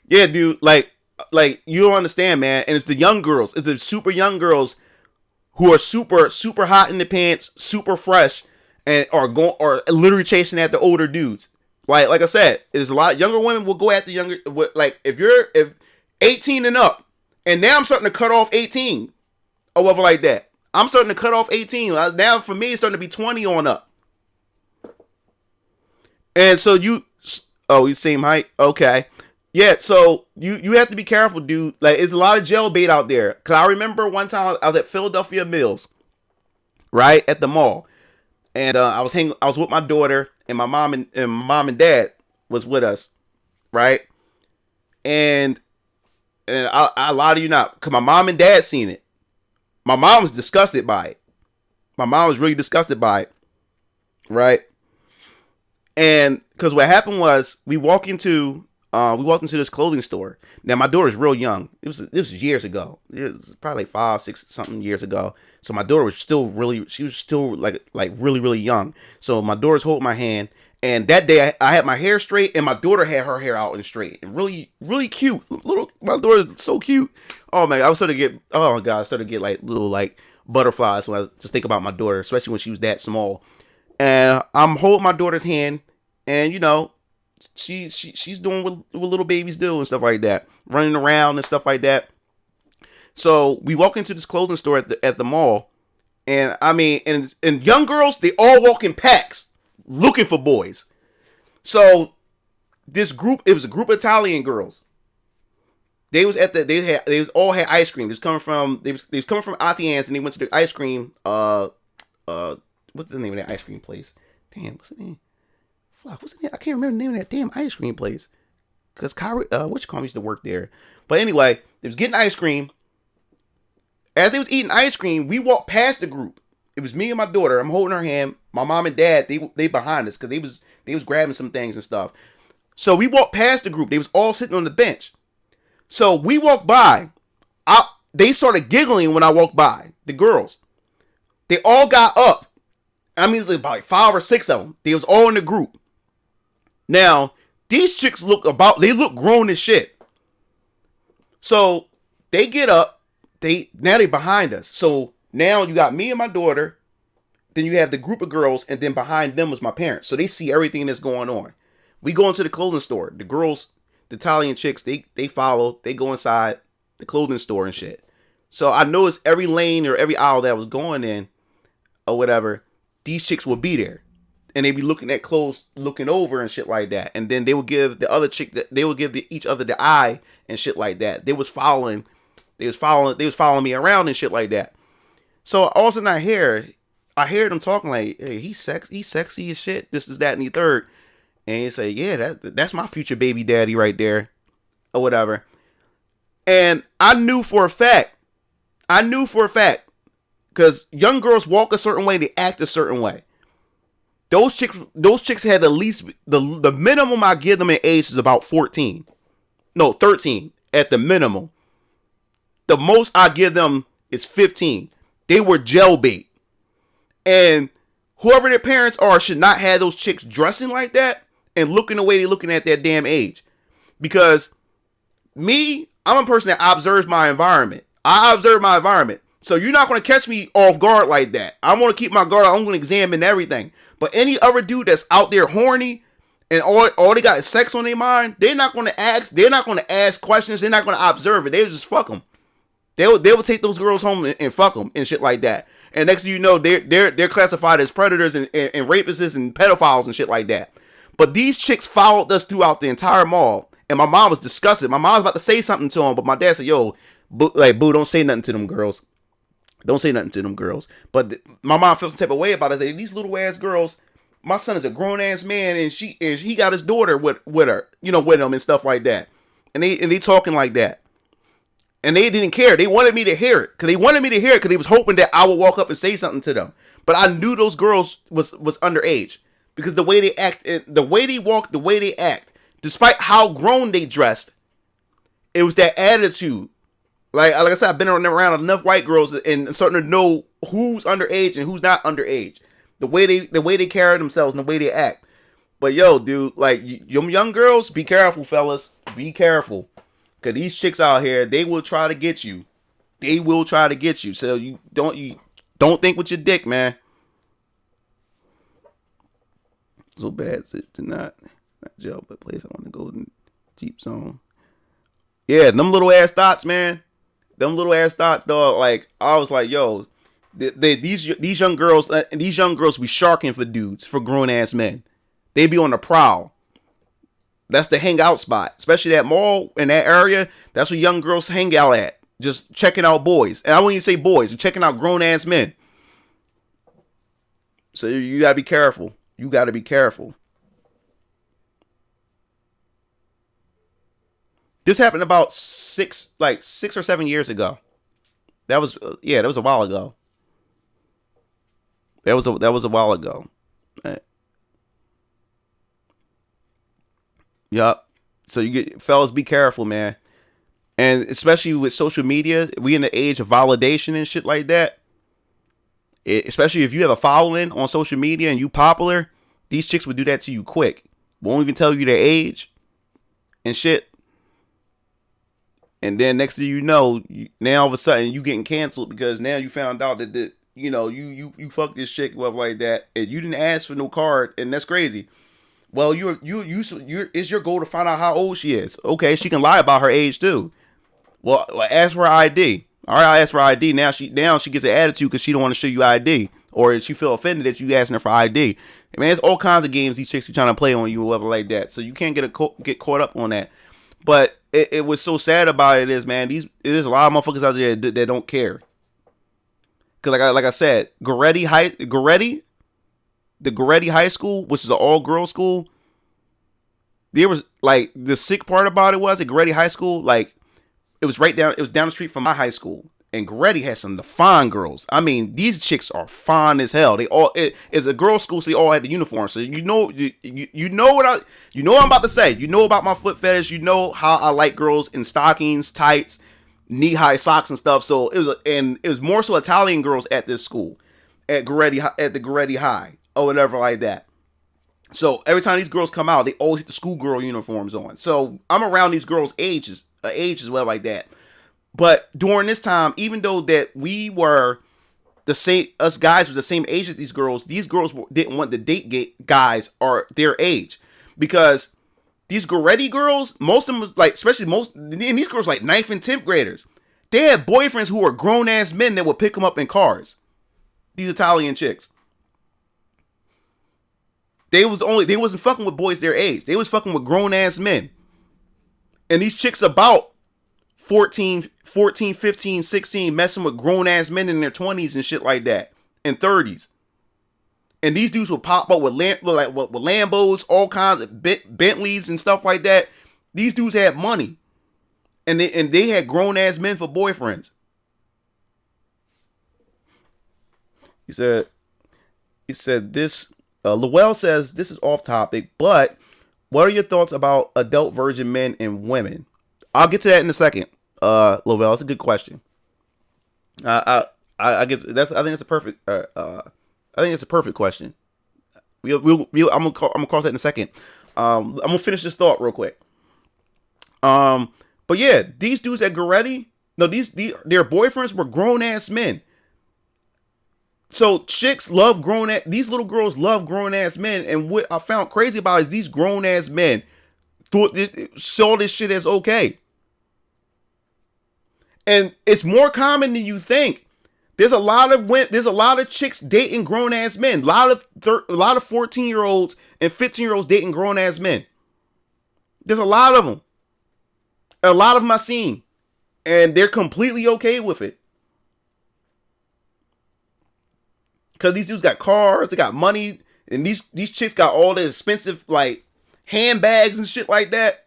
Yeah, dude, like you don't understand, man. And it's the young girls, it's the super young girls who are super hot in the pants, super fresh, and are literally chasing after older dudes. Like I said, there's a lot of younger women will go after younger. Like if 18 and up, and now I'm starting to cut off 18 or whatever like that. I'm starting to cut off 18. Now for me, it's starting to be 20 on up. And so you same height? Okay. Yeah, so you have to be careful, dude. Like, it's a lot of gel bait out there. Because I remember one time I was at Philadelphia Mills, right, at the mall. And I was with my daughter, and my mom and dad was with us, right? And I lie to you not, because my mom and dad seen it. My mom was disgusted by it. My mom was really disgusted by it, right? And because what happened was we walked into this clothing store. Now my daughter's real young. This was years ago. It was probably like 5, 6 something years ago. So my daughter was still really really, really young. So my daughter's holding my hand. And that day I had my hair straight and my daughter had her hair out and straight. And really, really cute. My daughter's so cute. Oh man, I started to get like little like butterflies when I just think about my daughter, especially when she was that small. And I'm holding my daughter's hand, and you know, she's doing what little babies do and stuff like that, running around and stuff like that. So we walk into this clothing store at the mall, and I mean, and young girls, they all walk in packs looking for boys. So this group, it was a group of Italian girls. They was all had ice cream. They was coming from Auntie Anne's, and they went to the ice cream. What's the name of that ice cream place? Damn, what's the name? Fuck, what's the name? I can't remember the name of that damn ice cream place. Cause Kyrie, used to work there. But anyway, they was getting ice cream. As they was eating ice cream, we walked past the group. It was me and my daughter. I'm holding her hand. My mom and dad, they behind us because they was grabbing some things and stuff. So we walked past the group. They was all sitting on the bench. So we walked by. They started giggling when I walked by. The girls, they all got up. I mean, it was about like 5 or 6 of them. They was all in the group. Now, these chicks look grown as shit. So they get up. Now they behind us. So now you got me and my daughter. Then you have the group of girls, and then behind them was my parents. So they see everything that's going on. We go into the clothing store. The girls, the Italian chicks, they follow. They go inside the clothing store and shit. So I noticed every lane or every aisle that I was going in, or whatever, these chicks would be there, and they'd be looking at clothes, looking over and shit like that. And then they would give the other chick each other the eye and shit like that. They was following me around and shit like that. So all of a sudden I hear them talking like, hey, he's sexy as shit. This is that and the third. And you say, yeah, that's my future baby daddy right there, or whatever. And I knew for a fact, because young girls walk a certain way, they act a certain way. Those chicks had at least the minimum I give them in age is about 14. No, 13 at the minimum. The most I give them is 15. They were gel bait. And whoever their parents are should not have those chicks dressing like that and looking the way they're looking at their damn age. Because me, I'm a person that observes my environment. I observe my environment. So you're not going to catch me off guard like that. I'm going to keep my guard. I'm going to examine everything. But any other dude that's out there horny and all they got is sex on their mind, they're not going to ask. They're not going to ask questions. They're not going to observe it. They'll just fuck them. They will take those girls home and fuck them and shit like that. And next thing you know, they're classified as predators and rapists and pedophiles and shit like that. But these chicks followed us throughout the entire mall, and my mom was disgusted. My mom was about to say something to him, but my dad said, "Yo, boo, don't say nothing to them girls. Don't say nothing to them girls." But my mom felt some type of way about it. These little ass girls. My son is a grown ass man, and he got his daughter with her, with him and stuff like that. And they talking like that. And they didn't care. They wanted me to hear it. Because they was hoping that I would walk up and say something to them. But I knew those girls was underage. Because the way they act, the way they walk, the way they act, despite how grown they dressed, it was that attitude. Like I said, I've been around enough white girls and starting to know who's underage and who's not underage. The way they carry themselves and the way they act. But yo, dude, like young girls, be careful, fellas. Be careful. Cause these chicks out here, they will try to get you. They will try to get you. So you don't think with your dick, man. So bad to not jail, but place I want to go in deep zone. Yeah, them little ass thoughts, man. Them little ass thoughts, dog. Like I was like, yo, these young girls be sharking for dudes, for grown ass men. They be on the prowl. That's the hangout spot, especially that mall in that area. That's where young girls hang out at, just checking out boys. And I won't even say boys, you're checking out grown ass men. So you gotta be careful. You gotta be careful. This happened about 6 or 7 years ago. That was that was a while ago. That was a while ago. Right. Yup. So fellas, be careful, man. And especially with social media, we in the age of validation and shit like that. Especially if you have a following on social media and you popular, these chicks would do that to you quick. Won't even tell you their age and shit. And then next thing you know, now all of a sudden you getting canceled because now you found out that you fucked this chick up like that and you didn't ask for no card, and that's crazy. Well, it's your goal to find out how old she is. Okay, she can lie about her age too. Well, ask for her ID. All right, I asked for ID. Now she gets an attitude because she don't want to show you ID, or she feel offended that you asking her for ID. Man, there's all kinds of games these chicks are trying to play on you or whatever like that. So you can't get caught up on that. But it was so sad about it is, man, there's a lot of motherfuckers out there that don't care. Cause like I said, the Goretti High School, which is an all-girls school, there was, like, the sick part about it was at Goretti High School, like, it was down the street from my high school. And Goretti had some of the fine girls. I mean, these chicks are fine as hell. It's a girls' school, so they all had the uniform. So you know what I'm about to say. You know about my foot fetish. You know how I like girls in stockings, tights, knee-high socks and stuff. So it was more so Italian girls at this school, at the Goretti High or whatever like that. So every time these girls come out, they always get the schoolgirl uniforms on. So I'm around these girls' ages as well like that. But during this time, even though that we were the same, us guys were the same age as these girls didn't want to date guys or their age, because these Goretti girls, most of them, like, especially and these girls like 9th and 10th graders, they had boyfriends who were grown ass men that would pick them up in cars. These Italian chicks. They wasn't fucking with boys their age. They was fucking with grown ass men. And these chicks about 14, 15, 16, messing with grown ass men in their 20s and shit like that, and 30s. And these dudes would pop up with Lambos, all kinds of Bentleys and stuff like that. These dudes had money, and they had grown ass men for boyfriends. He said this. Lowell says this is off topic, but what are your thoughts about adult virgin men and women? I'll get to that in a second. Lovell, that's a good question. I guess I think it's a perfect. I think it's a perfect question. I'm gonna cross that in a second. I'm gonna finish this thought real quick. But yeah, these dudes at Goretti, no, their boyfriends were grown ass men. So chicks love these little girls love grown ass men. And what I found crazy about is these grown ass men saw this shit as okay. And it's more common than you think. There's a lot of chicks dating grown ass men. A lot of 14-year-olds and 15-year-olds dating grown ass men. There's a lot of them. A lot of them I've seen. And they're completely okay with it. Because these dudes got cars, they got money, and these chicks got all the expensive, like, handbags and shit like that.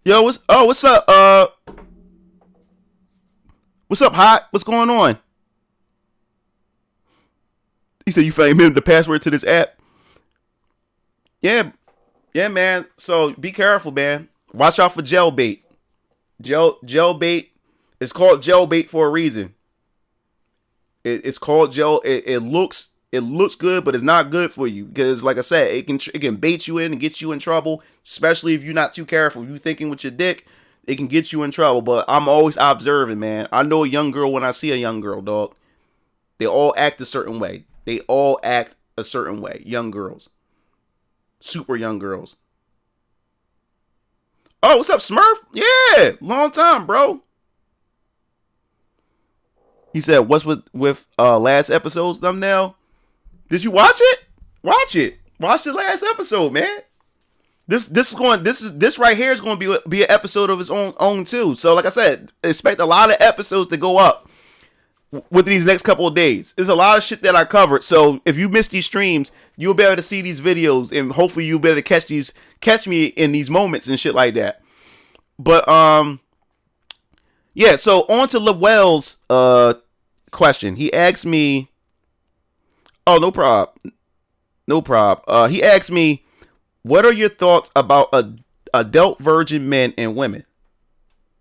Yo, what's up? What's up, Hot? What's going on? He said you found the password to this app. Yeah, man. So be careful, man. Watch out for gel bait. Gel bait. It's called gel bait for a reason. It's called gel. It looks good, but it's not good for you because, like I said, it can bait you in and get you in trouble, especially if you're not too careful. If you're thinking with your dick, it can get you in trouble. But I'm always observing, man. I know a young girl when I see a young girl, dog. They all act a certain way. Young girls. Super young girls. Oh, what's up, Smurf? Yeah, long time, bro. He said, "What's with last episode's thumbnail? Did you watch it? Watch it. Watch the last episode, man. This right here is going to be an episode of its own too. So, like I said, expect a lot of episodes to go up within these next couple of days. There's a lot of shit that I covered. So, if you missed these streams, you'll be able to see these videos, and hopefully, you'll be able to catch me in these moments and shit like that. But yeah. So on to Lewell's question. He asked me. Oh, no problem. He asked me, what are your thoughts about adult virgin men and women?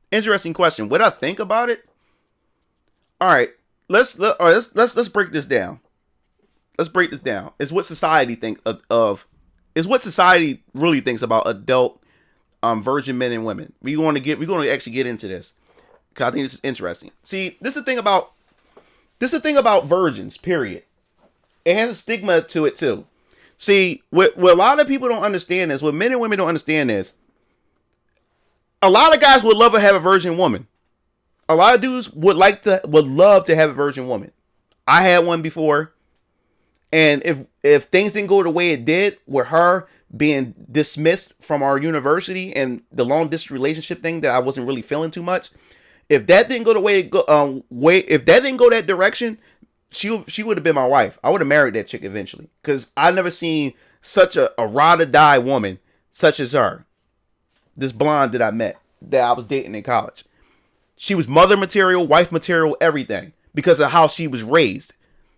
Interesting question. What I think about it? All right, let's break this down. Let's break this down. It's what society thinks of. It's what society really thinks about adult virgin men and women. We're going to actually get into this because I think this is interesting. See, this is the thing about virgins. Period. It has a stigma to it too. See, what a lot of people don't understand is, what men and women don't understand is, a lot of guys would love to have a virgin woman. A lot of dudes would love to have a virgin woman. I had one before, and if things didn't go the way it did, with her being dismissed from our university and the long distance relationship thing that I wasn't really feeling too much, if that didn't go the way if that didn't go that direction, she would have been my wife. I would have married that chick eventually, because I never seen such a ride or die woman such as her. This blonde that I met, that I was dating in college. She was mother material, wife material, everything, because of how she was raised.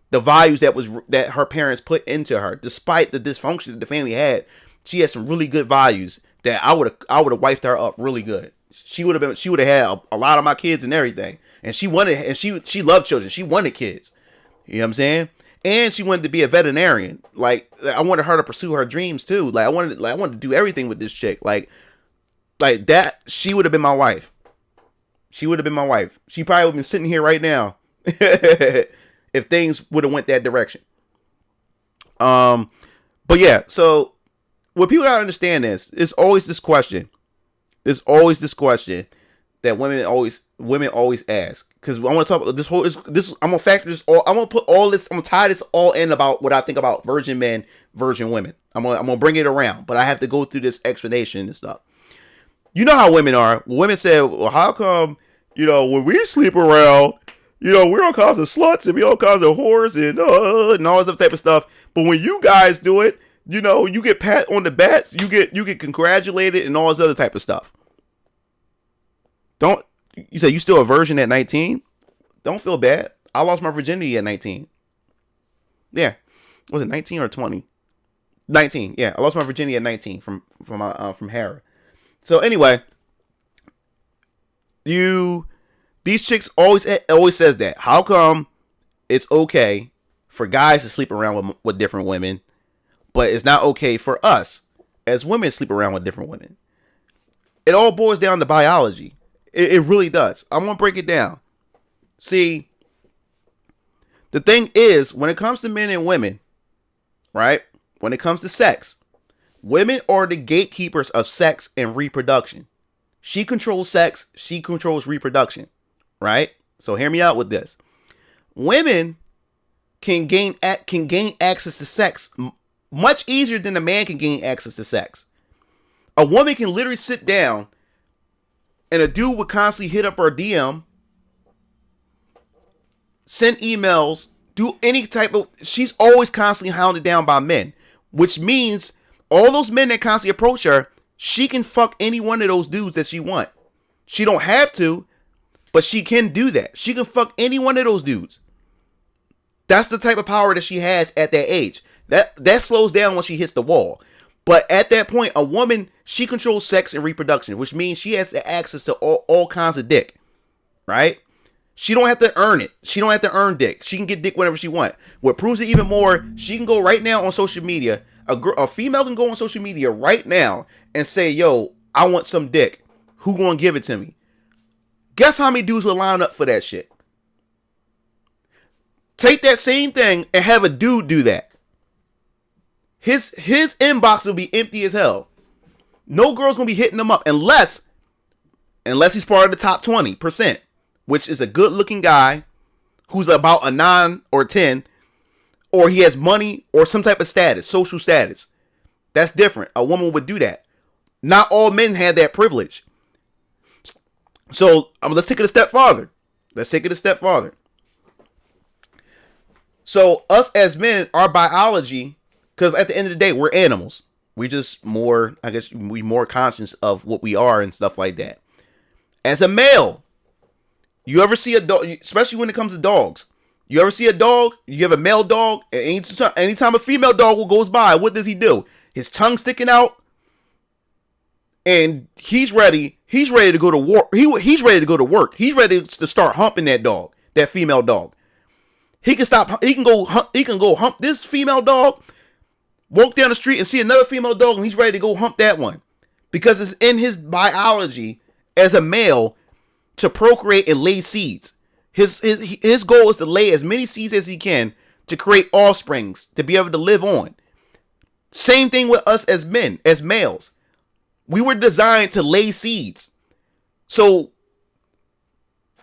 The values that her parents put into her, despite the dysfunction that the family had, she had some really good values that I would have wifed her up really good. She would have had a lot of my kids and everything, and she loved children. She wanted kids. You know what I'm saying? And she wanted to be a veterinarian. Like, I wanted her to pursue her dreams too. Like, I wanted to do everything with this chick. Like that. She would have been my wife. She would have been my wife. She probably would have been sitting here right now if things would have went that direction. But yeah. So what people gotta understand is, there's always this question. There's always this question that women always ask. Because I want to talk about this. I'm gonna factor this all. I'm gonna tie this all in about what I think about virgin men, virgin women. I'm gonna bring it around, but I have to go through this explanation and stuff. You know how women are. Women say, "Well, how come, when we sleep around, we're all kinds of sluts and we all kinds of whores and all this other type of stuff. But when you guys do it, you get pat on the backs, you get congratulated and all this other type of stuff." You say you still a virgin at 19? Don't feel bad. I lost my virginity at 19. Yeah. Was it 19 or 20? 19. Yeah, I lost my virginity at 19 from Hera. So anyway, these chicks always says that. How come it's okay for guys to sleep around with different women, but it's not okay for us as women to sleep around with different women? It all boils down to biology. It really does. I'm going to break it down. See, the thing is, when it comes to men and women, right? When it comes to sex, women are the gatekeepers of sex and reproduction. She controls sex. She controls reproduction, right? So hear me out with this. Women can gain access to sex much easier than a man can gain access to sex. A woman can literally sit down and a dude would constantly hit up her DM, send emails, do any type of... She's always constantly hounded down by men, which means all those men that constantly approach her, she can fuck any one of those dudes that she want. She don't have to, but she can do that. She can fuck any one of those dudes. That's the type of power that she has at that age. That slows down when she hits the wall. But at that point, a woman, she controls sex and reproduction, which means she has access to all kinds of dick, right? She don't have to earn it. She don't have to earn dick. She can get dick whenever she wants. What proves it even more, she can go right now on social media. A female can go on social media right now and say, yo, I want some dick. Who gonna give it to me? Guess how many dudes will line up for that shit? Take that same thing and have a dude do that. His inbox will be empty as hell. No girl's gonna be hitting him up unless he's part of the top 20%, which is a good looking guy who's about a 9 or 10, or he has money or some type of status, social status. That's different. A woman would do that. Not all men had that privilege. So let's take it a step farther. So us as men, our biology, because at the end of the day, we're animals. We just more, I guess, we more conscious of what we are and stuff like that. As a male, you ever see a dog, especially when it comes to dogs, you ever see a dog, you have a male dog, and anytime a female dog goes by, what does he do? His tongue sticking out, and he's ready to go to war. He's ready to go to work. He's ready to start humping that dog, that female dog. He can go hump this female dog, walk down the street and see another female dog, and he's ready to go hump that one. Because it's in his biology as a male to procreate and lay seeds. His goal is to lay as many seeds as he can to create offsprings, to be able to live on. Same thing with us as men, as males. We were designed to lay seeds. So,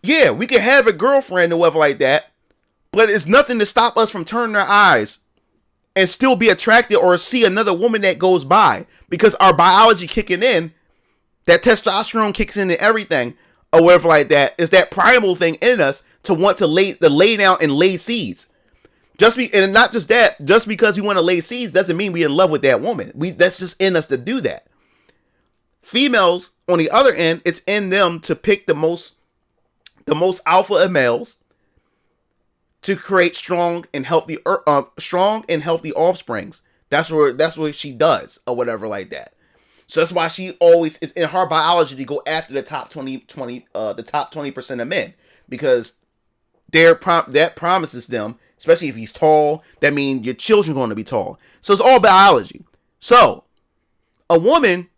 yeah, we can have a girlfriend or whatever like that, but it's nothing to stop us from turning our eyes and still be attracted or see another woman that goes by, because our biology kicking in, that testosterone kicks in and everything or whatever like that, is that primal thing in us to want to lay down and lay seeds. And not just that, just because we want to lay seeds doesn't mean we're in love with that woman. That's just in us to do that. Females, on the other end, it's in them to pick the most alpha of males to create strong and healthy offsprings. That's what she does or whatever like that. So that's why she always is in her biology to go after the top 20% of men, because that promises them, especially if he's tall, that means your children are going to be tall. So it's all biology. So a woman,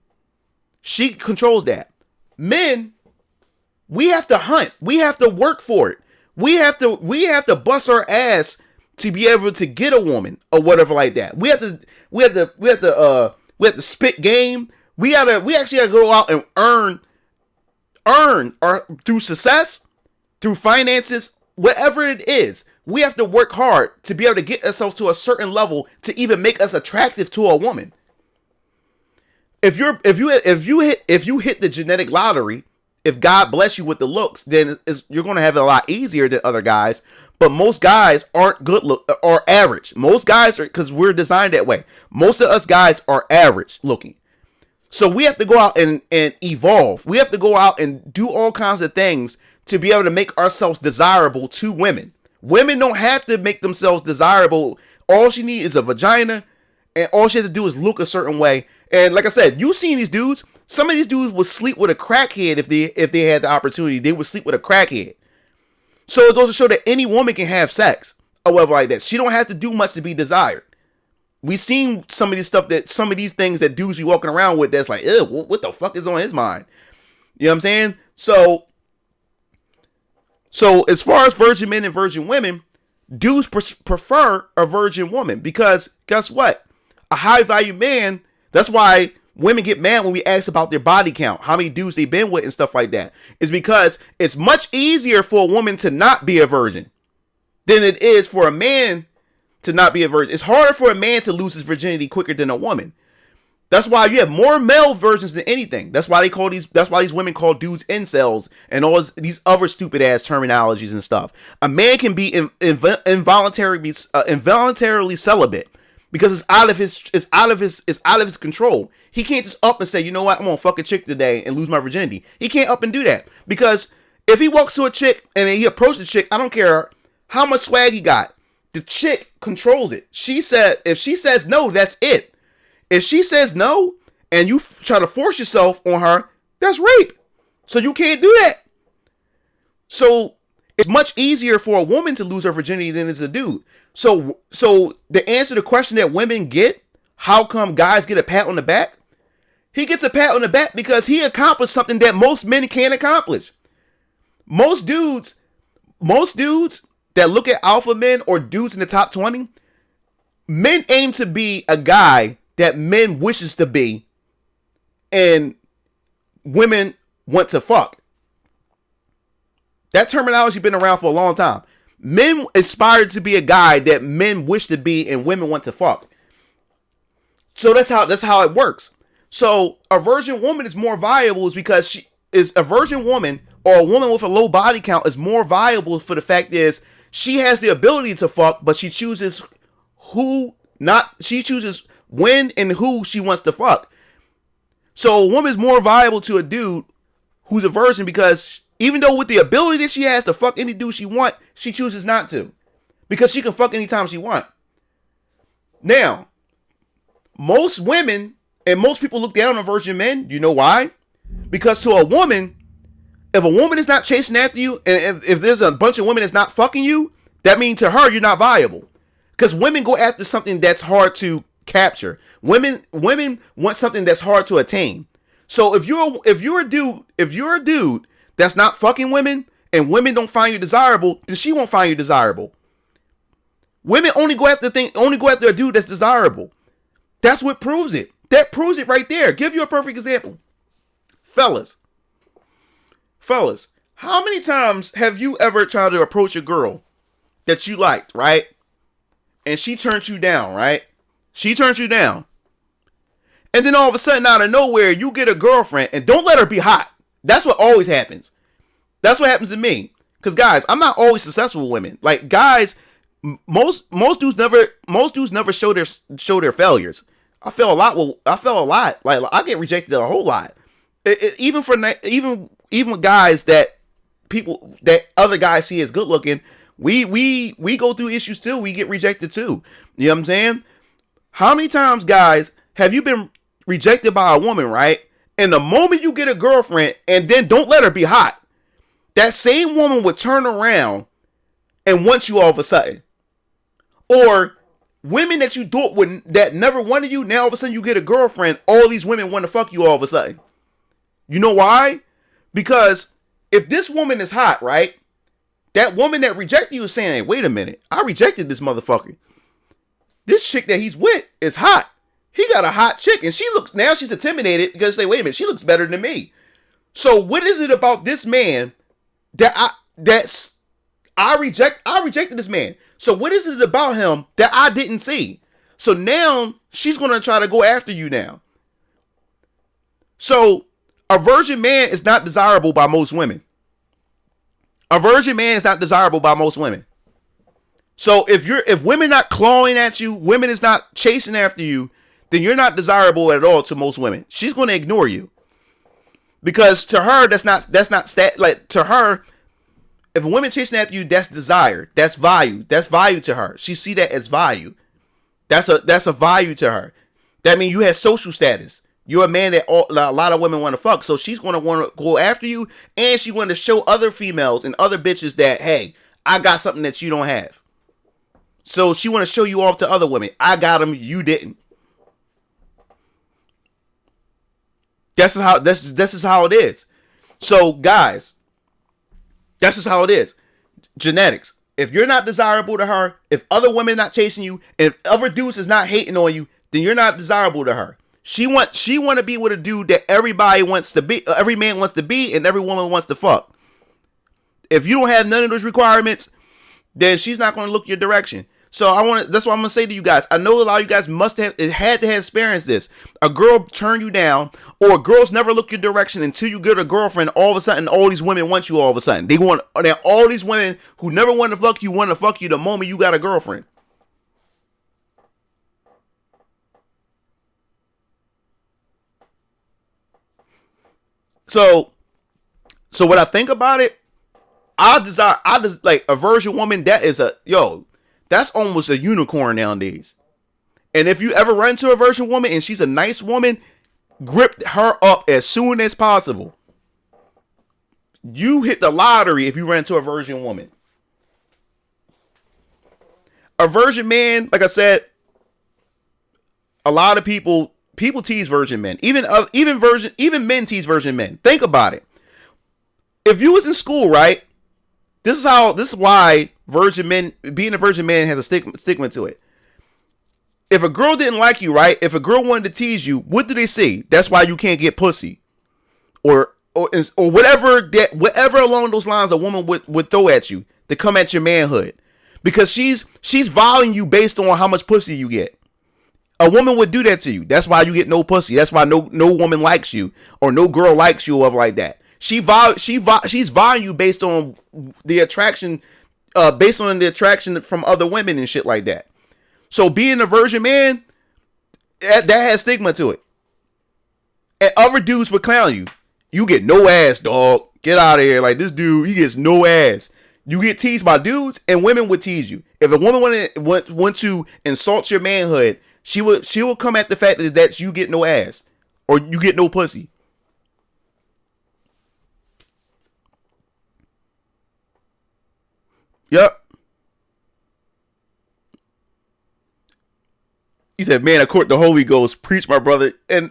she controls that. Men, we have to hunt. We have to work for it. We have to bust our ass to be able to get a woman or whatever like that. We have to spit game. We actually gotta go out and earn or through success, through finances, whatever it is. We have to work hard to be able to get ourselves to a certain level to even make us attractive to a woman. If you hit the genetic lottery, if God bless you with the looks, then you're going to have it a lot easier than other guys. But most guys aren't good look or average. Most guys are, because we're designed that way. Most of us guys are average looking. So we have to go out and evolve. We have to go out and do all kinds of things to be able to make ourselves desirable to women. Women don't have to make themselves desirable. All she needs is a vagina, and all she has to do is look a certain way. And like I said, you've seen these dudes. Some of these dudes would sleep with a crackhead if they had the opportunity. They would sleep with a crackhead. So it goes to show that any woman can have sex or whatever like that. She don't have to do much to be desired. We've seen some of these things that dudes be walking around with that's like, ew, what the fuck is on his mind? You know what I'm saying? So as far as virgin men and virgin women, dudes prefer a virgin woman because guess what? A high value man, that's why women get mad when we ask about their body count, how many dudes they've been with and stuff like that. Is because it's much easier for a woman to not be a virgin than it is for a man to not be a virgin. It's harder for a man to lose his virginity quicker than a woman. That's why you have more male virgins than anything. That's why these women call dudes incels and all these other stupid ass terminologies and stuff. A man can be involuntarily celibate because it's out of his control. He can't just up and say, you know what, I'm gonna fuck a chick today and lose my virginity. He can't up and do that because if he walks to a chick and he approaches the chick, I don't care how much swag he got. The chick controls it. If she says no, that's it. If she says no and you try to force yourself on her, that's rape. So you can't do that. So it's much easier for a woman to lose her virginity than it's a dude. So the answer to the question that women get, how come guys get a pat on the back? He gets a pat on the back because he accomplished something that most men can't accomplish. Most dudes that look at alpha men or dudes in the top 20, men aim to be a guy that men wishes to be and women want to fuck. That terminology been around for a long time. Men aspire to be a guy that men wish to be and women want to fuck. So that's how it works. So a virgin woman is more viable is because she is a virgin woman, or a woman with a low body count is more viable for the fact is she has the ability to fuck, but she chooses when and who she wants to fuck. So a woman is more viable to a dude who's a virgin because even though with the ability that she has to fuck any dude she want, she chooses not to because she can fuck anytime she want. Now, most women and most people look down on virgin men. You know why? Because to a woman, if a woman is not chasing after you, and if there's a bunch of women that's not fucking you, that means to her you're not viable. Because women go after something that's hard to capture. Women want something that's hard to attain. So if you're a dude that's not fucking women and women don't find you desirable, then she won't find you desirable. Women only go after a dude that's desirable. That's what proves it. That proves it right there. Give you a perfect example. Fellas, how many times have you ever tried to approach a girl that you liked, right? And she turns you down, right? She turns you down. And then all of a sudden, out of nowhere, you get a girlfriend, and don't let her be hot. That's what always happens. That's what happens to me. Because guys, I'm not always successful with women. Like guys, most dudes never show their failures. I feel a lot. Like I get rejected a whole lot. Even with guys that other guys see as good looking, we go through issues too. We get rejected too. You know what I'm saying? How many times, guys, have you been rejected by a woman, right? And the moment you get a girlfriend and then don't let her be hot, that same woman would turn around and want you all of a sudden. Or women that you thought that never wanted you, now all of a sudden you get a girlfriend, all these women want to fuck you all of a sudden. You know why? Because if this woman is hot, right? That woman that rejected you is saying, hey, wait a minute, I rejected this motherfucker. This chick that he's with is hot. He got a hot chick, and she's intimidated because they say, wait a minute, she looks better than me. So what is it about this man that I rejected this man? So what is it about him that I didn't see? So now she's going to try to go after you now. So a virgin man is not desirable by most women. A virgin man is not desirable by most women. So if women not clawing at you, women is not chasing after you, then you're not desirable at all to most women. She's going to ignore you. Because to her, to her, if a woman chasing after you, that's desire. That's value. That's value to her. She see that as value. That's a value to her. That means you have social status. You're a man that a lot of women want to fuck. So she's going to want to go after you. And she want to show other females and other bitches that, hey, I got something that you don't have. So she want to show you off to other women. I got them. You didn't. This is how it is. So, guys, that's just how it is. Genetics. If you're not desirable to her, if other women not chasing you, if other dudes is not hating on you, then you're not desirable to her. She want to be with a dude that everybody wants to be, every man wants to be, and every woman wants to fuck. If you don't have none of those requirements, then she's not going to look your direction. So that's what I'm gonna say to you guys. I know a lot of you guys had to have experienced this. A girl turn you down, or girls never look your direction until you get a girlfriend. All of a sudden, all these women want you. All of a sudden, all these women who never want to fuck you want to fuck you the moment you got a girlfriend. So what I think about it, I just like a virgin woman. That's almost a unicorn nowadays. And if you ever run into a virgin woman and she's a nice woman, grip her up as soon as possible. You hit the lottery if you run into a virgin woman. A virgin man, like I said, a lot of people tease virgin men. Even men tease virgin men. Think about it. If you was in school, right? This is why being a virgin man has a stigma to it. If a girl didn't like you, right? If a girl wanted to tease you, what do they say? That's why you can't get pussy, or whatever along those lines a woman would throw at you to come at your manhood, because she's valuing you based on how much pussy you get. A woman would do that to you. That's why you get no pussy. That's why no woman likes you, or no girl likes you, or like that. She's valuing you based on the attraction, from other women and shit like that. So being a virgin man, that has stigma to it. And other dudes would clown you. You get no ass, dog. Get out of here. Like, this dude, he gets no ass. You get teased by dudes, and women would tease you. If a woman want to insult your manhood, she will come at the fact that you get no ass or you get no pussy. Yep. He said, "Man, I court the Holy Ghost, preach, my brother," and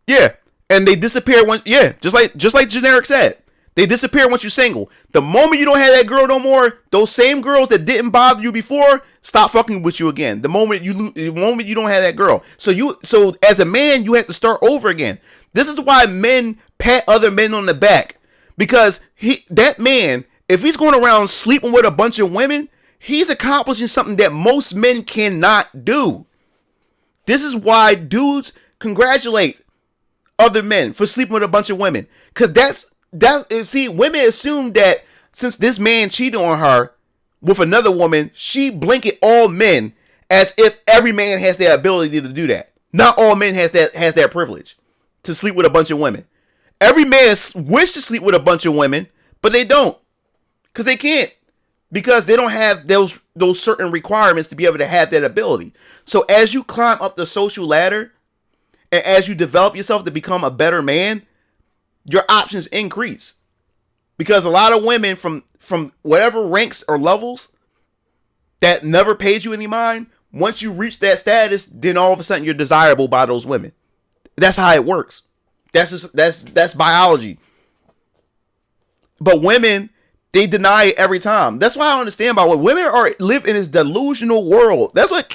yeah, and they disappear once. Yeah, just like Generic said, they disappear once you're single. The moment you don't have that girl no more, those same girls that didn't bother you before stop fucking with you again. The moment you don't have that girl, so as a man, you have to start over again. This is why men pat other men on the back, because that man, if he's going around sleeping with a bunch of women, he's accomplishing something that most men cannot do. This is why dudes congratulate other men for sleeping with a bunch of women. Because women assume that since this man cheated on her with another woman, she blanket all men as if every man has the ability to do that. Not all men has that privilege to sleep with a bunch of women. Every man wish to sleep with a bunch of women, but they don't. Because they can't. Because they don't have those certain requirements to be able to have that ability. So as you climb up the social ladder, and as you develop yourself to become a better man, your options increase. Because a lot of women from whatever ranks or levels that never paid you any mind, once you reach that status, then all of a sudden you're desirable by those women. That's how it works. That's biology. But women, they deny it every time. That's why I don't understand about what women live in this delusional world. That's what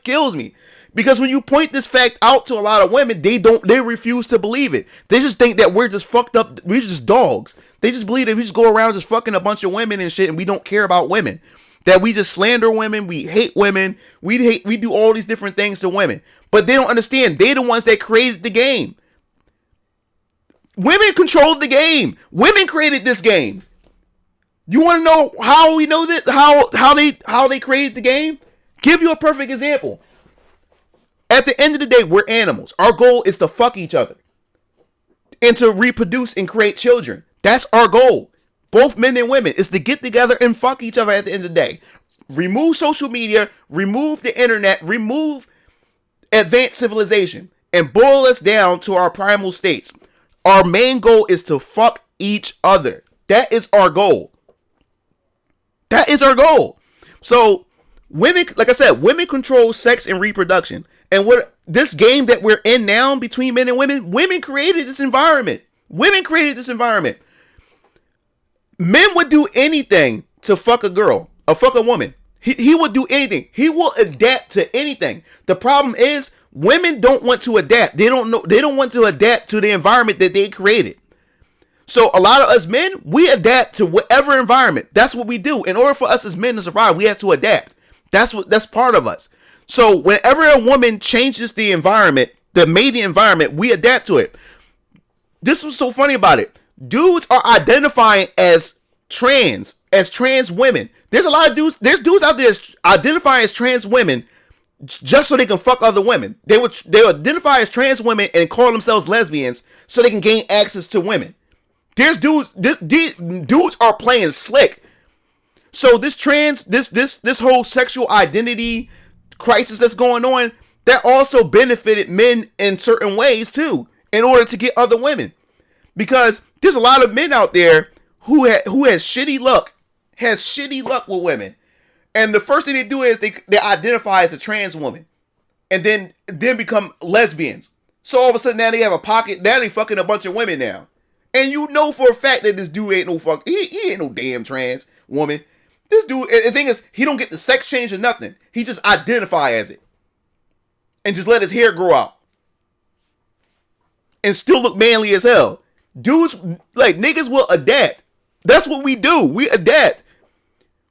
kills me. Because when you point this fact out to a lot of women, they refuse to believe it. They just think that we're just fucked up. We're just dogs. They just believe that we just go around just fucking a bunch of women and shit, and we don't care about women. That we just slander women, we hate women, we do all these different things to women. But they don't understand. They're the ones that created the game. Women controlled the game. Women created this game. You want to know how we know that? How they created the game? Give you a perfect example. At the end of the day, we're animals. Our goal is to fuck each other and to reproduce and create children. That's our goal. Both men and women is to get together and fuck each other at the end of the day. Remove social media, remove the internet, remove advanced civilization, and boil us down to our primal states. Our main goal is to fuck each other. That is our goal. That is our goal. So women, like I said, women control sex and reproduction. And what this game that we're in now between men and women created this environment. Women created this environment. Men would do anything to fuck a girl, or fuck a woman. He would do anything. He will adapt to anything. The problem is women don't want to adapt. They don't want to adapt to the environment that they created. So a lot of us men, we adapt to whatever environment. That's what we do. In order for us as men to survive, we have to adapt. That's part of us. So whenever a woman changes the environment, the mating environment, we adapt to it. This was so funny about it. Dudes are identifying as trans women. There's a lot of dudes. There's dudes out there identifying as trans women just so they can fuck other women. They identify as trans women and call themselves lesbians so they can gain access to women. There's dudes. These dudes are playing slick. So this whole sexual identity crisis that's going on, that also benefited men in certain ways too, in order to get other women. Because there's a lot of men out there who has shitty luck with women, and the first thing they do is they identify as a trans woman, and then become lesbians. So all of a sudden now they have a pocket. Now they fucking a bunch of women now, and you know for a fact that this dude ain't no fuck. He ain't no damn trans woman. This dude. The thing is, he don't get the sex change or nothing. He just identify as it, and just let his hair grow out, and still look manly as hell. Dudes, like, niggas will adapt. That's what we do. We adapt.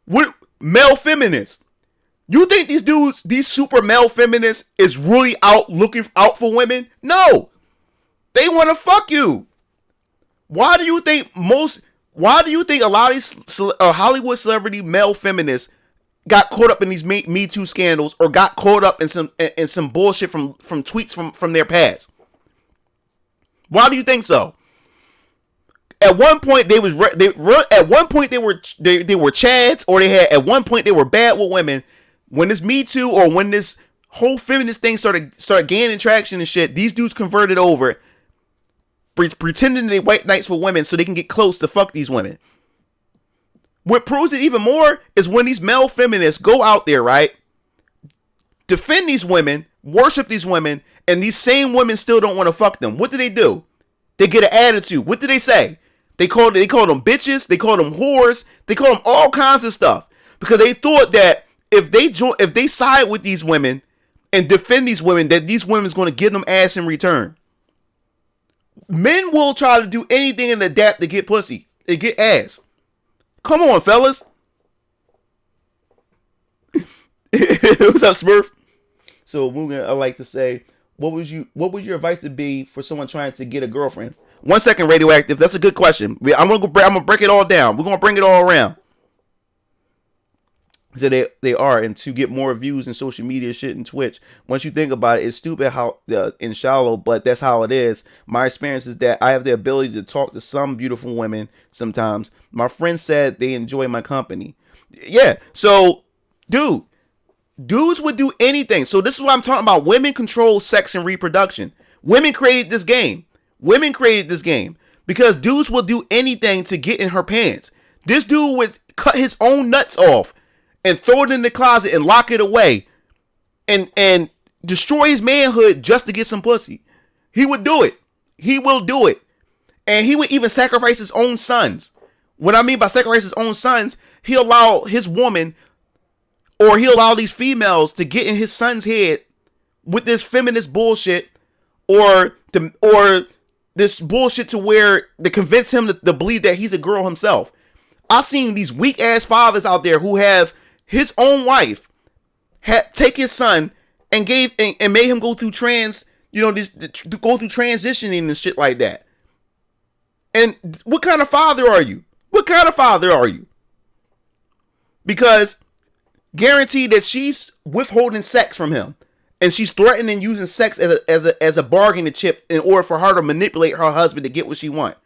We're male feminists. You think these dudes, these super male feminists, is really looking out for women? No. They want to fuck you. Why do you think a lot of these Hollywood celebrity male feminists got caught up in these Me Too scandals, or got caught up in some bullshit from tweets from their past? Why do you think so? At one point they were chads, or at one point they were bad with women. When this Me Too, or when this whole feminist thing started gaining traction and shit, these dudes converted over, pretending they white knights for women so they can get close to fuck these women. What proves it even more is when these male feminists go out there, right, defend these women, worship these women, and these same women still don't want to fuck them. What do? They get an attitude. What do they say? They call them bitches. They call them whores. They call them all kinds of stuff, because they thought that if they side with these women and defend these women, that these women's going to give them ass in return. Men will try to do anything and adapt to get pussy and get ass. Come on, fellas. What's up, Smurf? So, Mugen, I like to say, what would your advice to be for someone trying to get a girlfriend? 1 second, Radioactive. That's a good question. I'm gonna break it all down. We're gonna bring it all around. So they are, and to get more views and social media shit and Twitch. Once you think about it, it's stupid how and shallow, but that's how it is. My experience is that I have the ability to talk to some beautiful women sometimes. My friends said they enjoy my company. Yeah. So, dudes would do anything. So this is what I'm talking about. Women control sex and reproduction. Women created this game. Because dudes will do anything to get in her pants. This dude would cut his own nuts off and throw it in the closet and lock it away and destroy his manhood just to get some pussy. He would do it. He will do it. And he would even sacrifice his own sons. What I mean by sacrifice his own sons, he'll allow his woman, or he'll allow these females to get in his son's head with this feminist bullshit, or this bullshit to where they convince him to believe that he's a girl himself. I've seen these weak ass fathers out there who have his own wife take his son and made him go through go through transitioning and shit like that. And what kind of father are you? Because guaranteed that she's withholding sex from him, and she's threatening using sex as a bargaining chip in order for her to manipulate her husband to get what she wants.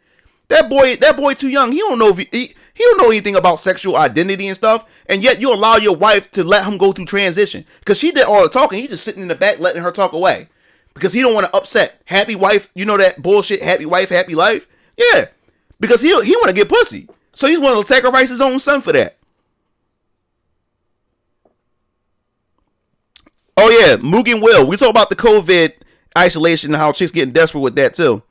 That boy too young. He don't know he don't know anything about sexual identity and stuff, and yet you allow your wife to let him go through transition, because she did all the talking. He's just sitting in the back letting her talk away, because he don't want to upset happy wife. You know that bullshit, happy wife, happy life. Yeah, because he want to get pussy, so he's willing to sacrifice his own son for that. Oh yeah, Mugen Will. We talk about the COVID isolation and how chicks getting desperate with that too.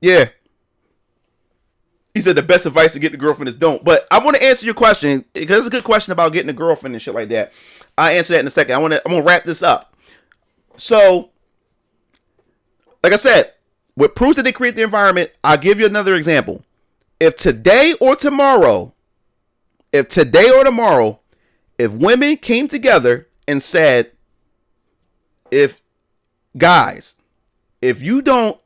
Yeah. He said the best advice to get the girlfriend is don't. But I want to answer your question because it's a good question about getting a girlfriend and shit like that. I'll answer that in a second. I'm gonna wrap this up. So, like I said, with proofs that they create the environment, I'll give you another example. If today or tomorrow, if women came together and said, if you don't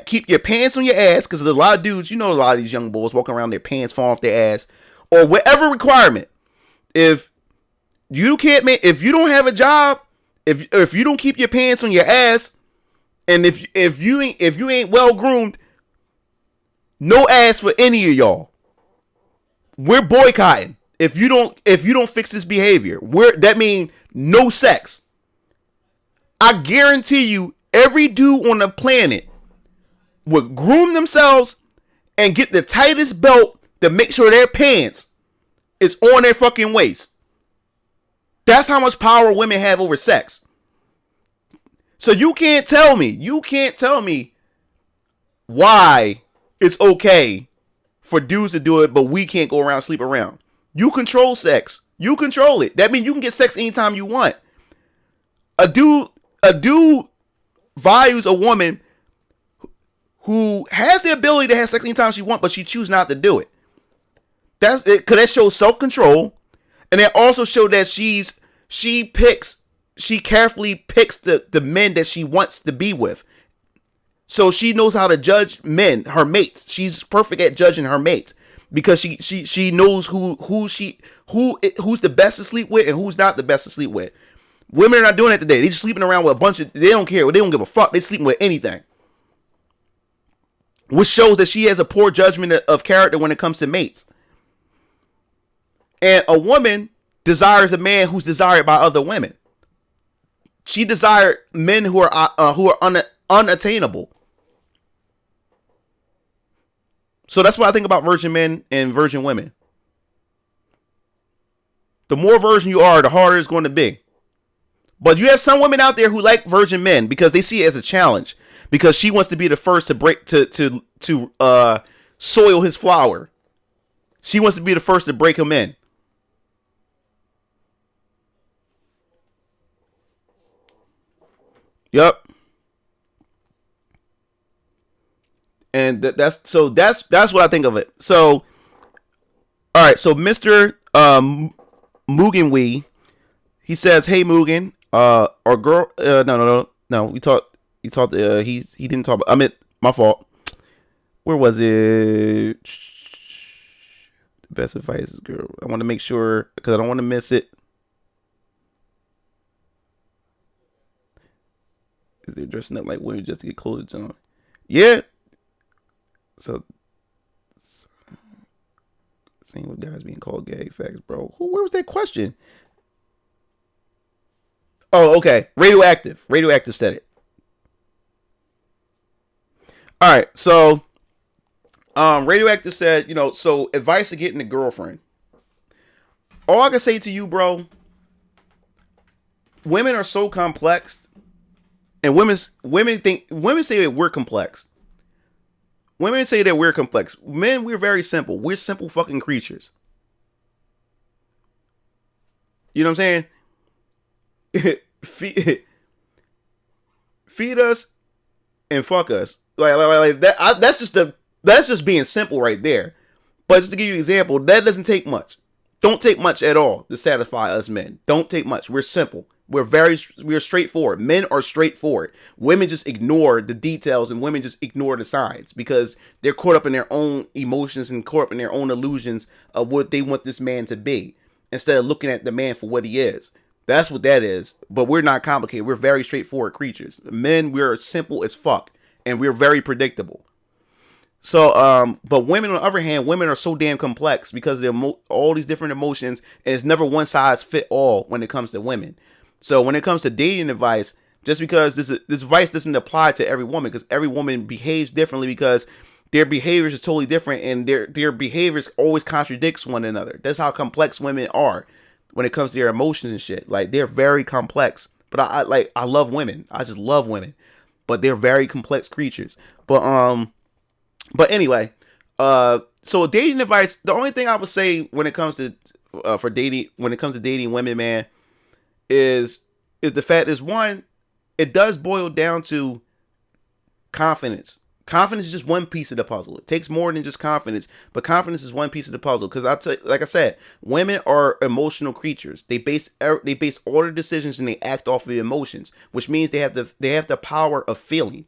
keep your pants on your ass, because there's a lot of dudes, a lot of these young boys walking around their pants falling off their ass, or whatever requirement. If you don't have a job, if you don't keep your pants on your ass, and if you ain't well groomed, no ass for any of y'all. We're boycotting. If you don't fix this behavior, that means no sex. I guarantee you, every dude on the planet would groom themselves and get the tightest belt to make sure their pants is on their fucking waist. That's how much power women have over sex. So you can't tell me why it's okay for dudes to do it, but we can't go around sleep around. You control sex. You control it. That means you can get sex anytime you want. A dude values a woman who has the ability to have sex anytime she wants, but she chooses not to do it. That's it, because that shows self-control, and it also shows that she carefully picks the men that she wants to be with. So she knows how to judge men, her mates. She's perfect at judging her mates because she knows who's the best to sleep with and who's not the best to sleep with. Women are not doing that today. They're just sleeping around with a bunch of. They don't care. They don't give a fuck. They're sleeping with anything. Which shows that she has a poor judgment of character when it comes to mates. And a woman desires a man who's desired by other women. She desired men who are unattainable. So that's what I think about virgin men and virgin women. The more virgin you are, the harder it's going to be. But you have some women out there who like virgin men because they see it as a challenge. Because she wants to be the first to break to soil his flower. She wants to be the first to break him in. Yep. And that's what I think of it. So, all right. So Mr. Mugenwee, he says, "Hey Mugen, our girl, no. We talked. He didn't talk about. I meant my fault. Where was it? The best advice is girl. I want to make sure because I don't want to miss it. They're dressing up like women just to get clothes on. Yeah. So, same with guys being called gay. Facts, bro. Where was that question? Oh, okay. Radioactive. Radioactive said it. All right. So, Radioactive said, so advice to getting a girlfriend. All I can say to you, bro, women are so complex. And women say that we're complex. Women say that we're complex. Men, we're very simple. We're simple fucking creatures. You know what I'm saying? Feed us and fuck us. Like that. That's just being simple right there. But just to give you an example, that doesn't take much. Don't take much at all to satisfy us men. Don't take much. We're simple. We're straightforward. Men are straightforward. Women just ignore the details and women just ignore the signs because they're caught up in their own emotions and caught up in their own illusions of what they want this man to be instead of looking at the man for what he is. That's what that is. But we're not complicated. We're very straightforward creatures. Men, we're simple as fuck and we're very predictable. So, but women on the other hand, women are so damn complex because they're all these different emotions and it's never one size fit all when it comes to women. So when it comes to dating advice, just because this advice doesn't apply to every woman, because every woman behaves differently because their behaviors is totally different and their behaviors always contradicts one another. That's how complex women are when it comes to their emotions and shit. Like they're very complex. But I love women. I just love women. but they're very complex creatures. But anyway, so dating advice. The only thing I would say when it comes to dating women, man, is the fact is, one, it does boil down to confidence. Confidence is just one piece of the puzzle. It takes more than just confidence, but confidence is one piece of the puzzle. Because like I said, women are emotional creatures. They base all their decisions and they act off of emotions, which means they have the power of feeling,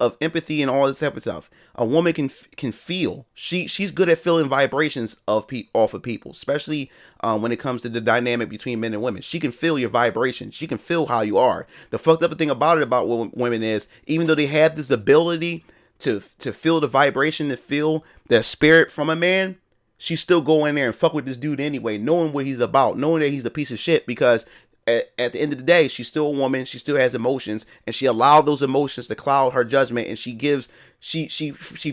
of empathy, and all this type of stuff. A woman can feel. She's good at feeling vibrations off of people, especially when it comes to the dynamic between men and women. She can feel your vibrations. She can feel how you are. The fucked up thing about women is, even though they have this ability to feel the vibration, to feel the spirit from a man, she still go in there and fuck with this dude anyway, knowing what he's about, knowing that he's a piece of shit, because at the end of the day, she's still a woman. She still has emotions, and she allowed those emotions to cloud her judgment, and she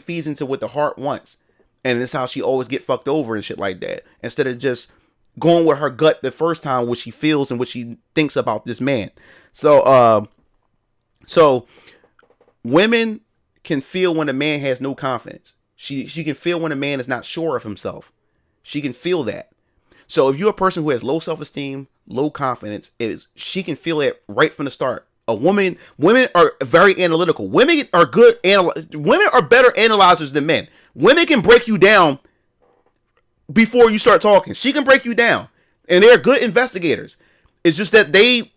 feeds into what the heart wants, and it's how she always get fucked over and shit like that, instead of just going with her gut the first time, what she feels and what she thinks about this man. So women can feel when a man has no confidence. She can feel when a man is not sure of himself. She can feel that. So if you're a person who has low self-esteem, low confidence, she can feel it right from the start. Women are very analytical. Women are better analyzers than men. Women can break you down before you start talking. She can break you down, and they're good investigators. It's just that they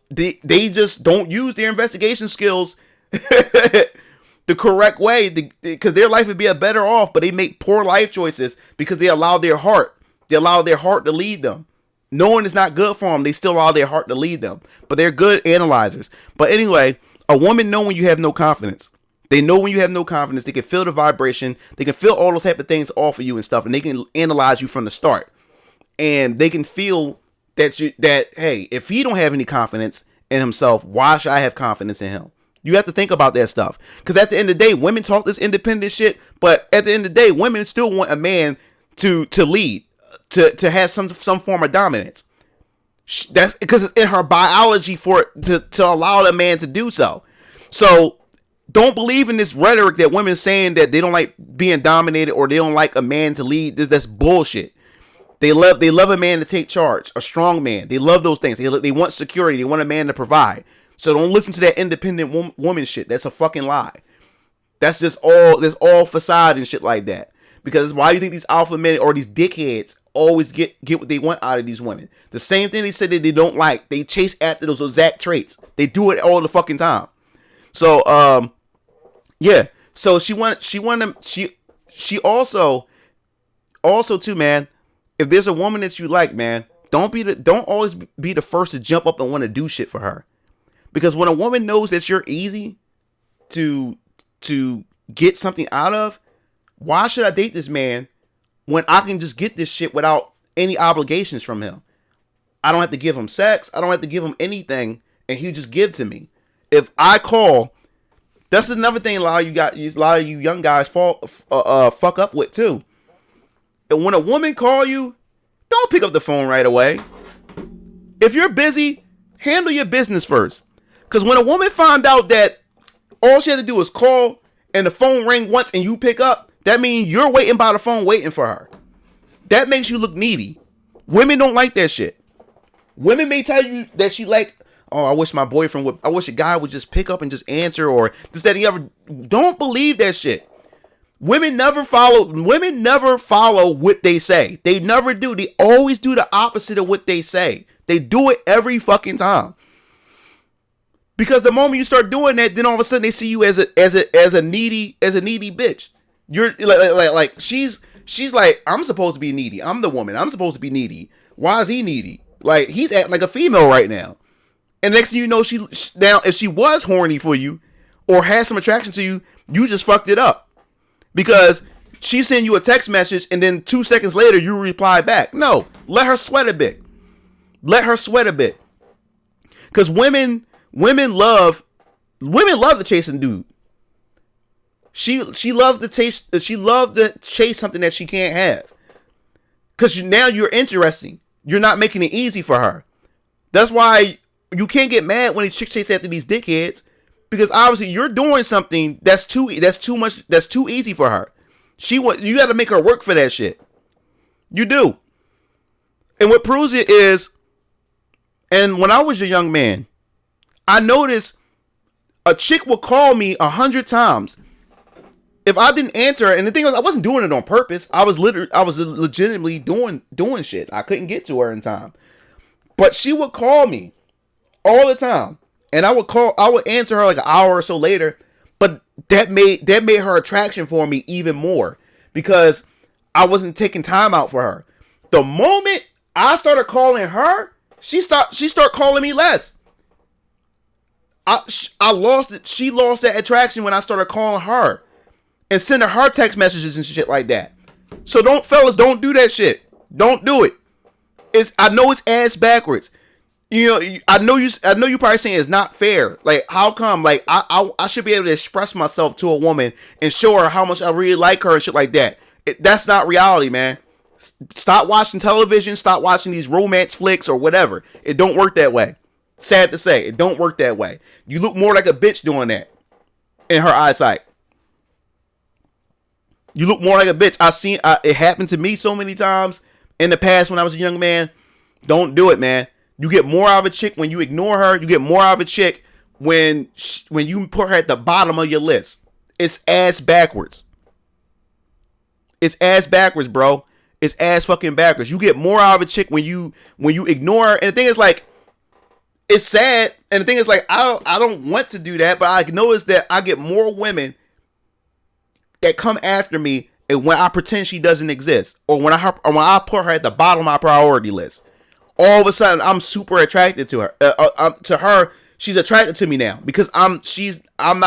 just don't use their investigation skills the correct way, because their life would be better off, but they make poor life choices because they allow their heart to lead them. Knowing it's not good for them, they still allow their heart to lead them. But they're good analyzers. But anyway, a woman know when you have no confidence. They know when you have no confidence. They can feel the vibration. They can feel all those type of things off of you and stuff. And they can analyze you from the start. And they can feel that hey, if he don't have any confidence in himself, why should I have confidence in him? You have to think about that stuff. Because at the end of the day, women talk this independent shit. But at the end of the day, women still want a man to lead. To have some form of dominance. That's because it's in her biology for it to allow a man to do so. So don't believe in this rhetoric that women saying that they don't like being dominated or they don't like a man to lead. That's bullshit. They love a man to take charge, a strong man. They love those things. They want security. They want a man to provide. So don't listen to that independent woman shit. That's a fucking lie. That's all facade and shit like that. Because why do you think these alpha men or these dickheads always get what they want out of these women? The same thing they said that they don't like. They chase after those exact traits. They do it all the fucking time. So yeah. So she also too, man. If there's a woman that you like, man, don't always be the first to jump up and want to do shit for her. Because when a woman knows that you're easy to get something out of, why should I date this man when I can just get this shit without any obligations from him? I don't have to give him sex. I don't have to give him anything, and he just give to me. If I call, that's another thing a lot of you young guys fuck up with too. And when a woman call you, don't pick up the phone right away. If you're busy, handle your business first. Because when a woman find out that all she had to do is call and the phone ring once and you pick up, that means you're waiting by the phone waiting for her. That makes you look needy. Women don't like that shit. Women may tell you that she like, oh, I wish a guy would just pick up and just answer, or this, that, and the other. Don't believe that shit. Women never follow what they say. They never do. They always do the opposite of what they say. They do it every fucking time. Because the moment you start doing that, then all of a sudden they see you as a needy bitch. You're like she's like, I'm supposed to be needy. I'm the woman. I'm supposed to be needy. Why is he needy? Like, he's acting like a female right now. And next thing you know, now if she was horny for you or had some attraction to you, you just fucked it up. Because she sent you a text message and then 2 seconds later you reply back. No, let her sweat a bit. Because women love to chase a dude. She loved to chase something that she can't have. Because now you're interesting. You're not making it easy for her. That's why you can't get mad when these chicks chase after these dickheads. because obviously you're doing something that's too much, that's too easy for her. You got to make her work for that shit. You do. And what proves it is, and when I was a young man, I noticed a chick would call me 100 times. If I didn't answer her, and the thing was, I wasn't doing it on purpose. I was legitimately doing shit. I couldn't get to her in time. But she would call me all the time. And I would answer her like an hour or so later. But that made her attraction for me even more, because I wasn't taking time out for her. The moment I started calling her, she started calling me less. I lost it. She lost that attraction when I started calling her and sending her text messages and shit like that. So fellas, don't do that shit. Don't do it. I know it's ass backwards. You know, I know you probably saying it's not fair. Like, how come? Like, I should be able to express myself to a woman and show her how much I really like her and shit like that. That's not reality, man. Stop watching television. Stop watching these romance flicks or whatever. It don't work that way. Sad to say, it don't work that way. You look more like a bitch doing that in her eyesight. You look more like a bitch. It happened to me so many times in the past when I was a young man. Don't do it, man. You get more out of a chick when you ignore her. You get more out of a chick when you put her at the bottom of your list. It's ass backwards. It's ass backwards, bro. It's ass fucking backwards. You get more out of a chick when you ignore her. And the thing is, like, it's sad. And the thing is, like, I don't want to do that, but I notice that I get more women that come after me, and when I pretend she doesn't exist, or when I put her at the bottom of my priority list, all of a sudden I'm super attracted to her. To her, she's attracted to me now because she's not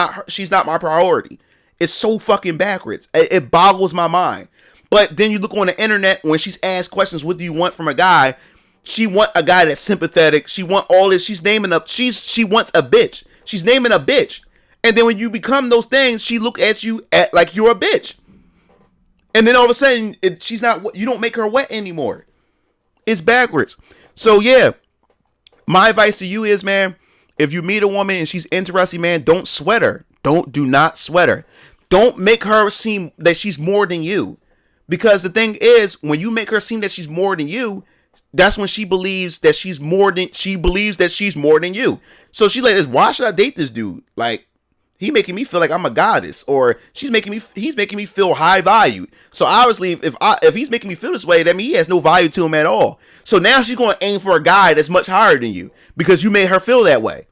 my priority. It's so fucking backwards. It boggles my mind. But then you look on the internet, when she's asked questions, what do you want from a guy? She want a guy that's sympathetic. She want all this. She wants a bitch. She's naming a bitch. And then when you become those things, she look at you like you're a bitch. And then all of a sudden, you don't make her wet anymore. It's backwards. So yeah, my advice to you is, man, if you meet a woman and she's interested, man, don't sweat her. Do not sweat her. Don't make her seem that she's more than you. Because the thing is, when you make her seem that she's more than you, that's when she believes that she's more than you. So she's like, why should I date this dude? Like, he making me feel like I'm a goddess, or he's making me feel high valued. So obviously, if he's making me feel this way, that means he has no value to him at all. So now she's going to aim for a guy that's much higher than you because you made her feel that way.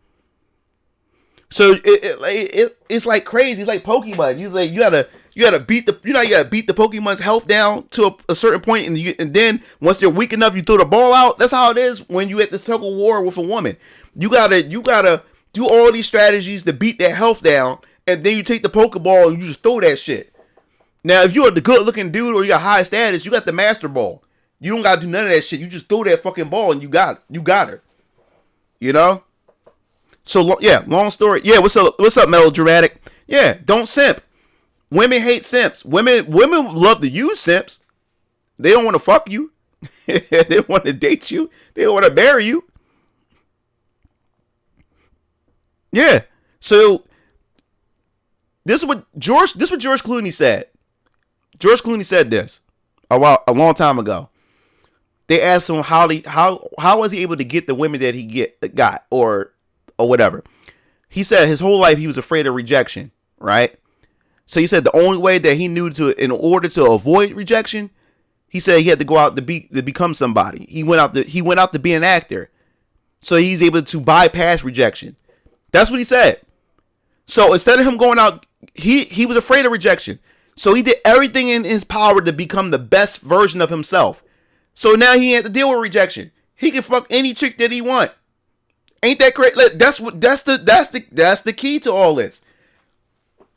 So it's like crazy. It's like Pokemon. You gotta beat the Pokemon's health down to a certain point, and then once they're weak enough, you throw the ball out. That's how it is when you at this tug of war with a woman. You gotta do all these strategies to beat that health down, and then you take the Pokeball and you just throw that shit. Now, if you're the good-looking dude or you got high status, you got the Master Ball. You don't gotta do none of that shit. You just throw that fucking ball and you got her. You know? So yeah, long story. Yeah, what's up, melodramatic? Yeah, don't simp. Women hate simps. Women love to use simps. They don't want to fuck you. They don't want to date you. They don't want to marry you. Yeah. So this is what George Clooney said. George Clooney said this a long time ago. They asked him how was he able to get the women that he got or whatever. He said his whole life he was afraid of rejection, right? So he said the only way that he knew in order to avoid rejection, he said he had to go out to become somebody. He went out to be an actor. So he's able to bypass rejection. That's what he said. So instead of him going out, he was afraid of rejection. So he did everything in his power to become the best version of himself. So now he had to deal with rejection. He can fuck any chick that he want. Ain't that crazy? That's the key to all this.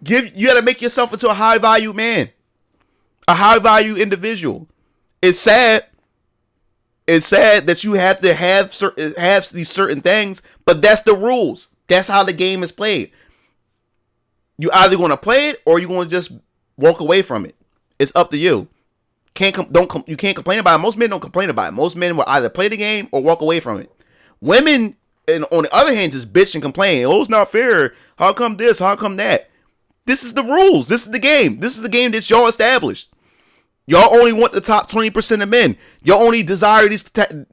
You gotta make yourself into a high value man, a high value individual. It's sad. It's sad that you have to have these certain things, but that's the rules. That's how the game is played. You either going to play it or you're going to just walk away from it. It's up to you. You can't complain about it. Most men don't complain about it. Most men will either play the game or walk away from it. Women and on the other hand, just bitch and complain. Oh, it's not fair. How come this? How come that? This is the rules. This is the game. This is the game that y'all established. Y'all only want the top 20% of men. Y'all only desire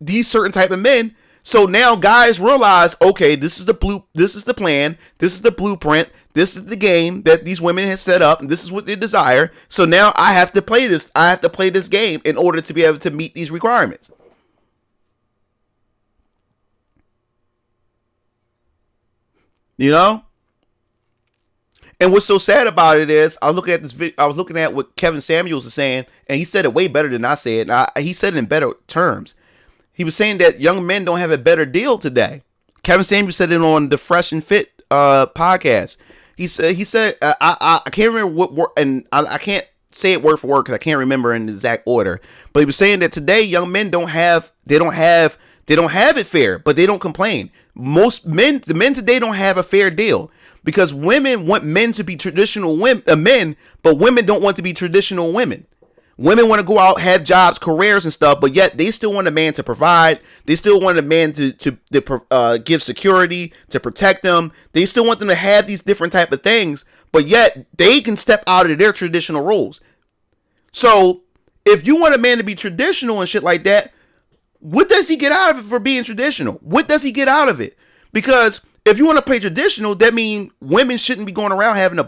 these certain type of men. So now guys realize, okay, this is the plan, this is the blueprint, this is the game that these women have set up, and this is what they desire. So now I have to play this. I have to play this game in order to be able to meet these requirements. You know? And what's so sad about it is, I was looking at this video. I was looking at what Kevin Samuels is saying, and he said it way better than I said. He said it in better terms. He was saying that young men don't have a better deal today. Kevin Samuels said it on the Fresh and Fit podcast. He said I can't remember what word, and I can't say it word for word because I can't remember in the exact order. But he was saying that today young men don't have it fair, but they don't complain. Most men, the men today don't have a fair deal. Because women want men to be traditional men, but women don't want to be traditional women. Women want to go out, have jobs, careers and stuff, but yet they still want a man to provide. They still want a man to give security, to protect them. They still want them to have these different type of things, but yet they can step out of their traditional roles. So if you want a man to be traditional and shit like that, what does he get out of it for being traditional? What does he get out of it? Because if you want to play traditional, that means women shouldn't be going around having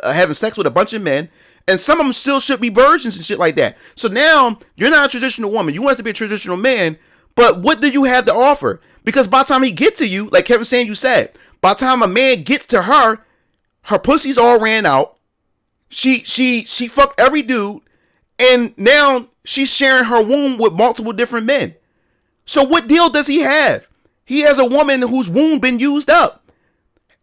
having sex with a bunch of men, and some of them still should be virgins and shit like that. So now you're not a traditional woman. You want to be a traditional man, but what do you have to offer? Because by the time he gets to you, like Kevin Samuels said, by the time a man gets to her pussy's all ran out. She fucked every dude, and now she's sharing her womb with multiple different men. So what deal does he have? He has a woman whose womb been used up,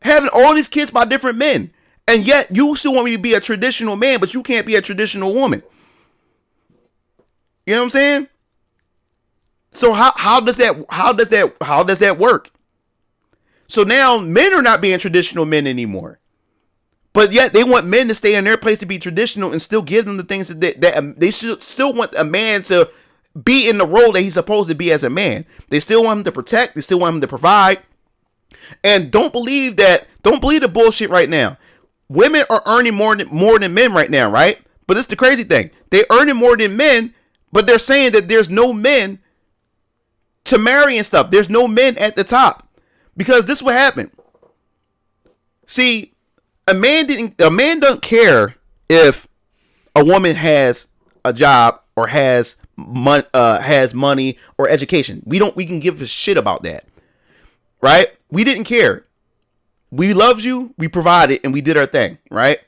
having all these kids by different men, and yet you still want me to be a traditional man, but you can't be a traditional woman. You know what I'm saying? So how does that work? So now men are not being traditional men anymore, but yet they want men to stay in their place to be traditional and still give them the things that they still want a man to be in the role that he's supposed to be as a man. They still want him to protect. They still want him to provide. And don't believe the bullshit right now. Women are earning more than men right now, right? But it's the crazy thing. They're earning more than men, but they're saying that there's no men to marry and stuff. There's no men at the top. Because this is what happened. See, a man doesn't care if a woman has a job or has money or education. We can give a shit about that, right? We didn't care. We loved you, we provided, and we did our thing, right?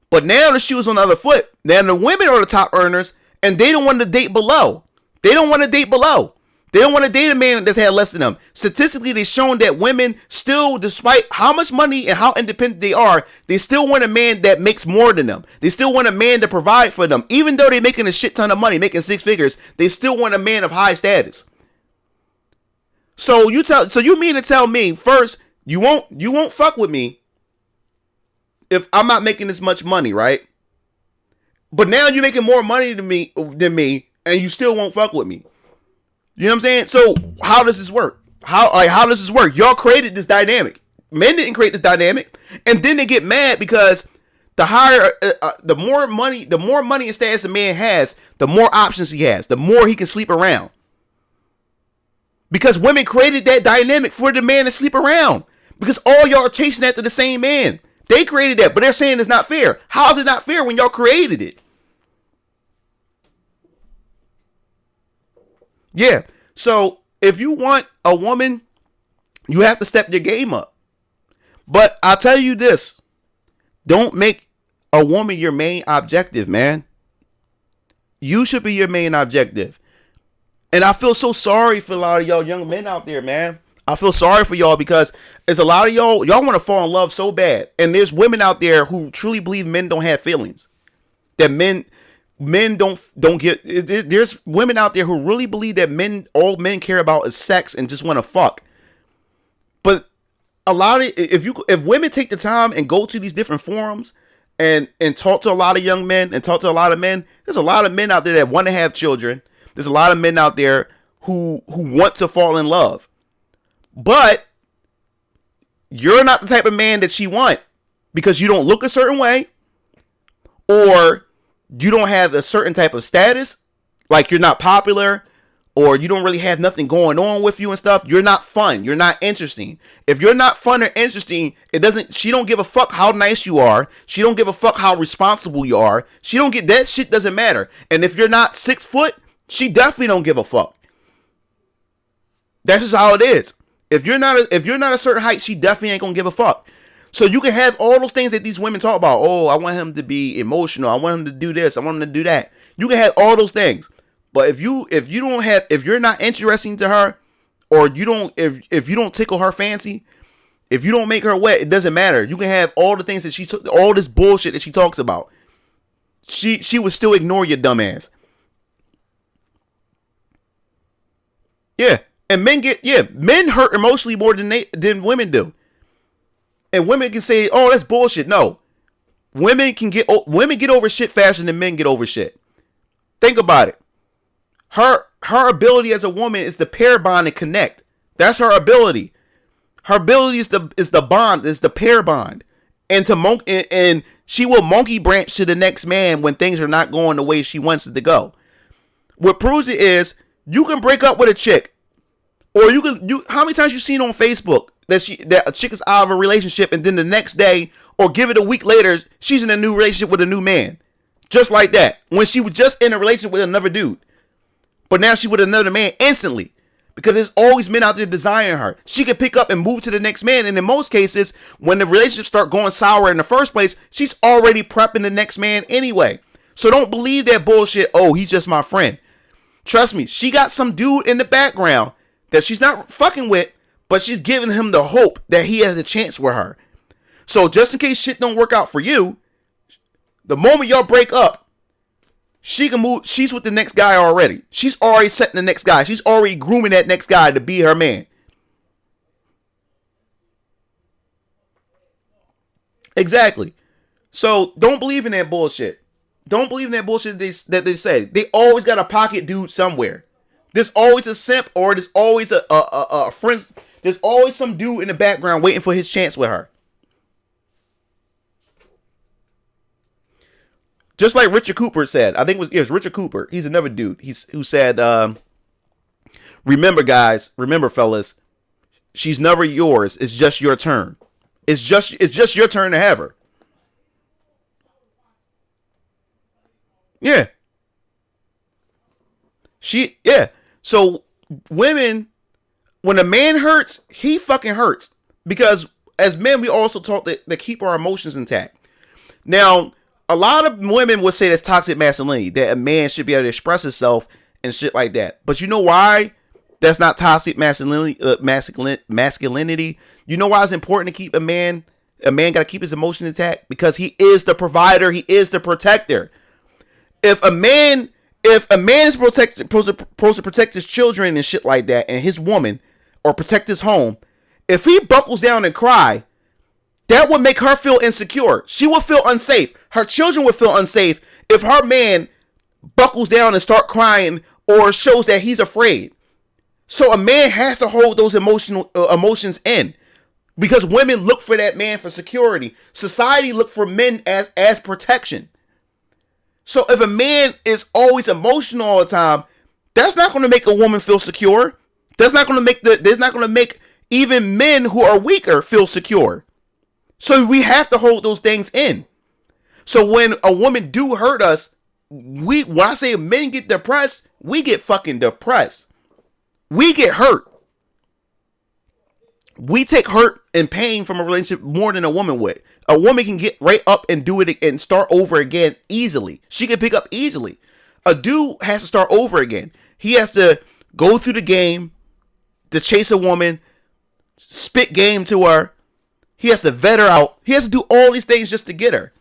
But now the shoe is on the other foot. Now the women are the top earners, and they don't want to date below. They don't want to date a man that's had less than them. Statistically, they've shown that women still, despite how much money and how independent they are, they still want a man that makes more than them. They still want a man to provide for them. Even though they're making a shit ton of money, making six figures, they still want a man of high status. So you mean to tell me, first, you won't fuck with me if I'm not making this much money, right? But now you're making more money than me, and you still won't fuck with me. You know what I'm saying? So how does this work? How does this work? Y'all created this dynamic. Men didn't create this dynamic, and then they get mad because the more money and status a man has, the more options he has, the more he can sleep around. Because women created that dynamic for the man to sleep around. Because all y'all are chasing after the same man. They created that, but they're saying it's not fair. How is it not fair when y'all created it? Yeah. So if you want a woman, you have to step your game up. But I'll tell you this. Don't make a woman your main objective, man. You should be your main objective. And I feel so sorry for a lot of y'all young men out there, man. I feel sorry for y'all because there's a lot of y'all want to fall in love so bad. And there's women out there who truly believe men don't have feelings. That men don't get. There's women out there who really believe that all men care about is sex and just want to fuck. But a lot of if women take the time and go to these different forums and talk to a lot of young men and talk to a lot of men, there's a lot of men out there that want to have children. There's a lot of men out there who want to fall in love. But you're not the type of man that she want because you don't look a certain way, or you don't have a certain type of status, like you're not popular, or you don't really have nothing going on with you and stuff. You're not fun. You're not interesting. If you're not fun or interesting, she don't give a fuck how nice you are. She don't give a fuck how responsible you are. She don't get that shit, doesn't matter. And if you're not 6 foot, she definitely don't give a fuck. That's just how it is. If you're not a certain height, she definitely ain't gonna give a fuck. So you can have all those things that these women talk about. Oh, I want him to be emotional. I want him to do this. I want him to do that. You can have all those things. But if you're not interesting to her, or if you don't tickle her fancy, if you don't make her wet, it doesn't matter. You can have all the things that all this bullshit that she talks about. She would still ignore your dumb ass. Yeah. And men hurt emotionally more than women do. And women can say, "Oh, that's bullshit." No. Women get over shit faster than men get over shit. Think about it. Her ability as a woman is to pair bond and connect. That's her ability. Her ability is the bond, is the pair bond. And she will monkey branch to the next man when things are not going the way she wants it to go. What proves it is you can break up with a chick. Or how many times you seen on Facebook that a chick is out of a relationship, and then the next day, or give it a week later, she's in a new relationship with a new man. Just like that. When she was just in a relationship with another dude. But now she with another man instantly. Because there's always men out there desiring her. She can pick up and move to the next man. And in most cases, when the relationships start going sour in the first place, she's already prepping the next man anyway. So don't believe that bullshit. Oh, he's just my friend. Trust me, she got some dude in the background that she's not fucking with, but she's giving him the hope that he has a chance with her. So just in case shit don't work out for you, the moment y'all break up, she can move. She's with the next guy already. She's already setting the next guy. She's already grooming that next guy to be her man. Exactly. So don't believe in that bullshit. Don't believe in that bullshit that they say. They always got a pocket dude somewhere. There's always a simp, or there's always a friend. There's always some dude in the background waiting for his chance with her. Just like Richard Cooper said. I think it was Richard Cooper. He's another dude. Who said, remember guys, remember fellas, she's never yours. It's just your turn. It's just your turn to have her. Yeah. So women, when a man hurts, he fucking hurts. Because as men, we also taught that keep our emotions intact. Now, a lot of women would say that's toxic masculinity, that a man should be able to express himself and shit like that. But you know why that's not toxic masculinity? You know why it's important to keep a man got to keep his emotions intact? Because he is the provider. He is the protector. If a man is supposed to protect his children and shit like that, and his woman, or protect his home, if he buckles down and cry, that would make her feel insecure. She would feel unsafe. Her children would feel unsafe if her man buckles down and start crying or shows that he's afraid. So a man has to hold those emotions in, because women look for that man for security. Society look for men as protection. So if a man is always emotional all the time, that's not going to make a woman feel secure. That's not going to make even men who are weaker feel secure. So we have to hold those things in. So when a woman do hurt us, when I say men get depressed, we get fucking depressed. We get hurt. We take hurt and pain from a relationship more than a woman would. A woman can get right up and do it and start over again easily. She can pick up easily. A dude has to start over again. He has to go through the game to chase a woman, spit game to her. He has to vet her out. He has to do all these things just to get her.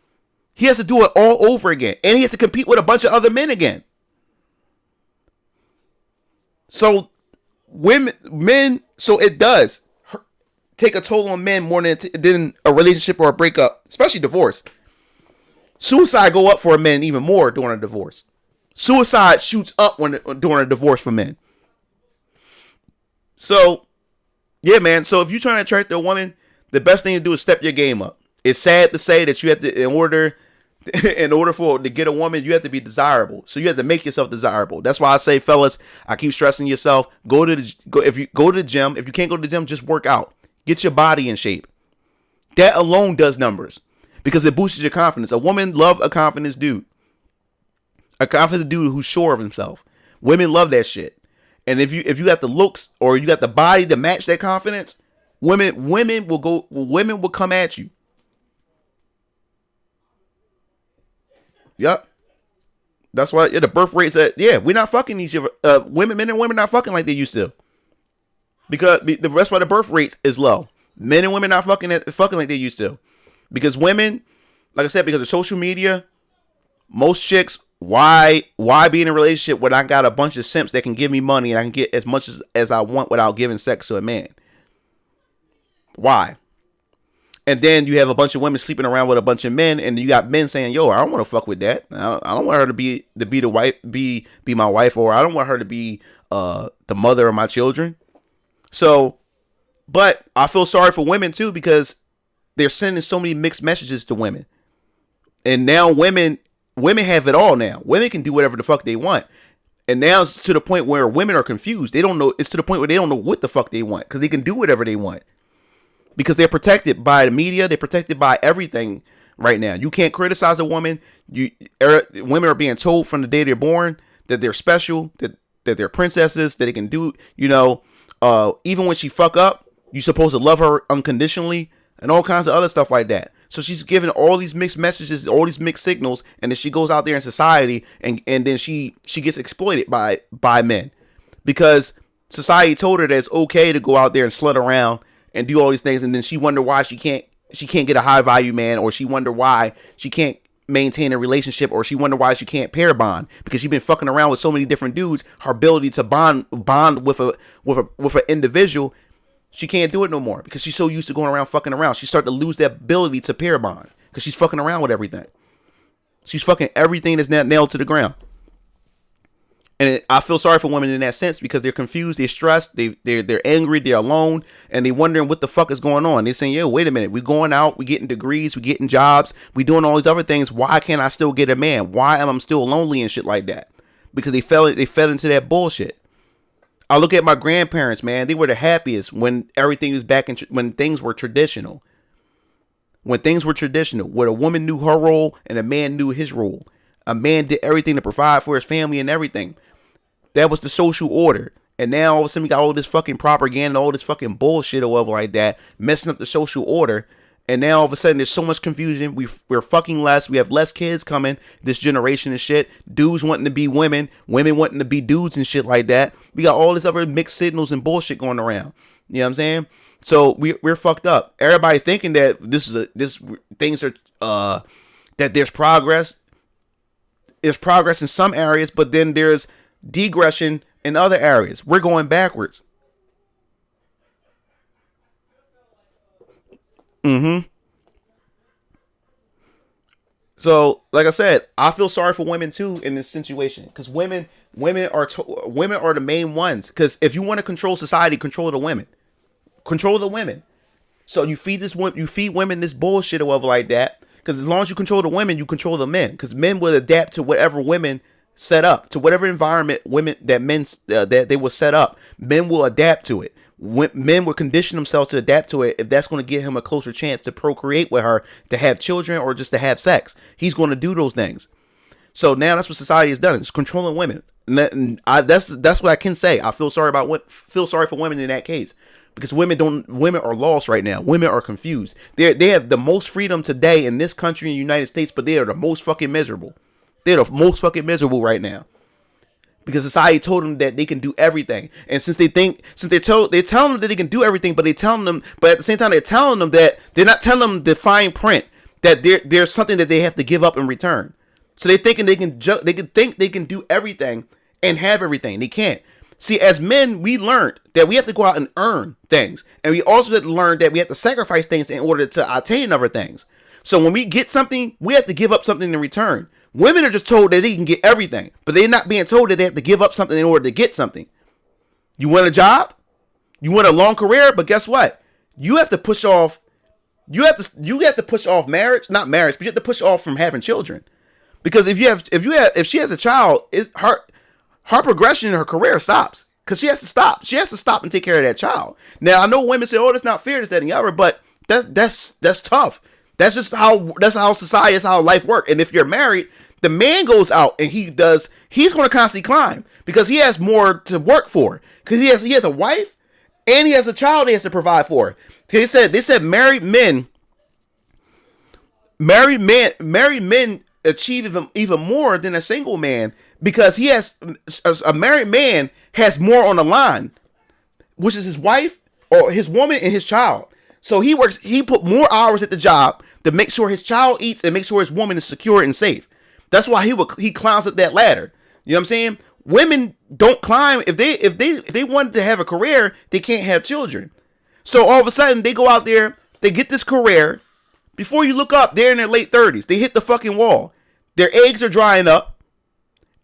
He has to do it all over again. And he has to compete with a bunch of other men again. So so it does take a toll on men more than a relationship or a breakup, especially divorce. Suicide go up for men even more during a divorce. Suicide shoots up during a divorce for men. So, yeah, man. So if you're trying to attract a woman the best thing to do is step your game up. It's sad to say that you have to, in order for to get a woman, you have to be desirable. So you have to make yourself desirable. That's why I say, fellas, I keep stressing yourself. If you go to the gym. If you can't go to the gym, just work out. Get your body in shape. That alone does numbers because it boosts your confidence. A woman love a confident dude. A confident dude who's sure of himself. Women love that shit. And if you got the looks or you got the body to match that confidence, women will come at you. Yep. That's why the birth rates we're not fucking each other. Men and women not fucking like they used to. Because that's why the birth rates is low. Men and women not fucking like they used to. Because women, like I said, because of social media, most chicks, why be in a relationship when I got a bunch of simps that can give me money and I can get as much as I want without giving sex to a man? Why? And then you have a bunch of women sleeping around with a bunch of men, and you got men saying, "Yo, I don't want to fuck with that. I don't want her to be the wife, be my wife, or I don't want her to be the mother of my children." So, but I feel sorry for women too because they're sending so many mixed messages to women, and now women have it all. Now women can do whatever the fuck they want, and now it's to the point where women are confused. They don't know. It's to the point where they don't know what the fuck they want because they can do whatever they want. Because they're protected by the media, they're protected by everything right now. You can't criticize a woman. Women are being told from the day they're born that they're special, that they're princesses, that they can do. Even when she fuck up, you're supposed to love her unconditionally, and all kinds of other stuff like that. So she's giving all these mixed messages, all these mixed signals, and then she goes out there in society, and then she gets exploited by men because society told her that it's okay to go out there and slut around and do all these things, and then she wonder why she can't get a high value man, or she wonder why she can't maintain a relationship, or she wonder why she can't pair bond because she's been fucking around with so many different dudes. Her ability to bond with an individual, she can't do it no more because she's so used to going around fucking around. She started to lose that ability to pair bond because she's fucking around with everything. She's fucking everything that's not nailed to the ground. And I feel sorry for women in that sense because they're confused, they're stressed, they're angry, they're alone, and they're wondering what the fuck is going on. They're saying, yo, wait a minute, we're going out, we're getting degrees, we're getting jobs, we're doing all these other things. Why can't I still get a man? Why am I still lonely and shit like that? Because they fell into that bullshit. I look at my grandparents, man, they were the happiest when everything was when things were traditional. When things were traditional, where a woman knew her role and a man knew his role. A man did everything to provide for his family and everything. That was the social order. And now all of a sudden we got all this fucking propaganda, all this fucking bullshit or whatever like that, messing up the social order. And now all of a sudden there's so much confusion. We're fucking less. We have less kids coming this generation and shit. Dudes wanting to be women wanting to be dudes and shit like that. We got all this other mixed signals and bullshit going around. You know what I'm saying? So we're fucked up. Everybody thinking that that there's progress. There's progress in some areas, but then there's degression in other areas. We're going backwards. So, like I said, I feel sorry for women too in this situation because women are the main ones. Because if you want to control society, control the women. Control the women. So you feed women this bullshit or whatever like that. Because as long as you control the women, you control the men. Because men will adapt to whatever women set up, to whatever environment that they will set up. Men will adapt to it. Men will condition themselves to adapt to it if that's going to give him a closer chance to procreate with her, to have children, or just to have sex. He's going to do those things. So now that's what society has done. It's controlling women. That's what I can say. I feel sorry for women in that case. Because women are lost right now. Women are confused. They have the most freedom today in this country in the United States, but they are the most fucking miserable. They're the most fucking miserable right now. Because society told them that they can do everything. And they're telling them that they can do everything, but at the same time they're telling them that they're not telling them the fine print that there's something that they have to give up in return. So they're thinking they can do everything and have everything. They can't. See, as men, we learned that we have to go out and earn things. And we also have to learn that we have to sacrifice things in order to attain other things. So when we get something, we have to give up something in return. Women are just told that they can get everything, but they're not being told that they have to give up something in order to get something. You want a job? You want a long career? But guess what? You have to push off You have to push off marriage, not marriage, but you have to push off from having children. Because if she has a child, her progression in her career stops. Because she has to stop. She has to stop and take care of that child. Now I know women say, "Oh, that's not fair, this, that, and the other," but that's tough. That's how society, that's how life works. And if you're married, the man goes out and he's going to constantly climb because he has more to work for. Because he has a wife and he has a child he has to provide for. They said married men achieve even more than a single man because a married man has more on the line, which is his wife or his woman and his child. So he put more hours at the job to make sure his child eats and make sure his woman is secure and safe. That's why he climbs up that ladder. You know what I'm saying? Women don't climb if they wanted to have a career, they can't have children. So all of a sudden they go out there, they get this career. Before you look up, they're in their late 30s. They hit the fucking wall. Their eggs are drying up,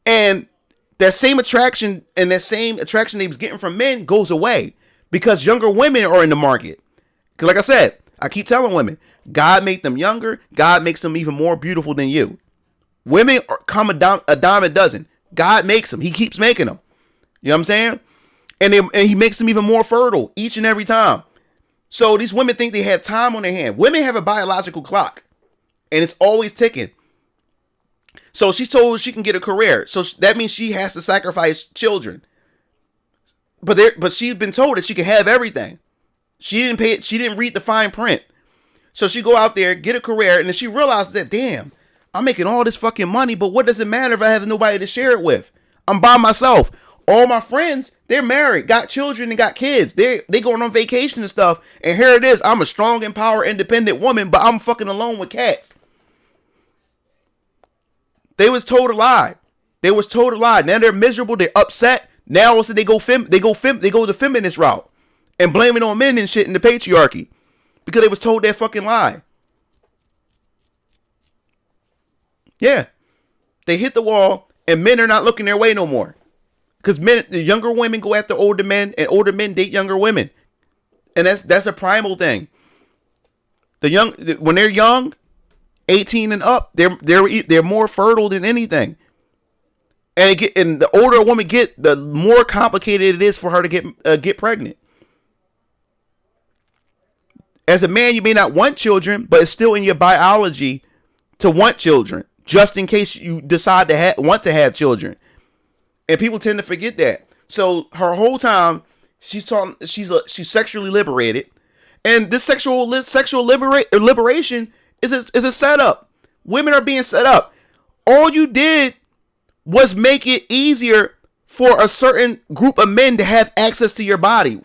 and that same attraction they was getting from men goes away because younger women are in the market. Because like I said, I keep telling women, God made them younger. God makes them even more beautiful than you. Women come a dime a dozen. God makes them. He keeps making them. You know what I'm saying? And he makes them even more fertile each and every time. So these women think they have time on their hand. Women have a biological clock, and it's always ticking. So she's told she can get a career. So that means she has to sacrifice children. But she's been told that she can have everything. She didn't pay it. She didn't read the fine print. So she go out there, get a career, and then she realizes that, damn, I'm making all this fucking money, but what does it matter if I have nobody to share it with? I'm by myself. All my friends, they're married, got children, and got kids. They going on vacation and stuff. And here it is. I'm a strong, empowered, independent woman, but I'm fucking alone with cats. They was told a lie. Now they're miserable. They're upset. Now also they go the feminist route and blame it on men and shit in the patriarchy because they was told that fucking lie. Yeah, they hit the wall and men are not looking their way no more because the younger women go after older men and older men date younger women, and that's a primal thing. When they're young, 18 and up, they're more fertile than anything. And the older a woman get, the more complicated it is for her to get pregnant. As a man, you may not want children, but it's still in your biology to want children, just in case you decide to want to have children. And people tend to forget that. So her whole time, she's sexually liberated, and this sexual liberation is a setup. Women are being set up. All you did was make it easier for a certain group of men to have access to your body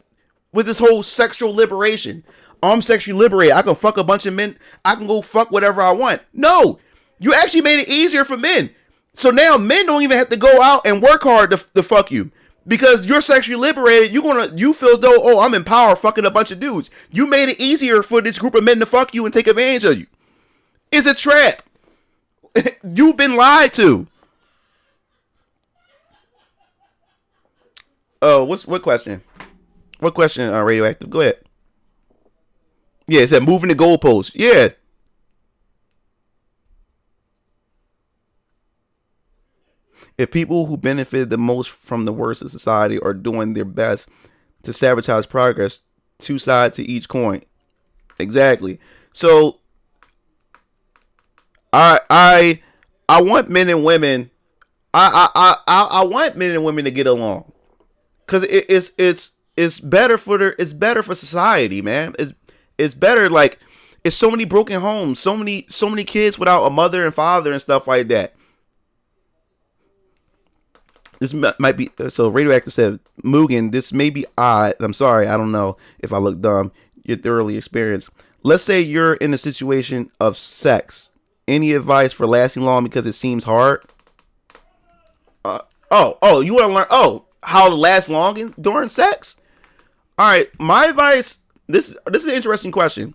with this whole sexual liberation. I'm sexually liberated. I can fuck a bunch of men. I can go fuck whatever I want. No, you actually made it easier for men. So now men don't even have to go out and work hard to fuck you because you're sexually liberated. You feel as though, oh, I'm in power fucking a bunch of dudes. You made it easier for this group of men to fuck you and take advantage of you. It's a trap. You've been lied to. Oh, what question? What question, Radioactive? Go ahead. Yeah, it said moving the goalposts. Yeah. If people who benefited the most from the worst of society are doing their best to sabotage progress, two sides to each coin. Exactly. So I want men and women. I want men and women to get along. Cause it's better for society, man. It's better. Like, it's so many broken homes, so many kids without a mother and father and stuff like that. This might be so. Radioactive said, Mugen, this may be odd. I'm sorry, I don't know if I look dumb. You're thoroughly experienced. Let's say you're in a situation of sex. Any advice for lasting long because it seems hard? You want to learn? How to last long during sex? All right, my advice. This is an interesting question.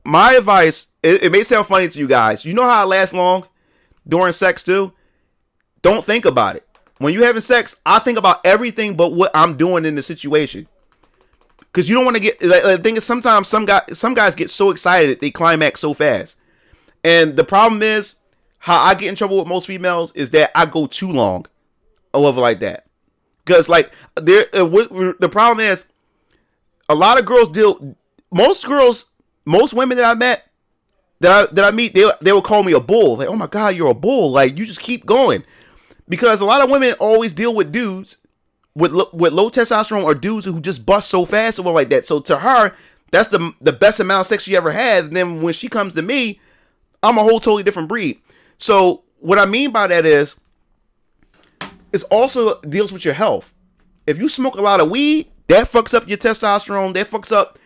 My advice. It may sound funny to you guys. You know how I last long during sex too? Don't think about it. When you're having sex, I think about everything but what I'm doing in the situation. Because you don't want to get, the thing is, sometimes some guys get so excited they climax so fast. And the problem is, how I get in trouble with most females is that I go too long or whatever like that. Because like the problem is, a lot of girls most women that I met, that I meet, they would call me a bull. Like, oh my God, you're a bull. Like, you just keep going. Because a lot of women always deal with dudes with low testosterone, or dudes who just bust so fast or whatever like that. So to her, that's the best amount of sex she ever has. And then when she comes to me, I'm a whole totally different breed. So what I mean by that is, it also deals with your health. If you smoke a lot of weed, that fucks up your testosterone. That fucks up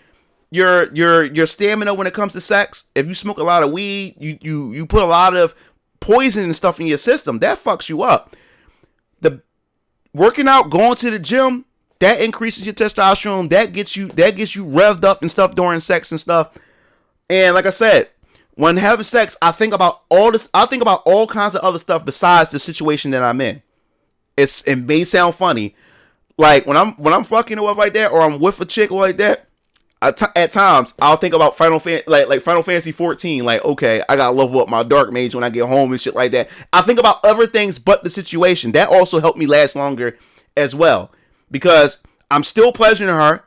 your stamina when it comes to sex. If you smoke a lot of weed, you put a lot of poison and stuff in your system. That fucks you up. The working out, going to the gym, that increases your testosterone. That gets you revved up and stuff during sex and stuff. And like I said, when having sex, I think about all this. I think about all kinds of other stuff besides the situation that I'm in. It may sound funny, like when I'm fucking or whatever like that, or I'm with a chick or like that. At times, I'll think about Final Fantasy 14. Like, okay, I gotta level up my dark mage when I get home and shit like that. I think about other things but the situation. That also helped me last longer as well, because I'm still pleasuring her.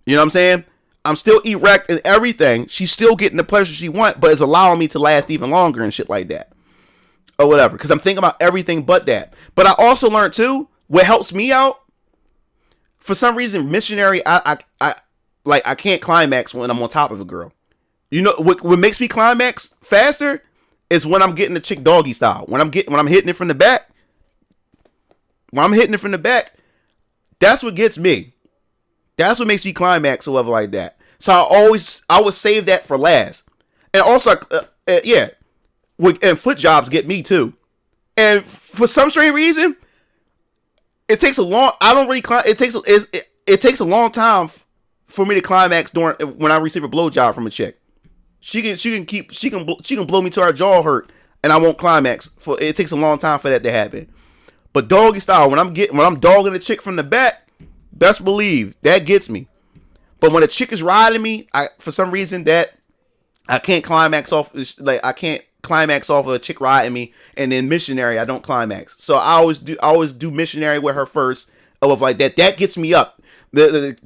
You know what I'm saying? I'm still erect and everything. She's still getting the pleasure she wants, but it's allowing me to last even longer and shit like that, or whatever. Because I'm thinking about everything but that. But I also learned too, what helps me out. For some reason, missionary, I can't climax when I'm on top of a girl. You know what makes me climax faster is when I'm getting the chick doggy style. When I'm hitting it from the back. When I'm hitting it from the back, that's what gets me. That's what makes me climax or whatever like that. So I would save that for last. And also, and foot jobs get me too. And for some strange reason, it takes a long. I don't really. It takes a long time for me to climax when I receive a blowjob from a chick. She can blow me till her jaw hurt, and I won't climax. It takes a long time for that to happen. But doggy style, when I'm dogging a chick from the back, best believe that gets me. But when a chick is riding me, for some reason that I can't climax off. Like, I can't climax off of a chick riding me, and then missionary I don't climax. So I always do missionary with her first, or like that. That gets me up. Doing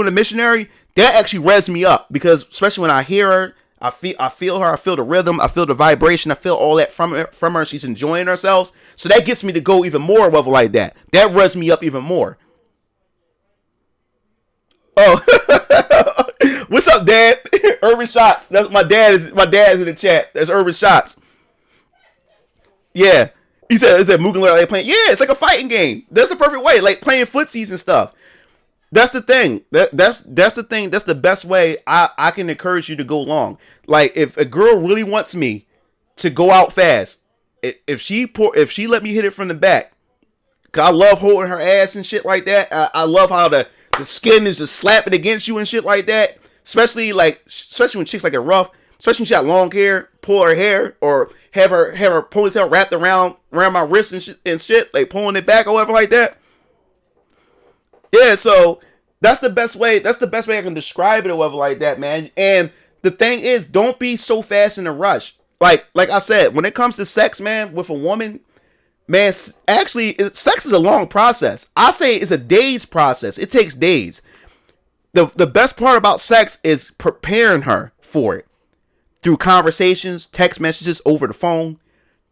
the missionary, that actually revs me up, because especially when I hear her, I feel her, I feel the rhythm, I feel the vibration, I feel all that from her. She's enjoying herself, so that gets me to go even more level like that. That revs me up even more. Oh, what's up, Dad? Urban Shots. That's my dad is in the chat. That's Urban Shots. Yeah, he said Mugen Lair playing. Yeah, it's like a fighting game. That's the perfect way, like playing footsies and stuff. That's the thing. That's the thing. That's the best way I can encourage you to go long. Like, if a girl really wants me to go out fast, if she let me hit it from the back, 'cause I love holding her ass and shit like that. I love how the skin is just slapping against you and shit like that. Especially when chicks like it rough. Especially when she got long hair, pull her hair, or have her ponytail wrapped around my wrist and shit, like pulling it back or whatever like that. Yeah, so that's the best way. That's the best way I can describe it or whatever like that, man. And the thing is, don't be so fast in a rush. Like I said, when it comes to sex, man, with a woman, man, actually, sex is a long process. I say it's a day's process. It takes days. The best part about sex is preparing her for it through conversations, text messages, over the phone.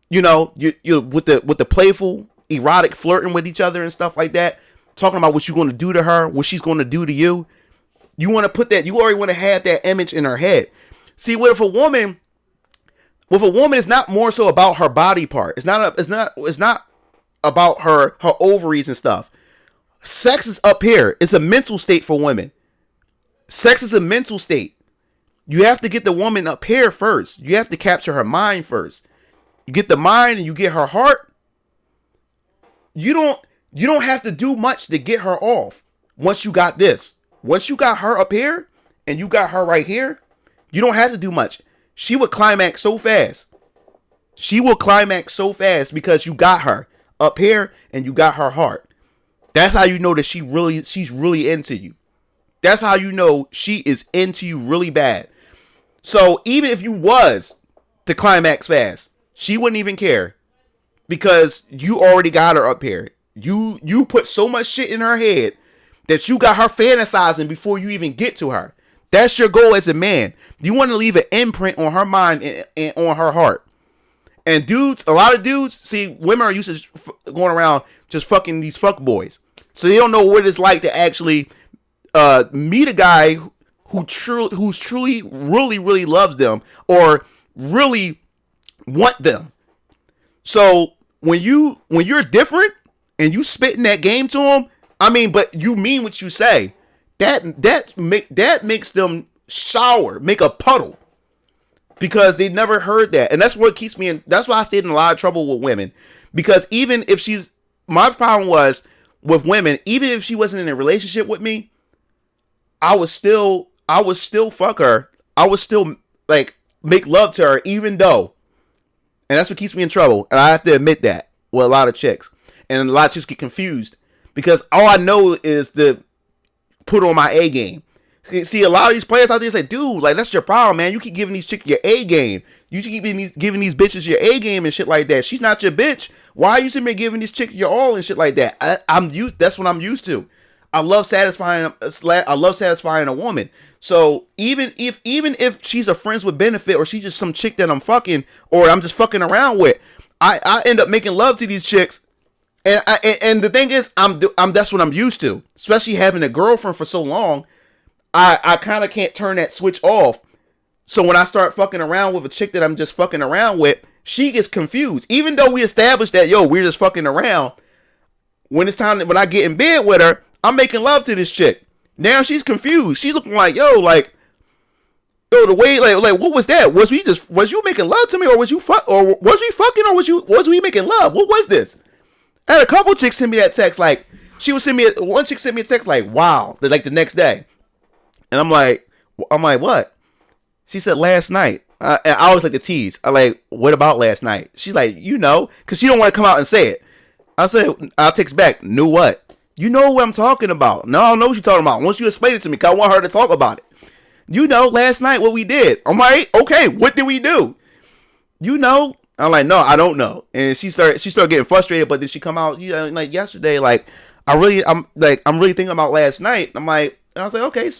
You know, you with the playful, erotic flirting with each other and stuff like that. Talking about what you're going to do to her, what she's going to do to you. You want to put that, you already want to have that image in her head. See, with a woman, it's not more so about her body part. It's not about her ovaries and stuff. Sex is up here. It's a mental state for women. Sex is a mental state. You have to get the woman up here first. You have to capture her mind first. You get the mind and you get her heart. You don't have to do much to get her off. Once you got this. Once you got her up here and you got her right here, you don't have to do much. She would climax so fast. She will climax so fast because you got her up here and you got her heart. That's how you know that she's really into you. That's how you know she is into you really bad. So even if you was to climax fast, she wouldn't even care because you already got her up here. You put so much shit in her head that you got her fantasizing before you even get to her. That's your goal as a man. You want to leave an imprint on her mind and on her heart. And dudes, a lot of dudes, see, women are used to going around just fucking these fuck boys. So they don't know what it's like to actually meet a guy who's truly, really, really loves them or really want them. So when you're different and you spitting that game to them, I mean, but you mean what you say. That makes them shower, make a puddle. Because they never heard that. And that's what keeps me in. That's why I stayed in a lot of trouble with women. Because even if my problem was with women, even if she wasn't in a relationship with me, I would still fuck her. I would still like make love to her, even though. And that's what keeps me in trouble. And I have to admit that with a lot of chicks. And a lot of chicks get confused. Because all I know is to put on my A game. See, a lot of these players out there say, dude, like, that's your problem, man. You keep giving these chicks your A game. You keep giving these bitches your A game and shit like that. She's not your bitch. Why are you sitting there giving these chicks your all and shit like that? That's what I'm used to. I love satisfying a woman. So even if she's a friends with benefit or she's just some chick that I'm fucking or I'm just fucking around with, I end up making love to these chicks. And the thing is, that's what I'm used to. Especially having a girlfriend for so long. I kind of can't turn that switch off. So when I start fucking around with a chick that I'm just fucking around with, she gets confused. Even though we established that, we're just fucking around. When it's time, when I get in bed with her, I'm making love to this chick. Now she's confused. She's looking like, the way, like, what was that? Was you making love to me, or was we fucking, or was we making love? What was this? I had a couple chicks send me that text, like, one chick sent me a text like, wow, like the next day. And I'm like, what? She said last night. And I always like to tease. I like, what about last night? She's like, because she don't want to come out and say it. I said, I'll text back, knew what? You know what I'm talking about. No, I don't know what you're talking about. Once you explain it to me, because I want her to talk about it. Last night what we did. I'm like, okay, what did we do? I'm like, no, I don't know. And she started getting frustrated, but then she come out, like yesterday, like, I'm really thinking about last night. I'm like, and I was like, okay,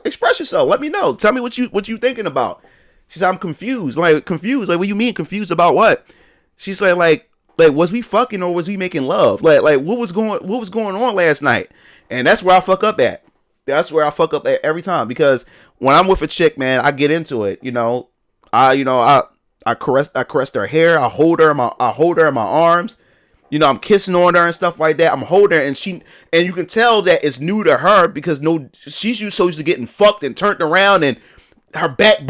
express yourself. Let me know. Tell me what you thinking about. She said, I'm confused. Like, confused. Like, what do you mean confused about what? She said, like, was we fucking or was we making love? Like, what was going on last night? And that's where I fuck up at. That's where I fuck up at every time. Because when I'm with a chick, man, I get into it. I caress her hair. I hold her in my arms. I'm kissing on her and stuff like that. I'm holding her, and you can tell that it's new to her because she's so used to getting fucked and turned around and her back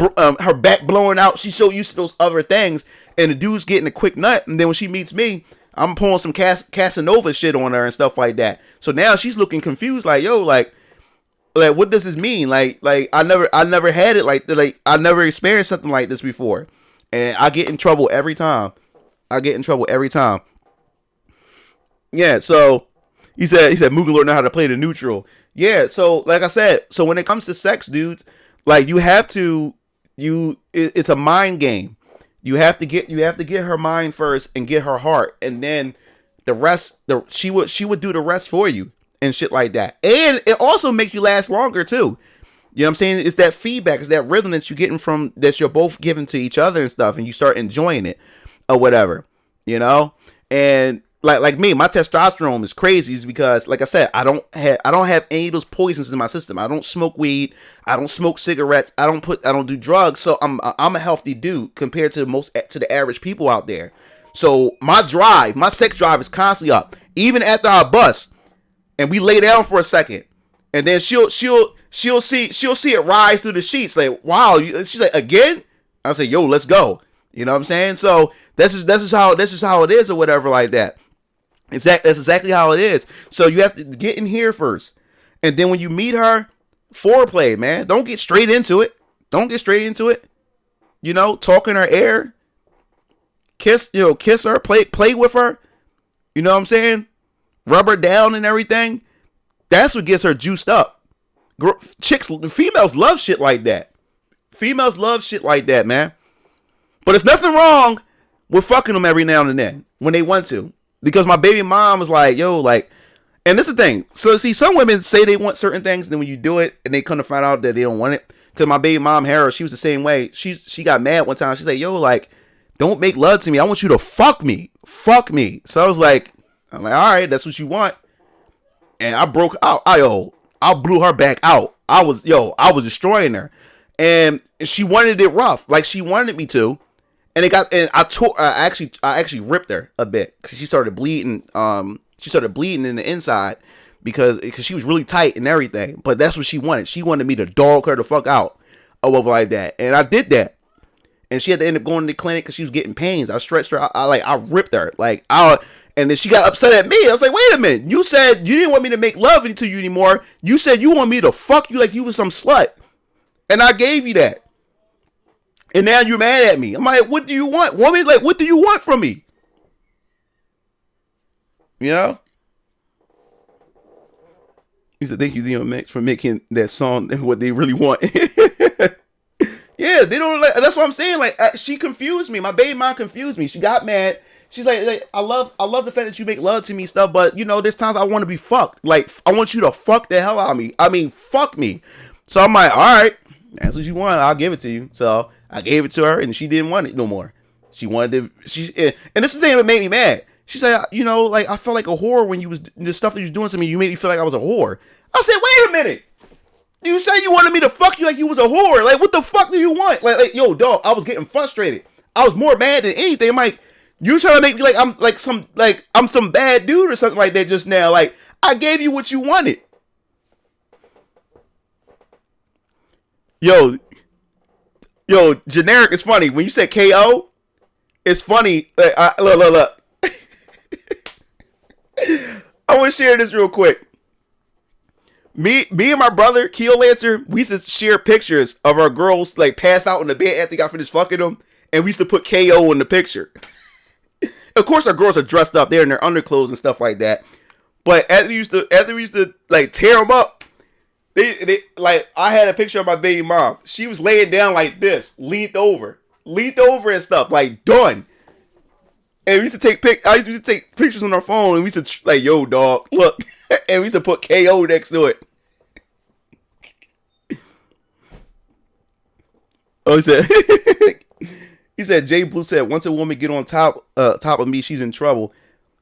blowing out. She's so used to those other things, and the dude's getting a quick nut. And then when she meets me, I'm pulling some Casanova shit on her and stuff like that. So now she's looking confused, like, like what does this mean? Like I never had it like that. Like I never experienced something like this before, and I get in trouble every time. Yeah, so he said Mookie Lord know how to play the neutral. Yeah, so like I said, so when it comes to sex, dudes, like it's a mind game. You have to get her mind first and get her heart, and then the rest, she would do the rest for you and shit like that. And it also makes you last longer too. You know what I'm saying? It's that feedback, it's that rhythm that you're getting that you're both giving to each other and stuff, and you start enjoying it or whatever, and like me, my testosterone is crazy is because, like I said, I don't have any of those poisons in my system. I don't smoke weed. I don't smoke cigarettes. I don't do drugs. So I'm a healthy dude compared to the average people out there. So my sex drive is constantly up. Even after I bust and we lay down for a second, and then she'll see it rise through the sheets. Like, wow, she's like, again? I say, yo, let's go. You know what I'm saying? So this is how it is or whatever like that. That's exactly how it is. So you have to get in here first. And then when you meet her, foreplay, man. Don't get straight into it. Talk in her ear. Kiss her, play with her. You know what I'm saying? Rub her down and everything. That's what gets her juiced up. Females love shit like that. Females love shit like that, man. But there's nothing wrong with fucking them every now and then when they want to. Because my baby mom was like, yo, like, and this is the thing. So, see, some women say they want certain things, and then when you do it, and they come to find out that they don't want it. Because my baby mom, Hera, she was the same way. She got mad one time. She's like, yo, like, don't make love to me. I want you to fuck me. Fuck me. So I was like, all right, that's what you want. And I broke out. I blew her back out. I was destroying her. And she wanted it rough. Like, she wanted me to. And I actually ripped her a bit because she started bleeding. She started bleeding in the inside because she was really tight and everything. But that's what she wanted. She wanted me to dog her the fuck out or whatever like that. And I did that. And she had to end up going to the clinic because she was getting pains. I stretched her. I ripped her. And then she got upset at me. I was like, wait a minute. You said you didn't want me to make love to you anymore. You said you want me to fuck you like you was some slut. And I gave you that. And now you're mad at me. I'm like, what do you want, woman? Like, what do you want from me? You know? He said, thank you, DMX, for making that song what they really want. Yeah, they don't like. That's what I'm saying. Like, she confused me. My baby mom confused me. She got mad. She's like, I love the fact that you make love to me stuff, but you know, there's times I want to be fucked. Like, I want you to fuck the hell out of me. I mean, fuck me. So I'm like, all right, that's what you want. I'll give it to you. So I gave it to her, and she didn't want it no more. She wanted to. And this is the thing that made me mad. She said, you know, like, I felt like a whore when you was the stuff that you was doing to me. You made me feel like I was a whore. I said, wait a minute. You said you wanted me to fuck you like you was a whore. Like, what the fuck do you want? Like, yo, dog, I was getting frustrated. I was more mad than anything. I'm like, you trying to make me like I'm some bad dude or something like that just now. Like, I gave you what you wanted. Yo, generic is funny. When you said KO, it's funny. Look. I want to share this real quick. Me and my brother, Keo Lancer, we used to share pictures of our girls like passed out in the bed after they got finished fucking them, and we used to put KO in the picture. Of course, our girls are dressed up; they're in their underclothes and stuff like that. But after we used to like tear them up, they like I had a picture of my baby mom. She was laying down like this, leaned over and stuff, like done. And we used to I used to take pictures on our phone, and we used to like, yo, dog, look. And we used to put KO next to it. Oh, he said, Jay Blue said, once a woman get on top of me, she's in trouble.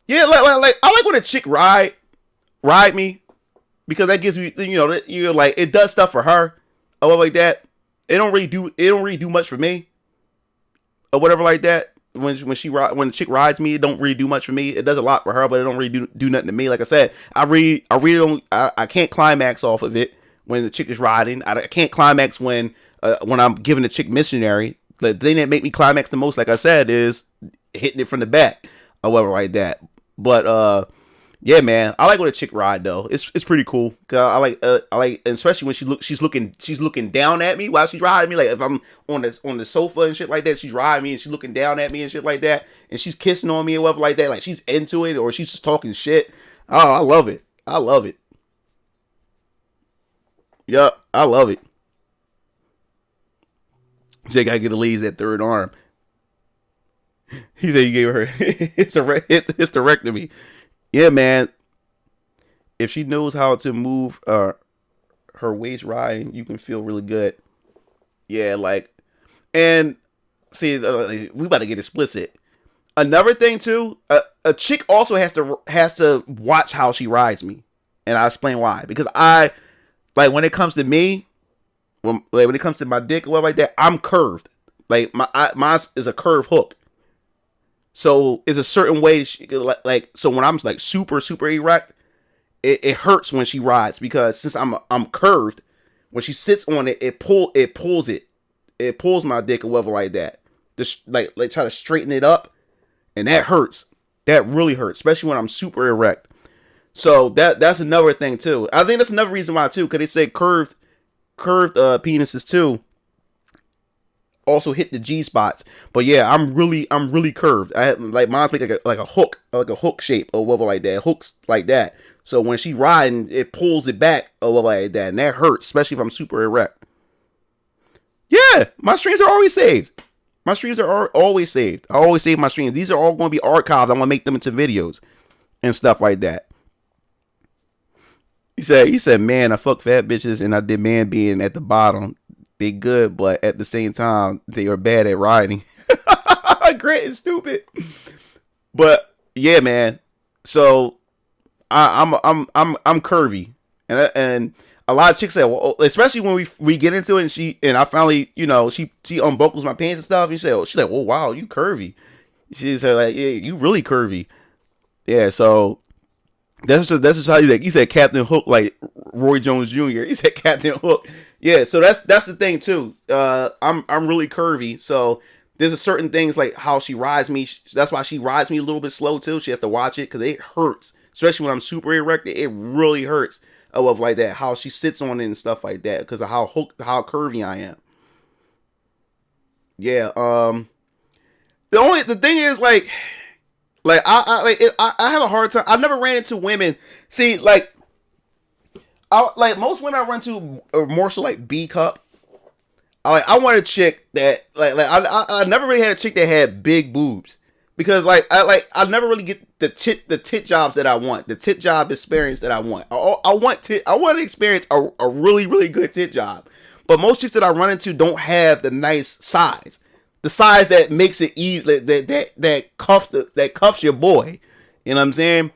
Yeah, like I like when a chick ride me, because that gives me, you're like, it does stuff for her or whatever like that. It don't really do much for me or whatever like that. When the chick rides me, it don't really do much for me. It does a lot for her, but it don't really do nothing to me. Like I said, I really don't. I can't climax off of it when the chick is riding. I can't climax when I'm giving the chick missionary. The thing that make me climax the most, like I said, is hitting it from the back or whatever like that. But yeah, man, I like when a chick ride though. It's pretty cool. I like, especially when she's looking down at me while she's riding me. Like if I'm on the sofa and shit like that, she's riding me and she's looking down at me and shit like that, and she's kissing on me and whatever like that. Like she's into it, or she's just talking shit. Oh, I love it. Yup, I love it. She gotta get the ladies that third arm. He said you gave her hysterectomy. Yeah, man. If she knows how to move her waist riding, you can feel really good. Yeah, like, and see, we about to get explicit. Another thing too, a chick also has to watch how she rides me, and I'll explain why. Because I like when it comes to me, when it comes to my dick or whatever like that, I'm curved. Like mine is a curved hook. So it's a certain way so when I'm like super erect, it hurts when she rides, because since I'm curved, when she sits on it, it pulls my dick or whatever like that. Just like try to straighten it up, and that hurts. That really hurts, especially when I'm super erect. So that's another thing too. I think that's another reason why too, because they say curved penises too also hit the G spots. But yeah, I'm really curved. I had, like, mine's make like a hook shape or whatever like that, hooks like that. So when she riding, it pulls it back or whatever like that, and that hurts, especially if I'm super erect. Yeah, my streams are always saved. My streams are always saved. I always save my streams. These are all going to be archived. I'm going to make them into videos and stuff like that. He said, man, I fuck fat bitches and I did man being at the bottom. They good, but at the same time, they are bad at riding. Great and stupid. But yeah, man. So I'm curvy, and a lot of chicks say, well, especially when we get into it, and I finally, you know, she unbuckles my pants and stuff. She's like, oh wow, you curvy. She said, like, yeah, you really curvy. Yeah, so that's just how you like. He said Captain Hook, like Roy Jones Jr. He said Captain Hook. Yeah, so that's the thing too. I'm really curvy, so there's a certain things like how she rides me. That's why she rides me a little bit slow too. She has to watch it because it hurts, especially when I'm super erect. It really hurts. Of like that, how she sits on it and stuff like that, because of how curvy I am. Yeah. The thing is like I have a hard time. I never ran into women. See, like most women I run to are more so like B cup. I want a chick that I never really had a chick that had big boobs, because I never really get the tit jobs that I want, the tit job experience that I want. I want to experience a really, really good tit job. But most chicks that I run into don't have the nice size, the size that makes it easy, that cuffs your boy. You know what I'm saying?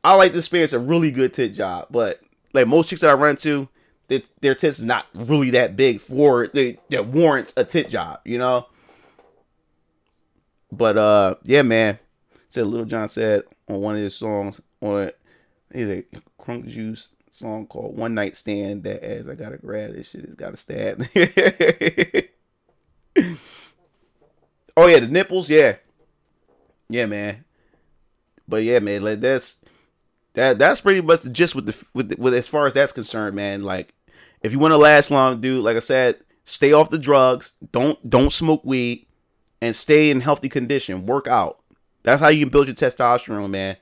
I like to experience a really good tit job, but like most chicks that I run into, their tits not really that big for that warrants a tit job, you know. But yeah, man. Said Little John said on one of his songs on a Crunk Juice song called "One Night Stand" that as I gotta grab this shit, it's gotta stab. Oh yeah, the nipples, yeah, man. But yeah, man, like that's pretty much the gist with as far as that's concerned, man. Like, if you want to last long, dude, like I said, stay off the drugs, don't smoke weed, and stay in healthy condition. Work out. That's how you can build your testosterone, man.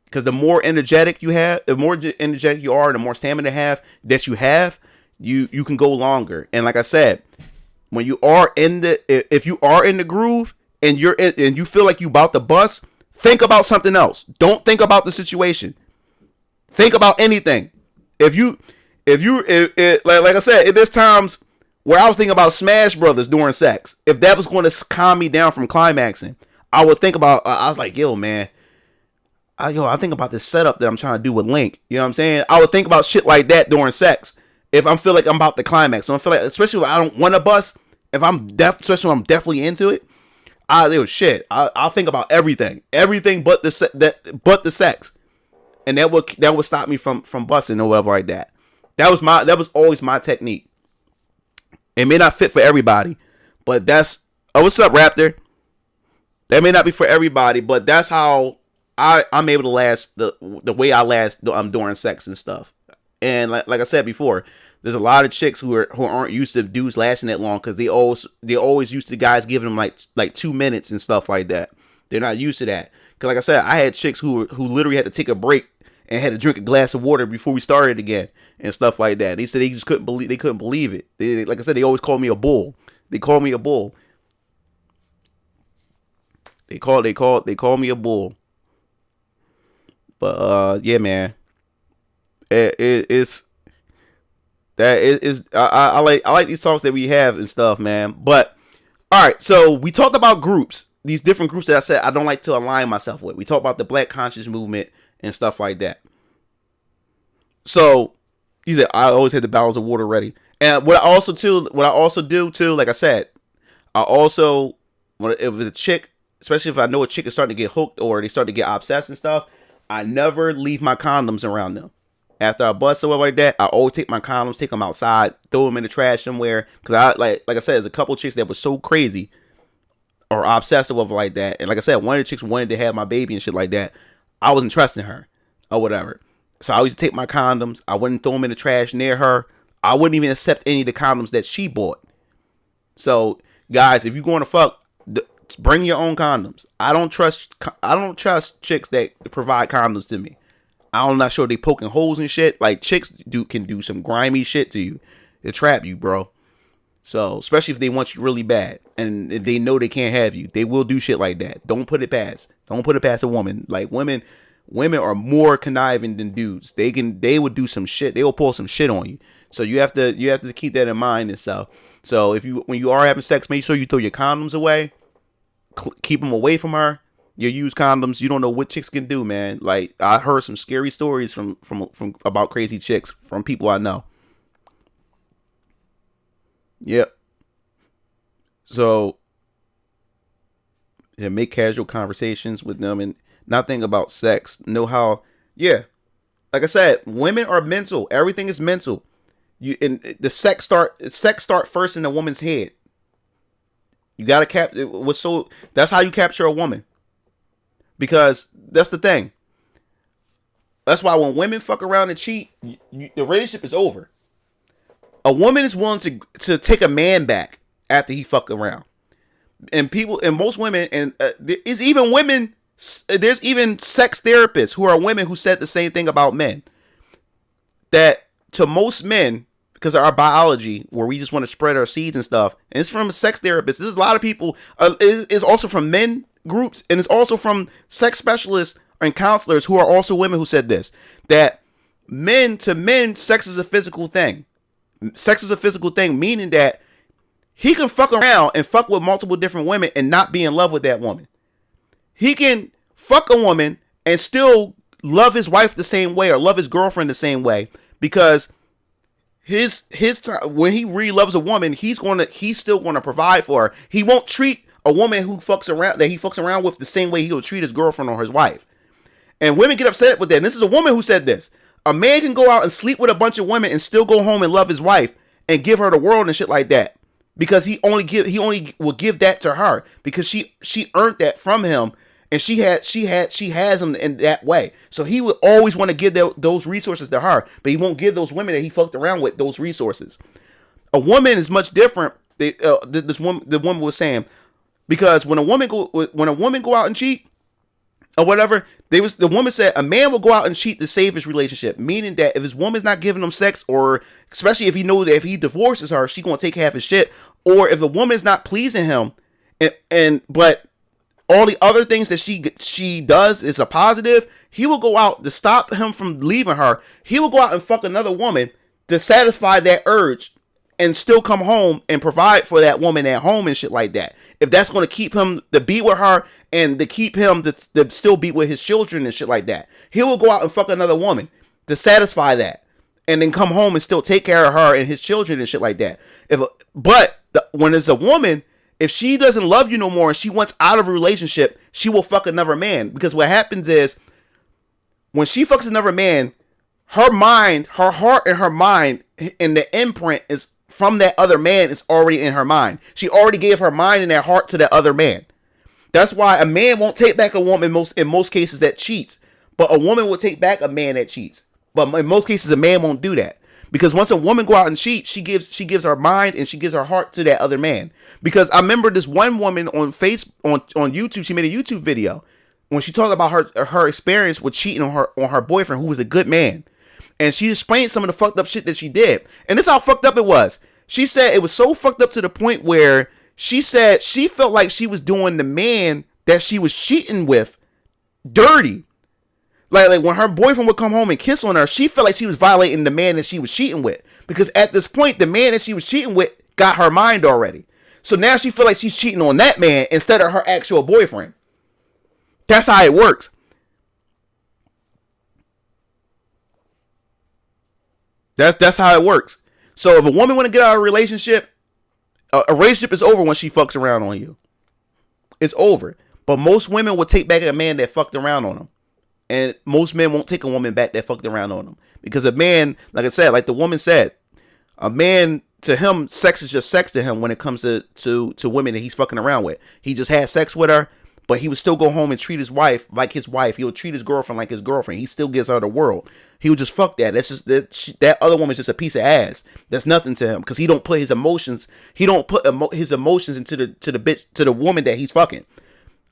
Because the more energetic you have, the more energetic you are, the more stamina you have, you can go longer. And like I said, when you are if you are in the groove and you feel like you about to bust, think about something else. Don't think about the situation. Think about anything. Like I said, there's times where I was thinking about Smash Brothers during sex. If that was going to calm me down from climaxing, I would think about, I was like, yo, man, I think about this setup that I'm trying to do with Link. You know what I'm saying? I would think about shit like that during sex. If I feel like I'm about to climax. So I feel like, especially if I don't want to bust, especially when I'm definitely into it, I'll think about everything but the sex. And that would stop me from busting or whatever like that. That was always my technique. It may not fit for everybody, but what's up, Raptor? That may not be for everybody, but that's how I'm able to last the way I last during sex and stuff. And like I said before, there's a lot of chicks who aren't used to dudes lasting that long because they always used to guys giving them like 2 minutes and stuff like that. They're not used to that. Because like I said, I had chicks who literally had to take a break and had to drink a glass of water before we started again and stuff like that. They said they just couldn't believe it. Like I said, they always called me a bull. They called me a bull. They call me a bull. But yeah, man. I like these talks that we have and stuff, man. But all right, so we talked about groups, these different groups that I said I don't like to align myself with. We talked about the Black Conscious Movement and stuff like that. So you said I always had the bottles of water ready. And what I also do too, like I said, if it's a chick, especially if I know a chick is starting to get hooked or they start to get obsessed and stuff, I never leave my condoms around them. After I bust or like that, I always take my condoms, take them outside, throw them in the trash somewhere. Because I like I said, there's a couple chicks that were so crazy or obsessed or like that. And like I said, one of the chicks wanted to have my baby and shit like that. I wasn't trusting her or whatever. So I used to take my condoms. I wouldn't throw them in the trash near her. I wouldn't even accept any of the condoms that she bought. So, guys, if you're going to fuck, bring your own condoms. I don't trust chicks that provide condoms to me. I'm not sure they poking holes and shit. Like, chicks can do some grimy shit to you to trap you, bro. So, especially if they want you really bad and they know they can't have you, they will do shit like that. Don't put it past a woman. Like, women are more conniving than dudes. They would do some shit. They will pull some shit on you. So you have to keep that in mind and stuff. So when you are having sex, make sure you throw your condoms away. Keep them away from her. You use condoms. You don't know what chicks can do, man. Like, I heard some scary stories from about crazy chicks from people I know. Yep. So, yeah, make casual conversations with them and not think about sex. Know how, yeah. Like I said, women are mental. Everything is mental. The sex start first in the woman's head. You gotta that's how you capture a woman. Because that's the thing. That's why when women fuck around and cheat, the relationship is over. A woman is willing to take a man back after he fucked around. And most women, and there's even sex therapists who are women who said the same thing about men. That to most men, because of our biology, where we just want to spread our seeds and stuff, and it's from a sex therapist. There's a lot of people, it's also from men groups, and it's also from sex specialists and counselors who are also women who said this, that men to men, sex is a physical thing. Sex is a physical thing, meaning that he can fuck around and fuck with multiple different women and not be in love with that woman. He can fuck a woman and still love his wife the same way or love his girlfriend the same way, because his time, when he really loves a woman, he's still gonna provide for her. He won't treat a woman who he fucks around with the same way he will treat his girlfriend or his wife. And women get upset with that. And this is a woman who said this. A man can go out and sleep with a bunch of women and still go home and love his wife and give her the world and shit like that, because he only will give that to her because she earned that from him, and she has him in that way. So he would always want to give those resources to her, but he won't give those women that he fucked around with those resources. A woman is much different. The woman was saying, because when a woman go out and cheat or whatever, the woman said a man will go out and cheat to save his relationship, meaning that if his woman's not giving him sex, or especially if he knows that if he divorces her, she's gonna take half his shit, or if the woman's not pleasing him, but all the other things that she does is a positive, he will go out to stop him from leaving her. He will go out and fuck another woman to satisfy that urge and still come home and provide for that woman at home and shit like that. If that's going to keep him to be with her and to keep him to still be with his children and shit like that, he will go out and fuck another woman to satisfy that, and then come home and still take care of her and his children and shit like that. When it's a woman, if she doesn't love you no more and she wants out of a relationship, she will fuck another man. Because what happens is, when she fucks another man, her mind, her heart and her mind, and the imprint is from that other man is already in her mind. She already gave her mind and her heart to that other man. That's why a man won't take back a woman in most cases that cheats, but a woman will take back a man that cheats. But in most cases, a man won't do that, because once a woman go out and cheat, she gives her mind and she gives her heart to that other man. Because I remember this one woman on YouTube, she made a YouTube video when she talked about her experience with cheating on her boyfriend, who was a good man. And she explained some of the fucked up shit that she did. And this is how fucked up it was. She said it was so fucked up to the point where she said she felt like she was doing the man that she was cheating with dirty. Like when her boyfriend would come home and kiss on her, she felt like she was violating the man that she was cheating with. Because at this point, the man that she was cheating with got her mind already. So now she feel like she's cheating on that man instead of her actual boyfriend. That's how it works. That's how it works. So if a woman want to get out of a relationship is over when she fucks around on you. It's over. But most women will take back a man that fucked around on them. And most men won't take a woman back that fucked around on them. Because a man, like I said, like the woman said, a man, to him, sex is just sex to him when it comes to women that he's fucking around with. He just had sex with her, but he would still go home and treat his wife like his wife. He would treat his girlfriend like his girlfriend. He still gives her the world. He would just fuck that. That's just that other woman's just a piece of ass. That's nothing to him because he don't put his emotions. He don't put his emotions into the woman that he's fucking.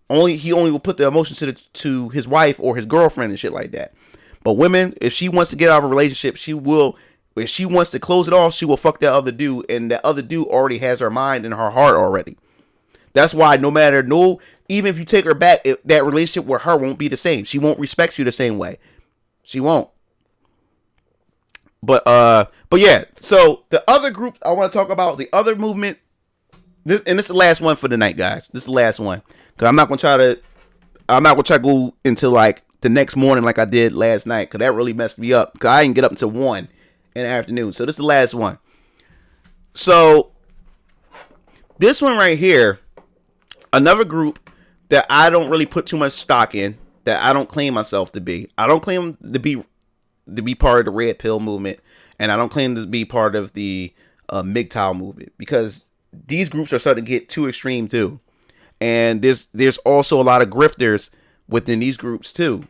He only will put the emotions to his wife or his girlfriend and shit like that. But women, if she wants to get out of a relationship, she will. If she wants to close it off, she will fuck that other dude, and that other dude already has her mind and her heart already. That's why even if you take her back, that relationship with her won't be the same. She won't respect you the same way. She won't. But yeah. So the other group I want to talk about, the other movement, this is the last one for the night, guys. This is the last one because I'm not gonna try to go into like the next morning like I did last night because that really messed me up because I didn't get up until 1 in the afternoon. So this is the last one. So this one right here, another group that I don't really put too much stock in, that I don't claim myself to be. I don't claim to be part of the red pill movement, and I don't claim to be part of the MGTOW movement because these groups are starting to get too extreme too. And there's also a lot of grifters within these groups too.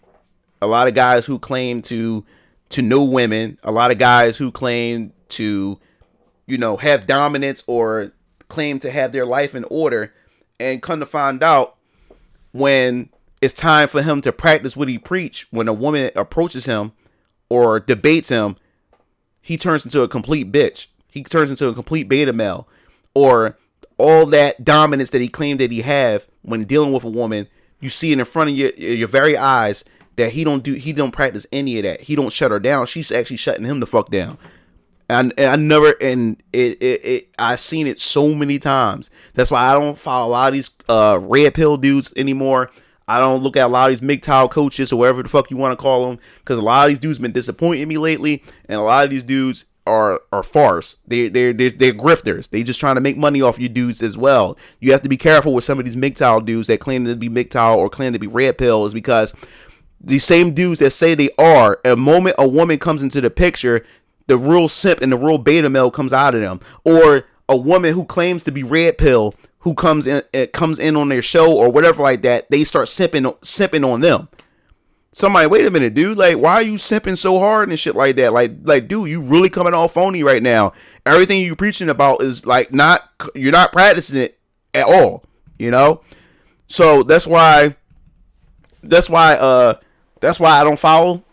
A lot of guys who claim to know women, a lot of guys who claim to, have dominance or claim to have their life in order, and come to find out when it's time for him to practice what he preach, when a woman approaches him or debates him, he turns into a complete bitch. He turns into a complete beta male, or all that dominance that he claimed that he have when dealing with a woman. You see it in front of your very eyes that he don't practice any of that. He don't shut her down. She's actually shutting him the fuck down. And I've seen it so many times. That's why I don't follow a lot of these red pill dudes anymore. I don't look at a lot of these MGTOW coaches or whatever the fuck you want to call them, because a lot of these dudes been disappointing me lately, and a lot of these dudes are farce. They're grifters. They just trying to make money off you dudes as well. You have to be careful with some of these MGTOW dudes that claim to be MGTOW or claim to be red pill, is because these same dudes that say they are, a moment a woman comes into the picture, the real simp and the real beta male comes out of them. Or a woman who claims to be red pill, who comes in on their show or whatever like that, they start simping on them. Somebody, wait a minute, dude. Like, why are you simping so hard and shit like that? Like, dude, you really coming off phony right now. Everything you preaching about is like you're not practicing it at all. So that's why I don't follow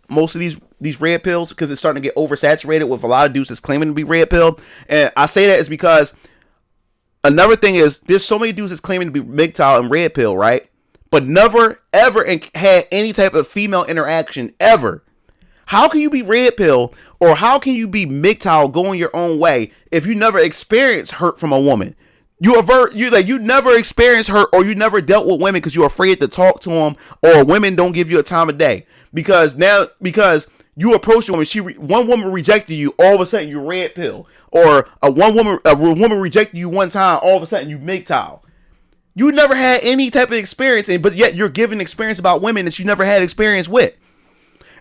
most of these red pills, because it's starting to get oversaturated with a lot of dudes that's claiming to be red pill. And I say that is because another thing is there's so many dudes that's claiming to be MGTOW and red pill, right? But never ever had any type of female interaction ever. How can you be red pill or how can you be MGTOW going your own way if you never experienced hurt from a woman? You never experienced hurt, or you never dealt with women because you're afraid to talk to them, or women don't give you a time of day because you approach a woman, one woman rejected you, all of a sudden you red pill, or a woman rejected you one time, all of a sudden you MGTOW. You never had any type of experience, but yet you're giving experience about women that you never had experience with.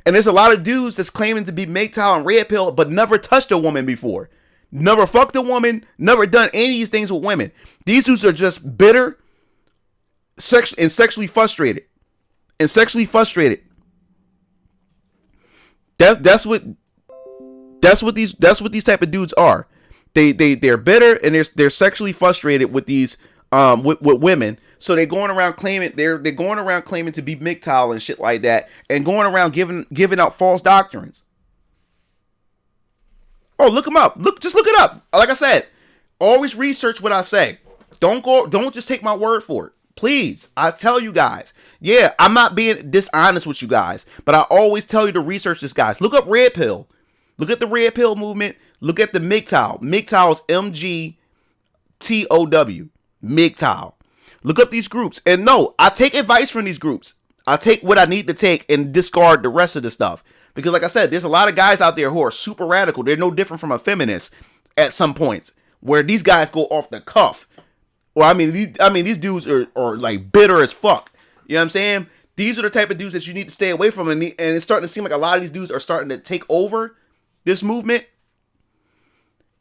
And there's a lot of dudes that's claiming to be MGTOW and red pill, but never touched a woman before. Never fucked a woman, never done any of these things with women. These dudes are just bitter, and sexually frustrated. That's what these type of dudes are. They're bitter and they're sexually frustrated with these with women. So they're going around claiming to be MGTOW and shit like that, and going around giving out false doctrines. Oh, look them up. Just look it up. Like I said, always research what I say. Don't just take my word for it. Please, I tell you guys. Yeah, I'm not being dishonest with you guys, but I always tell you to research this, guys. Look up red pill. Look at the red pill movement. Look at the MGTOW. MGTOW is MGTOW. MGTOW. Look up these groups. And no, I take advice from these groups. I take what I need to take and discard the rest of the stuff. Because like I said, there's a lot of guys out there who are super radical. They're no different from a feminist at some points, where these guys go off the cuff. Well, these dudes are like bitter as fuck. You know what I'm saying? These are the type of dudes that you need to stay away from. And it's starting to seem like a lot of these dudes are starting to take over this movement.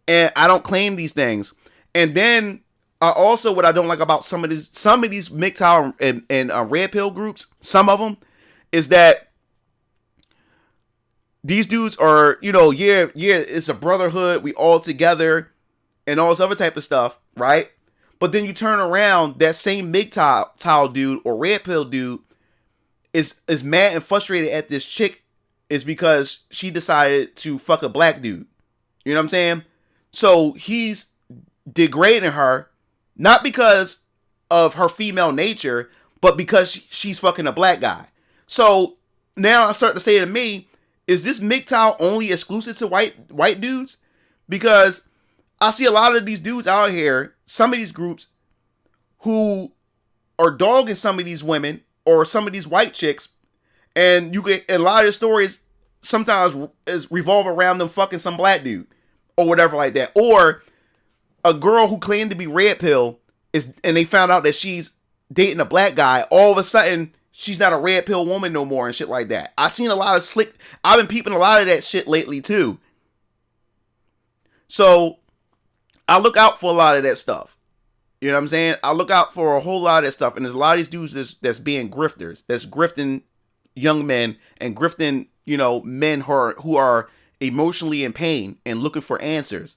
And I don't claim these things. And then also what I don't like about some of these MGTOW and red pill groups, some of them, is that These dudes are, yeah, it's a brotherhood. We all together and all this other type of stuff, right? But then you turn around, that same MGTOW dude or red pill dude is mad and frustrated at this chick is because she decided to fuck a black dude. You know what I'm saying? So he's degrading her, not because of her female nature, but because she's fucking a black guy. So now I start to say to me, is this MGTOW only exclusive to white dudes? Because I see a lot of these dudes out here, some of these groups, who are dogging some of these women or some of these white chicks, and you get a lot of the stories sometimes is revolve around them fucking some black dude or whatever like that, or a girl who claimed to be red pill and they found out that she's dating a black guy. All of a sudden, she's not a red pill woman no more and shit like that. I've seen a lot of slick. I've been peeping a lot of that shit lately too. So I look out for a lot of that stuff. You know what I'm saying? I look out for a whole lot of that stuff. And there's a lot of these dudes that's being grifters, that's grifting young men and grifting, men who are emotionally in pain and looking for answers.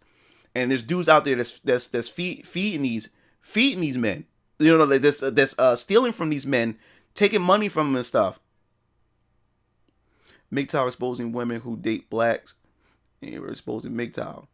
And there's dudes out there that's feeding these men, that's stealing from these men, taking money from them and stuff. MGTOW exposing women who date blacks, and we're exposing MGTOW.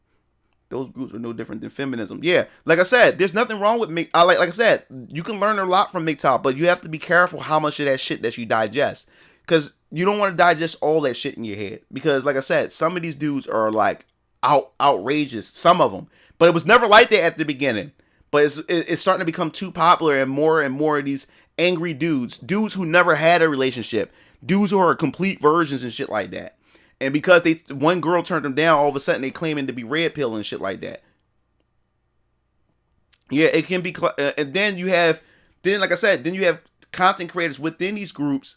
Those groups are no different than feminism. Yeah, like I said, there's nothing wrong with MGTOW. Like I said, you can learn a lot from MGTOW, but you have to be careful how much of that shit that you digest, because you don't want to digest all that shit in your head. Because, like I said, some of these dudes are like outrageous. Some of them, but it was never like that at the beginning. But it's starting to become too popular, and more of these angry dudes who never had a relationship, dudes who are complete virgins and shit like that. And because one girl turned them down, all of a sudden they claiming to be red pill and shit like that. Yeah, it can be. And then you have content creators within these groups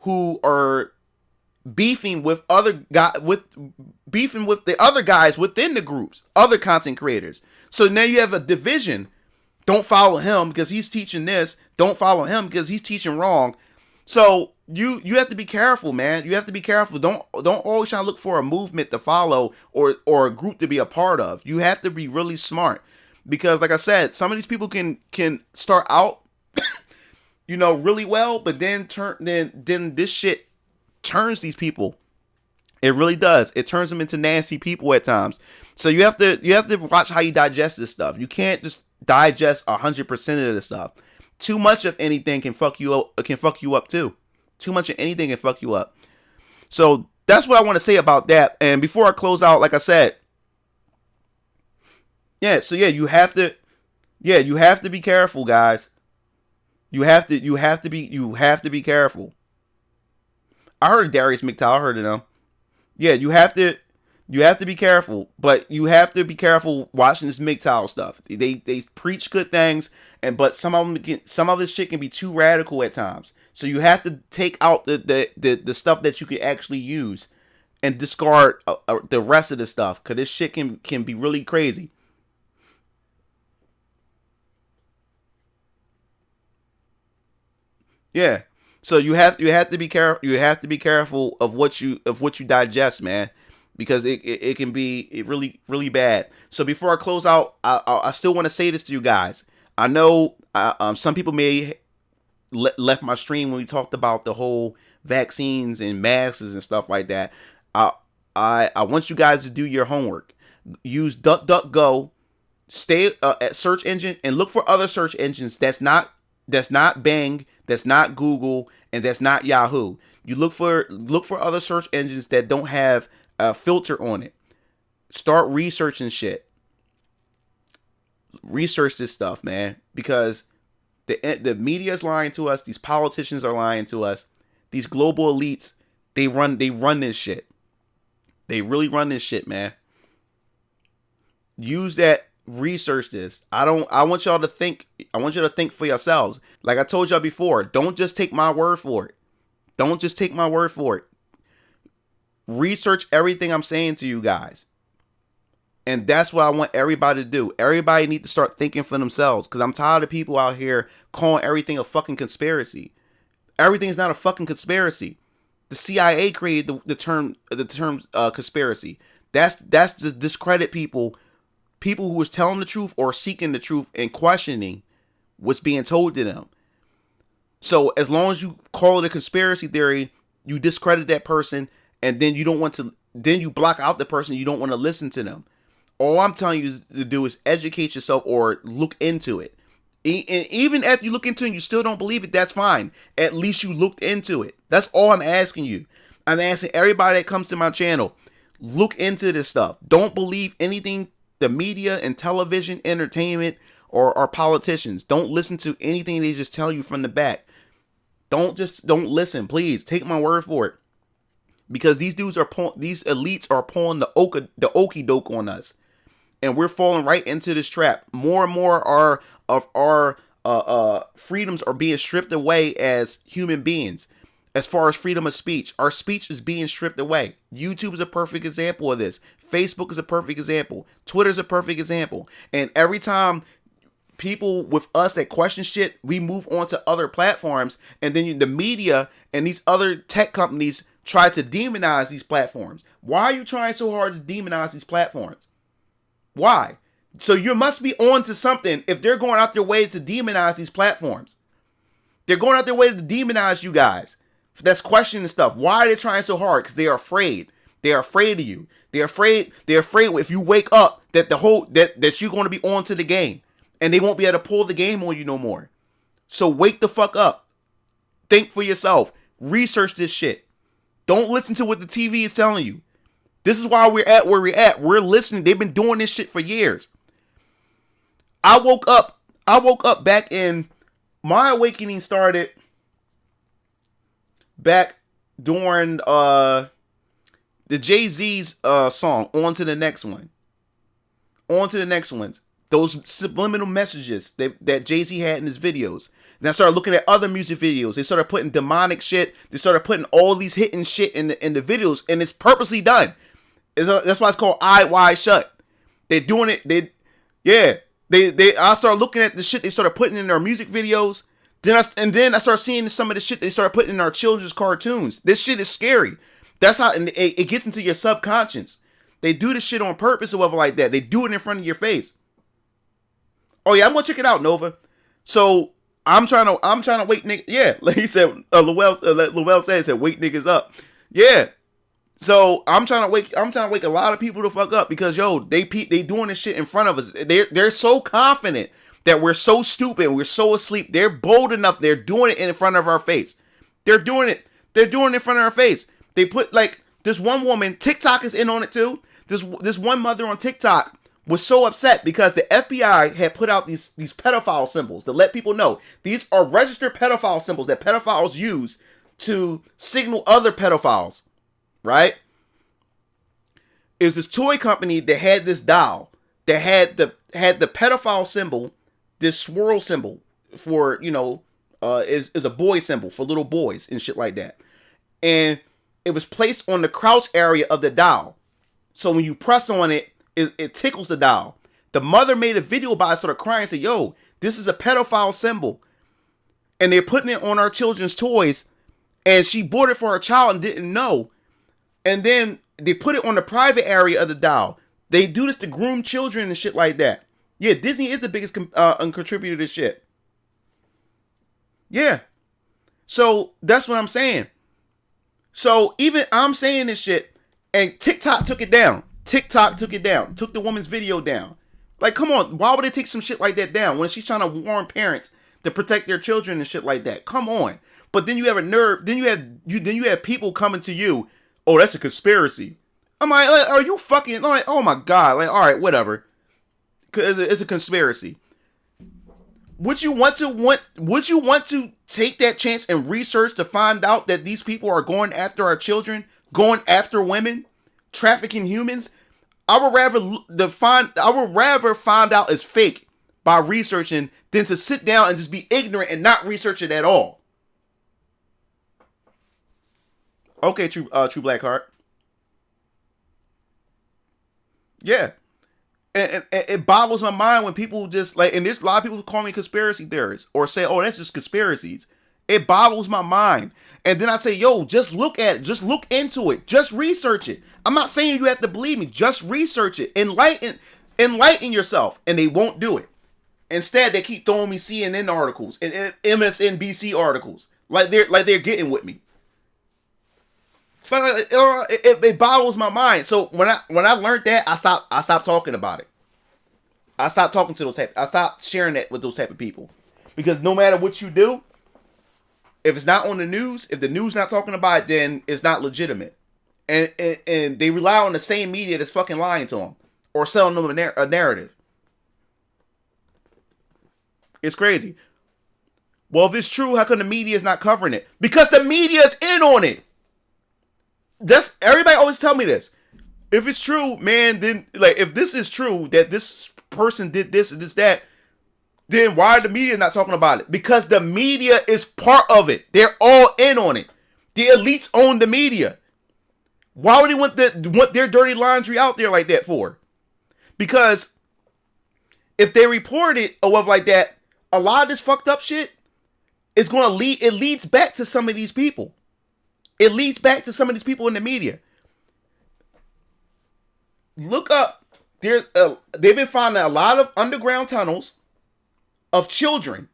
who are beefing with beefing with the other guys within the groups, other content creators. So now you have a division. Don't follow him because he's teaching this. Don't follow him because he's teaching wrong. So you have to be careful, man. You have to be careful. Don't always try to look for a movement to follow or a group to be a part of. You have to be really smart, because like I said, some of these people can start out really well, but then then this shit turns these people. It really does. It turns them into nasty people at times. So you have to watch how you digest this stuff. You can't just digest 100% of this stuff. Too much of anything can fuck you up too. Too much of anything can fuck you up. So that's what I want to say about that. And before I close out, like I said, you have to be careful, guys. You have to be careful. I heard of Darius MGTOW. I heard of them. Yeah, you have to be careful, but you have to be careful watching this MGTOW stuff. They preach good things, but some of this shit can be too radical at times. So you have to take out the stuff that you can actually use and discard the rest of the stuff, because this shit can be really crazy. Yeah. So you have to be careful. You have to be careful of what you digest, man, because it can be really, really bad. So before I close out, I still want to say this to you guys. I know some people may left my stream when we talked about the whole vaccines and masks and stuff like that. I want you guys to do your homework. Use DuckDuckGo. Stay at search engine and look for other search engines that's not Bing, that's not Google, and that's not Yahoo. You look for other search engines that don't have a filter on it. Start researching shit. Research this stuff, man, because the media is lying to us. These politicians are lying to us. These global elites, they run this shit. They really run this shit, man. Use that. Research this. I want y'all to think. I want you to think for yourselves. Like I told y'all before, don't just take my word for it. Don't just take my word for it. Research everything I'm saying to you guys. And that's what I want everybody to do. Everybody need to start thinking for themselves, because I'm tired of people out here calling everything a fucking conspiracy. Everything is not a fucking conspiracy. The CIA created the term conspiracy. That's to discredit people who was telling the truth or seeking the truth and questioning what's being told to them. So as long as you call it a conspiracy theory, you discredit that person, and then you don't want to. Then you block out the person. You don't want to listen to them. All I'm telling you to do is educate yourself or look into it. And even after you look into it and you still don't believe it, that's fine. At least you looked into it. That's all I'm asking you. I'm asking everybody that comes to my channel, look into this stuff. Don't believe anything the media and television, entertainment, or politicians. Don't listen to anything they just tell you from the back. Don't listen. Please take my word for it. Because these elites are pulling the okie doke on us. And we're falling right into this trap. More and more of our freedoms are being stripped away as human beings. As far as freedom of speech, our speech is being stripped away. YouTube is a perfect example of this. Facebook is a perfect example. Twitter is a perfect example. And every time people with us that question shit, we move on to other platforms. And then the media and these other tech companies try to demonize these platforms. Why are you trying so hard to demonize these platforms? Why? So you must be on to something if they're going out their ways to demonize these platforms. They're going out their way to demonize you guys. That's questioning stuff. Why are they trying so hard? Because they are afraid. They are afraid of you. They're afraid if you wake up that that you're going to be on to the game. And they won't be able to pull the game on you no more. So wake the fuck up. Think for yourself. Research this shit. Don't listen to what the TV is telling you. This is why we're at where we're at. We're listening. They've been doing this shit for years. I woke up back in, my awakening started back during the Jay-Z's song, On to the Next One. On to the next ones. Those subliminal messages that Jay-Z had in his videos. And I started looking at other music videos. They started putting demonic shit. They started putting all these hidden shit in the videos, and it's purposely done. That's why it's called Eye Wide Shut. They're doing it. I started looking at the shit they started putting in their music videos. Then I started seeing some of the shit they started putting in our children's cartoons. This shit is scary. That's how it gets into your subconscious. They do this shit on purpose or whatever like that. They do it in front of your face. Oh yeah, I'm gonna check it out, Nova. So I'm trying to wake niggas. Yeah, like he said, Lowell said wake niggas up. Yeah. So I'm trying to wake a lot of people to fuck up because they doing this shit in front of us. They're so confident that we're so stupid and we're so asleep. They're bold enough. They're doing it in front of our face. They're doing it in front of our face. They put like this one woman, TikTok is in on it too. This one mother on TikTok was so upset because the FBI had put out these pedophile symbols to let people know these are registered pedophile symbols that pedophiles use to signal other pedophiles. Right? It was this toy company that had this doll that had the pedophile symbol, this swirl symbol for, is a boy symbol for little boys and shit like that. And it was placed on the crouch area of the doll. So when you press on it, it tickles the doll. The mother made a video about it, started crying and said, yo, this is a pedophile symbol. And they're putting it on our children's toys. And she bought it for her child and didn't know. And then they put it on the private area of the doll. They do this to groom children and shit like that. Yeah, Disney is the biggest contributor to this shit. Yeah. So that's what I'm saying. So even I'm saying this shit and TikTok took it down. TikTok took it down. Took the woman's video down. Like, come on. Why would they take some shit like that down when she's trying to warn parents to protect their children and shit like that? Come on. But then you have a nerve. Then you have people coming to you. Oh, that's a conspiracy. I'm like, are you fucking like? Oh my god! Like, all right, whatever. Cause it's a conspiracy. Would you want to take that chance and research to find out that these people are going after our children, going after women, trafficking humans? I would rather find out it's fake by researching than to sit down and just be ignorant and not research it at all. Okay, True Blackheart. Yeah. And it boggles my mind when people just like, and there's a lot of people who call me conspiracy theorists or say, oh, that's just conspiracies. It boggles my mind. And then I say, yo, just look at it. Just look into it. Just research it. I'm not saying you have to believe me. Just research it. Enlighten yourself. And they won't do it. Instead, they keep throwing me CNN articles and MSNBC articles. Like they're getting with me. But it boggles my mind. So when I learned that, I stopped talking about it. I stopped talking to I stopped sharing that with those type of people. Because no matter what you do, if it's not on the news, if the news not talking about it, then it's not legitimate. And they rely on the same media that's fucking lying to them or selling them a narrative. It's crazy. Well, if it's true, how come the media is not covering it? Because the media is in on it. That's everybody always tell me this. If it's true, man, then like if this is true that this person did this and this that, then why are the media not talking about it? Because the media is part of it. They're all in on it. The elites own the media. Why would they want their dirty laundry out there like that for? Because if they report it or whatever like that, a lot of this fucked up shit is going to lead. It leads back to some of these people. It leads back to some of these people in the media. Look up. They've been finding a lot of underground tunnels of children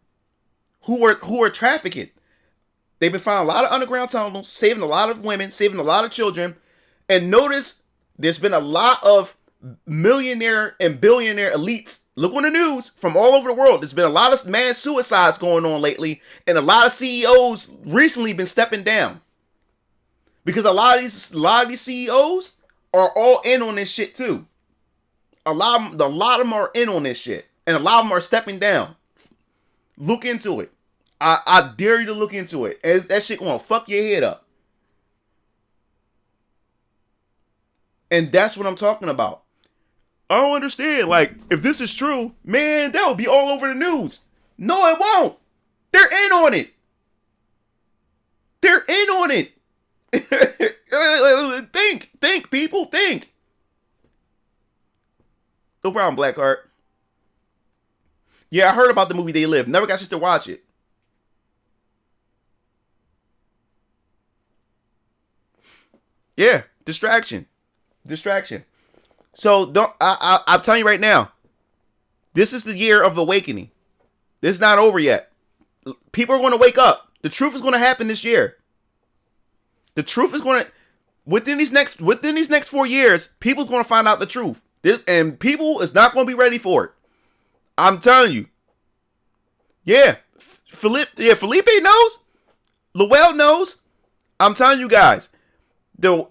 who are trafficked. They've been finding a lot of underground tunnels, saving a lot of women, saving a lot of children. And notice there's been a lot of millionaire and billionaire elites. Look on the news from all over the world. There's been a lot of mass suicides going on lately, and a lot of CEOs recently been stepping down because a lot of these CEOs are all in on this shit too. A lot of them are in on this shit, and a lot of them are stepping down. Look into it. I dare you to look into it. That shit gonna fuck your head up. And that's what I'm talking about. I don't understand. Like, if this is true, man, that would be all over the news. No, it won't. They're in on it. They're in on it. Think, people, think. No problem, Blackheart. Yeah, I heard about the movie They Live. Never got shit to watch it. Yeah, distraction. So I'm telling you right now, this is the year of awakening. This is not over yet. People are going to wake up. The truth is going to happen this year. The truth is going to within these next 4 years, people's going to find out the truth. And people is not going to be ready for it. I'm telling you. Yeah, Felipe knows. Lowell knows. I'm telling you guys. The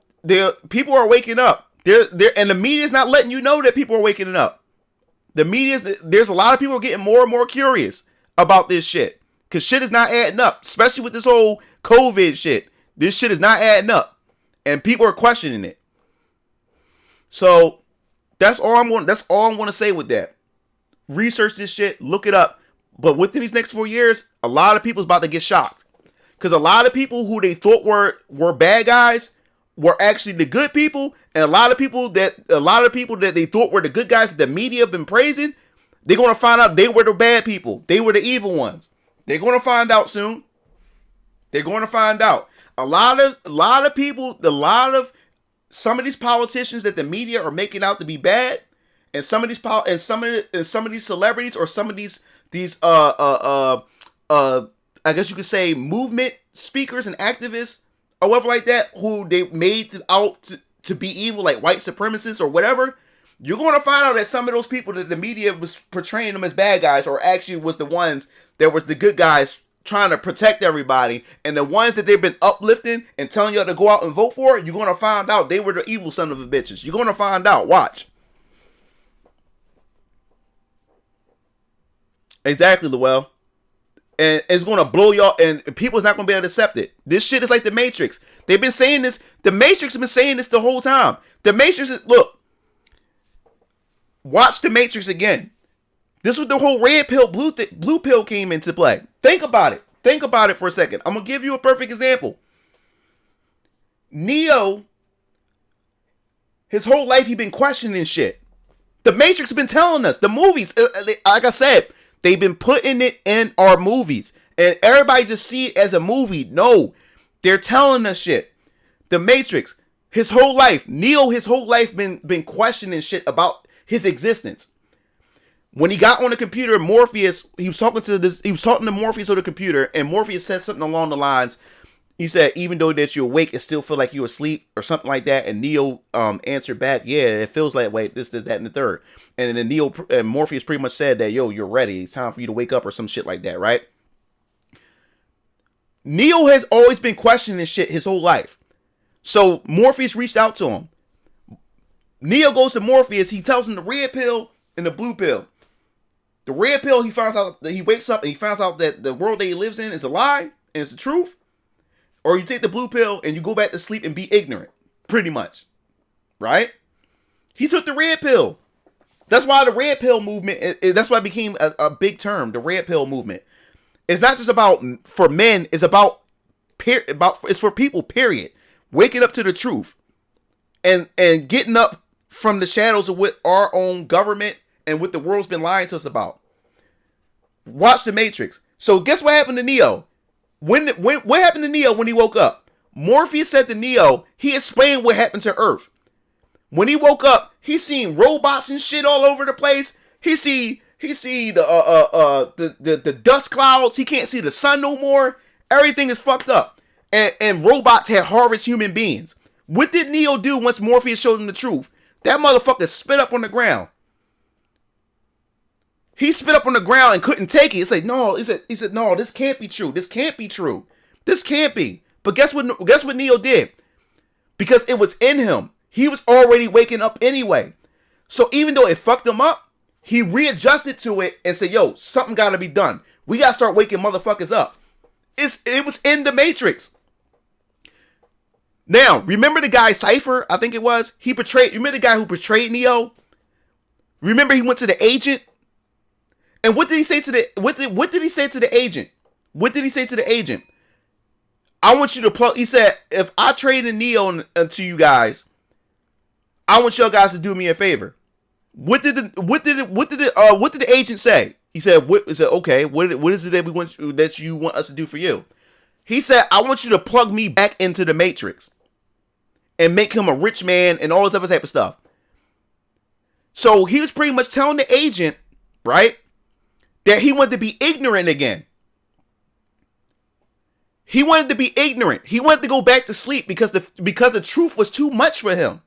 people are waking up. And the media's not letting you know that people are waking up. There's a lot of people getting more and more curious about this shit. Because shit is not adding up. Especially with this whole COVID shit. This shit is not adding up. And people are questioning it. So, that's all I'm going to say with that. Research this shit. Look it up. But within these next 4 years, a lot of people's about to get shocked. Because a lot of people who they thought were bad guys were actually the good people, and a lot of people that they thought were the good guys that the media have been praising, they're gonna find out they were the bad people. They were the evil ones. They're gonna find out soon. They're gonna find out. A lot of people, some of these politicians that the media are making out to be bad, and some of these celebrities or some of these I guess you could say movement speakers and activists or whatever like that, who they made out to be evil, like white supremacists or whatever, you're going to find out that some of those people that the media was portraying them as bad guys or actually was the ones that was the good guys trying to protect everybody. And the ones that they've been uplifting and telling y'all to go out and vote for, you're going to find out they were the evil son of a bitches. You're going to find out. Watch. Exactly, Lowell. And it's going to blow y'all, and people's not going to be able to accept it. This shit is like the Matrix. They've been saying this. The Matrix has been saying this the whole time. The Matrix is, look. Watch the Matrix again. This was the whole red pill, blue pill came into play. Think about it. Think about it for a second. I'm going to give you a perfect example. Neo, his whole life, he been questioning shit. The Matrix has been telling us. The movies, like I said, they've been putting it in our movies. And everybody just see it as a movie. No, they're telling us shit. The Matrix, his whole life, Neo, his whole life been questioning shit about his existence. When he got on the computer, Morpheus, he was talking to Morpheus on the computer, and Morpheus said something along the lines. He said, even though that you're awake, it still feel like you're asleep or something like that. And Neo answered back, yeah, it feels like, wait, this, that, and the third. And then Neo and Morpheus pretty much said that, yo, you're ready. It's time for you to wake up or some shit like that, right? Neo has always been questioning shit his whole life. So Morpheus reached out to him. Neo goes to Morpheus. He tells him the red pill and the blue pill. The red pill, he finds out that he wakes up and he finds out that the world that he lives in is a lie and it's the truth. Or you take the blue pill and you go back to sleep and be ignorant. Pretty much. Right? He took the red pill. That's why the red pill movement, that's why it became a big term, the red pill movement. It's not just about for men, it's it's for people, period. Waking up to the truth. And getting up from the shadows of what our own government and what the world's been lying to us about. Watch The Matrix. So guess what happened to Neo? What happened to Neo when he woke up? Morpheus said to Neo, he explained what happened to Earth. When he woke up, he seen robots and shit all over the place. He see the dust clouds. He can't see the sun no more. Everything is fucked up. And robots had harvest human beings. What did Neo do once Morpheus showed him the truth? That motherfucker spit up on the ground. He spit up on the ground and couldn't take it. He said, no, this can't be true. This can't be true. This can't be. But guess what Neo did? Because it was in him. He was already waking up anyway. So even though it fucked him up, he readjusted to it and said, yo, something gotta be done. We gotta start waking motherfuckers up. It was in the Matrix. Now, remember the guy Cypher, I think it was? Remember the guy who betrayed Neo? Remember he went to the agent? And what did he say to the agent? What did he say to the agent? I want you to plug. He said, if I trade in Neo to you guys, I want y'all guys to do me a favor. What did the agent say? He said, okay, what is it that you want us to do for you? He said, I want you to plug me back into the Matrix and make him a rich man and all this other type of stuff. So he was pretty much telling the agent, right, that he wanted to be ignorant again. He wanted to be ignorant. He wanted to go back to sleep because the truth was too much for him.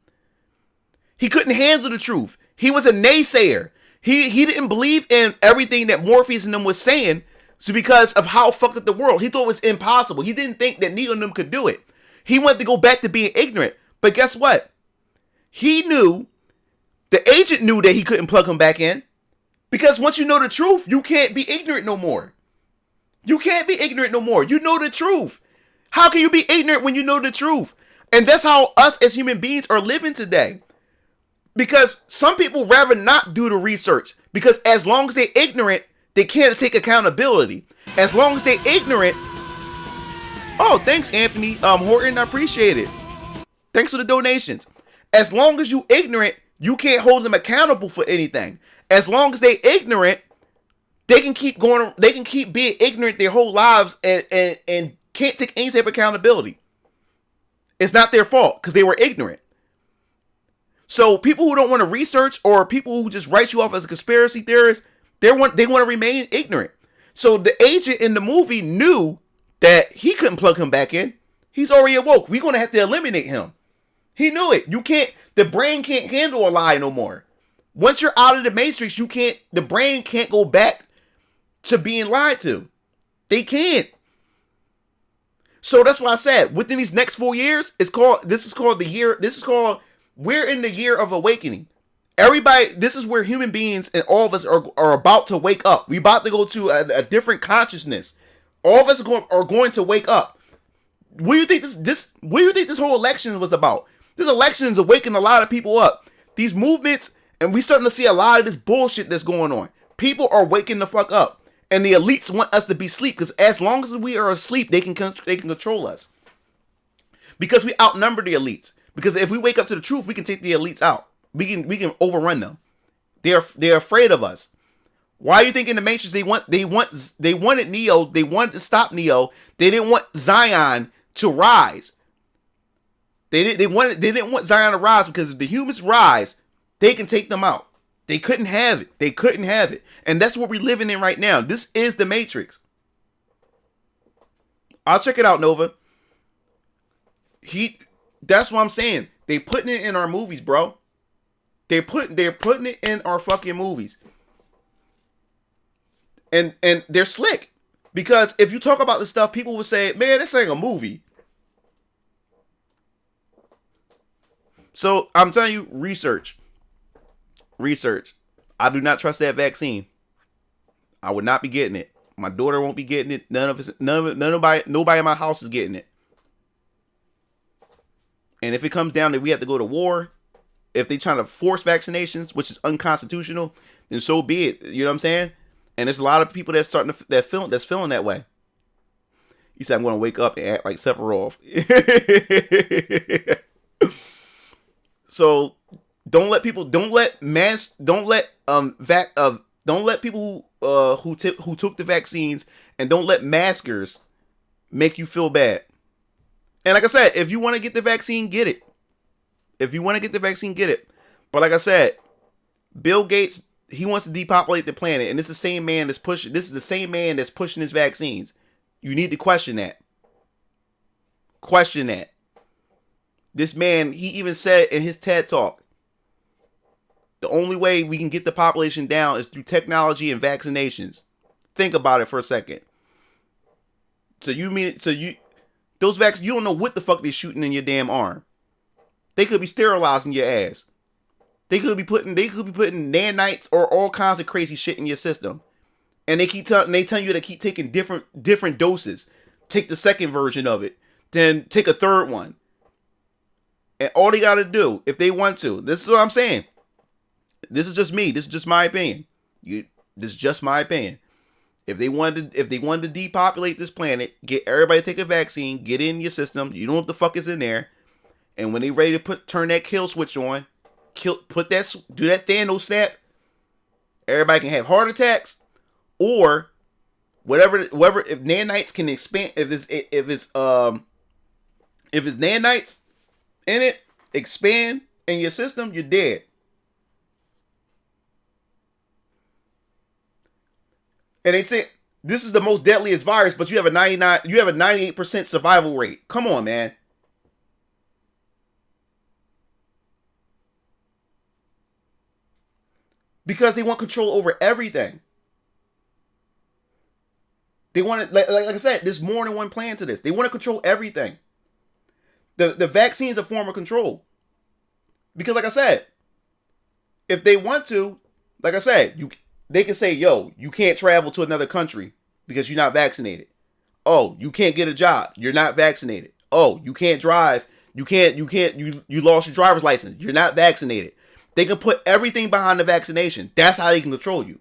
He couldn't handle the truth. He was a naysayer. He didn't believe in everything that Morpheus and them was saying. So because of how fucked up the world, he thought it was impossible. He didn't think that Neo and them could do it. He wanted to go back to being ignorant. But guess what? He knew, the agent knew that he couldn't plug him back in. Because once you know the truth, you can't be ignorant no more. You can't be ignorant no more. You know the truth. How can you be ignorant when you know the truth? And that's how us as human beings are living today. Because some people rather not do the research. Because as long as they're ignorant, they can't take accountability. As long as they're ignorant. Oh, thanks, Anthony Horton. I appreciate it. Thanks for the donations. As long as you ignorant, you can't hold them accountable for anything. As long as they're ignorant, they can keep going. They can keep being ignorant their whole lives and can't take any type of accountability. It's not their fault because they were ignorant. So people who don't want to research or people who just write you off as a conspiracy theorist, they want to remain ignorant. So the agent in the movie knew that he couldn't plug him back in. He's already awoke. We're going to have to eliminate him. He knew it. The brain can't handle a lie no more. Once you're out of the Matrix, the brain can't go back to being lied to. They can't. So that's why I said within these next 4 years, we're in the year of awakening. Everybody, this is where human beings and all of us are about to wake up. We're about to go to a different consciousness. All of us are going to wake up. What do you think this whole election was about? This election is awakening a lot of people up. These movements, and we're starting to see a lot of this bullshit that's going on. People are waking the fuck up. And the elites want us to be asleep. Because as long as we are asleep, they can control us. Because we outnumber the elites. Because if we wake up to the truth, we can take the elites out. We can overrun them. They're afraid of us. Why are you think in the Matrix they wanted Neo, they wanted to stop Neo, they didn't want Zion to rise. They didn't want Zion to rise because if the humans rise, they can take them out. They couldn't have it. They couldn't have it. And that's what we're living in right now. This is the Matrix. I'll check it out, Nova. That's what I'm saying. They putting it in our movies, bro. They're putting it in our fucking movies. And they're slick. Because if you talk about this stuff, people will say, man, this ain't a movie. So I'm telling you, research. I do not trust that vaccine. I would not be getting it. My daughter won't be getting it. Nobody in my house is getting it. And if it comes down that we have to go to war, if they trying to force vaccinations, which is unconstitutional, then so be it. You know what I'm saying? And there's a lot of people that's feeling that way. You said I'm going to wake up and act like Sephiroth. So don't let people who took the vaccines, and don't let maskers make you feel bad. And like I said, if you want to get the vaccine, get it. But like I said, Bill Gates, he wants to depopulate the planet, and this is the same man that's pushing his vaccines. You need to question that. This man, he even said in his TED Talk, the only way we can get the population down is through technology and vaccinations. Think about it for a second. You don't know what the fuck they're shooting in your damn arm. They could be sterilizing your ass. They could be putting nanites or all kinds of crazy shit in your system. And they tell you to keep taking different doses. Take the second version of it, then take a third one. And all they got to do, if they want to, this is what I'm saying. This is just me. This is just my opinion. This is just my opinion. If they wanted to depopulate this planet, get everybody to take a vaccine, get in your system. You know what the fuck is in there. And when they ready to turn that kill switch on, do that Thanos snap. Everybody can have heart attacks, or whatever. If nanites can expand, if it's nanites in it, expand in your system, you're dead. And they say this is the most deadliest virus, but you have a 98% survival rate. Come on, man. Because they want control over everything. They want it, like I said, there's more than one plan to this. They want to control everything. The vaccine is a form of control. Because like I said, if they want to, like I said, they can say, yo, you can't travel to another country because you're not vaccinated. Oh, you can't get a job. You're not vaccinated. Oh, you can't drive. You lost your driver's license. You're not vaccinated. They can put everything behind the vaccination. That's how they can control you.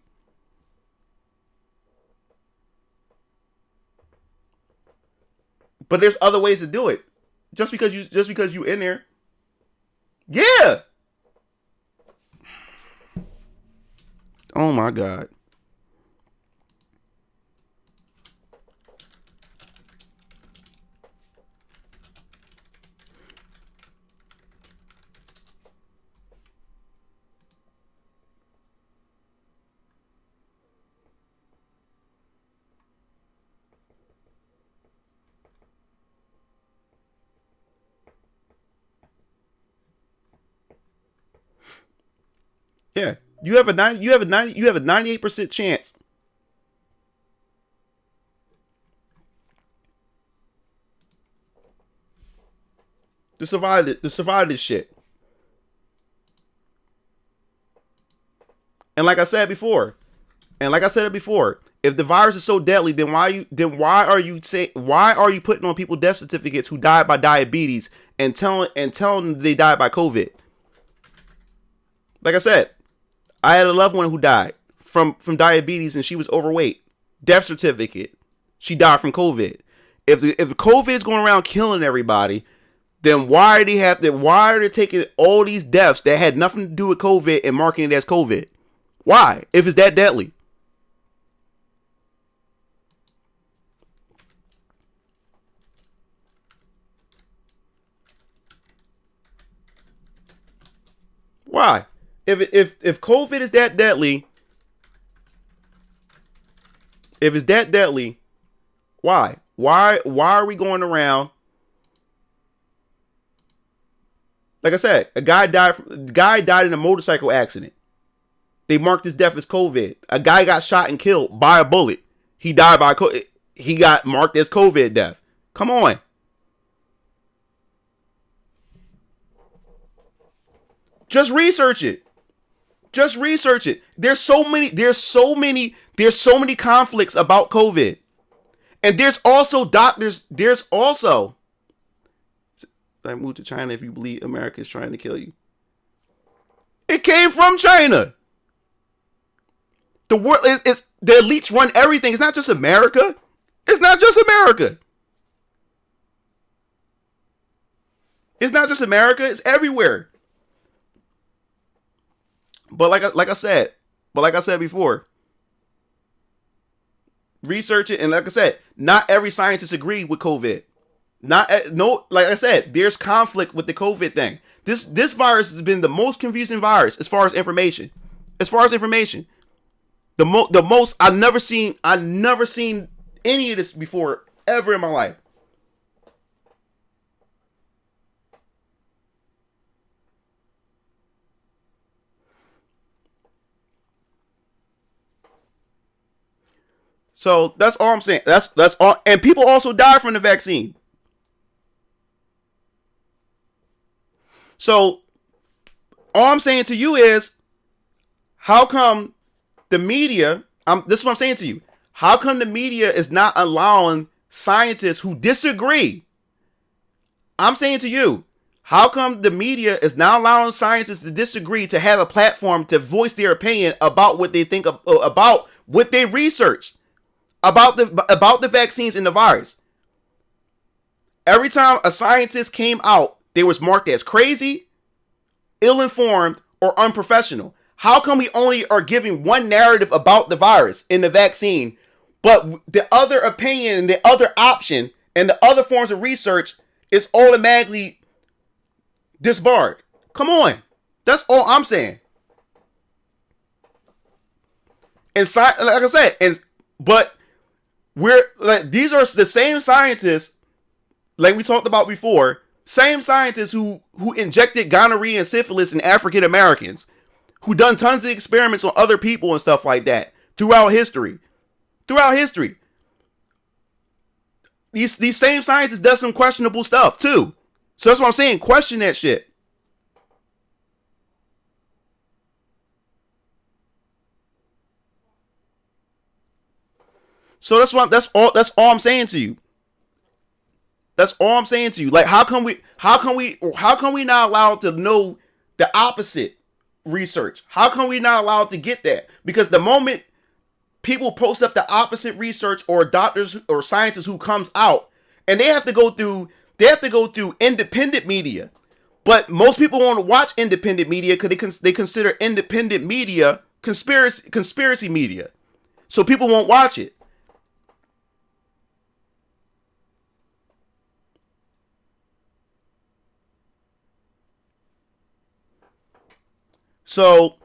But there's other ways to do it. Just because you in there. Yeah. Oh my God. Yeah. You have a 98% chance to survive this shit. And like I said before, if the virus is so deadly, then why are you putting on people death certificates who died by diabetes and telling them they died by COVID? Like I said, I had a loved one who died from diabetes and she was overweight. Death certificate. She died from COVID. If COVID is going around killing everybody, then why are they taking all these deaths that had nothing to do with COVID and marking it as COVID? Why? If it's that deadly. Why? If COVID is that deadly, if it's that deadly, why? Why are we going around? Like I said, a guy died in a motorcycle accident. They marked his death as COVID. A guy got shot and killed by a bullet. He died by COVID. He got marked as COVID death. Come on. Just research it. Just research it. There's so many conflicts about COVID. And there's also doctors, I moved to China if you believe America is trying to kill you. It came from China. The world is the elites run everything. It's not just America. It's not just America. It's not just America. It's everywhere. But like I said before, research it. And like I said, not every scientist agree with COVID. Like I said, there's conflict with the COVID thing. This virus has been the most confusing virus as far as information. The most I've never seen any of this before ever in my life. So that's all I'm saying. That's all. And people also die from the vaccine. So all I'm saying to you is, how come the media, this is what I'm saying to you. How come the media is not allowing scientists who disagree? I'm saying to you, how come the media is not allowing scientists to disagree to have a platform to voice their opinion about what they think about what they researched about the vaccines and the virus? Every time a scientist came out, they was marked as crazy, ill-informed, or unprofessional. How come we only are giving one narrative about the virus in the vaccine, but the other opinion and the other option and the other forms of research is automatically disbarred? Come on. That's all I'm saying. And like I said, but we're like, these are the same scientists, like we talked about before, same scientists who injected gonorrhea and syphilis in African Americans, who done tons of experiments on other people and stuff like that throughout history. These same scientists does some questionable stuff too. So that's what I'm saying. Question that shit. So that's all I'm saying to you. That's all I'm saying to you. Like, how come we not allowed to know the opposite research? How come we not allowed to get that? Because the moment people post up the opposite research, or doctors or scientists who comes out, and they have to go through independent media. But most people won't watch independent media because they consider independent media conspiracy media. So people won't watch it. So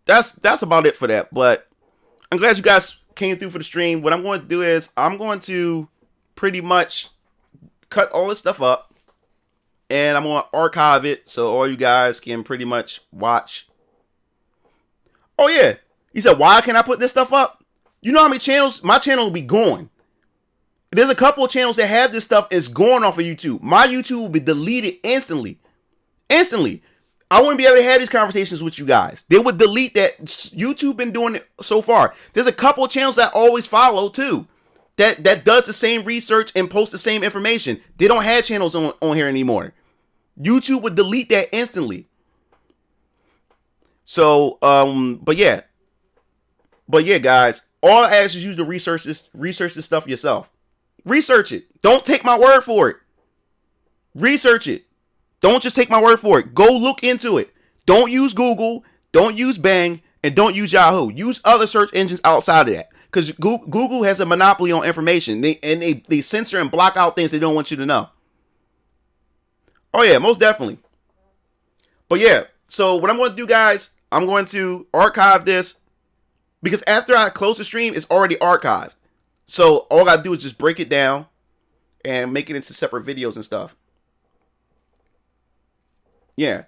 that's about it for that. But I'm glad you guys came through for the stream. What I'm going to do is I'm going to pretty much cut all this stuff up, and I'm going to archive it so all you guys can pretty much watch. Oh yeah, you said, why can't I put this stuff up? You know how many channels? My channel will be gone. There's a couple of channels that have this stuff is going off of YouTube. My YouTube will be deleted instantly. I wouldn't be able to have these conversations with you guys. They would delete that. YouTube been doing it so far. There's a couple of channels that I always follow too, that does the same research and post the same information. They don't have channels on here anymore. YouTube would delete that instantly. So, but yeah, guys, all I ask is you to research this stuff yourself. Research it. Don't take my word for it. Research it. Don't just take my word for it. Go look into it. Don't use Google. Don't use Bang. And don't use Yahoo. Use other search engines outside of that. Because Google has a monopoly on information. They censor and block out things they don't want you to know. Oh, yeah, most definitely. But yeah, So what I'm going to do, guys, I'm going to archive this because after I close the stream, it's already archived. So all I gotta do is just break it down and make it into separate videos and stuff. Yeah.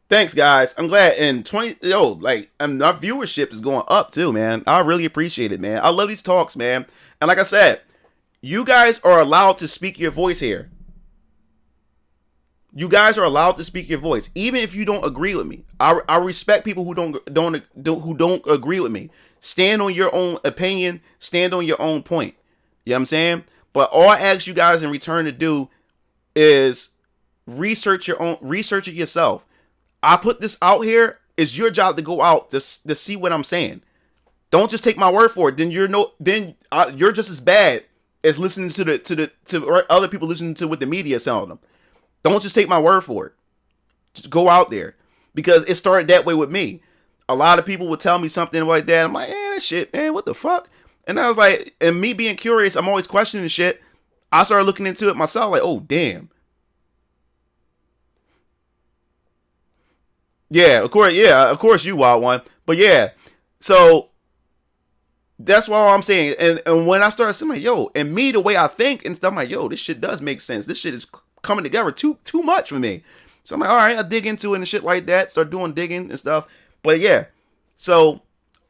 Thanks, guys. I'm glad. And our viewership is going up too, man. I really appreciate it, man. I love these talks, man. And like I said, you guys are allowed to speak your voice here. You guys are allowed to speak your voice, even if you don't agree with me. I respect people who don't agree with me. Stand on your own opinion. Stand on your own point. You know what I'm saying? But all I ask you guys in return to do is research it yourself. I put this out here. It's your job to go out to see what I'm saying. Don't just take my word for it. Then you're just as bad as listening to other people listening to what the media is telling them. Don't just take my word for it. Just go out there. Because it started that way with me. A lot of people would tell me something like that. I'm like, that shit, man, what the fuck? And I was like, and me being curious, I'm always questioning shit. I started looking into it myself, like, oh, damn. Yeah, of course you wild one. But yeah, so that's what I'm saying. And when I started saying, like, yo, and me, the way I think and stuff, I'm like, yo, this shit does make sense. This shit is coming together too much for me. So I'm like, all right, I'll dig into it and shit like that. Start doing digging and stuff. But yeah, so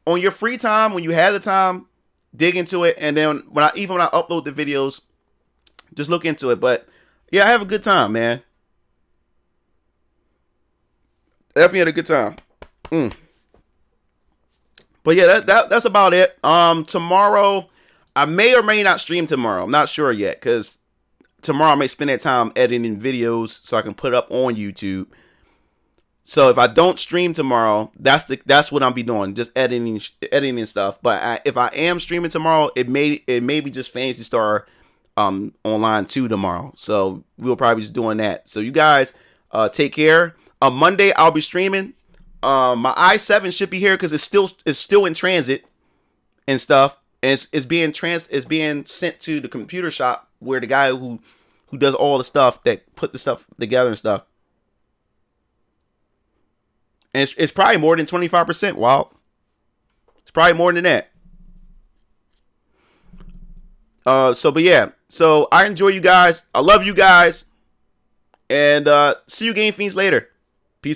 on your free time, when you have the time, dig into it. And then when I upload the videos, just look into it. But yeah, I have a good time, man. Definitely had a good time. But yeah, that's about it. Tomorrow, I may or may not stream tomorrow. I'm not sure yet, because tomorrow I may spend that time editing videos so I can put up on YouTube. So if I don't stream tomorrow, that's what I'll be doing, just editing stuff. But if I am streaming tomorrow, it may be just Phantasy Star Online 2 tomorrow. So we'll probably be just doing that. So you guys take care. On Monday I'll be streaming. My i7 should be here because it's still in transit and stuff. And it's being sent to the computer shop where the guy who does all the stuff that put the stuff together and stuff. And it's probably more than 25%. Wow. It's probably more than that. But yeah. So I enjoy you guys. I love you guys. And see you Game Fiends later.